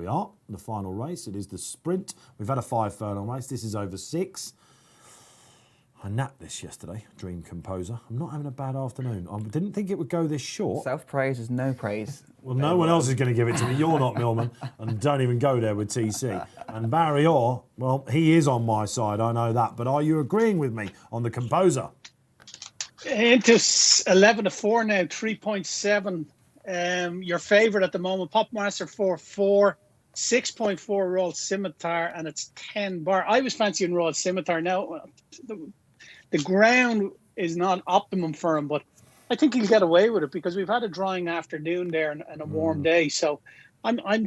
are, the final race. It is the sprint. We've had a 5 furlong race. This is over 6. I napped this yesterday, Dream Composer. I'm not having a bad afternoon. I didn't think it would go this short. Self-praise is no praise. Well, no one else is going to give it to me. You're not, Millman. And don't even go there with TC. And Barry Orr, well, he is on my side, I know that. But are you agreeing with me on the Composer? Into 11-4 now, 3.7. Your favourite at the moment, Popmaster 4-4, 6.4 Royal Scimitar, and it's 10 bar. I was fancying Royal Scimitar. Now, the ground is not optimum for him, but I think he'll get away with it because we've had a drying afternoon there and a warm day. So I'm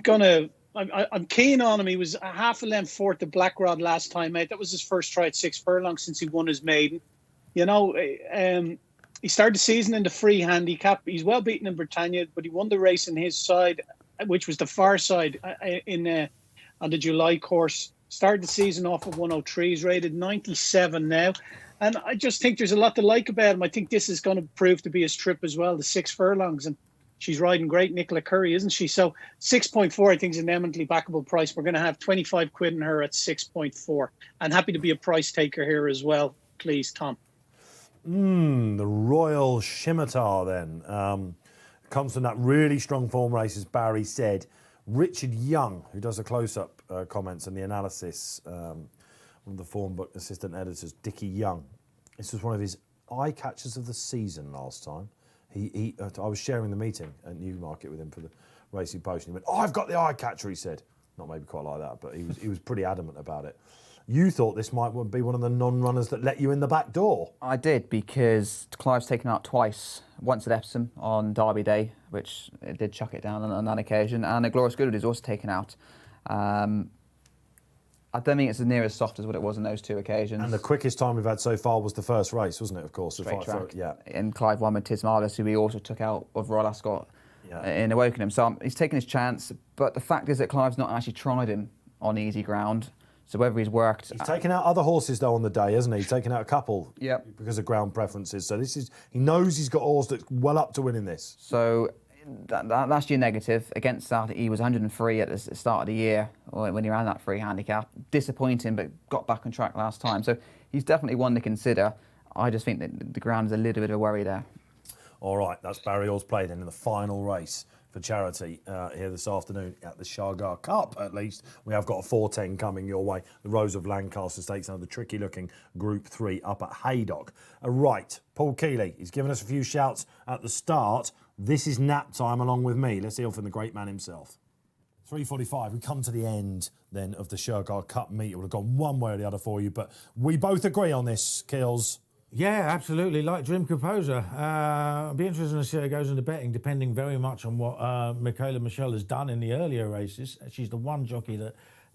keen on him. He was a half a length fourth to Blackrod last time out. That was his first try at 6 furlongs since he won his maiden. You know, he started the season in the free handicap. He's well beaten in Britannia, but he won the race in his side, which was the far side on the July course. Started the season off at 103. He's rated 97 now. And I just think there's a lot to like about him. I think this is going to prove to be his trip as well, the 6 furlongs. And she's riding great, Nicola Curry, isn't she? So 6.4, I think, is an eminently backable price. We're going to have 25 quid in her at 6.4. And happy to be a price taker here as well, please, Tom. The Royal Scimitar then. Comes from that really strong form race, as Barry said. Richard Young, who does the close-up comments and the analysis, one of the form book assistant editors, Dickie Young. This was one of his eye catchers of the season last time. I was sharing the meeting at Newmarket with him for the Racing Post, and he went, I've got the eye catcher, he said. Not maybe quite like that, but he was pretty adamant about it. You thought this might be one of the non-runners that let you in the back door. I did, because Clive's taken out twice. Once at Epsom on Derby Day, which it did chuck it down on that occasion, and at Glorious Goodwood is also taken out. I don't think it's as near as soft as what it was on those 2 occasions. And the quickest time we've had so far was the first race, wasn't it, of course? Straight track. Yeah. And Clive won with Tis Marvellous, who he also took out of Royal Ascot in Awakening. So he's taken his chance, but the fact is that Clive's not actually tried him on easy ground. So whether he's worked... He's taken out other horses, though, on the day, hasn't he? He's taken out a couple because of ground preferences. So he knows he's got a horse that's well up to winning this. So that's your negative. Against that, he was 103 at the start of the year when he ran that free handicap. Disappointing, but got back on track last time. So he's definitely one to consider. I just think that the ground is a little bit of a worry there. All right, that's Barry Orr's play then in the final race for charity here this afternoon at the Shergar Cup, at least. We have got a 410 coming your way. The Rose of Lancaster Stakes, another tricky-looking Group 3 up at Haydock. Right, Paul Keeley, he's given us a few shouts at the start. This is nap time along with me. Let's hear from the great man himself. 3:45, we come to the end then of the Shergar Cup meet. It would have gone one way or the other for you, but we both agree on this, Kills. Yeah, absolutely. Like Dream Composer. I'll be interested to see how it goes into betting, depending very much on what Michaela Michelle has done in the earlier races. She's the one jockey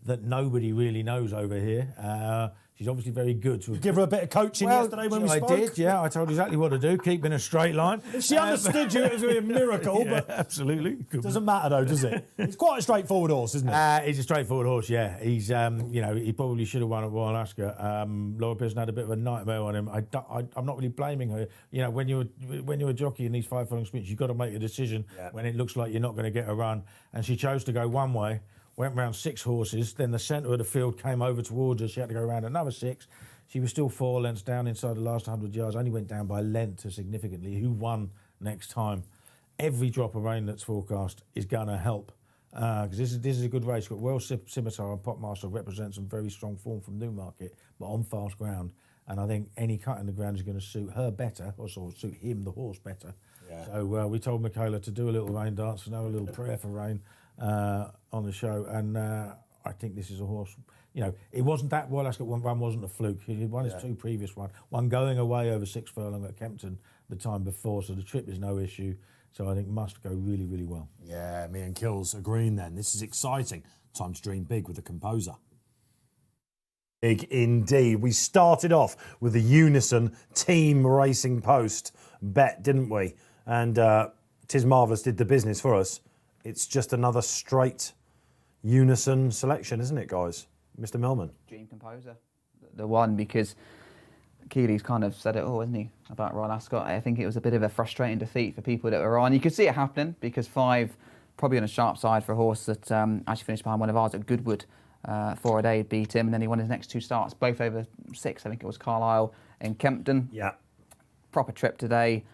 that nobody really knows over here. She's obviously very good. To give her a bit of coaching yesterday when we spoke. I did, yeah. I told her exactly what to do, keep in a straight line. If she understood you, it was a miracle. Yeah, but absolutely. Doesn't matter though, does it? It's quite a straightforward horse, isn't it? He's a straightforward horse, yeah. He's, he probably should have won at Royal Ascot. Laura Pearson had a bit of a nightmare on him. I'm not really blaming her. You know, when you're a jockey in these 5 furlong sprints, you've got to make a decision when it looks like you're not going to get a run. And she chose to go one way, went round 6 horses. Then the centre of the field came over towards her. She had to go around another 6. She was still 4 lengths down inside the last 100 yards. Only went down by a length to significantly. Who won next time? Every drop of rain that's forecast is going to help. Because this is a good race. Got Royal Scimitar and Popmaster represent some very strong form from Newmarket, but on fast ground. And I think any cut in the ground is going to suit her better, or sort of suit him, the horse, better. Yeah. So we told Michaela to do a little rain dance and have a little prayer for rain on the show. And I think this is a horse. You know, it wasn't that Royal Ascot one wasn't a fluke. He won his 2 previous ones. One going away over 6 furlong at Kempton the time before, so the trip is no issue. So I think must go really, really well. Yeah, me and Kills agreeing then. This is exciting. Time to dream big with the Composer. Big indeed. We started off with the Unison Team Racing Post bet, didn't we? And Tis Marvellous did the business for us. It's just another straight Unison selection, isn't it, guys? Mr. Millman. Dream Composer, the one, because Keeley's kind of said it all, hasn't he, about Royal Ascot. I think it was a bit of a frustrating defeat for people that were on. You could see it happening because 5 probably on a sharp side for a horse that actually finished behind one of ours at Goodwood. 4 a day, beat him, and then he won his next 2 starts, both over 6. I think it was Carlisle and Kempton. Yeah. Proper trip today.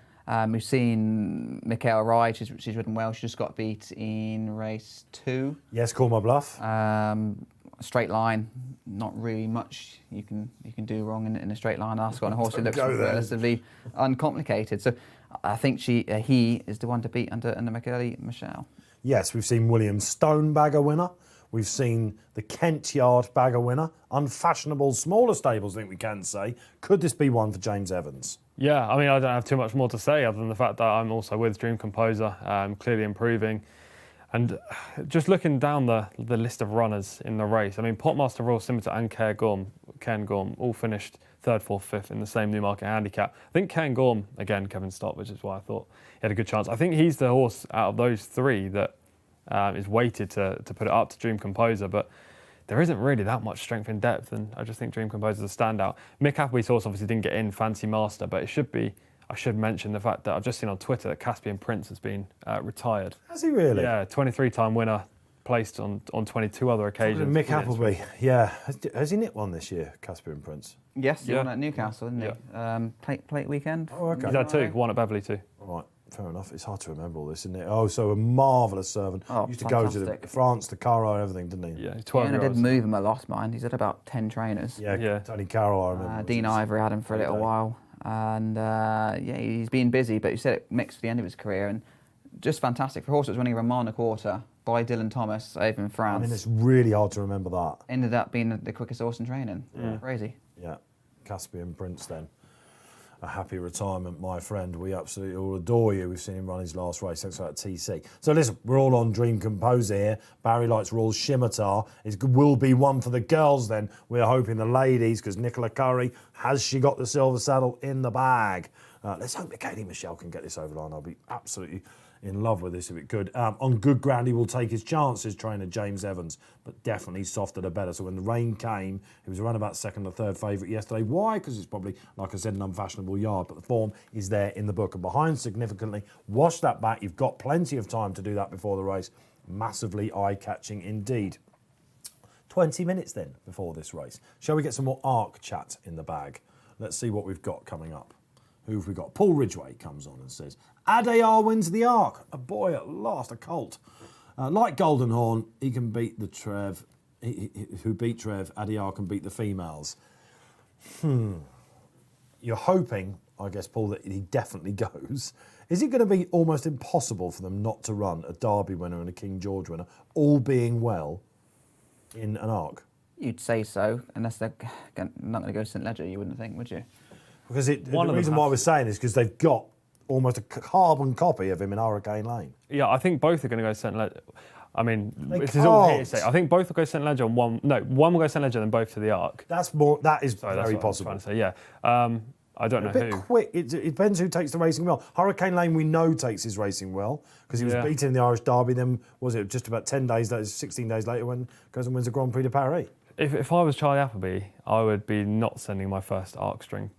We've seen Michaela ride. She's ridden well. She just got beat in race 2. Yes, call my bluff. Straight line, not really much you can do wrong in a straight line. Ascot on a horse who looks relatively uncomplicated. So I think he is the one to beat under Michelle. Yes, we've seen William Stone bagger winner. We've seen the Kent Yard bagger winner. Unfashionable smaller stables, I think we can say. Could this be one for James Evans? Yeah, I mean, I don't have too much more to say other than the fact that I'm also with Dream Composer, clearly improving. And just looking down the list of runners in the race, I mean, Potmaster, Royal Scimitar and Ken Gorm all finished 3rd, 4th, 5th in the same Newmarket handicap. I think Ken Gorm, again, Kevin Stott, which is why I thought he had a good chance. I think he's the horse out of those 3 that is weighted to put it up to Dream Composer, but there isn't really that much strength in depth, and I just think Dream Composer is a standout. Mick Appleby's horse obviously didn't get in Fancy Master, but it should be. I should mention the fact that I've just seen on Twitter that Caspian Prince has been retired. Has he really? Yeah, 23-time winner, placed on 22 other occasions. Mick Appleby, yeah. Has he nicked one this year, Caspian Prince? Yes, he won at Newcastle, didn't he? Plate weekend. Oh, okay. He's had 2, one at Beverley too. Right, fair enough. It's hard to remember all this, isn't it? Oh, so a marvellous servant. Used to go to France, to Cairo and everything, didn't he? Yeah, 12 and I did move him a lot, mind. He's had about 10 trainers. Yeah. Tony Carroll, I remember. Dean Ivory had him for a little while. And he's been busy, but you said it mixed for the end of his career, and just fantastic for a horse that was running Roman a quarter by Dylan Thomas over in France. I mean, it's really hard to remember that. Ended up being the quickest horse in training. Crazy. Yeah, Caspian Prince then. A happy retirement, my friend. We absolutely all adore you. We've seen him run his last race. Thanks for that, TC. So listen, we're all on Dream Composer here. Barry likes Royal Scimitar. It will be one for the girls then. We're hoping the ladies, because Nicola Curry, has she got the silver saddle in the bag? Let's hope that Katie Michelle can get this over the line. I'll be absolutely in love with this if it could. On good ground, he will take his chances, trainer James Evans, but definitely softer the better. So when the rain came, he was around about 2nd or 3rd favourite yesterday. Why? Because it's probably, like I said, an unfashionable yard, but the form is there in the book. And behind significantly, wash that back. You've got plenty of time to do that before the race. Massively eye-catching indeed. 20 minutes then before this race. Shall we get some more ARC chat in the bag? Let's see what we've got coming up. Who have we got? Paul Ridgway comes on and says, Adayar wins the ARC. A boy at last, a colt. Like Goldenhorn, he can beat the Trev. Who beat Trev, Adayar can beat the females. You're hoping, I guess, Paul, that he definitely goes. Is it going to be almost impossible for them not to run a Derby winner and a King George winner, all being well, in an ARC? You'd say so, unless they're not going to go to St Ledger, you wouldn't think, would you? Because the reason why we're saying is because they've got almost a carbon copy of him in Hurricane Lane. Yeah, I think both are going to go St Ledger. I mean, this is can't. all hearsay. I think both will go St Ledger and one will go St Ledger and both to the ARC. That is very possible. I was trying to say, yeah. I don't know who. A bit quick. It depends who takes the racing well. Hurricane Lane, we know, takes his racing well because he was beaten in the Irish Derby. Then was it just about 10 days later, 16 days later, when goes and wins the Grand Prix de Paris? If I was Charlie Appleby, I would be not sending my first ARC string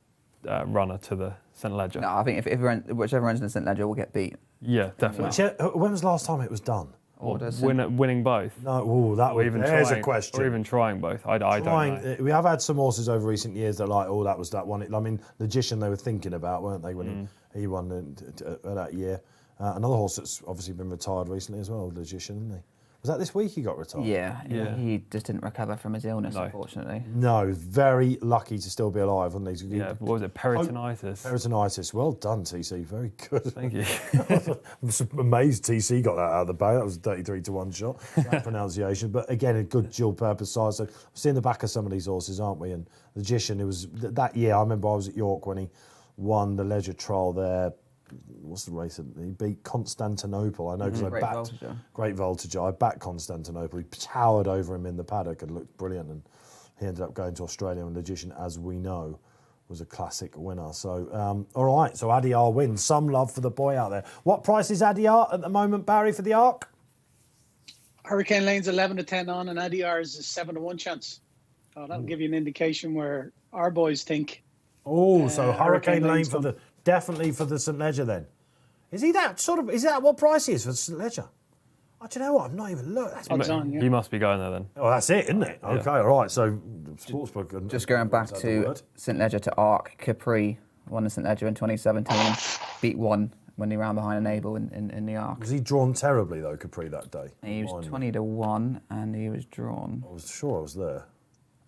runner to the St Ledger. No, I think whichever runs in the St Ledger will get beat. Yeah, definitely. When was the last time it was done? Winning both. No, there's a question. Or even trying both. I don't know. We have had some horses over recent years that are like, that was that one. I mean, Logician they were thinking about, weren't they, when he won that year. Another horse that's obviously been retired recently as well, Logician, isn't he? Was that this week he got retired? Yeah. He just didn't recover from his illness, unfortunately. No, very lucky to still be alive, wasn't he? Yeah, what was it, peritonitis? Peritonitis. Well done, TC. Very good. Thank you. I'm amazed TC got that out of the bag. That was a 33-1 shot. That pronunciation. But again, a good dual-purpose size. So we're seeing the back of some of these horses, aren't we? And Logician, it was that year, I remember I was at York when he won the Leisure Trial there. What's the race? He beat Constantinople. I know because I backed Great Voltage. I backed Constantinople. He towered over him in the paddock and looked brilliant. And he ended up going to Australia. And Logician, as we know, was a classic winner. So, all right. So Adayar wins. Some love for the boy out there. What price is Adayar at the moment, Barry, for the ARC? Hurricane Lane's 11-10 on, and Adayar is a 7-1 chance. That'll give you an indication where our boys think. Oh, so Hurricane Lane definitely for the St Ledger then. Is that what price he is for St Ledger? Oh, do you know what? I've not even looked. That's Odds on, yeah. He must be going there then. Oh, that's it, isn't it? Okay, all right. So, sportsbook. And, Just going back to St Ledger to Arc, Capri won the St Ledger in 2017, beat one when he ran behind Enable in the Arc. Was he drawn terribly though, Capri, that day? He was 20-1, and he was drawn. I was sure I was there.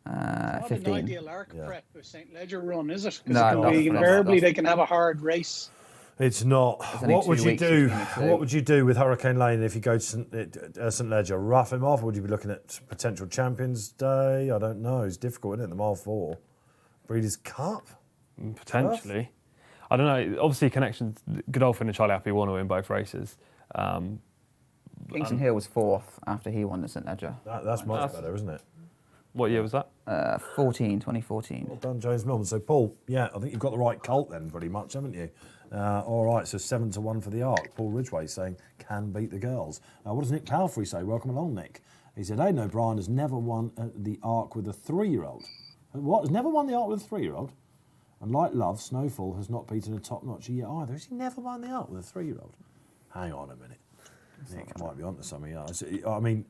Not 15. an ideal arc prep for St Ledger run, is it? No, Because not- invariably that's- they can have a hard race. It's not. only What would 2 you weeks do? between the two. What would you do with Hurricane Lane if you go to St Ledger? Rough him off, or would you be looking at potential Champions Day? I don't know. It's difficult, isn't it? The Mile 4, Breeders' Cup. Potentially. I don't know. Obviously, connections. Godolphin and Charlie Happy want to win both races. Kingston Hill was 4th after he won the St Ledger. That's much better, isn't it? What year was that? 2014. Well done, James Millman. So, Paul, yeah, I think you've got the right cult then, pretty much, haven't you? All right, so 7-1 for the Arc. Paul Ridgway saying can beat the girls. What does Nick Palfrey say? Welcome along, Nick. He said Aidan O'Brien has never won the Arc with a 3-year-old. What? Has never won the Arc with a 3-year-old? And like Love, Snowfall has not beaten a top-notch yet either. Has he never won the Arc with a 3-year-old? Hang on a minute. Nick might be onto something else. I mean,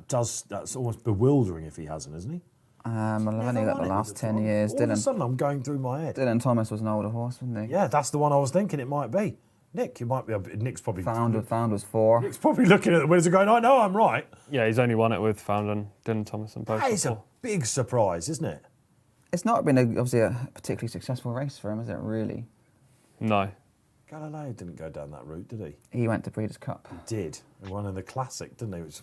that's almost bewildering if he hasn't, isn't he? Well, I've only Never got won the it last with 10 Tron. years. All of a sudden, I'm going through my head. Dylan Thomas was an older horse, wasn't he? Yeah, that's the one I was thinking it might be. Nick, you might be. Nick's probably. Found was 4. Nick's probably looking at the winners and going, "I know, I'm right." Yeah, he's only won it with Foundland, Dylan Thomas, and both. That is a before. big surprise, isn't it? It's not been obviously a particularly successful race for him, is it? Really? No. Galileo didn't go down that route, did he? He went to Breeders' Cup. He did. He won in the Classic, didn't he? Which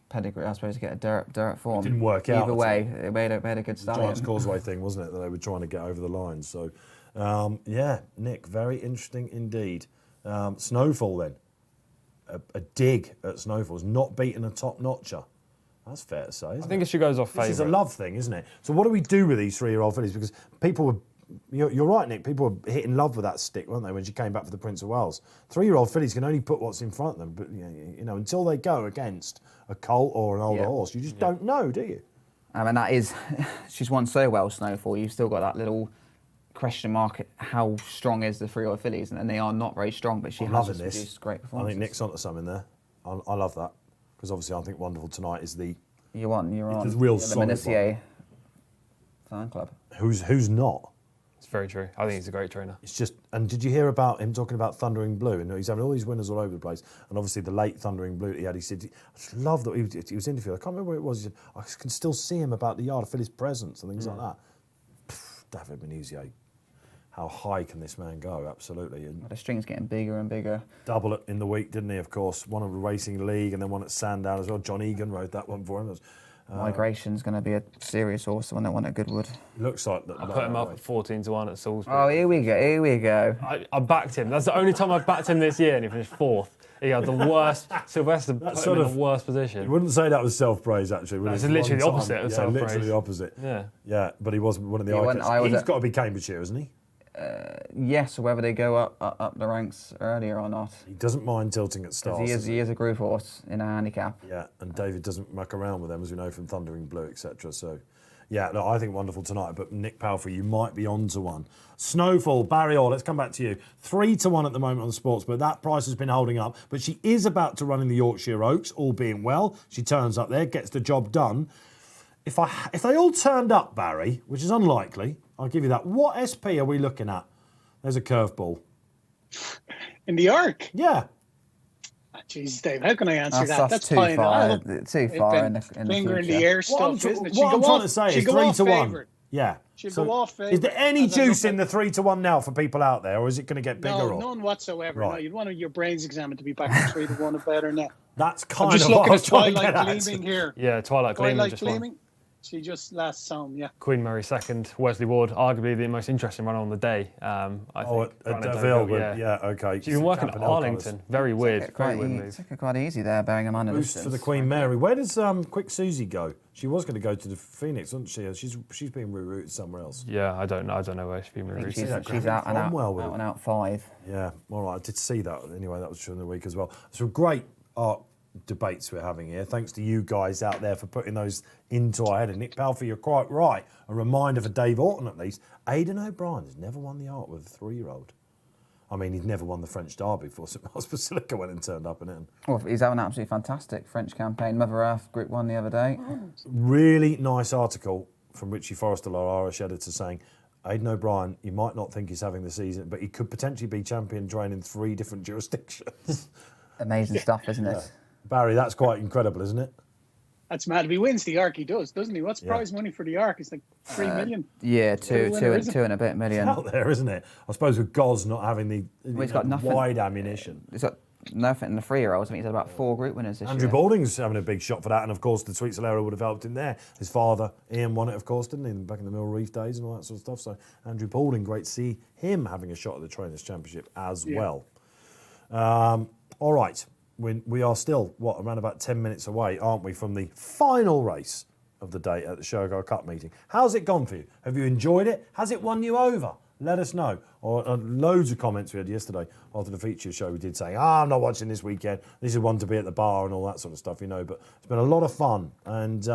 Pedigree, I suppose, to get a dirt form. didn't work out Either at way, it made a good the start. Giants Causeway thing, wasn't it? That they were trying to get over the line. So, yeah, Nick, very interesting indeed. Snowfall then. A dig at Snowfall's not beaten a top notcher. That's fair to say, isn't I think it? if she goes off This is a favourite. love thing, isn't it? So what do we do with these 3-year-old fillies? Because people were, you're right, Nick, people were hitting love with that stick, weren't they, when she came back for the Prince of Wales? 3-year-old fillies can only put what's in front of them, but you know, until they go against a colt or an older horse, you just don't know, do you? And that is, she's won so well, Snowfall. You've still got that little question mark at how strong is the 3-year-old fillies, and they are not very strong, but she I'm has loving just this. produced great I performances. think Nick's onto something there. I love that, because obviously I think Wonderful Tonight is the... You're on. It's a real the solid Menissier fan club. Who's not? It's very true. I think he's a great trainer. It's just, and did you hear about him talking about Thundering Blue? And he's having all these winners all over the place. And obviously the late Thundering Blue that he had, he said, I just love that he was interviewed. I can't remember where it was. He said, I can still see him about the yard. I feel his presence and things like that. David Menezes, how high can this man go? Absolutely. And The string's getting bigger and bigger. double it in the week, didn't he? Of course, one of the Racing League and then one at Sandown as well. John Egan rode that one for him. Migration's going to be a serious horse, the one that won at Goodwood. Looks like that. I put him up at 14-1 at Salisbury. Oh, here we go. I backed him. That's the only time I've backed him this year, and he finished 4th. He had the worst. Sylvester put him in the worst You position. wouldn't say that was self-praise, actually. would No, it? it's literally the One opposite time. of Yeah, self-praise. literally the opposite. Yeah. Yeah, but he wasn't one of the He wasn't- icons. I was He's at- got to be Cambridgeshire, isn't he? Yes, or whether they go up the ranks earlier or not. He doesn't mind tilting at starts. Because he is a group horse in a handicap. Yeah, and David doesn't muck around with them, as we know from Thundering Blue, etc. So, yeah, no, I think Wonderful Tonight. But Nick Palfrey, you might be on to one. Snowfall, Barry Orr, let's come back to you. 3-1 at the moment on sports, but that price has been holding up. But she is about to run in the Yorkshire Oaks, all being well. She turns up there, gets the job done. If they all turned up, Barry, which is unlikely, I'll give you that. What SP are we looking at? There's a curveball. In the Arc? Yeah. Jeez, Dave, how can I answer that? That's pie too far. in Too far in the finger in future. the air What I'm, stuff, isn't it? what I'm trying to say is 3-1. Favourite. Yeah. She'll go off Is there favourite any as I juice look in the 3-1 now for people out there, or is it going to get bigger? No, or? none whatsoever. Right. No, you'd want your brains examined to be back to 3-1 or better than that. That's I'm kind just of what looking I was at trying to get Twilight at. Gleaming here. Yeah, Twilight Gleaming Twilight just won. Gleaming. She just last song, yeah. Queen Mary 2nd, Wesley Ward, arguably the most interesting runner on the day. I think. At Running Deauville, Deauville, yeah, okay. She's been working at Campanelle Arlington. Very weird. Very weird move. Took it quite easy there, bearing in mind the Boost for the distance. Queen Mary. Where does Quick Susie go? She was going to go to the Phoenix, wasn't she? She's been rerouted somewhere else. Yeah, I don't know where she's been I think rerouted. she's out and out, Cromwell with out it. and out 5. Yeah, all right. I did see that. Anyway, that was during the week as well. Some great art debates we're having here. Thanks to you guys out there for putting those into our head. And Nick Palfrey, you're quite right. A reminder for Dave Orton, at least. Aidan O'Brien has never won the art with a 3-year-old. I mean, he'd never won the French Derby before St Miles Basilica went and turned up in it. Well, he's having an absolutely fantastic French campaign. Mother Earth Group 1 the other day. Really nice article from Richie Forrester, our Irish editor, saying Aidan O'Brien, you might not think he's having the season, but he could potentially be champion train in 3 different jurisdictions. Amazing stuff, isn't it? Yeah. Barry, that's quite incredible, isn't it? That's mad. If he wins the Arc, he does, doesn't he? What's prize money for the Arc? It's like 3 million. Yeah, two and a bit million. Out there, isn't it? I suppose with Goz not having the He's got nothing. wide ammunition. He's got nothing in the 3-year-olds. I think he's had about 4 group winners this Andrew year. Balding's having a big shot for that, and of course the Sweet Solera would have helped him there. His father, Ian, won it, of course, didn't he? Back in the Mill Reef days and all that sort of stuff. So Andrew Balding, great to see him having a shot at the Trainers' Championship as well. All right. We are still, around about 10 minutes away, aren't we, from the final race of the day at the Shergar Cup meeting. How's it gone for you? Have you enjoyed it? Has it won you over? Let us know. Or loads of comments we had yesterday after the feature show we did saying, I'm not watching this weekend. This is one to be at the bar and all that sort of stuff, But it's been a lot of fun. And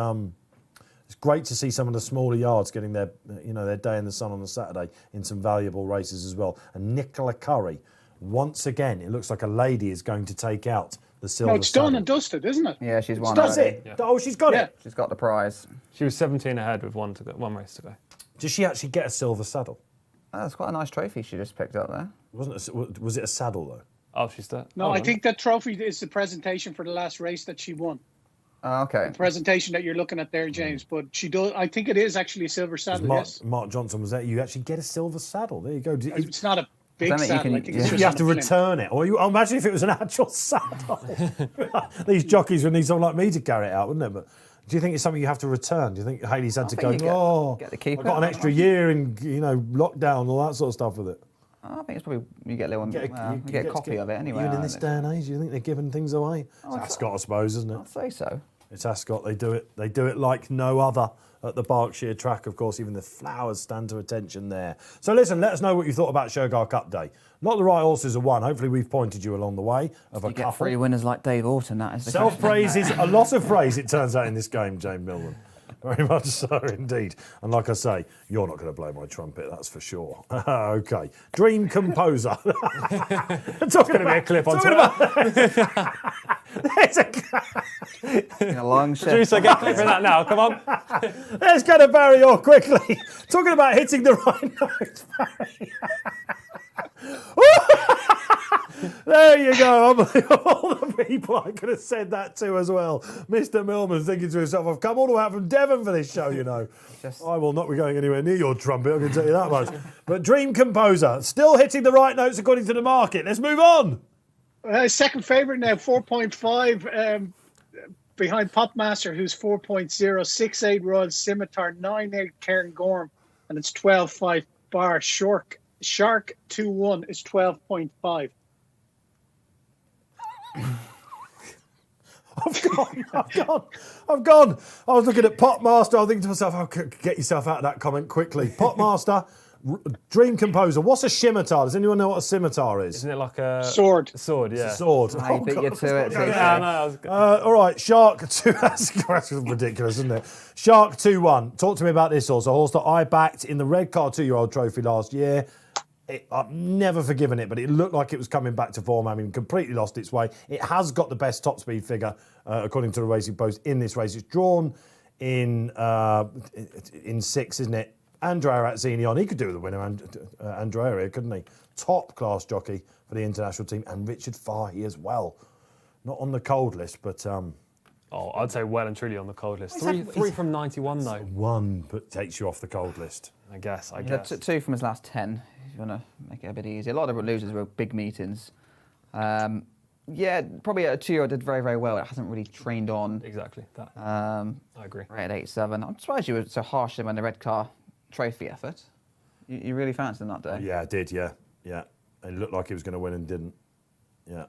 it's great to see some of the smaller yards getting their day in the sun on the Saturday in some valuable races as well. And Nicola Curry, once again, it looks like a lady is going to take out the silver. No, it's done and dusted, isn't it? Yeah, she's won. Does already. it? Yeah. Oh, she's got it. She's got the prize. She was 17 ahead with one race to go. Does she actually get a silver saddle? That's quite a nice trophy she just picked up there. Was it a saddle though? Oh, she's there. No, I think that trophy is the presentation for the last race that she won. Oh, okay. The presentation that you're looking at there, James. But she does. I think it is actually a silver saddle. Mark Johnson was there. You actually get a silver saddle. There you go. It's not a big saddle. You have to return it, or imagine if it was an actual saddle. These jockeys would need someone like me to carry it out, wouldn't it? But do you think it's something you have to return? Do you think Hayley's had to go? Get the keeper. I got an extra year in lockdown, all that sort of stuff with it. I think it's probably you get a little. You get a copy of it anyway. Even in this day and age, do you think they're giving things away? It's Ascot, I suppose, isn't it? I'd say so. It's Ascot. They do it. They do it like no other at the Berkshire track. Of course, even the flowers stand to attention there. So listen, let us know what you thought about Shergar Cup Day. Not the right horses have won. Hopefully, we've pointed you along the way of a you couple. Get 3 winners like Dave Orton. That is the Self-praise is a lot of praise. It turns out in this game, James Millman. Very much so indeed. And like I say, you're not going to blow my trumpet, that's for sure. Okay. Dream Composer. Talking about a clip on Twitter. There's a long shot. Producer, get a clip of that now, come on. Let's go to Barry Orr quickly. Talking about hitting the right notes, Barry. There you go. All the people I could have said that to as well. Mr. Millman's thinking to himself, I've come all the way out from Devon for this show, I will not be going anywhere near your trumpet, I can tell you that much. But Dream Composer, still hitting the right notes according to the market. Let's move on. Second favourite now, 4.5 behind Popmaster, who's 4.0, 6.8 Royal Scimitar, 9.8 Cairn Gorm, and it's 12.5 Bar Shark 2-1 is 12.5. I've gone. I was looking at Popmaster. I was thinking to myself, get yourself out of that comment quickly. Popmaster, Dream Composer. What's a scimitar? Does anyone know what a scimitar is? Isn't it like a sword? Sword, yeah. It's a sword. I beat you to it. All right, Shark 2. That's ridiculous, isn't it? Shark 2-1. Talk to me about this horse. A horse that I backed in the Red Car 2-year-old trophy last year. I've never forgiven it, but it looked like it was coming back to form. I mean, completely lost its way. It has got the best top speed figure, according to the Racing Post, in this race. It's drawn in 6, isn't it? Andrea Azzini on. He could do the winner, Andrea here, couldn't he? Top class jockey for the international team. And Richard Fahey as well. Not on the cold list, but... I'd say well and truly on the cold list. Three from 91, though. One but takes you off the cold list. I guess. 2 from his last 10, if you want to make it a bit easier. A lot of the losers were big meetings. Probably a 2-year-old did very, very well. It hasn't really trained on. Exactly. That. I agree. Right at 8.7. I'm surprised you were so harsh on the Red Car trophy effort. You really fancied him that day. Yeah, I did, yeah. It looked like he was going to win and didn't. Yeah.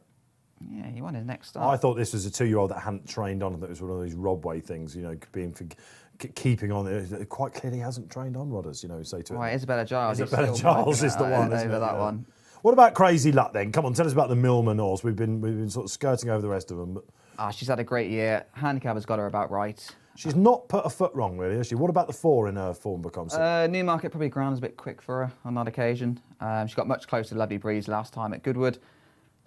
Yeah, he won his next start. I thought this was a 2-year-old that hadn't trained on. I thought it was one of these Rodway things, keeping on. It quite clearly hasn't trained on Rodders, say to it. Right, Isabella Giles. Isabella Giles is the one, isn't it? That one. What about Crazy Luck then? Come on, tell us about the Millman horse. We've been sort of skirting over the rest of them. She's had a great year. Handicap has got her about right. She's not put a foot wrong, really, has she? What about the 4 in her form becomes? Newmarket probably ground is a bit quick for her on that occasion. She got much closer to Lovely Breeze last time at Goodwood.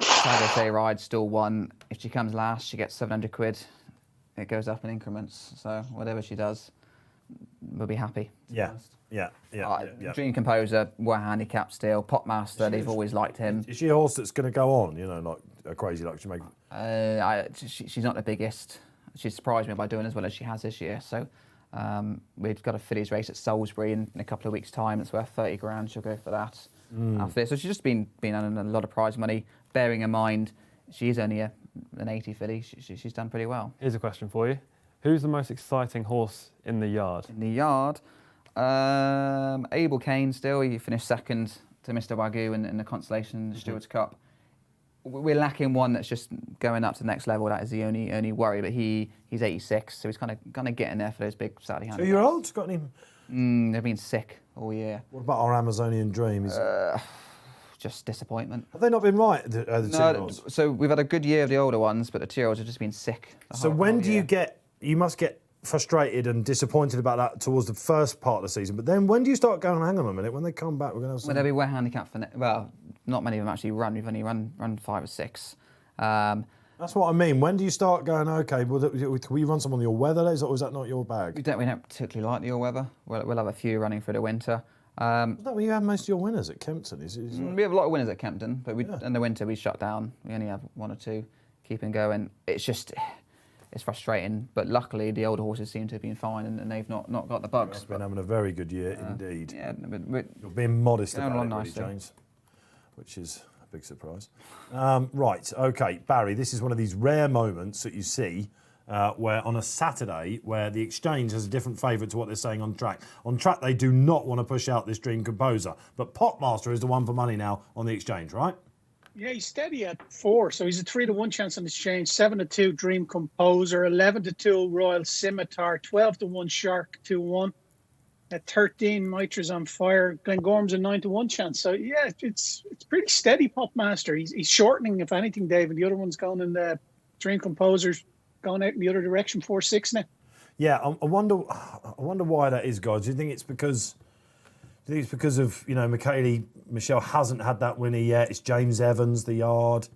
Saturday ride still won. If she comes last, she gets 700 quid. It goes up in increments. So whatever she does, we'll be happy. Yeah. Dream Composer, we're handicapped still. Popmaster, they've always liked him. Is she a horse that's going to go on, like a crazy luck she make? She's not the biggest. She surprised me by doing as well as she has this year. So we've got a fillies race at Salisbury in a couple of weeks' time. It's worth 30 grand. She'll go for that after this. So she's just been on a lot of prize money. Bearing in mind, she is only an 80 filly. She's done pretty well. Here's a question for you. Who's the most exciting horse in the yard? In the yard, Abel Kane still. He finished second to Mr. Wagyu in the Constellation Stewards Cup. We're lacking one that's just going up to the next level. That is the only worry. But he's 86, so he's kind of getting there for those big Saturday handicaps. 2-year-olds? Got any? They've been sick all year. What about our Amazonian Dream? Just disappointment. Have they not been right, the 2-year-olds? So we've had a good year of the older ones, but the 2-year-olds have just been sick. So when do you must get frustrated and disappointed about that towards the first part of the season, but then when do you start going, hang on a minute, when they come back, we're going to have some... Well, they'll be well handicapped for... Well, not many of them actually run. We've only run 5 or 6. That's what I mean. When do you start going, OK, well, can we run some on your weather days, or is that not your bag? We don't particularly like the all weather. We'll have a few running through the winter. Is that where you have most of your winners at Kempton? We have a lot of winners at Kempton, but in the winter we shut down. We only have 1 or 2 keeping going. It's frustrating, but luckily the older horses seem to have been fine and they've not got the bugs. You've been having a very good year indeed. Yeah, you're being modest about it, nicely. really, James, which is a big surprise. Right, OK, Barry, this is one of these rare moments that you see where on a Saturday where the Exchange has a different favourite to what they're saying on track. On track, they do not want to push out this Dream Composer, but Popmaster is the one for money now on the Exchange, right? Yeah, he's steady at 4, so he's a 3-1 chance on the Exchange. 7-2 Dream Composer, 11-2 Royal Scimitar, 12-1 Shark 2-1, at 13 Mitra's on Fire. Glengorm's a 9-1 chance. So yeah, it's pretty steady. Popmaster. He's shortening, if anything, David. The other one's going in the Dream Composer's going out in the other direction, 4-6 now. Yeah, I wonder why that is, guys. Do you think it's because? Do you think it's because of, Michelle hasn't had that winner yet? It's James Evans, the yard.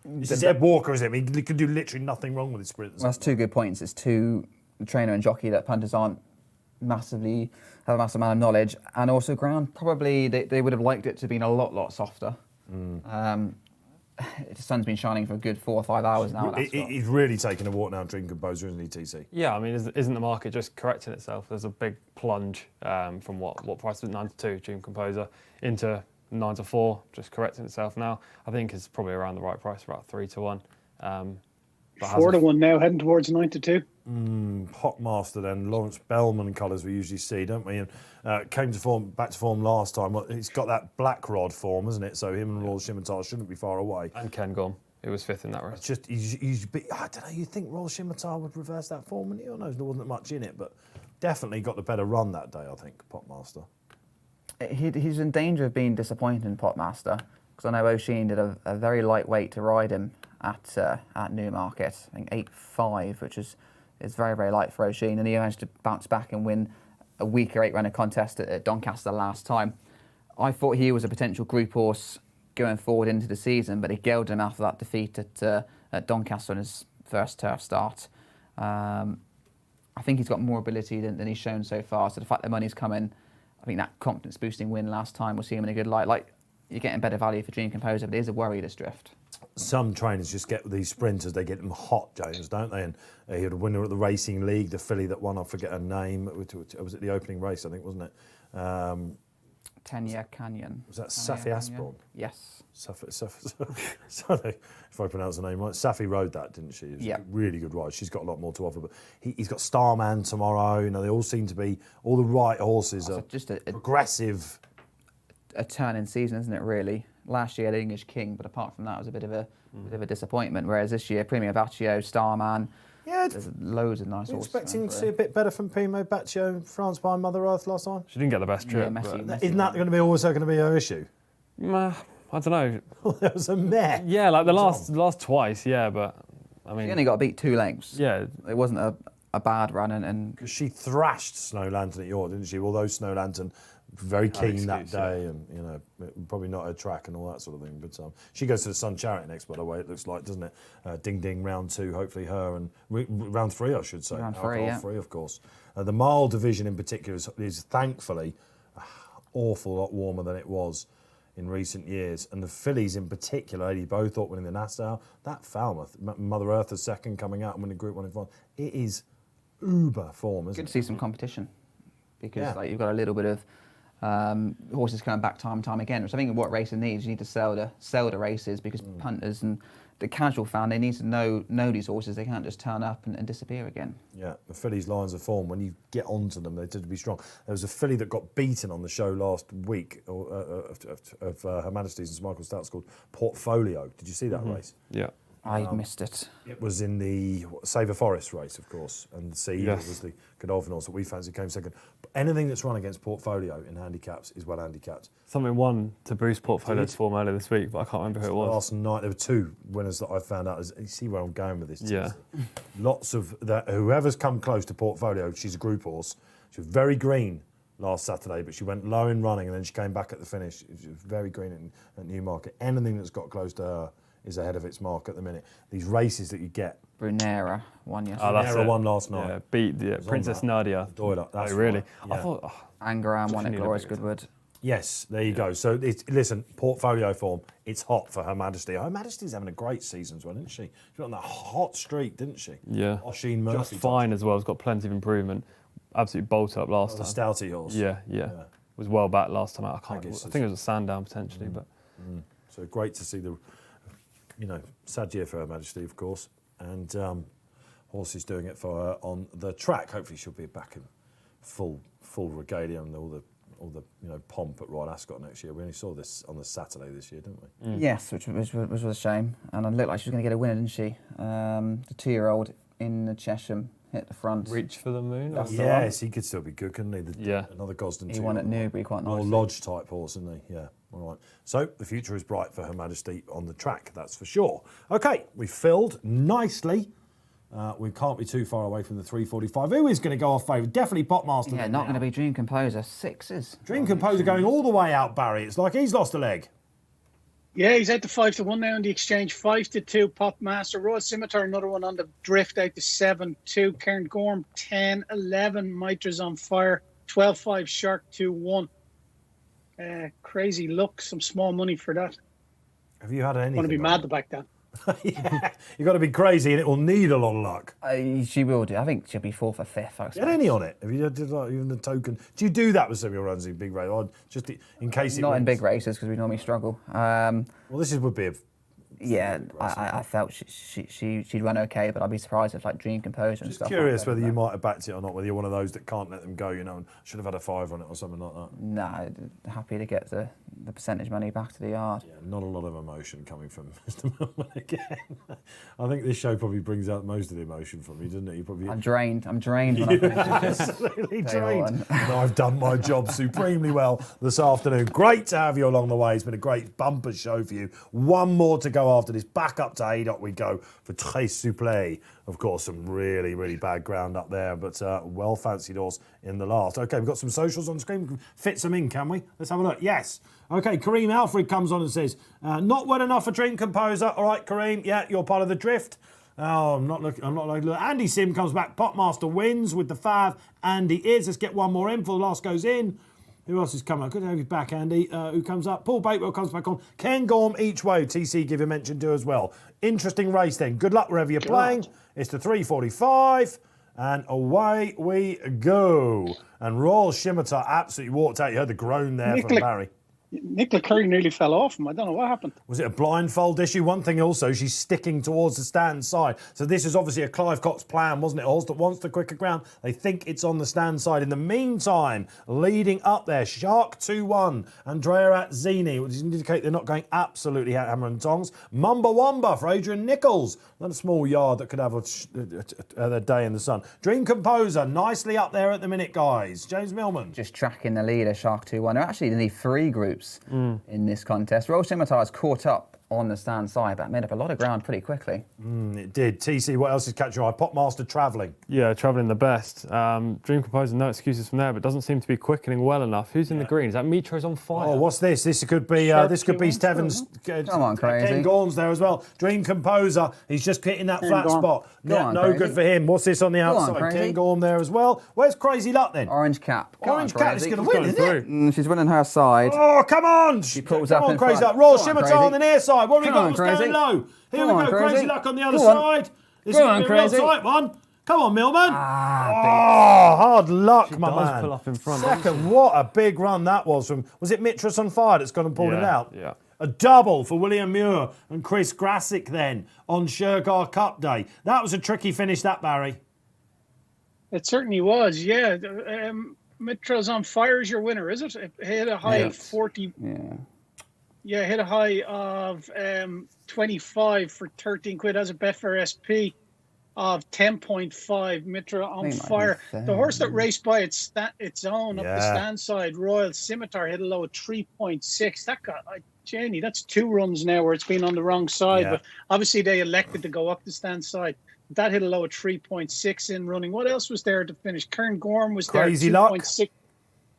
It's Ed Walker, isn't it? I mean, he could do literally nothing wrong with his sprint. Well, that's 2 good points. It's 2, the trainer and jockey, that punters aren't have a massive amount of knowledge. And also ground, probably they would have liked it to have been a lot softer. The sun's been shining for a good 4 or 5 hours now. He's really taking a walk now, Dream Composer, isn't he, TC? Yeah, I mean, isn't the market just correcting itself? There's a big plunge from what price was 9-2, Dream Composer, into 9-4, just correcting itself now. I think it's probably around the right price, about 3-1. 4-1 now, heading towards 9-2. Popmaster then, Lawrence Bellman colours we usually see, don't we? And came back to form last time. Well, he's got that black rod form, isn't it? So him and Royal Scimitar shouldn't be far away. And Ken Gorm, who was 5th in that race. It's just, I don't know, you think Royal Scimitar would reverse that form? And who knows, there wasn't much in it, but definitely got the better run that day, I think, Popmaster. He's in danger of being disappointed in Popmaster, because I know O'Sheen did a very lightweight to ride him at Newmarket. I think 8.5, which is very, very light for O'Sheen, and he managed to bounce back and win a weaker 8-runner contest at Doncaster last time. I thought he was a potential group horse going forward into the season, but he gelded him after that defeat at Doncaster on his first turf start. I think he's got more ability than he's shown so far, so the fact that money's coming, I think that confidence-boosting win last time will see him in a good light. Like, you're getting better value for Dream Composer, but it is a worry, this drift. Some trainers just get these sprinters, they get them hot, James, don't they? And he had a winner at the Racing League, the filly that won, I forget her name. It was at the opening race, I think, wasn't it? 10-Year Canyon. Was that Safi Aspron? Yes. Sorry if I pronounce the name right. Safi rode that, didn't she? It was a really good ride. She's got a lot more to offer. But he's got Starman tomorrow. They all seem to be, all the right horses are just progressive. A turn in season, isn't it, really? Last year, the English King, but apart from that, it was a bit of a disappointment. Whereas this year, Primo Baccio, Starman, there's loads of nice horses. Expecting to see a bit better from Primo Baccio, France by Mother Earth last time? She didn't get the best trip. Messi isn't that also going to be her issue? I don't know. There was a meh. Yeah, like the last twice, yeah, but I mean... She only got beat 2 lengths. Yeah. It wasn't a bad run, and Because she thrashed Snow Lantern at York, didn't she? Although Snow Lantern very keen that day, and probably not her track and all that sort of thing. But she goes to the Sun Chariot next, by the way. It looks like, doesn't it? Ding ding, round 2. Hopefully her and round 3, I should say. Round 3, Alcohol yeah. free, of course. The mile division in particular is thankfully an awful lot warmer than it was in recent years. And the fillies in particular, Lady Bothorpe winning the Nassau, that Falmouth, Mother Earth the second coming out and winning Group 1 in front. It is uber form, isn't good it? to see some competition, because Yeah. you've got a little bit of horses coming back time and time again, which I think what racing needs. You need to sell the races, because punters and the casual fan, they need to know these horses. They can't just turn up and disappear again. Yeah, the fillies' lines of form, when you get onto them, they tend to be strong. There was a filly that got beaten on the show last week of Her Majesty's and Sir Michael Stout's called Portfolio. Did you see that race? Yeah. I missed it. It was in the Savour Forest race, of course, and it Yes. was the Godolphin horse that we fancy came second. But anything that's run against Portfolio in handicaps is well handicapped. Something won to boost Portfolio's form earlier this week, but I can't remember who it was. Last night there were 2 winners that I found out. You see where I'm going with this? Yeah. Lots of that. Whoever's come close to Portfolio, she's a group horse. She was very green last Saturday, but she went low in running and then she came back at the finish. She was very green at Newmarket. Anything that's got close to her is ahead of its mark at the minute. These races that you get. Brunera won yesterday. Oh, that's Brunera it. won last night. Yeah, beat the on Princess that. Nadia. Doyle, that's oh, really? right, I yeah. thought, Angaram won Just at need a Glorious bigger- Goodwood. Yes, there you go. So listen, Portfolio form, it's hot for Her Majesty. Her Majesty's having a great season as well, isn't she? She went on that hot streak, didn't she? yeah. Oisin Murphy. Just fine as well. It's got plenty of improvement. Absolutely bolt up last The time. Stouty horse. Yeah. Was well back last time out. I guess think it was a Sandown potentially, but So great to see the, sad year for Her Majesty, of course, and horses doing it for her on the track. Hopefully she'll be back in full regalia and all the pomp at Royal Ascot next year. We only saw this on the Saturday this year, didn't we? Yes, which was a shame. And it looked like she was going to get a winner, didn't she? The 2-year-old in the Chesham hit the front. Reach for the Moon. That's or- the Yes, he could still be good, couldn't he? Yeah. Another Gosden. He won at Newbury quite More nicely. lodge type horse, isn't he? Yeah. All right. So the future is bright for Her Majesty on the track, that's for sure. Okay, we filled nicely. We can't be too far away from the 3:45. Who is going to go off favourite? Definitely Potmaster. Yeah, then not now. going to be Dream Composer. 6s. Dream Composer going all the way out, Barry. It's like he's lost a leg. Yeah, he's out to 5-1 now in the exchange. 5-2 Pop Master. Royal Scimitar, another one on the drift, out to 7-2. Cairn Gorm 10-11. Mitra's on fire. 12-5 Shark 2-1. Crazy luck. Some small money for that. Have you had anything? Going to be mad to back that. Yeah, you've got to be crazy and it will need a lot of luck. She will do. I think she'll be 4th or 5th. I expect. Get any on it? Have you did like even the token? Do you do that with some of your runs in big race? Or just in case it Not in wins? big races, because we normally struggle. Well, this would be a Yeah, I felt she'd run okay, but I'd be surprised if like Dream Composer and just stuff. curious like whether that. you might have backed it or not. Whether you're one of those that can't let them go, and should have had a 5 on it or something like that. Nah, happy to get the percentage money back to the yard. Yeah, not a lot of emotion coming from Mr. Millman again. I think this show probably brings out most of the emotion from you, doesn't it? You probably I'm drained. I'm drained when I finish this. absolutely Tell you drained. what. And I've done my job supremely well this afternoon. Great to have you along the way. It's been a great bumper show for you. One more to go after this. Back up to Haydock we go for Très Souple. Of course, some really, really bad ground up there, but well fancied horse in the last. Okay, we've got some socials on the screen. We can fit some in, can we? Let's have a look. Yes. Okay, Kareem Alfred comes on and says, not well enough for Dream Composer. All right, Kareem, yeah, you're part of the drift. Oh, I'm not looking. Andy Sim comes back. Potmaster wins with the 5. Andy is. Let's get one more in before the last goes in. Who else is coming up? Good to have you back, Andy. Who comes up? Paul Bakewell comes back on. Ken Gorm each way. TC give a mention to as well. Interesting race then. Good luck wherever you're playing. It's the 3:45. And away we go. And Royal Scimitar absolutely walked out. You heard the groan there from Barry. Nicola Curry nearly fell off him. I don't know what happened. Was it a blindfold issue? One thing also, she's sticking towards the stand side. So this is obviously a Clive Cox plan, wasn't it? A horse that wants the quicker ground. They think it's on the stand side. In the meantime, leading up there, Shark 2-1. Andrea at Zini, which indicate they're not going absolutely hammer and tongs. Mumba Wumba for Adrian Nichols. Not a small yard that could have a day in the sun. Dream Composer, nicely up there at the minute, guys. James Millman. Just tracking the leader, Shark 2-1. There are actually nearly 3 groups in this contest. Royal Scimitar has caught up on the stand side, but it made up a lot of ground pretty quickly. It did. TC, what else is catching your eye? Popmaster travelling. Yeah, travelling the best. Dream Composer, no excuses from there, but doesn't seem to be quickening well enough. Who's in the green? Is that Metro's on fire? Oh, what's this? This could be Steven's. Come on, Crazy. Ken Gorm's there as well. Dream Composer. He's just hitting that flat Gorm. spot. on, No Crazy. good for him. What's this on the on, outside? Crazy. Ken Gorm there as well. Where's Crazy Luck then? Orange cap. Come Orange on, Cat is Crazy. going to win, isn't it? She's winning her side. Oh, come on! pulls Come up on, in Crazy front. Luck. Royal Go on, Scimitar on the Crazy. near side. What have we Come got? on, What's going Crazy. low? Here Go we on, go. Crazy. Crazy Luck on the other Go on. side. This Go is on, a real Crazy. tight one. Come on, Millman. Ah, Hard luck, She my does man. pull up in front, doesn't Second, what a big run that was from. Was it Mitras on Fire that's gone and pulled it out? Yeah. A double for William Muir and Chris Grassick then on Shergar Cup day. That was a tricky finish, that, Barry. It certainly was, yeah. Metro's on Fire is your winner, is it? It hit a high of 40. yeah. Yeah, hit a high of 25 for 13 quid. As a Betfair SP of 10.5. Mitra on They might be Fire. fair. The horse that raced by its own up the Yeah. stand side, Royal Scimitar, hit a low of 3.6. That got, Jenny, that's 2 runs now where it's been on the wrong side. Yeah. But obviously they elected to go up the stand side. That hit a low of 3.6 in running. What else was there to finish? Kern Gorm was there. Crazy Luck.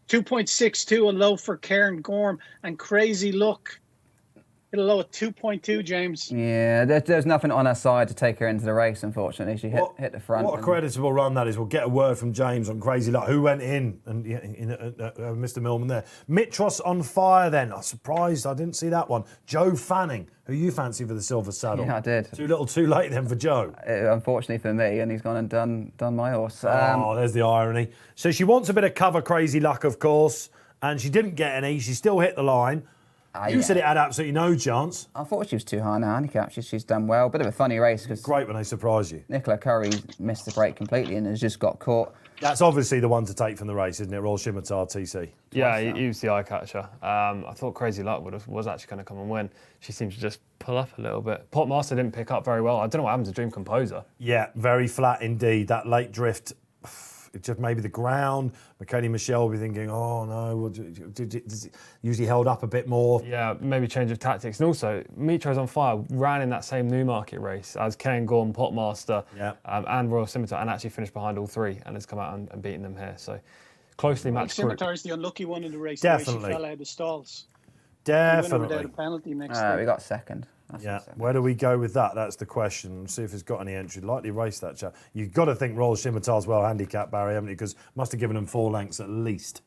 2.62, a low for Karen Gorm, and Crazy Luck hit a low of 2.2, James. Yeah, there's nothing on her side to take her into the race, unfortunately. She hit the front. What a creditable run that is. We'll get a word from James on Crazy Luck, who went in, and Mr. Millman there. Mitros on Fire then. I'm surprised I didn't see that one. Joe Fanning, who you fancy for the Silver Saddle. Yeah, I did. Too little too late then for Joe. Unfortunately for me, and he's gone and done my horse. There's the irony. So she wants a bit of cover, Crazy Luck, of course, and she didn't get any. She still hit the line. You said it had absolutely no chance. I thought she was too high in her handicap. She's done well. Bit of a funny race because Great when they surprise you. Nicola Curry missed the break completely and has just got caught. That's obviously the one to take from the race, isn't it? Royal Scimitar TC. Yeah, he was the eye catcher. I thought Crazy Luck was actually going to come and win. She seemed to just pull up a little bit. Potmaster didn't pick up very well. I don't know what happened to Dream Composer. Yeah, very flat indeed. That late drift, it just maybe the ground. McKenny Michelle will be thinking, oh no, usually held up a bit more. Yeah, maybe change of tactics. And also, Metro's on Fire ran in that same Newmarket race as Ken Gorm, Potmaster, and Royal Scimitar, and actually finished behind all 3 and has come out and beaten them here. So closely matched group. Scimitar is the unlucky one in the race. Definitely. The way she fell out of stalls. Definitely. Without a penalty next We day. got second. Yeah, where do we go with that? That's the question. See if it's got any entry. Likely race that chap. You've got to think Royal Scimitar's well handicapped, Barry, haven't you? Because must have given them 4 lengths at least.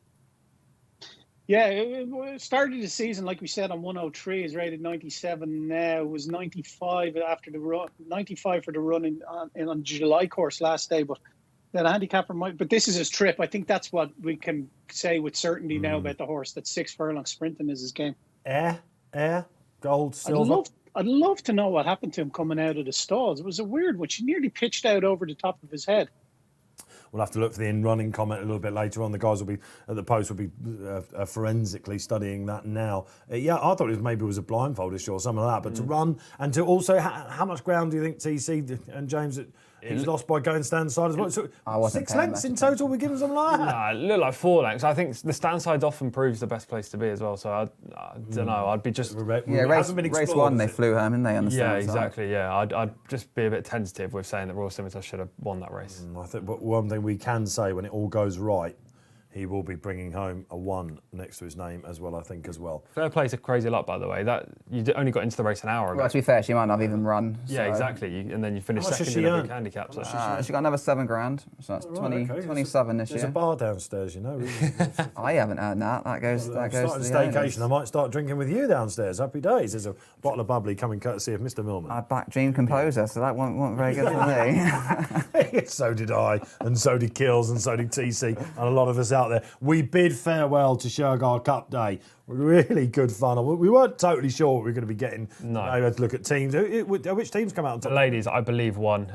Yeah, it started the season, like we said, on 103. Is rated 97 now. It was 95 after the run, 95 for the run on July course last day. But the handicapper might. But this is his trip. I think that's what we can say with certainty now about the horse. That 6 furlong sprinting is his game. Air, gold, silver. I'd love to know what happened to him coming out of the stalls. It was a weird one. She nearly pitched out over the top of his head. We'll have to look for the in-running comment a little bit later on. The guys will be at the post will be forensically studying that now. I thought maybe it was a blindfold issue or something like that. But to run and to also, how much ground do you think TC and James he's lost by going stand side as well? So I wasn't 6 paying lengths much in total. We give him something like that. Nah, it looked like 4 lengths. I think the stand side often proves the best place to be as well. So I don't know. I'd be just Race 1 they flew home, didn't they? On the yeah, stand side? exactly. Yeah, I'd just be a bit tentative with saying that Royal Scimitar should have won that race. I think, but one thing we can say when it all goes right, he will be bringing home a 1 next to his name as well, I think, as well. Fair play to Crazy Luck, by the way. That you only got into the race an hour ago. Well, to be fair, she might not have even run. Yeah, so- exactly. And then you finish How much has second she in a big earned? handicap. So. She got another $7,000, so that's 27 this There's year. a bar downstairs, you know. I haven't earned that. That goes to Starting the staycation, owners. I might start drinking with you downstairs. Happy days. There's a bottle of bubbly coming courtesy of Mr. Millman. I backed Dream Composer, so that wasn't very good for me. So did I, and so did Kills, and so did TC, and a lot of us out there. We bid farewell to Shergar Cup Day. Really good fun. We weren't totally sure what we were going to be getting. No. We had to look at teams. Which teams come out on top? The ladies, I believe, won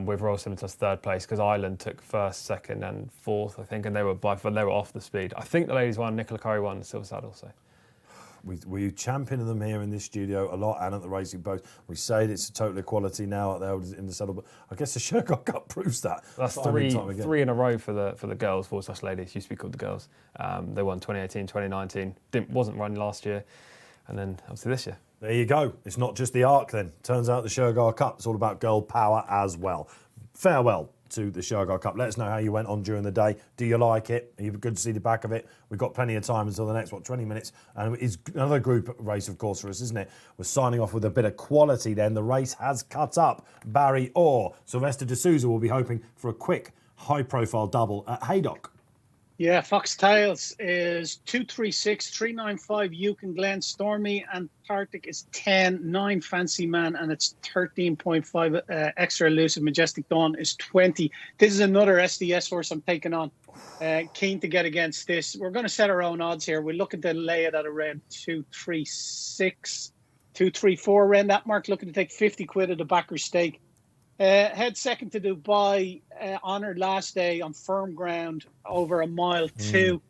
with Royal Scimitar's 3rd place because Ireland took 1st, 2nd, and 4th, I think, and they were off the speed. I think the ladies won. Nicola Curry won the Silver Saddle. So. We champion them here in this studio a lot and at the Racing Post. We say it's a total equality now in the saddle, but I guess the Shergar Cup proves that. That's time and time again. 3 in a row for the girls, /ladies. Used to be called the girls. They won 2018, 2019. Wasn't run last year, and then obviously this year. There you go. It's not just the Arc then. Turns out the Shergar Cup is all about girl power as well. Farewell to the Shergar Cup. Let us know how you went on during the day. Do you like it? Are you good to see the back of it? We've got plenty of time until the next, 20 minutes. And it's another group race, of course, for us, isn't it? We're signing off with a bit of quality then. The race has cut up. Barry Orr, Sylvester de Souza will be hoping for a quick, high-profile double at Haydock. Yeah, Foxtails is 236, 395 Yukon Glen, Stormy Antarctic is 10, 9 Fancy Man, and it's 13.5 Extra Elusive Majestic Dawn is 20. This is another SDS horse I'm taking on. Keen to get against this. We're going to set our own odds here. We look at the layout at around 236, 234 around that mark, looking to take 50 quid at the backer stake. Head second to Dubai, honoured last day on firm ground over a mile two.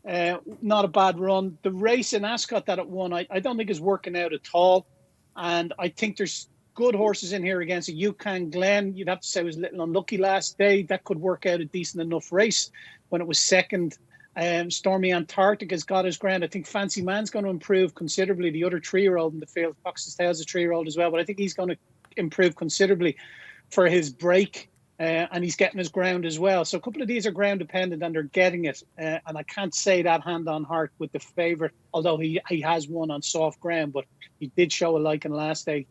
Not a bad run. The race in Ascot that it won, I don't think is working out at all. And I think there's good horses in here against a Yukon Glen. You'd have to say it was a little unlucky last day. That could work out a decent enough race when it was second. Stormy Antarctic has got his ground. I think Fancy Man's going to improve considerably. The other 3-year-old in the field, Fox's Tail's a 3-year-old as well, but I think he's going to improve considerably for his break, and he's getting his ground as well. So a couple of these are ground dependent and they're getting it. And I can't say that hand on heart with the favourite, although he has won on soft ground, but he did show a liking last day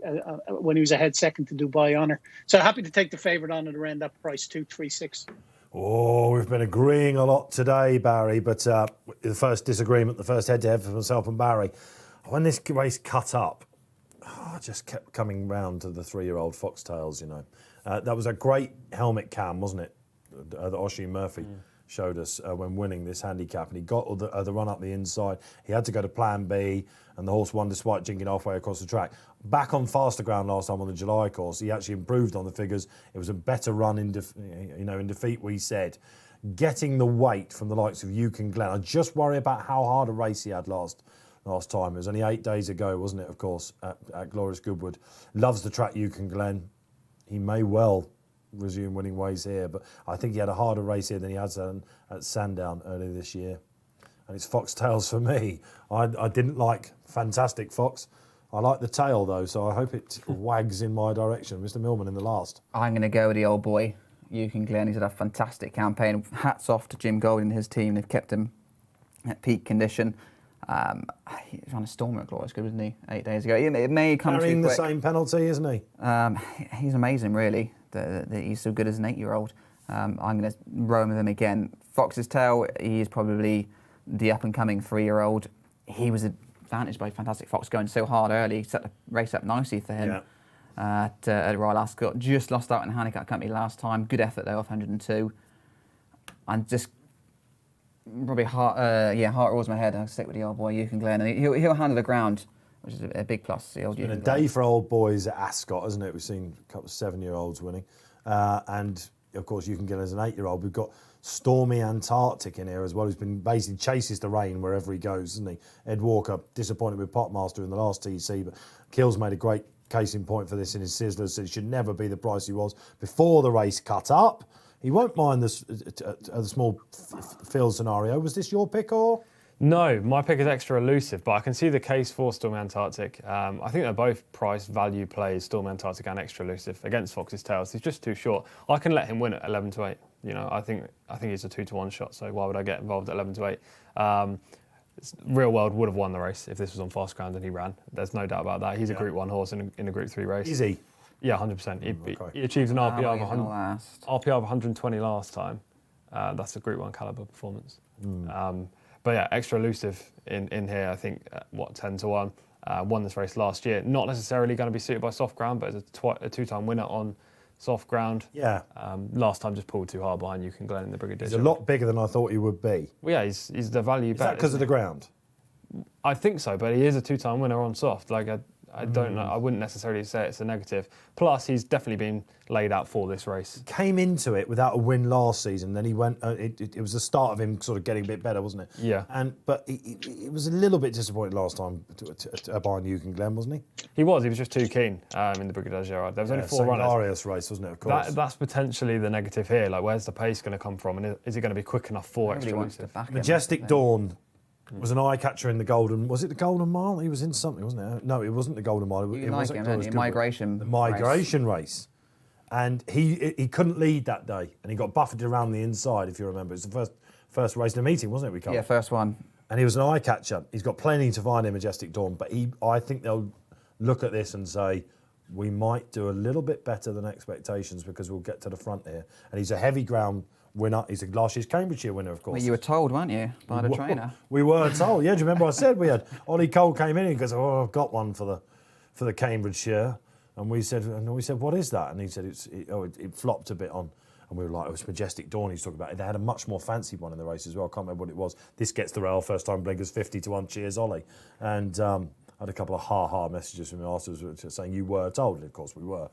when he was ahead second to Dubai Honour. So happy to take the favourite on at around that price, 236. Oh, we've been agreeing a lot today, Barry, but the first disagreement, the first head-to-head for myself and Barry, when this race cut up, I just kept coming round to the 3-year-old Foxtails, you know. That was a great helmet cam, wasn't it? That Oisin Murphy showed us when winning this handicap. And he got the run up the inside. He had to go to plan B, and the horse won despite jinking halfway across the track. Back on faster ground last time on the July course, he actually improved on the figures. It was a better run in defeat, we said. Getting the weight from the likes of Yukon Glen. I just worry about how hard a race he had last time. It was only 8 days ago, wasn't it, of course, at Glorious Goodwood. Loves the track, Yukon Glen. He may well resume winning ways here, but I think he had a harder race here than he had at Sandown earlier this year. And it's Foxtails for me. I didn't like Fantastic Fox. I like the tail, though, so I hope it wags in my direction. Mr. Millman in the last. I'm going to go with the old boy, Yukon Glen. He's had a fantastic campaign. Hats off to Jim Golding and his team. They've kept him at peak condition. He ran a stormer at Glorious Good, wasn't he, 8 days ago? It may come Carrying too the quick. same penalty, isn't he? He's amazing, really. He's so good as an 8-year-old. I'm going to roam with him again. Fox's Tail, he is probably the up-and-coming 3-year-old. He was advantaged by Fantastic Fox going so hard early. He set the race up nicely for him at Royal Ascot. Just lost out in the handicap company last time. Good effort, though, off 102. I'm just... Probably heart rolls my head. I'll stick with the old boy, Yukon Glen. And he'll handle the ground, which is a big plus. The old It's been a Yukon day Glen. for old boys at Ascot, hasn't it? We've seen a couple of 7-year-olds winning. And, of course, Yukon Glen as an 8-year-old. We've got Stormy Antarctic in here as well, who's been basically chases the rain wherever he goes, isn't he? Ed Walker, disappointed with Potmaster in the last TC, but Kills made a great case in point for this in his Sizzler, so he should never be the price he was before the race cut up. He won't mind the small field scenario. Was this your pick, or? No, my pick is Extra Elusive, but I can see the case for Stormy Antarctic. I think they're both price value plays, Stormy Antarctic and Extra Elusive, against Fox's Tails. He's just too short. I can let him win at 11-8. You know, I think he's a 2-1 shot. So why would I get involved at 11-8? Real World would have won the race if this was on fast ground and he ran. There's no doubt about that. He's a Group 1 horse in a Group 3 race. Is he? Yeah, 100%. He achieved an RPR of 120 last time. That's a Group 1 calibre performance. But yeah, Extra Elusive in here, I think, 10-1. Won this race last year. Not necessarily going to be suited by soft ground, but as a 2-time winner on soft ground. Yeah. Last time just pulled too hard behind Yukon Glen in the Brigadier. He's a lot bigger than I thought he would be. Well, yeah, he's the value bet. Is that because of the ground? I think so, but he is a 2-time winner on soft. Like, I don't know. I wouldn't necessarily say it's a negative. Plus, he's definitely been laid out for this race. Came into it without a win last season. Then he went. It was the start of him sort of getting a bit better, wasn't it? Yeah. But he was a little bit disappointed last time behind Yukon Glen, wasn't he? He was just too keen in the Brigadier Gerard. There was only 4 runners. Arias race, wasn't it? Of course. That's potentially the negative here. Like, where's the pace going to come from, and is it going to be quick enough for Extra Really wants to Elusive? back him, Majestic Dawn was an eye catcher in the Golden. Was it the Golden Mile? He was in something, wasn't it? No, it wasn't the Golden Mile. You like him, don't you? The migration race. And he couldn't lead that day, and he got buffeted around the inside. If you remember, it was the first race in the meeting, wasn't it? We Yeah, first one. And he was an eye catcher. He's got plenty to find in Majestic Dawn, but I think they'll look at this and say, we might do a little bit better than expectations because we'll get to the front here. And he's a heavy ground winner. He's a last year's Cambridgeshire winner, of course. Well, you were told, weren't you, by the trainer? We were told. Yeah, do you remember I said we had Ollie Cole came in and goes, "Oh, I've got one for the Cambridgeshire," and we said, "What is that?" And he said, "It flopped a bit on." And we were like, it was Majestic Dawn he's talking about. They had a much more fancy one in the race as well. I can't remember what it was. This gets the rail, first time blinkers, 50-1, cheers, Ollie. And I had a couple of ha-ha messages from him afterwards saying, you were told, and of course we were.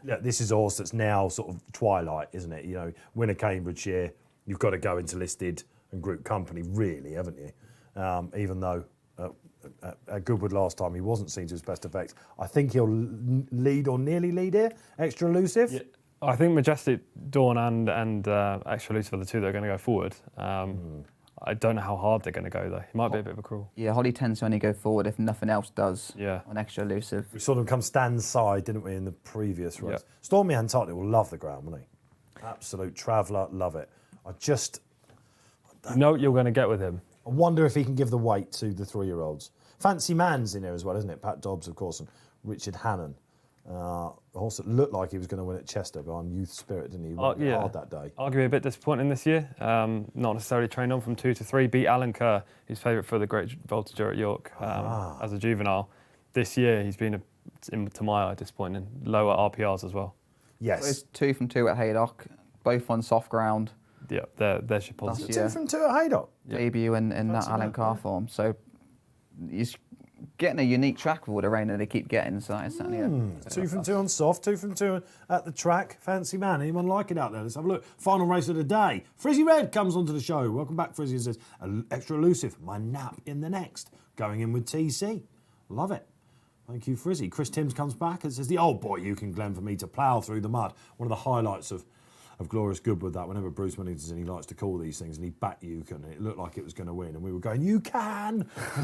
Yeah, this is a horse that's now sort of twilight, isn't it? You know, win a Cambridgeshire, you've got to go into listed and group company, really, haven't you? Even though at Goodwood last time he wasn't seen to his best effect. I think he'll lead or nearly lead here. Extra Elusive. Yeah. I think Majestic Dawn and Extra Elusive are the two that are going to go forward. I don't know how hard they're going to go, though. It might be a bit of a crawl. Yeah, Holly tends to only go forward if nothing else does on Extra Elusive. We saw them come stand side, didn't we, in the previous race? Yeah. Stormy Antarctic will love the ground, won't he? Absolute traveller, love it. You know what you're going to get with him. I wonder if he can give the weight to the 3-year-olds. Fancy Man's in here as well, isn't it? Pat Dobbs, of course, and Richard Hannon. A horse that looked like he was going to win at Chester, but on youth spirit, didn't he? He went hard that day. Arguably a bit disappointing this year. Not necessarily trained on from 2 to 3. Beat Alan Kerr, who's favourite for the Great Voltigeur at York as a juvenile. This year, he's been, to my eye, disappointing. Lower RPRs as well. Yes. So it's 2 from 2 at Haydock, both on soft ground. Yeah, there's your positive. 2 from 2 at Haydock. Debut in that Alan Kerr form. So he's getting a unique track with all the rain that they keep getting. So it's certainly 2 from 2 on soft, 2 from 2 at the track. Fancy man. Anyone like it out there? Let's have a look. Final race of the day. Frizzy Red comes onto the show. Welcome back, Frizzy. Says, Extra Elusive, my nap in the next. Going in with TC. Love it. Thank you, Frizzy. Chris Timms comes back and says, the old boy you can Glen for me to plough through the mud. One of the highlights of Glorious Goodwood, that whenever Bruce Millington's in, he likes to call these things, and he backed Yuke, and it looked like it was going to win, and we were going, you can,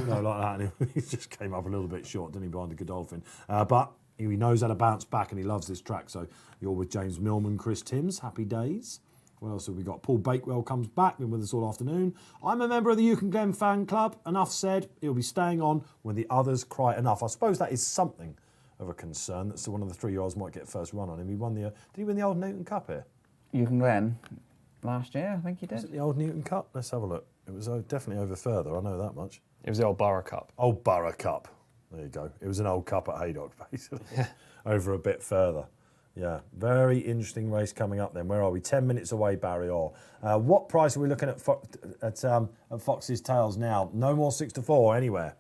like that, and he just came up a little bit short, didn't he, behind the Godolphin, but he knows how to bounce back, and he loves this track. So you're with James Millman, Chris Timms, happy days. What else have we got? Paul Bakewell comes back, been with us all afternoon. I'm a member of the Yuke and Glen fan club. Enough said. He'll be staying on when the others cry enough. I suppose that is something of a concern. That's one of the 3-year-olds might get first run on him. He won did he win the old Newton Cup here? You can Glen last year, I think he did. Was it the old Newton Cup? Let's have a look. It was definitely over further, I know that much. It was the old Borough Cup. Old Borough Cup. There you go. It was an old cup at Haydock, basically. Over a bit further. Yeah, very interesting race coming up then. Where are we? 10 minutes away, Barry Orr. What price are we looking at Fox's Tails now? No more 6 to 4 anywhere.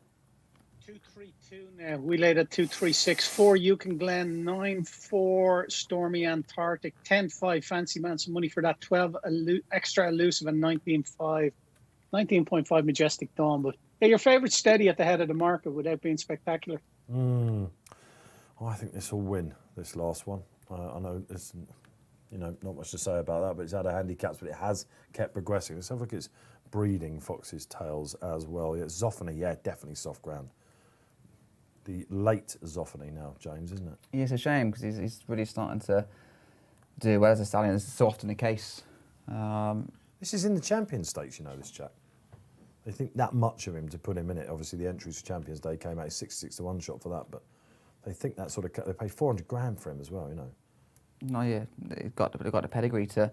232 now. We laid at 236. 4 Yuke and Glen, 9-4 Stormy Antarctic, 10-5 Fancy Man, some money for that. 12 Extra Elusive and 19.5 Majestic Dawn. But yeah, your favourite steady at the head of the market without being spectacular. I think this will win, this last one. I know there's not much to say about that, but it's had a handicaps, but it has kept progressing. Let's have a look at its breeding, Fox's Tails as well. Yeah, Zoffany, yeah, definitely soft ground. The late Zoffany now, James, isn't it? Yeah, it's a shame because he's really starting to do well as a stallion. It's so often the case. This is in the Champions Stakes, this chap. They think that much of him to put him in it. Obviously, the entries for Champions Day came out 6 to 1 shot for that, but they think that sort of. They paid 400 grand for him as well, No, yeah, they've got the pedigree to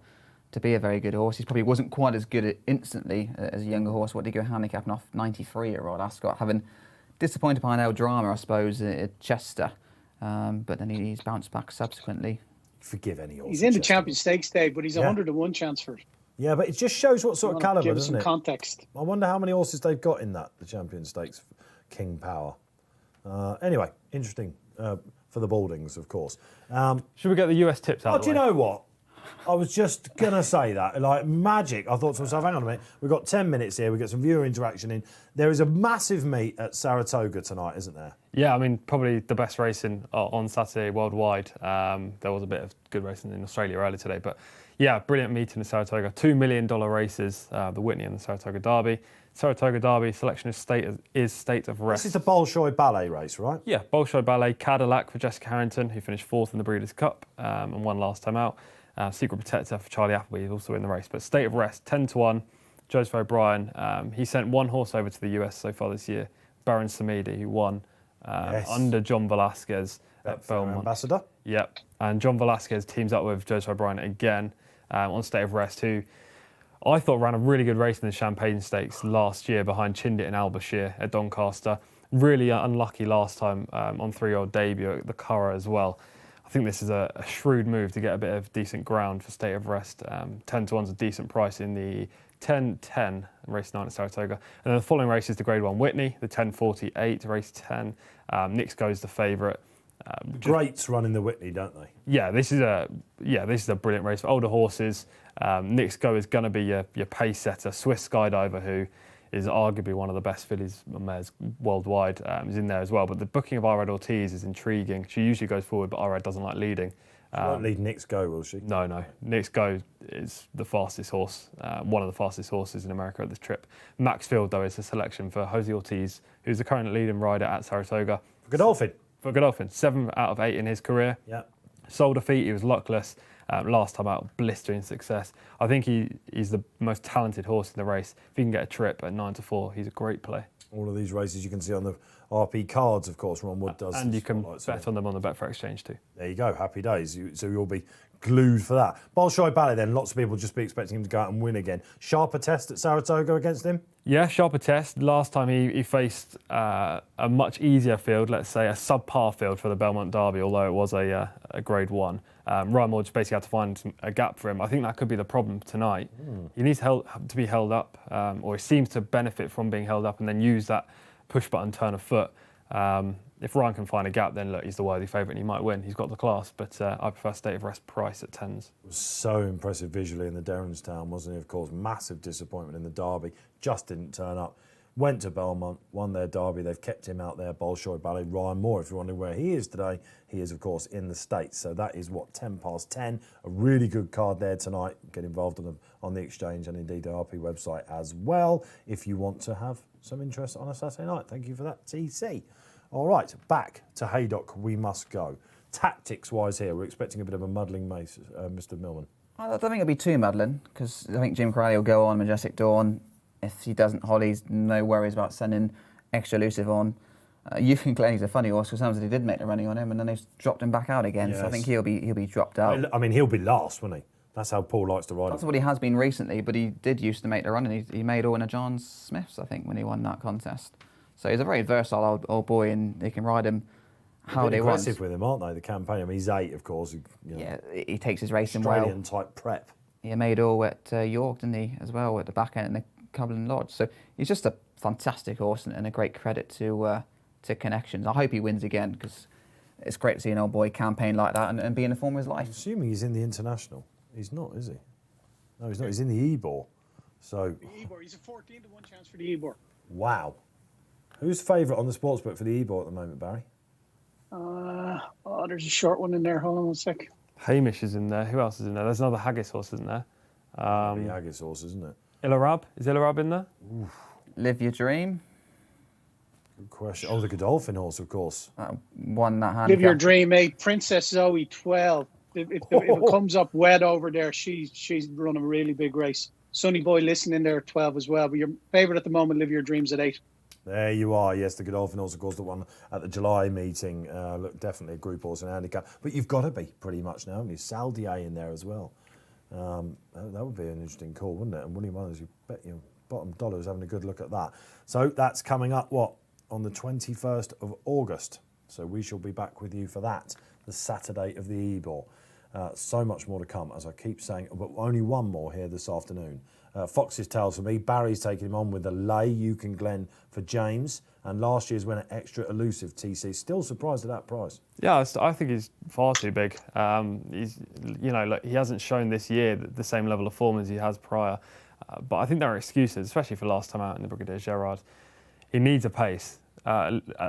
be a very good horse. He probably wasn't quite as good instantly as a younger horse. What did he go handicapping off 93-year-old Ascot, having disappointed by an El Drama, I suppose, at Chester, but then he's bounced back subsequently. Forgive any horse. He's in the Champions Stakes Day, but he's 100-1 chance for it. Yeah, but it just shows what sort of calibre, doesn't it? Give some context. I wonder how many horses they've got in the Champions Stakes, King Power. Anyway, interesting for the Baldings, of course. Should we get the US tips out? Do you know what? I was just going to say that. Like magic. I thought to myself, hang on a minute. We've got 10 minutes here. We've got some viewer interaction in. There is a massive meet at Saratoga tonight, isn't there? Yeah, I mean, probably the best racing on Saturday worldwide. There was a bit of good racing in Australia earlier today. But yeah, brilliant meeting in Saratoga. $2 million races, the Whitney and the Saratoga Derby. Saratoga Derby, selection is State of Rest. This is the Bolshoi Ballet race, right? Yeah, Bolshoi Ballet, Cadillac for Jessica Harrington, who finished 4th in the Breeders' Cup and won last time out. Secret Protector for Charlie Appleby, who's also in the race. But State of Rest, 10 to 1. Joseph O'Brien, he sent one horse over to the US so far this year, Baron Samedi, who won under John Velasquez at Belmont. Ambassador. Yep, and John Velasquez teams up with Joseph O'Brien again on State of Rest, who I thought ran a really good race in the Champagne Stakes last year behind Chindit and Albashir at Doncaster. Really unlucky last time on 3-year-old debut at the Curragh as well. I think this is a shrewd move to get a bit of decent ground for State of Rest. 10 to 1's a decent price in the 10-10 race 9 at Saratoga. And then the following race is the Grade 1 Whitney, the 10:48 race 10. Nix Go's the favourite. Greats run in the Whitney, don't they? Yeah, this is a brilliant race for older horses. Nix Go is going to be your pace setter. Swiss Skydiver, who is arguably one of the best fillies and mares worldwide, is in there as well. But the booking of Irad Ortiz is intriguing. She usually goes forward, but Irad doesn't like leading. She won't lead Nix Go, will she? No. Nix Go is the fastest horse, one of the fastest horses in America at this trip. Maxfield, though, is a selection for Jose Ortiz, who's the current leading rider at Saratoga. For Godolphin. For Godolphin, 7 out of 8 in his career. Yeah. Sold a feet, he was luckless. Last time out, blistering success. I think he's the most talented horse in the race. If he can get a trip at 9 to 4, he's a great play. All of these races you can see on the RP cards, of course, Ron Wood does. And you can bet on them on the Betfair Exchange too. There you go, happy days. So you'll be glued for that. Bolshoi Ballet then, lots of people just be expecting him to go out and win again. Sharper test at Saratoga against him? Yeah, sharper test. Last time he faced a much easier field, let's say a subpar field for the Belmont Derby, although it was a Grade 1. Ryan Moore just basically had to find a gap for him. I think that could be the problem tonight. He needs to be held up, or he seems to benefit from being held up and then use that push-button turn of foot. If Ryan can find a gap, then look, he's the worthy favourite and he might win. He's got the class, but I prefer State of Rest price at 10s. Was so impressive visually in the Derrinstown, wasn't he? Of course, massive disappointment in the Derby. Just didn't turn up. Went to Belmont, won their Derby. They've kept him out there. Bolshoi Ballet, Ryan Moore. If you're wondering where he is today, he is, of course, in the States. So that is, 10 past 10. A really good card there tonight. Get involved on the exchange and indeed the RP website as well if you want to have some interest on a Saturday night. Thank you for that, TC. All right, back to Haydock we must go. Tactics-wise here, we're expecting a bit of a muddling race, Mr. Millman. I don't think it'll be too muddling because I think Jim Crowley will go on Majestic Dawn. If he doesn't, Holly's no worries about sending extra elusive on. You can claim he's a funny horse because sometimes they did make the running on him and then they've dropped him back out again. Yes. So I think he'll be dropped out. I mean, he'll be last, won't he? That's how Paul likes to ride. That's what he has been recently, but he did used to make the run and he made all in a John Smith's, I think, when he won that contest. So he's a very versatile old boy and they can ride him how they want. Aggressive with him, aren't they? The campaign. I mean, he's 8, of course. Yeah, he takes his racing well. Australian type prep. He made all at York, didn't he, as well, at the back end in the Cumberland Lodge. So he's just a fantastic horse and a great credit to Connections. I hope he wins again because it's great to see an old boy campaign like that and be in the form of his life. I'm assuming he's in the International. He's not, is he? No, he's not. He's in the Ebor. So. The Ebor. He's a 14 to 1 chance for the Ebor. Wow. Who's favourite on the sportsbook for the Ebor at the moment, Barry? There's a short one in there. Hold on 1 sec. Hamish is in there. Who else is in there? There's another Haggis horse, isn't there? The Haggis horse, isn't it? Ilarab? Is Ilarab in there? Oof. Live Your Dream. Good question. Oh, the Godolphin horse, of course. Won that handicap. Live Your Dream, 8. Princess Zoe, 12. If it comes up wet over there, she's run a really big race. Sonny Boy listening there at 12 as well. But your favourite at the moment, Live Your Dream's at 8. There you are. Yes, the Godolphin horse, of course, the one at the July meeting. Look, definitely a group horse and handicap. But you've got to be pretty much now, haven't you? Saldier in there as well. That would be an interesting call, wouldn't it? And William Mullins, you bet your bottom dollar is having a good look at that. So that's coming up, on the 21st of August. So we shall be back with you for that, the Saturday of the Ebor. So much more to come, as I keep saying, but only one more here this afternoon. Fox's Tales for me. Barry's taking him on with the Lay, Yukon Glen for James. And last year's winner, Extra Elusive TC. Still surprised at that price. Yeah, I think he's far too big. He hasn't shown this year the same level of form as he has prior. But I think there are excuses, especially for last time out in the Brigadier Gerard. He needs a pace,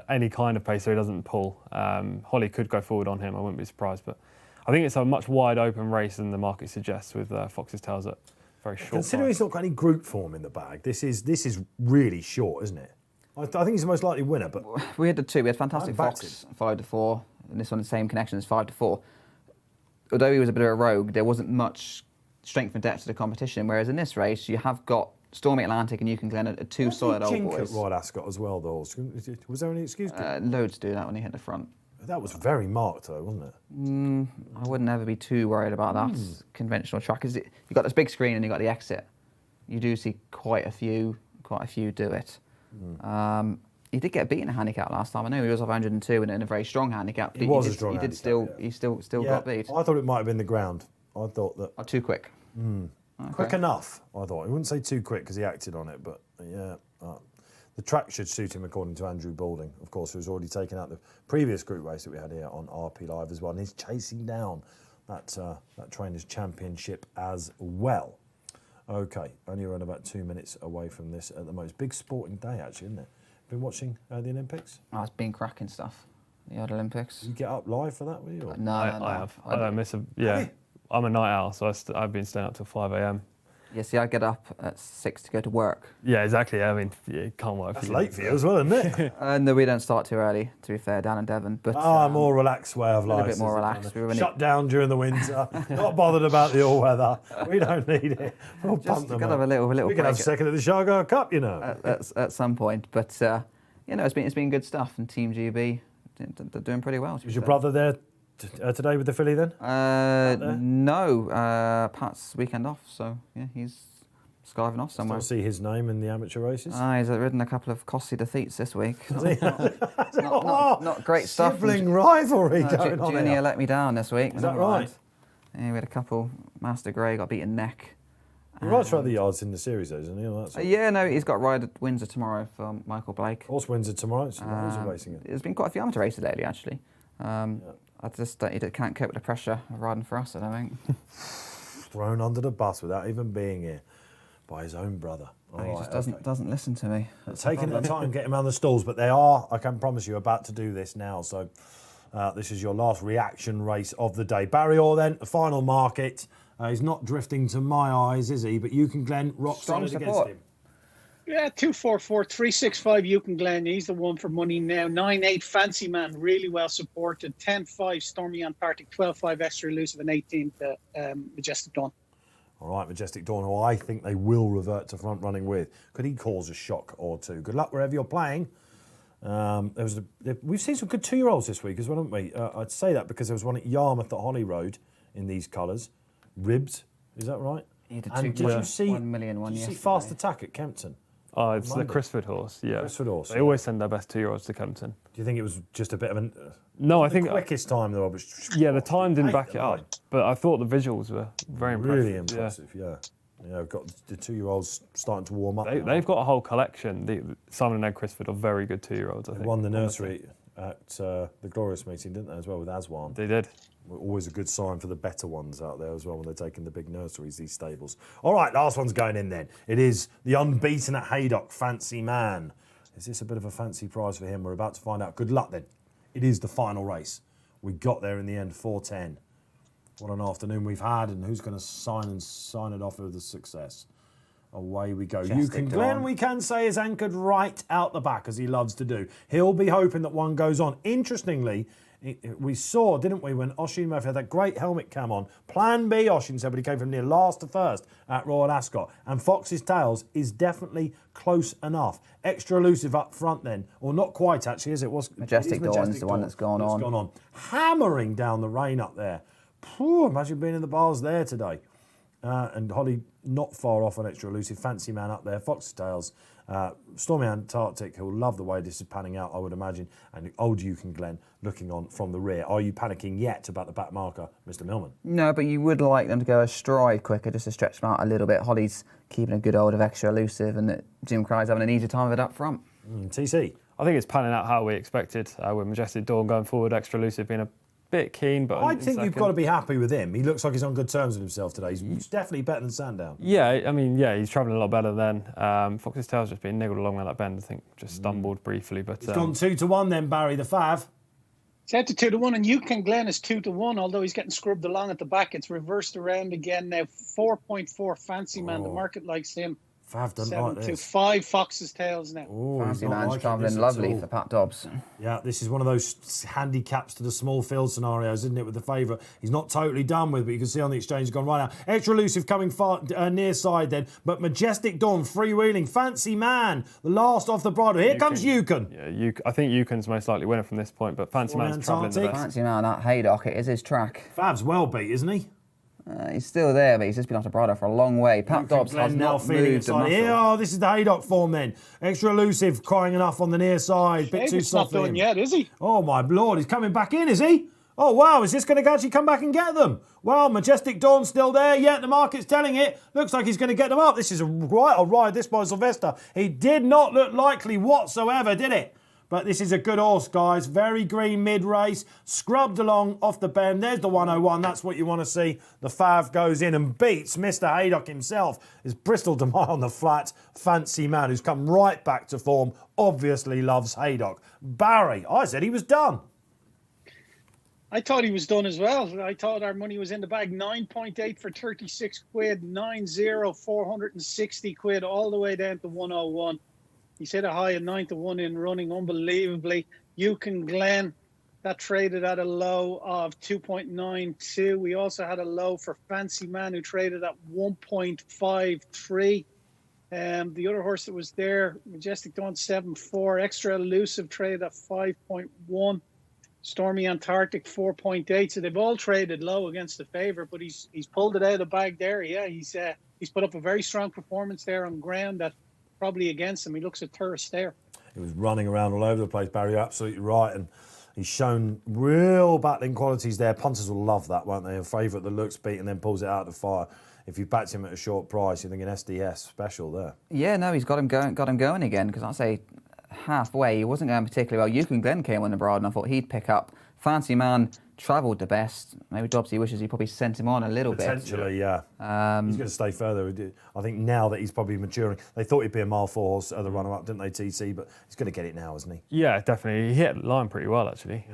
any kind of pace, so he doesn't pull. Holly could go forward on him, I wouldn't be surprised. But I think it's a much wide open race than the market suggests with Fox's Tales at very short. Considering he's not got any group form in the bag, this is really short, isn't it? I think he's the most likely winner, but We had the two. We had Fantastic I backed Fox 5-4, and this one the same connection as 5-4. Although he was a bit of a rogue, there wasn't much strength and depth to the competition. Whereas in this race, you have got Stormy Atlantic and Yukon Glen are two solid old boys. Rod Ascot as well, though. Was there any excuse to it? Loads do that when he hit the front. That was very marked, though, wasn't it? I wouldn't ever be too worried about that conventional track. You've got this big screen and you've got the exit. You do see quite a few do it. He did get beaten a handicap last time. I know he was off 102 and in a very strong handicap. But He was a strong He handicap, still got beat. I thought it might have been the ground. I thought that Oh, too quick. Okay. quick enough. I thought he wouldn't say too quick because he acted on it, but yeah, the track should suit him according to Andrew Balding, of course, who's already taken out the previous group race that we had here on RP Live as well, and he's chasing down that Trainers' Championship as well. Okay, only around about 2 minutes away from this at the most. Big sporting day, actually, isn't it? Been watching the Olympics? Oh, it's been cracking stuff. The odd Olympics. You get up live for that, will you? Or? No, I have. I don't miss a. Yeah, I'm a night owl, so I've been staying up till 5 a.m. Yeah, see, I get up at 6 to go to work. Yeah, exactly. I mean, it can't work. That's late for you as well, isn't it? No, we don't start too early, to be fair, down in Devon. But More relaxed way of life. bit more relaxed. We were Shut down during the winter. Not bothered about the all weather. We don't need it. We'll just pump them gotta have up. a little We can break have second at the Shergar Cup, you know. at some point. But it's been good stuff, and Team GB they're doing pretty well. Was your brother there today with the filly then? No, Pat's weekend off, so yeah, he's skiving off somewhere. Still see his name in the amateur races. He's ridden a couple of costly defeats this week. Not great stuff. Sibling rivalry going on Junior here. let me down this week. Is that right? Yeah, we had a couple. Master Gray got beaten neck. He rides throughout the yards in the series, though, isn't he? All that sort of- Yeah, no, he's got ride at Windsor tomorrow for Michael Blake. Horse Windsor tomorrow, so those are racing it. There's been quite a few amateur races lately, actually. I just he can't cope with the pressure of riding for us, I don't think. Thrown under the bus without even being here by his own brother. He just doesn't listen to me. Taking the time getting around the stalls, but they are, I can promise you, about to do this now. So this is your last reaction race of the day. Barry Orr then, the final market. He's not drifting to my eyes, is he? But Yukon Glen rock Strong solid against support. him. Yeah, 244, 365 Yukon Glen. He's the one for money now. 9-8 Fancy Man, really well supported. 10-5 Stormy Antarctic, 12-5 Extra Elusive, and 18 Majestic Dawn. All right, Majestic Dawn, who I think they will revert to front running with. Could he cause a shock or two? Good luck wherever you're playing. We've seen some good 2-year-olds this week as well, haven't we? I'd say that because there was one at Yarmouth at Holly Road in these colours. Ribbs, is that right? He did And two- did you see 1 million one did you see yesterday. Fast Attack at Kempton? Oh, it's Monday. the Crisford horse. Yeah, Crisford horse, They yeah. always send their best 2-year-olds to Kempton. Do you think it was just a bit of an No, I think quickest time though? But yeah, the time didn't back it Right. up, but I thought the visuals were very impressive. Really impressive, yeah. Yeah, we've got the 2-year-olds starting to warm up. Yeah. now. They've got a whole collection. Simon and Ed Crisford are very good 2-year-olds. I They think won the nursery at the Glorious meeting, didn't they, as well, with Aswan? They did. Always a good sign for the better ones out there as well when they're taking the big nurseries, these stables. All right, last one's going in then. It is the unbeaten at Haydock, Fancy Man. Is this a bit of a fancy prize for him? We're about to find out. Good luck then. It is the final race. We got there in the end, 4:10. What an afternoon we've had, and who's going to sign it off with a success? Away we go. Yukon Glen, we can say, is anchored right out the back, as he loves to do. He'll be hoping that one goes on. Interestingly, we saw, didn't we, when Oisin Murphy had that great helmet cam on. Plan B, Oisin said, but he came from near last to first at Royal Ascot. And Fox's Tails is definitely close enough. Extra Elusive up front then. Or not quite, actually, is it? Majestic Dawn's the one that's gone on. Hammering down the rain up there. Phew, imagine being in the bars there today. And Holly not far off on Extra Elusive. Fancy Man up there. Fox's Tails. Stormy Antarctic, who'll love the way this is panning out, I would imagine. And old Yukon Glen looking on from the rear. Are you panicking yet about the back marker, Mr. Millman? No, but you would like them to go a stride quicker, just to stretch them out a little bit. Holly's keeping a good hold of Extra Elusive, and Jim Cry's having an easier time of it up front. TC? I think it's panning out how we expected, with Majestic Dawn going forward, Extra Elusive being a bit keen. But I in think you've second. got to be happy with him. He looks like he's on good terms with himself today. He's definitely better than Sandown. Yeah, I mean, yeah, he's travelling a lot better than Fox's Tail's just been niggled along around that bend. I think just stumbled briefly, but It's gone 2-1 then, Barry the Fav. Set to 2-1, and Yukon Glen is 2-1. Although he's getting scrubbed along at the back, it's reversed around again now. 4.4 Fancy Man. The market likes him. Fav doesn't like this. 5 Fox's Tails now. Oh, Fancy Man's travelling lovely for Pat Dobbs. Yeah, this is one of those handicaps to the small field scenarios, isn't it, with the favourite? He's not totally done with, but you can see on the exchange he's gone right now. Extra Elusive coming far near side then, but Majestic Dawn freewheeling. Fancy Man, the last off the bridle. Here comes Yukon. Yeah, I think Yukon's most likely winner from this point, but Fancy Man's travelling the best. Fancy Man at Haydock, it is his track. Fav's well beat, isn't he? He's still there, but he's just been off the bridle for a long way. Pat Dobbs has not moved a muscle. Oh, this is the Haydock form then. Extra Elusive crying enough on the near side. Bit too soft not done yet, is he? Oh, my Lord, he's coming back in, is he? Oh, wow, is this going to actually come back and get them? Well, Majestic Dawn's still there. Yeah, the market's telling it. Looks like he's going to get them up. This is quite a ride, this by Sylvester. He did not look likely whatsoever, did it? But this is a good horse, guys. Very green mid-race. Scrubbed along off the bend. There's the 101. That's what you want to see. The Fav goes in and beats Mr. Haydock himself. Is Bristol Demai on the flat. Fancy Man, who's come right back to form. Obviously loves Haydock. Barry, I said he was done. I thought he was done as well. I thought our money was in the bag. 9.8 for 36 quid. 9-0, 460 quid, all the way down to 101. He's hit a high of 9-1 in running, unbelievably. Yukon Glen, that traded at a low of 2.92. We also had a low for Fancy Man, who traded at 1.53. The other horse that was there, Majestic Dawn, 7.4. Extra Elusive traded at 5.1. Stormy Antarctic, 4.8. So they've all traded low against the favourite, but he's pulled it out of the bag there. Yeah, he's put up a very strong performance there on ground that probably against him. He looks a tourist there. He was running around all over the place, Barry. You're absolutely right. And he's shown real battling qualities there. Punters will love that, won't they? A favourite that looks beat and then pulls it out of the fire. If you backed him at a short price, you're thinking SDS special there. Yeah, no, he's got him going again, because I'd say halfway he wasn't going particularly well. Yukon Glen came on the broad and I thought he'd pick up. Fancy Man travelled the best. Maybe Dobbsy wishes he probably sent him on a little bit. Potentially, yeah. He's going to stay further. I think now that he's probably maturing. They thought he'd be a mile 4 horse at the runner-up, didn't they, TC? But he's going to get it now, isn't he? Yeah, definitely. He hit the line pretty well, actually.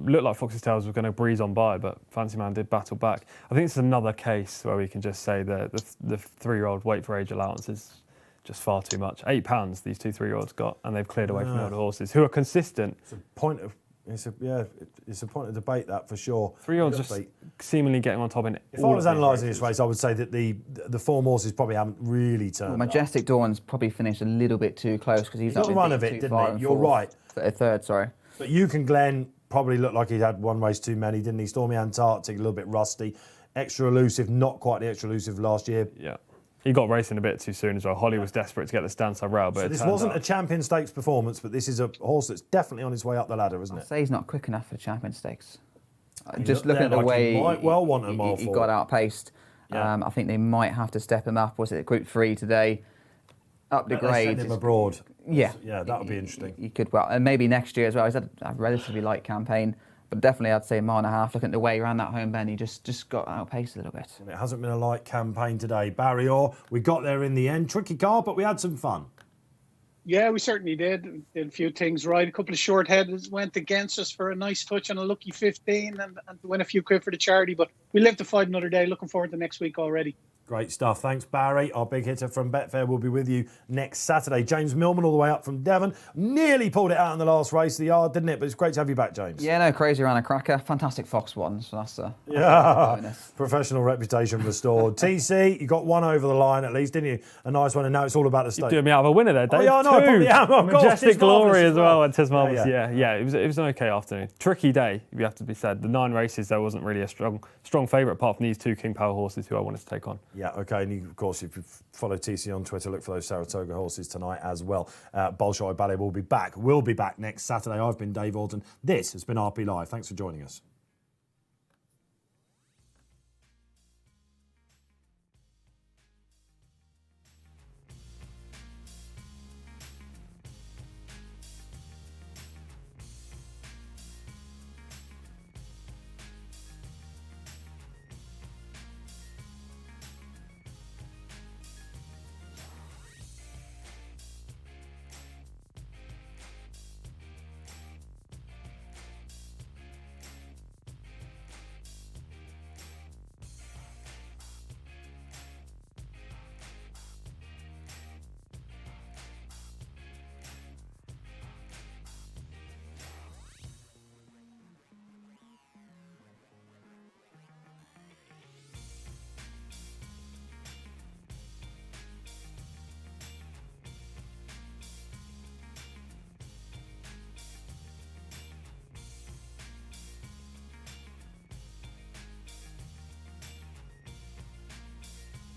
Looked like Fox's Tails was going to breeze on by, but Fancy Man did battle back. I think it's another case where we can just say that the 3-year-old weight for age allowance is just far too much. £8 these 2 3-year-olds got, and they've cleared away from the older horses who are consistent. It's a point of debate, that for sure. 3-year-olds just seemingly getting on top in it. If I was analysing this race, I would say that the form horses probably haven't really turned up. Majestic Dawn's probably finished a little bit too close because he's got a run of it, didn't he? You're right. Third, sorry. But Yukon Glen probably looked like he'd had one race too many, didn't he? Stormy Antarctic, a little bit rusty. Extra Elusive, not quite the Extra Elusive last year. Yeah. He got racing a bit too soon as well. Holly was desperate to get the Standside rail, but so this wasn't a Champion Stakes performance, but this is a horse that's definitely on his way up the ladder, isn't it? I'd say he's not quick enough for the Champion Stakes. Just looking at the way he got outpaced, yeah. I think they might have to step him up. Was it Group 3 today? Up the grade. Send him abroad. Yeah. Yeah, that would be interesting. You could, well, and maybe next year as well. He's had a relatively light campaign. But definitely, I'd say 1.5 miles. Looking at the way around that home bend, he just got outpaced a little bit. And it hasn't been a light campaign today. Barry Orr, we got there in the end. Tricky car, but we had some fun. Yeah, we certainly did. Did a few things right. A couple of short headers went against us for a nice touch on a lucky 15 and win a few quid for the charity. But we live to fight another day. Looking forward to next week already. Great stuff. Thanks, Barry. Our big hitter from Betfair will be with you next Saturday. James Millman, all the way up from Devon. Nearly pulled it out in the last race of the yard, didn't it? But it's great to have you back, James. Yeah, no, crazy around a cracker. Fantastic Fox one, so that's a bonus. Professional reputation restored. TC, you got one over the line at least, didn't you? A nice one, and now it's all about the stake. You doing me out of a winner there, Dave. Oh, yeah, I know, I probably am. Of course, Majestic Glory as well, and Tis Marvellous. Yeah. It was an okay afternoon. Tricky day, you have to be said. The 9 races, there wasn't really a strong favourite apart from these 2 King Power horses who I wanted to take on. Yeah, okay, and of course, if you follow TC on Twitter, look for those Saratoga horses tonight as well. Bolshoi Ballet will be back. We'll be back next Saturday. I've been Dave Orton. This has been RP Live. Thanks for joining us.